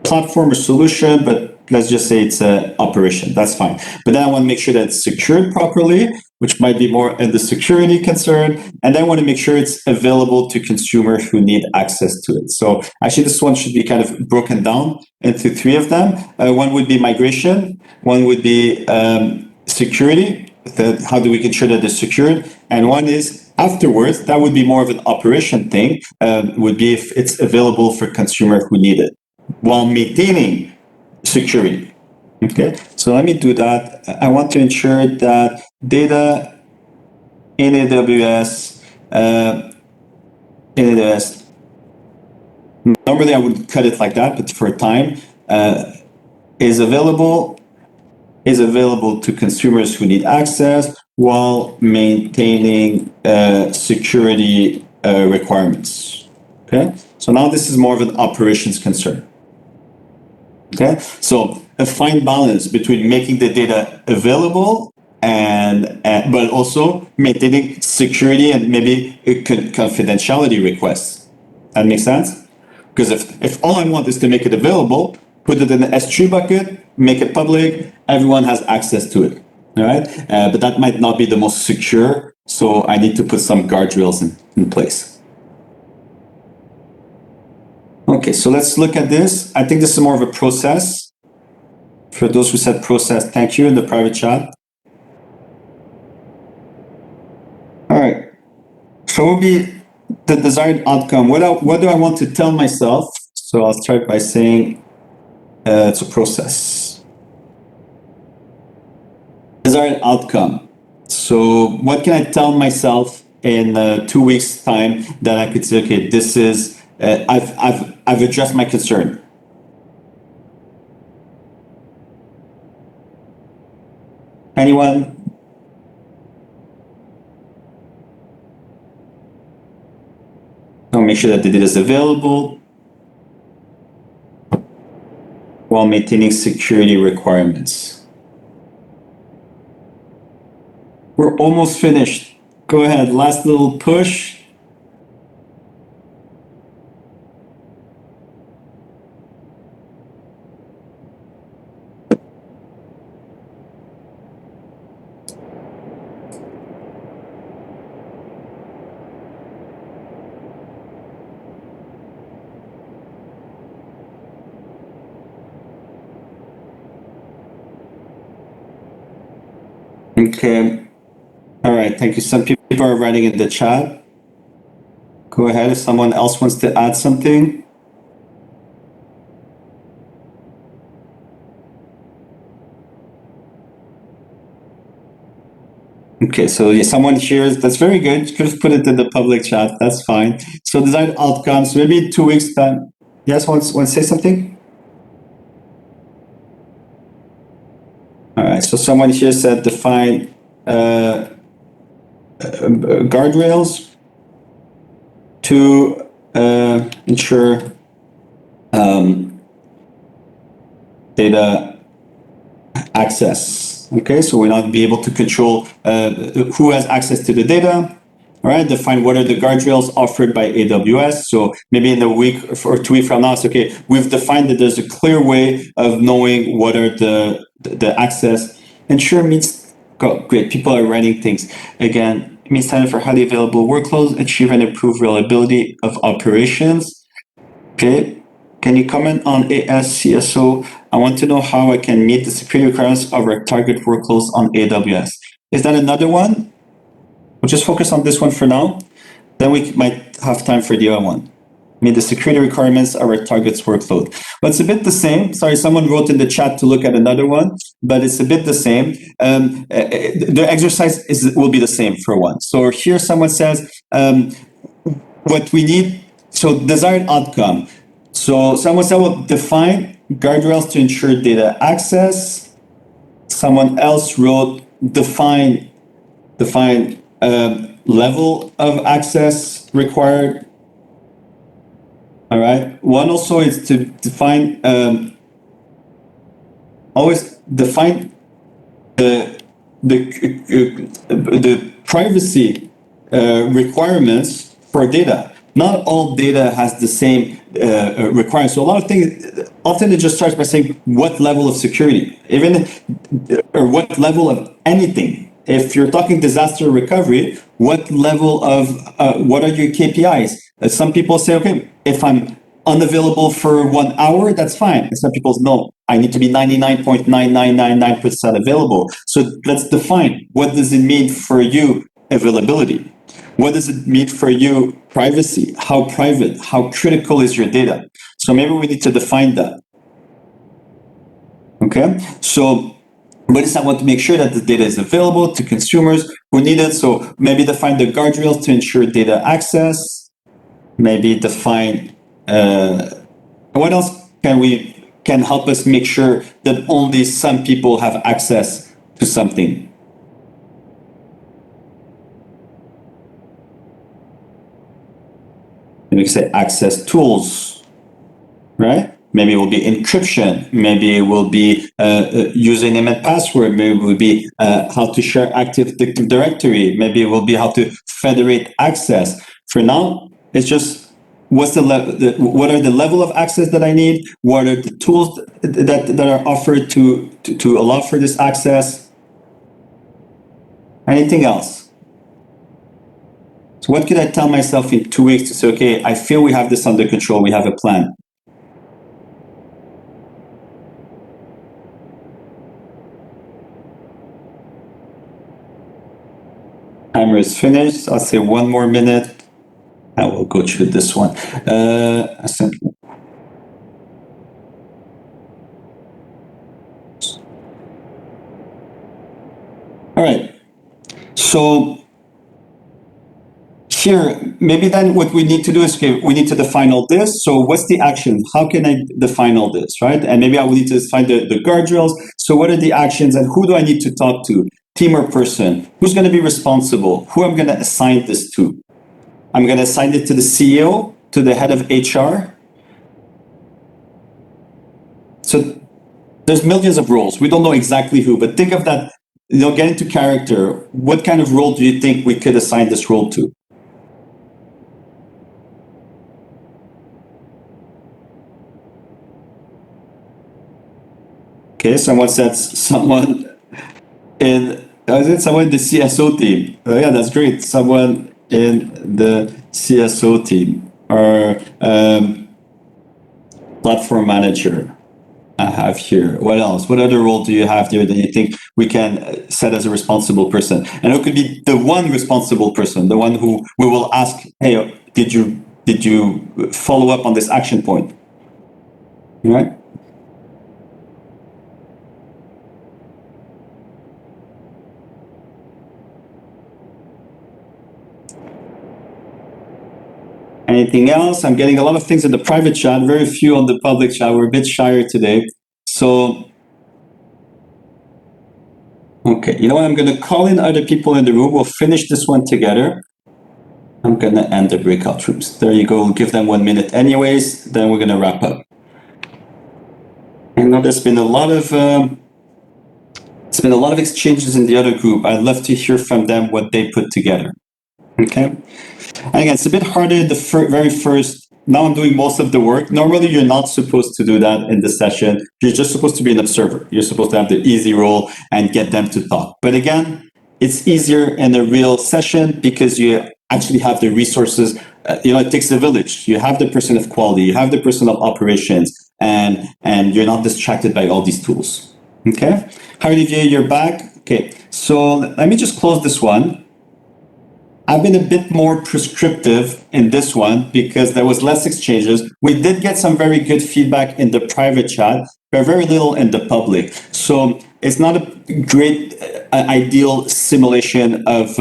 platform or solution, but let's just say it's an operation. That's fine. But then I want to make sure that it's secured properly, which might be more in the security concern. And then I want to make sure it's available to consumers who need access to it. So actually, this one should be kind of broken down into three of them. One would be migration. One would be security. How do we ensure that it's secured? And one is afterwards, that would be more of an operation thing, would be if it's available for consumers who need it, while maintaining security. Okay, so let me do that. I want to ensure that data in AWS, normally I would cut it like that, but for time, is available is available to consumers who need access while maintaining security requirements. Okay, so now this is more of an operations concern. Okay, so a fine balance between making the data available and but also maintaining security and maybe confidentiality requests. That makes sense? Because if all I want is to make it available, put it in the S3 bucket, make it public, everyone has access to it. All right, but that might not be the most secure, so I need to put some guardrails in place. Okay, so let's look at this. I think this is more of a process. For those who said process, thank you in the private chat. All right, so what will be the desired outcome? What do I want to tell myself? So I'll start by saying it's a process. Desired outcome. So what can I tell myself in 2 weeks' time that I could say, okay, this is I've addressed my concern. Anyone? So make sure that the data is available while maintaining security requirements. We're almost finished. Go ahead, last little push. Okay. All right. Thank you. Some people are writing in the chat. Go ahead. If someone else wants to add something. Okay. So someone here, that's very good. You could have put it in the public chat. That's fine. So desired outcomes, maybe 2 weeks time. Yes, want to say something? All right. So someone here said define guardrails to ensure data access. Okay, so we'll not be able to control who has access to the data. All right, define what are the guardrails offered by AWS. So maybe in a week or 2 weeks from now, it's okay. We've defined that there's a clear way of knowing what are the access. Ensure means great. People are writing things again. It means time for highly available workloads, achieve and improve reliability of operations. Okay. Can you comment on ASCSO? I want to know how I can meet the security requirements of our target workloads on AWS. Is that another one? We'll just focus on this one for now. Then we might have time for the other one. Meet the security requirements of our target's workload. But it's a bit the same. Sorry, someone wrote in the chat to look at another one, but it's a bit the same. The exercise will be the same for one. So here someone says, what we need, so desired outcome. So someone said, well, define guardrails to ensure data access. Someone else wrote, define level of access required. All right. One also is to define, always define the privacy requirements for data. Not all data has the same requirements. So a lot of things, often it just starts by saying what level of security, or what level of anything. If you're talking disaster recovery, what level of, what are your KPIs? Some people say, okay, if I'm unavailable for 1 hour, that's fine. And some people say, no, I need to be 99.9999% available. So let's define, what does it mean for you, availability? What does it mean for you, privacy? How private, how critical is your data? So maybe we need to define that. Okay, so but I want to make sure that the data is available to consumers who need it. So maybe define the guardrails to ensure data access. Maybe define, what else can we can help us make sure that only some people have access to something. And we can say access tools, right? Maybe it will be encryption. Maybe it will be username and password. Maybe it will be how to share Active Directory. Maybe it will be how to federate access. For now, it's just what are the level of access that I need? What are the tools that are offered to allow for this access? Anything else? So what could I tell myself in 2 weeks to say, okay, I feel we have this under control. We have a plan. Timer is finished. I'll say 1 more minute. I will go through this one. All right. So here, maybe then what we need to do is, okay, we need to define all this. So what's the action? How can I define all this, right? And maybe I will need to define the guardrails. So what are the actions and who do I need to talk to? Team or person? Who's going to be responsible? Who I'm going to assign this to? I'm going to assign it to the CEO, to the head of HR. So there's millions of roles. We don't know exactly who, but think of that, get into character. What kind of role do you think we could assign this role to? Okay, someone said someone in the CSO team. Oh, yeah, that's great. Someone in the CSO team or platform manager. I have here. What else? What other role do you have there that you think we can set as a responsible person? And it could be the one responsible person, the one who we will ask, hey, did you follow up on this action point? Right? Anything else? I'm getting a lot of things in the private chat, very few on the public chat. We're a bit shyer today. So, okay, you know what? I'm going to call in other people in the room. We'll finish this one together. I'm going to end the breakout rooms. There you go. We'll give them 1 minute anyways. Then we're going to wrap up. I know there's been a lot of exchanges in the other group. I'd love to hear from them what they put together. Okay. And again, it's a bit harder the very first. Now I'm doing most of the work. Normally, you're not supposed to do that in the session. You're just supposed to be an observer. You're supposed to have the easy role and get them to talk. But again, it's easier in a real session because you actually have the resources. It takes a village. You have the person of quality. You have the person of operations, and you're not distracted by all these tools. Okay, Olivier, you're back. Okay, so let me just close this one. I've been a bit more prescriptive in this one because there was less exchanges. We did get some very good feedback in the private chat, but very little in the public. So it's not a great ideal simulation of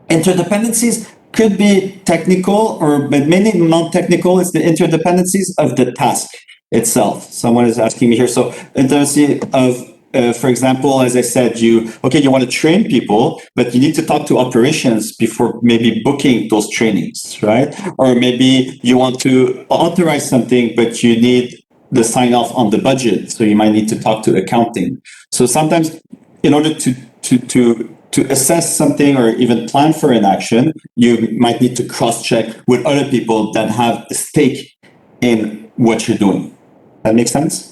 interdependencies. Could be technical but mainly non-technical. It's the interdependencies of the task itself. Someone is asking me here. So interdependency of for example, as I said, you want to train people, but you need to talk to operations before maybe booking those trainings, right? Or maybe you want to authorize something, but you need the sign off on the budget. So you might need to talk to accounting. So sometimes in order to assess something or even plan for an action, you might need to cross-check with other people that have a stake in what you're doing. That makes sense?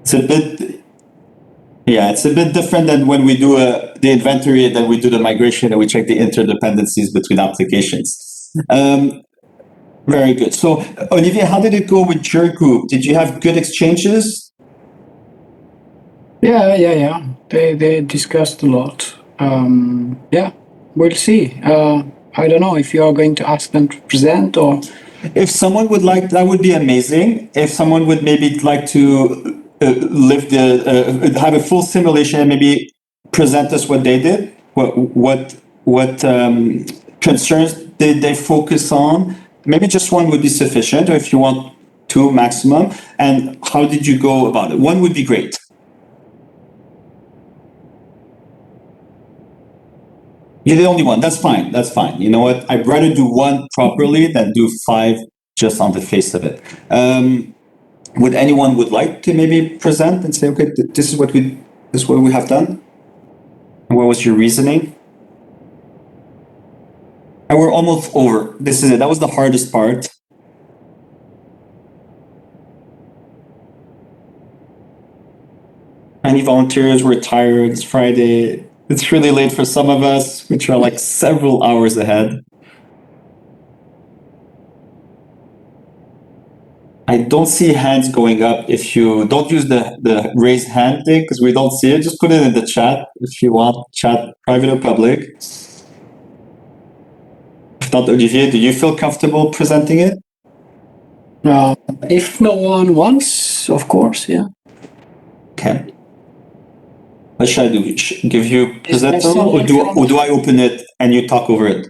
It's a bit different than when we do the inventory and then we do the migration and we check the interdependencies between applications. Very good. So, Olivier, how did it go with your group? Did you have good exchanges? Yeah. They discussed a lot. We'll see. I don't know if you are going to ask them to present or. If someone would like, that would be amazing. If someone would maybe like to have a full simulation and maybe present us what they did, what concerns did they focus on? Maybe just one would be sufficient. Or if you want 2 maximum. And how did you go about it? 1 would be great. You're the only one. That's fine. That's fine. You know what? I'd rather do 1 properly than do 5 just on the face of it. Would anyone would like to maybe present and say, okay, this is what we have done? And what was your reasoning? And we're almost over. This is it. That was the hardest part. Any volunteers? We're tired. It's Friday. It's really late for some of us, which are like several hours ahead. I don't see hands going up. If you don't use the raise hand thing, because we don't see it, just put it in the chat if you want, chat private or public. If not, Olivier, do you feel comfortable presenting it? If no one wants, of course, yeah. Okay. What should I do? Give you Is there present someone or do I open it and you talk over it?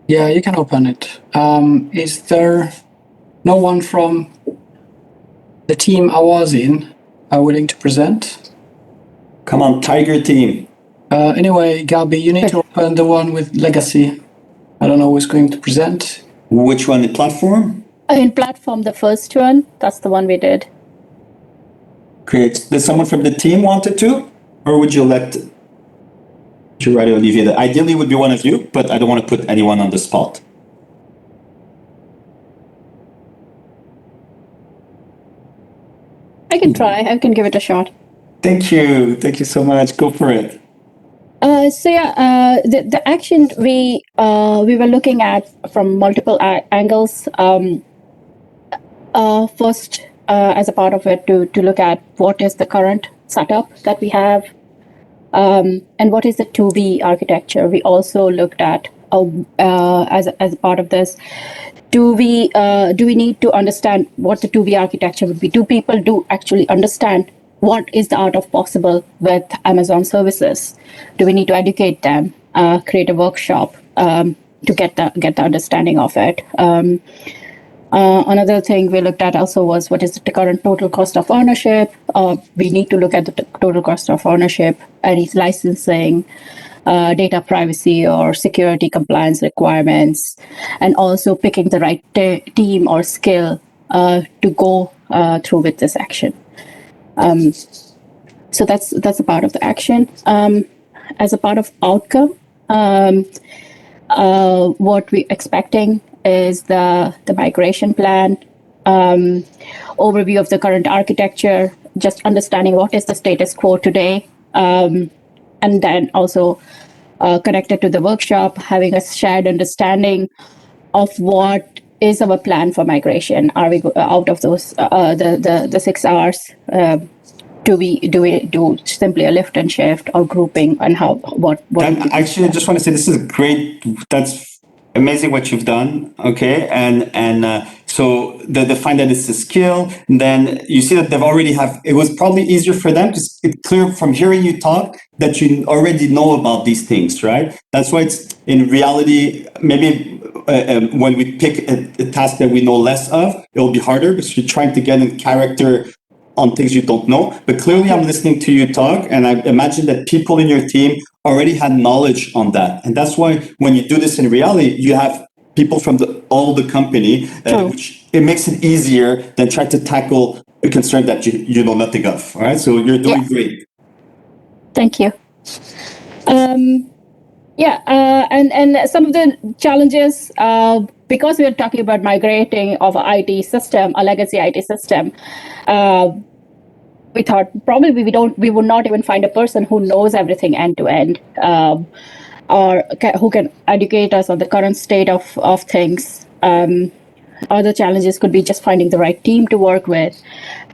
Yeah, you can open it. Is there no one from the team I was in willing to present? Come on, Tiger team. Anyway, Gabi, you need to open the one with legacy. I don't know who's going to present. Which one? The platform? In platform, the first one, that's the one we did. Great. Does someone from the team wanted to? Or would you let Gerardo Olivier? Ideally, it would be one of you, but I don't want to put anyone on the spot. I can try. I can give it a shot. Thank you. Thank you so much. Go for it. The action we were looking at from multiple angles. First, as a part of it, to look at what is the current setup that we have, and what is the 2B architecture. We also looked at as a part of this. Do we need to understand what the 2B architecture would be? Do people actually understand what is the art of possible with Amazon services? Do we need to educate them, create a workshop to get the understanding of it? Another thing we looked at also was what is the current total cost of ownership. We need to look at the total cost of ownership, any licensing, data privacy or security compliance requirements, and also picking the right team or skill to go through with this action. So that's a part of the action. As a part of outcome, what we're expecting is the migration plan, overview of the current architecture, just understanding what is the status quo today, and then also connected to the workshop, having a shared understanding of what is our plan for migration. Are we out of those the 6 hours? Do we do simply a lift and shift or grouping, and what? Actually, I just want to say this is great. That's amazing what you've done. Okay, and so the find that it's a skill. Then you see that they've already have. It was probably easier for them because it's clear from hearing you talk that you already know about these things, right? That's why it's in reality maybe. When we pick a task that we know less of, it will be harder because you're trying to get in character on things you don't know. But clearly I'm listening to you talk, and I imagine that people in your team already had knowledge on that. And that's why when you do this in reality, you have people from all the company, which it makes it easier than trying to tackle a concern that you know nothing of. All right, so you're doing great. Thank you. And some of the challenges, because we are talking about migrating of an IT system, a legacy IT system, we thought probably we would not even find a person who knows everything end to end, or who can educate us on the current state of things. Other challenges could be just finding the right team to work with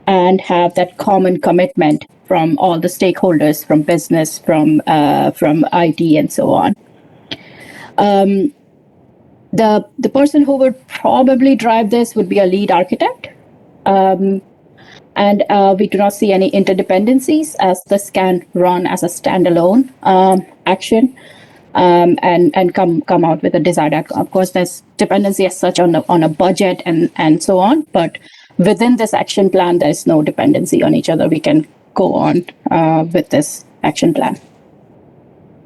and have that common commitment from all the stakeholders, from business, from IT, and so on. The person who would probably drive this would be a lead architect. And we do not see any interdependencies, as this can run as a standalone action. and come out with a desired outcome. Of course, there's dependency as such on a budget and so on, but within this action plan, there's no dependency on each other. We can go on with this action plan.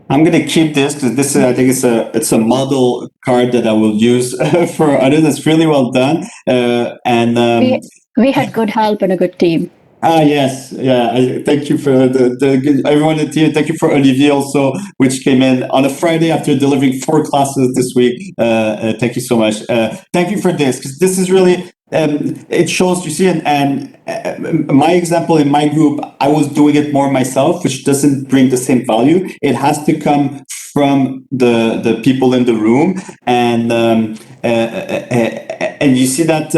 I'm going to keep this because this is, I think it's a model card that I will use for others. It's really well done. We had good help and a good team. Yes, yeah. Thank you for everyone in the team. Thank you for Olivier also, which came in on a Friday after delivering 4 classes this week. Thank you so much. Thank you for this, because this is really, it shows, you see, and my example in my group, I was doing it more myself, which doesn't bring the same value. It has to come from the people in the room, and you see that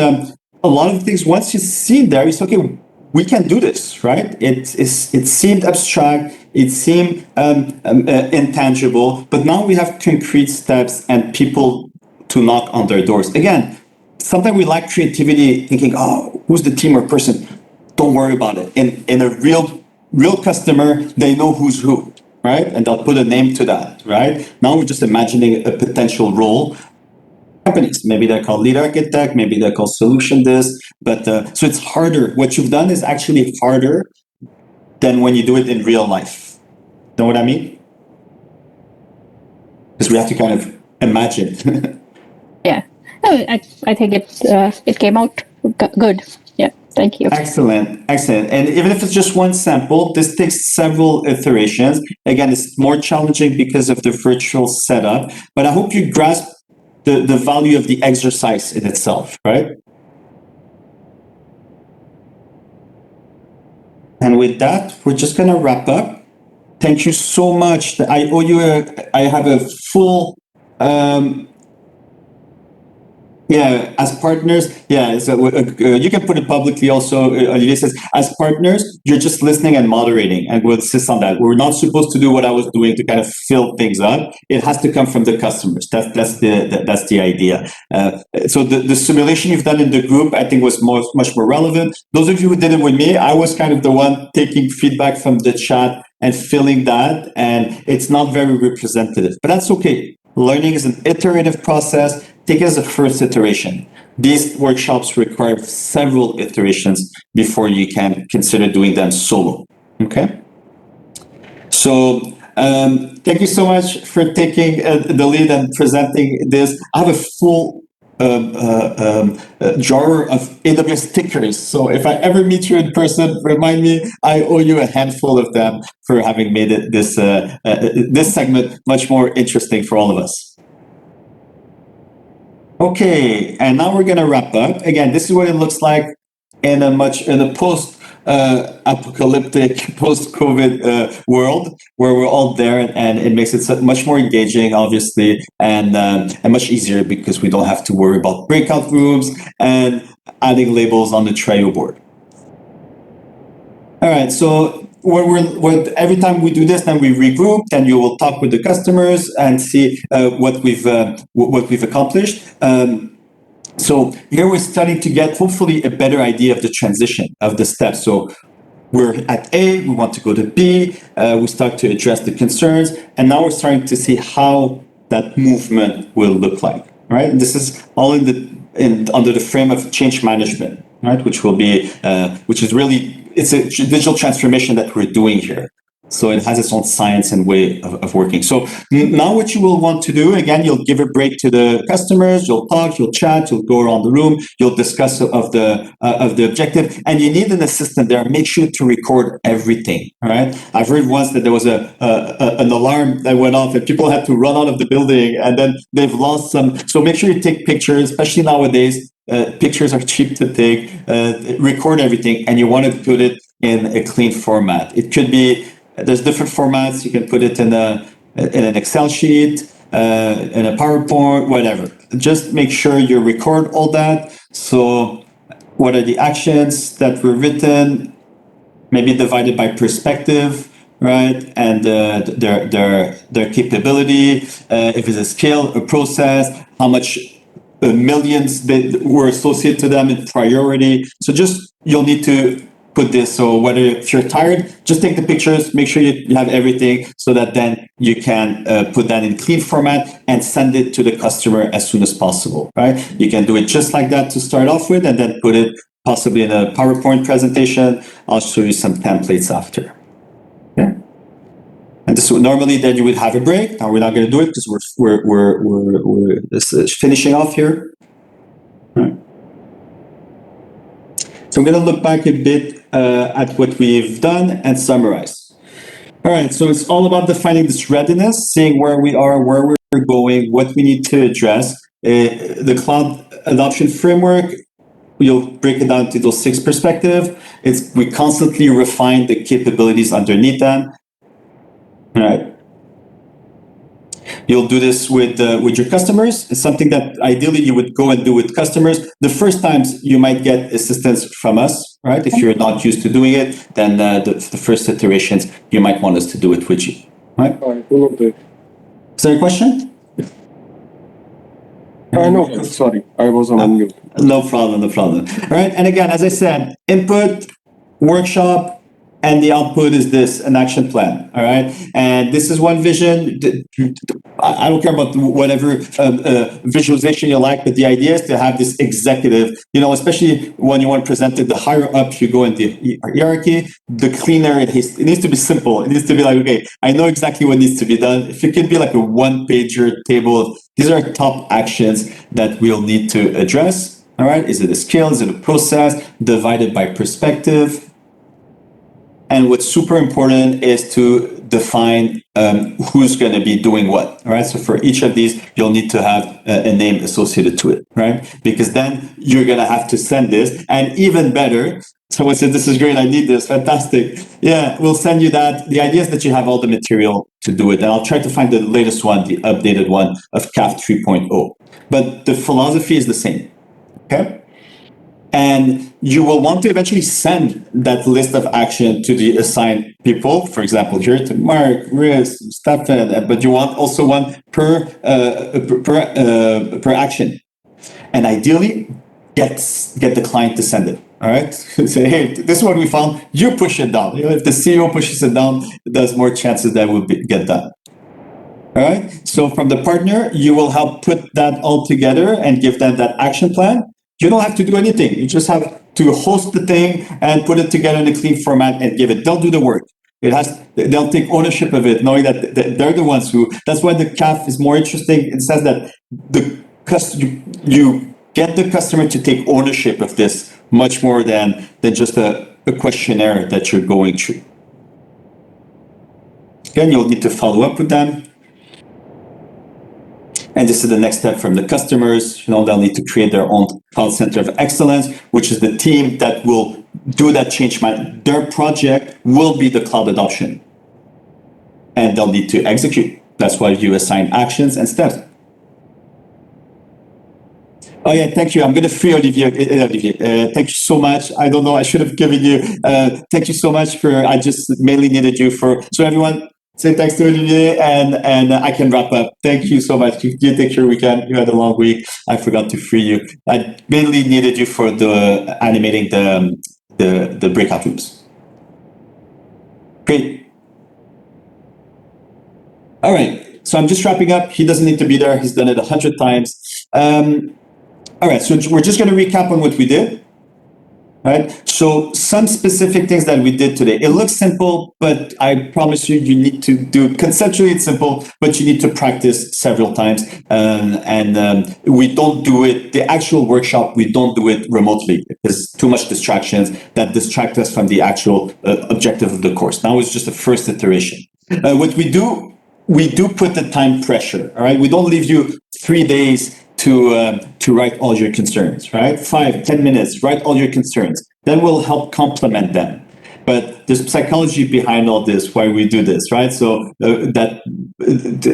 a lot of things, once you see there, it's okay, we can do this, right? It seemed abstract, it seemed intangible, but now we have concrete steps and people to knock on their doors. Again, sometimes we lack creativity, thinking, oh, who's the team or person? Don't worry about it. In a real customer, they know who's who, right? And they'll put a name to that, right? Now we're just imagining a potential role. Companies, maybe they're called lead architect, maybe they're called solution this, but so it's harder. What you've done is actually harder than when you do it in real life. Know what I mean? Because we have to kind of imagine. Yeah, no, I think it came out good. Yeah, thank you. Excellent. And even if it's just one sample, this takes several iterations. Again, it's more challenging because of the virtual setup, but I hope you grasp the value of the exercise in itself, right? And with that, we're just going to wrap up. Thank you so much. I owe you I have a full, as partners, so you can put it publicly also. Olivier says, as partners, you're just listening and moderating, and we'll insist on that. We're not supposed to do what I was doing to kind of fill things up. It has to come from the customers. That's the idea. So the simulation you've done in the group, I think, was much more relevant. Those of you who did it with me, I was kind of the one taking feedback from the chat and filling that, and it's not very representative, but that's okay. Learning is an iterative process. Take it as a first iteration. These workshops require several iterations before you can consider doing them solo. Okay? So thank you so much for taking the lead and presenting this. I have a full drawer of AWS stickers. So if I ever meet you in person, remind me, I owe you a handful of them for having made it this segment much more interesting for all of us. Okay, and now we're going to wrap up. Again, this is what it looks like in a post-apocalyptic, post-COVID world where we're all there, and it makes it much more engaging, obviously, and much easier because we don't have to worry about breakout rooms and adding labels on the Trello board. All right, so every time we do this, then we regroup, and you will talk with the customers and see what we've accomplished. So here we're starting to get hopefully a better idea of the transition of the steps. So we're at A, we want to go to B, we start to address the concerns, and now we're starting to see how that movement will look like. Right? And this is all under the frame of change management, right? Which is really, it's a digital transformation that we're doing here. So it has its own science and way of working. So now what you will want to do, again, you'll give a break to the customers, you'll talk, you'll chat, you'll go around the room, you'll discuss of the objective, and you need an assistant there. Make sure to record everything, all right? I've heard once that there was an alarm that went off and people had to run out of the building and then they've lost some. So make sure you take pictures, especially nowadays. Pictures are cheap to take, record everything, and you want to put it in a clean format. It could be, there's different formats. You can put it in an Excel sheet, in a PowerPoint, whatever. Just make sure you record all that. So what are the actions that were written, maybe divided by perspective, right? And their capability, if it's a skill, a process, how much millions that were associated to them in priority. So just, you'll need to put this. So whether if you're tired, just take the pictures, make sure you have everything so that then you can put that in clean format and send it to the customer as soon as possible, right? You can do it just like that to start off with and then put it possibly in a PowerPoint presentation. I'll show you some templates after. Okay. And this would normally then you would have a break. Now we're not going to do it because we're finishing off here. All right. So I'm going to look back a bit at what we've done and summarize. All right, so it's all about defining this readiness, seeing where we are, where we're going, what we need to address. The cloud adoption framework, we'll break it down to those 6 perspectives. We constantly refine the capabilities underneath them. All right. You'll do this with your customers. It's something that ideally you would go and do with customers. The first times you might get assistance from us, right? If you're not used to doing it, then the first iterations, you might want us to do it with you, right? Is there a question? No, sorry, I was on mute. No problem, no problem. All right, and again, as I said, input, workshop, and the output is this, an action plan, all right? And this is one vision. I don't care about whatever visualization you like, but the idea is to have this executive, especially when you want to present it, the higher up you go in the hierarchy, the cleaner it is. It needs to be simple. It needs to be like, okay, I know exactly what needs to be done. If it could be like a one-pager table, these are top actions that we'll need to address, all right? Is it a skill? Is it a process? Divided by perspective. And what's super important is to define who's going to be doing what, all right? So for each of these, you'll need to have a name associated to it, right? Because then you're going to have to send this. And even better, someone said, this is great, I need this, fantastic. Yeah, we'll send you that. The idea is that you have all the material to do it. And I'll try to find the latest one, the updated one of CAF 3.0. But the philosophy is the same, okay? And you will want to eventually send that list of action to the assigned people. For example, here to Mark, Riz, Stefan, but you want also one per action. And ideally, get the client to send it. All right. Say, hey, this is what we found. You push it down. If the CEO pushes it down, there's more chances that will get done. All right. So from the partner, you will help put that all together and give them that action plan. You don't have to do anything. You just have to host the thing and put it together in a clean format and give it. They'll do the work. They'll take ownership of it, knowing that they're the ones who. That's why the CAF is more interesting. It says that you get the customer to take ownership of this much more than just a questionnaire that you're going through. Again, you'll need to follow up with them. And this is the next step from the customers. They'll need to create their own cloud center of excellence, which is the team that will do that change. Their project will be the cloud adoption. And they'll need to execute. That's why you assign actions and steps. Oh yeah, thank you. I'm going to free Olivier. Thank you so much. I don't know, I should have given you, thank you so much I just mainly needed you so everyone, say thanks to Olivier and I can wrap up. Thank you so much. You take your weekend. You had a long week. I forgot to free you. I mainly needed you for the animating the breakout rooms. Great. All right. So I'm just wrapping up. He doesn't need to be there. He's done it 100 times. All right. So we're just going to recap on what we did. Right? So some specific things that we did today. It looks simple, but I promise you need to do conceptually it's simple, but you need to practice several times. We don't do it, the actual workshop, we don't do it remotely. There's too much distractions that distract us from the actual objective of the course. Now it's just the first iteration. What we do put the time pressure, all right? We don't leave you 3 days to write all your concerns, right? 5-10 minutes, write all your concerns. Then we'll help complement them. But there's psychology behind all this, why we do this, right? So that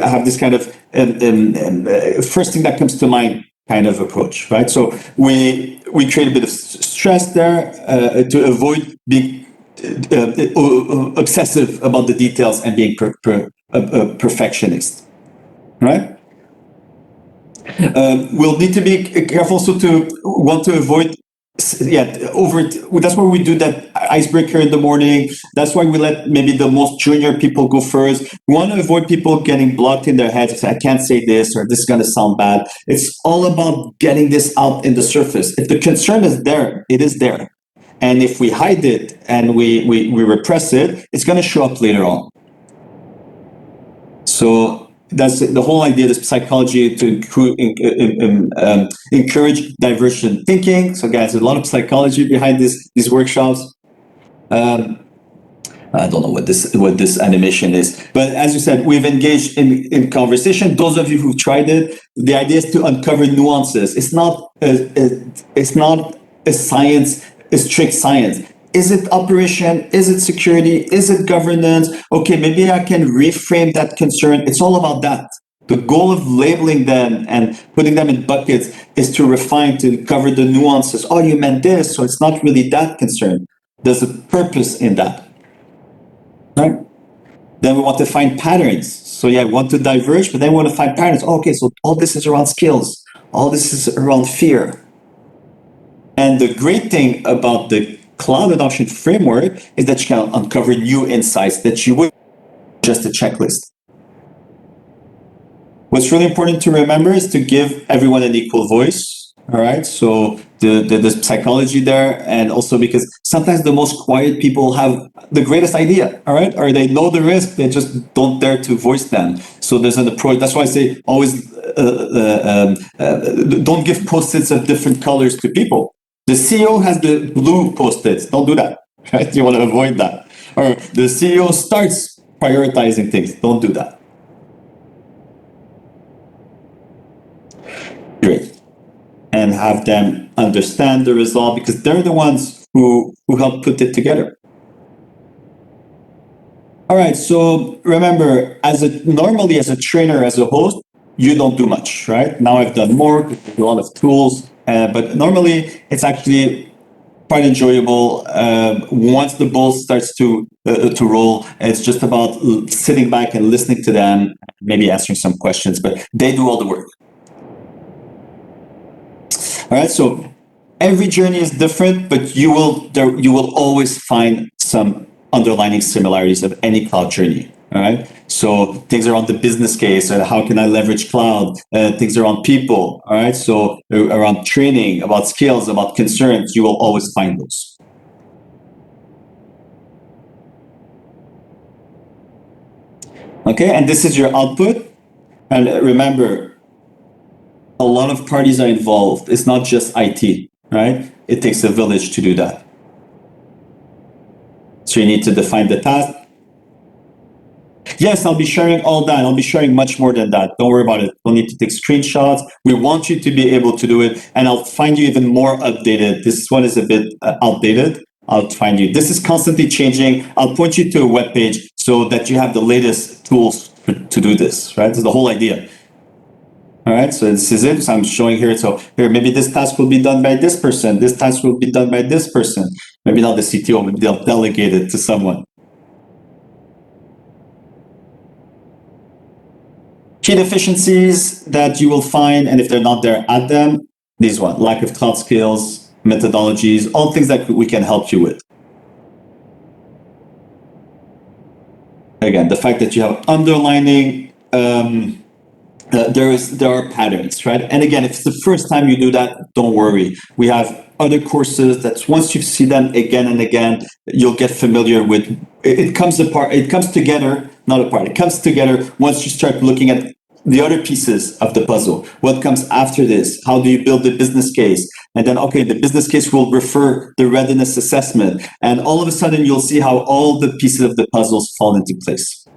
I have this kind of first thing that comes to mind kind of approach, right? So we create a bit of stress there to avoid being obsessive about the details and being a perfectionist, right? We'll need to be careful also to want to avoid, that's where we do that icebreaker in the morning. That's why we let maybe the most junior people go first. We want to avoid people getting blocked in their heads. I can't say this, or this is going to sound bad. It's all about getting this out in the surface. If the concern is there, it is there. And if we hide it and we repress it, it's going to show up later on. So that's the whole idea of psychology, to encourage divergent thinking. So guys, there's a lot of psychology behind these workshops. I don't know what this animation is, but as you said, we've engaged in conversation. Those of you who've tried it, the idea is to uncover nuances. It's not a science, a strict science. Is it operation? Is it security? Is it governance? Okay, maybe I can reframe that concern. It's all about that. The goal of labeling them and putting them in buckets is to refine, to cover the nuances. Oh, you meant this, so it's not really that concern. There's a purpose in that, right? Then we want to find patterns. So yeah, we want to diverge, but then we want to find patterns. Oh, okay, so all this is around skills. All this is around fear. And the great thing about the cloud adoption framework is that you can uncover new insights that you would just a checklist. What's really important to remember is to give everyone an equal voice. All right. So the psychology there, and also because sometimes the most quiet people have the greatest idea. All right. Or they know the risk, they just don't dare to voice them. So there's an approach. That's why I say always don't give post-its of different colors to people. The CEO has the blue post-its. Don't do that, right? You want to avoid that. Or the CEO starts prioritizing things. Don't do that. Great. And have them understand the result, because they're the ones who help put it together. All right. So remember, normally as a trainer, as a host, you don't do much, right? Now I've done more, a lot of tools. But normally, it's actually quite enjoyable. Once the ball starts to roll, it's just about sitting back and listening to them, maybe answering some questions, but they do all the work. All right, so every journey is different, but you will always find some underlying similarities of any cloud journey. All right. So things around the business case, and how can I leverage cloud? Things around people. All right. So around training, about skills, about concerns, you will always find those. Okay. And this is your output. And remember, a lot of parties are involved. It's not just IT, right? It takes a village to do that. So you need to define the task. Yes, I'll be sharing all that. I'll be sharing much more than that. Don't worry about it. Don't need to take screenshots. We want you to be able to do it. And I'll find you even more updated. This one is a bit outdated. I'll find you. This is constantly changing. I'll point you to a web page so that you have the latest tools to do this, right? This is the whole idea. All right, so this is it. So I'm showing here. So here, maybe this task will be done by this person. This task will be done by this person. Maybe not the CTO, maybe they'll delegate it to someone. Key deficiencies that you will find, and if they're not there, add them. These one, lack of cloud skills, methodologies, all things that we can help you with. Again, the fact that you have underlining, there are patterns, right? And again, if it's the first time you do that, don't worry. We have other courses that once you see them again and again, you'll get familiar with. It comes apart. It comes together, not apart. It comes together once you start looking at the other pieces of the puzzle. What comes after this? How do you build the business case? And then, okay, the business case will refer the readiness assessment. And all of a sudden, you'll see how all the pieces of the puzzles fall into place.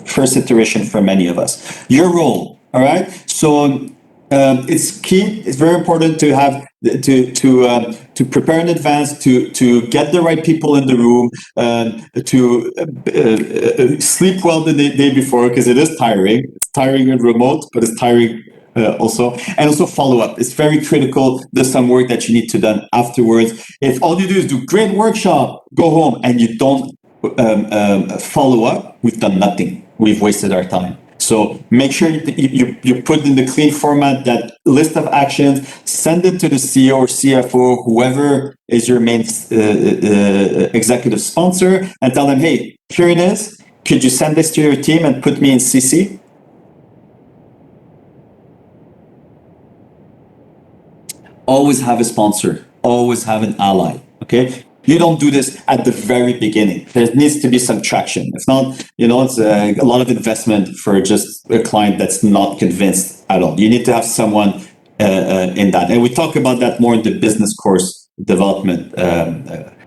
First iteration for many of us. Your role, all right? So it's key. It's very important to have to prepare in advance, to get the right people in the room, to sleep well the day before, because it is tiring. It's tiring and remote, but it's tiring also. And also follow up. It's very critical. There's some work that you need to do afterwards. If all you do is do great workshop, go home, and you don't follow up, we've done nothing. We've wasted our time. So make sure you put in the clean format that list of actions, send it to the CEO or CFO, whoever is your main executive sponsor, and tell them, hey, here it is. Could you send this to your team and put me in CC? Always have a sponsor, always have an ally, okay? You don't do this at the very beginning. There needs to be some traction. If not, it's a lot of investment for just a client that's not convinced at all. You need to have someone in that. And we talk about that more in the business course development.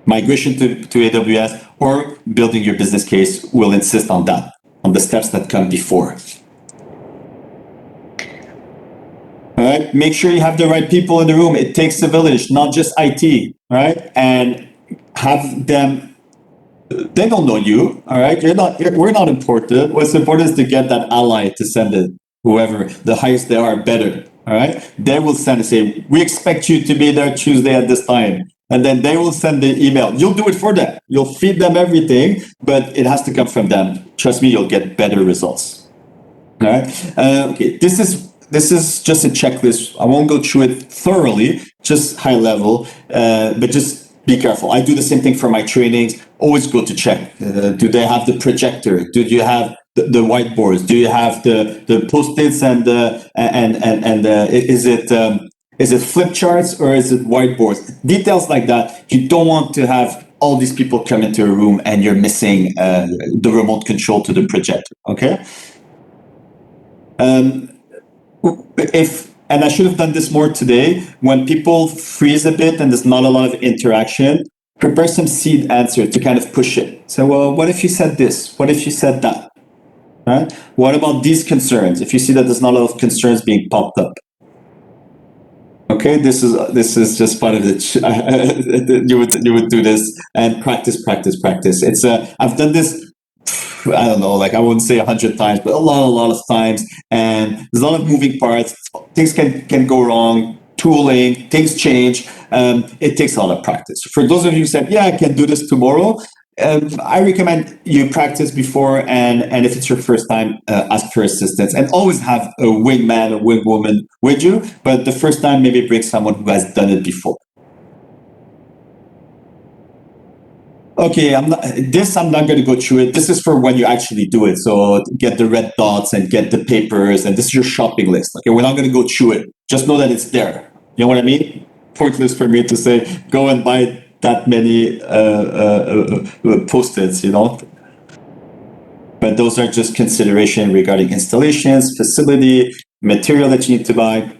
Migration to AWS or building your business case will insist on that, on the steps that come before. All right. Make sure you have the right people in the room. It takes a village, not just IT. Right. And have them. They don't know you. All right. We're not important. What's important is to get that ally to send it. Whoever the highest they are, better. All right. They will send and say, we expect you to be there Tuesday at this time. And then they will send the email. You'll do it for them. You'll feed them everything, but it has to come from them. Trust me, you'll get better results. All right. Okay. This is just a checklist. I won't go through it thoroughly, just high level, but just be careful. I do the same thing for my trainings. Always go to check. Do they have the projector? Do you have the whiteboards? Do you have the post-its and is it flip charts or is it whiteboards? Details like that. You don't want to have all these people come into a room and you're missing the remote control to the projector. Okay. And I should have done this more today, when people freeze a bit and there's not a lot of interaction, prepare some seed answer to kind of push it. So, well, what if you said this? What if you said that? Right? What about these concerns? If you see that there's not a lot of concerns being popped up. Okay, this is just part of it. You would do this and practice. It's I've done this. I don't know, like I wouldn't say 100 times, but a lot of times. And there's a lot of moving parts. Things can go wrong. Tooling, things change. It takes a lot of practice. For those of you who said, yeah, I can do this tomorrow, I recommend you practice before. And if it's your first time, ask for assistance. And always have a wingman or wingwoman with you. But the first time, maybe bring someone who has done it before. Okay, I'm not going to go through it. This is for when you actually do it. So get the red dots and get the papers, and this is your shopping list. Okay, we're not going to go through it. Just know that it's there. You know what I mean? Pointless for me to say, go and buy that many post-its, But those are just consideration regarding installations, facility, material that you need to buy.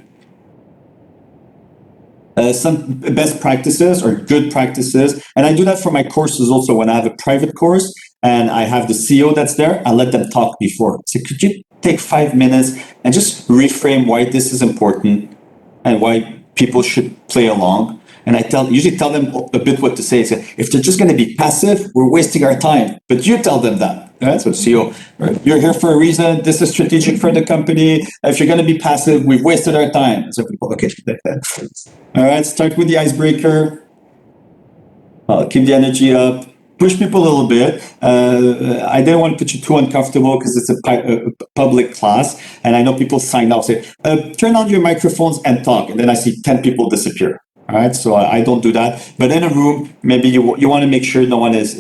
Some best practices or good practices. And I do that for my courses also. When I have a private course and I have the CEO that's there, I let them talk before. So could you take 5 minutes and just reframe why this is important and why people should play along? And I usually tell them a bit what to say. So if they're just going to be passive, we're wasting our time. But you tell them that. Right? So CEO, you're here for a reason. This is strategic for the company. If you're going to be passive, we've wasted our time. So people, okay. All right. Start with the icebreaker. Keep the energy up. Push people a little bit. I didn't want to put you too uncomfortable because it's a public class. And I know people sign up, say, turn on your microphones and talk. And then I see 10 people disappear. All right, so I don't do that. But in a room, maybe you want to make sure no one is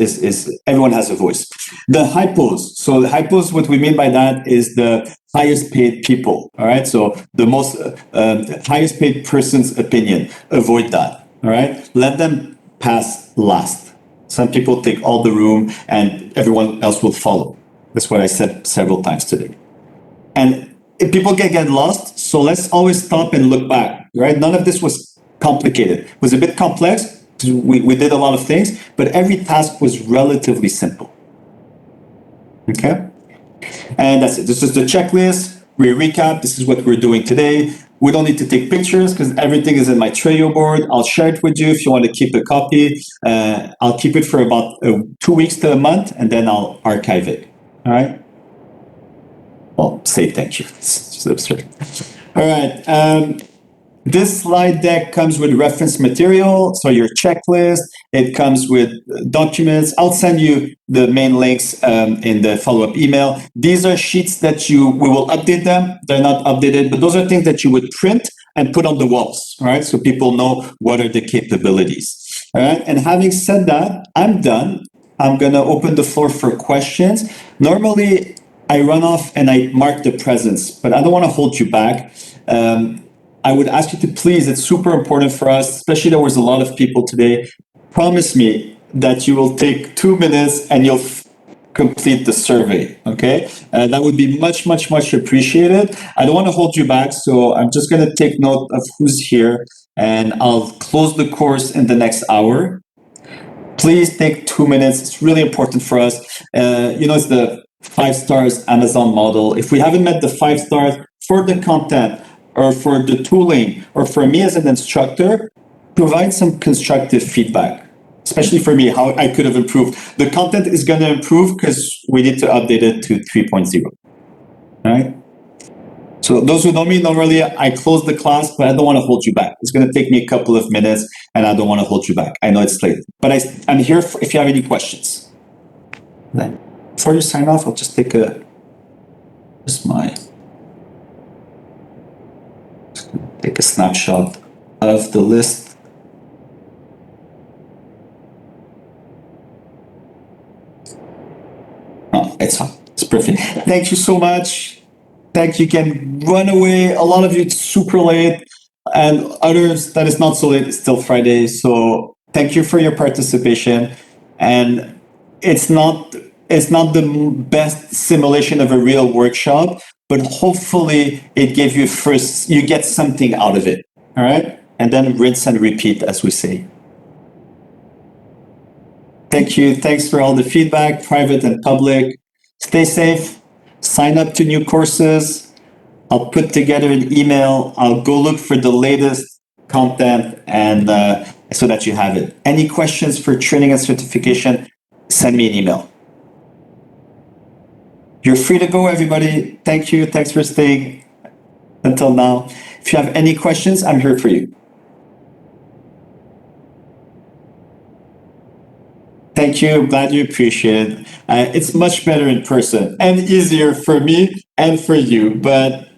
everyone has a voice. The hypos. So the hypos, what we mean by that is the highest paid people. All right, so the most highest paid person's opinion. Avoid that. All right, let them pass last. Some people take all the room, and everyone else will follow. That's what I said several times today. And if people get lost, so let's always stop and look back. Right, none of this was complicated. It was a bit complex. We did a lot of things, but every task was relatively simple. Okay? And that's it. This is the checklist. We recap. This is what we're doing today. We don't need to take pictures because everything is in my Trello board. I'll share it with you if you want to keep a copy. I'll keep it for about 2 weeks to a month, and then I'll archive it. All right? Well, say thank you. It's just absurd. All right. This slide deck comes with reference material, so your checklist. It comes with documents. I'll send you the main links in the follow-up email. These are sheets that we will update them. They're not updated, but those are things that you would print and put on the walls, right? So people know what are the capabilities. All right. And having said that, I'm done. I'm going to open the floor for questions. Normally, I run off and I mark the presence, but I don't want to hold you back. I would ask you to please, it's super important for us, especially there was a lot of people today. Promise me that you will take 2 minutes and you'll complete the survey, okay? That would be much, much, much appreciated. I don't want to hold you back, so I'm just going to take note of who's here and I'll close the course in the next hour. Please take 2 minutes. It's really important for us. It's the 5 stars Amazon model. If we haven't met the 5 stars for the content or for the tooling or for me as an instructor, provide some constructive feedback, especially for me, how I could have improved. The content is going to improve because we need to update it to 3.0, right? So those who know me, normally I close the class, but I don't want to hold you back. It's going to take me a couple of minutes and I don't want to hold you back. I know it's late, but I'm here if you have any questions. Then, before you sign off, I'll just take a snapshot of the list. Oh, it's fine. It's perfect. Thank you so much. Thank you. Can run away. A lot of you, it's super late, and others that is not so late. It's still Friday. So thank you for your participation. And it's not the best simulation of a real workshop, but hopefully it gave you get something out of it. All right. And then rinse and repeat, as we say. Thank you. Thanks for all the feedback, private and public. Stay safe. Sign up to new courses. I'll put together an email. I'll go look for the latest content and so that you have it. Any questions for training and certification, send me an email. You're free to go, everybody. Thank you. Thanks for staying until now. If you have any questions, I'm here for you. Thank you. I'm glad you appreciate it. It's much better in person and easier for me and for you. But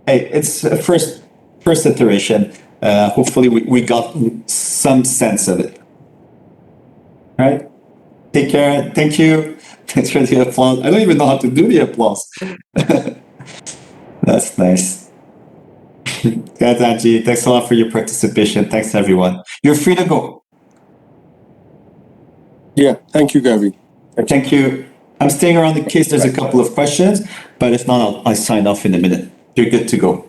hey, it's a first iteration. Hopefully we got some sense of it. All right. Take care. Thank you. Thanks for the applause. I don't even know how to do the applause. That's nice. Guys, Angie, thanks a lot for your participation. Thanks, everyone. You're free to go. Yeah, thank you, Gary. Thank you. I'm staying around in case there's a couple of questions, but if not, I'll sign off in a minute. You're good to go.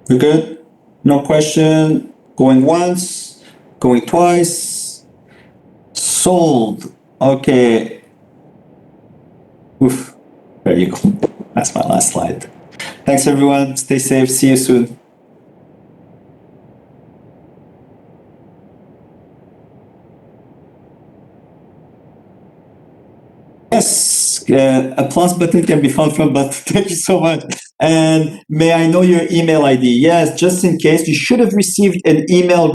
We're good? No question? Going once? Going twice? Sold. Okay. Oof. There you go. That's my last slide. Thanks, everyone. Stay safe. See you soon. Yes, applause button can be found from, but thank you so much. And may I know your email ID? Yes, just in case, you should have received an email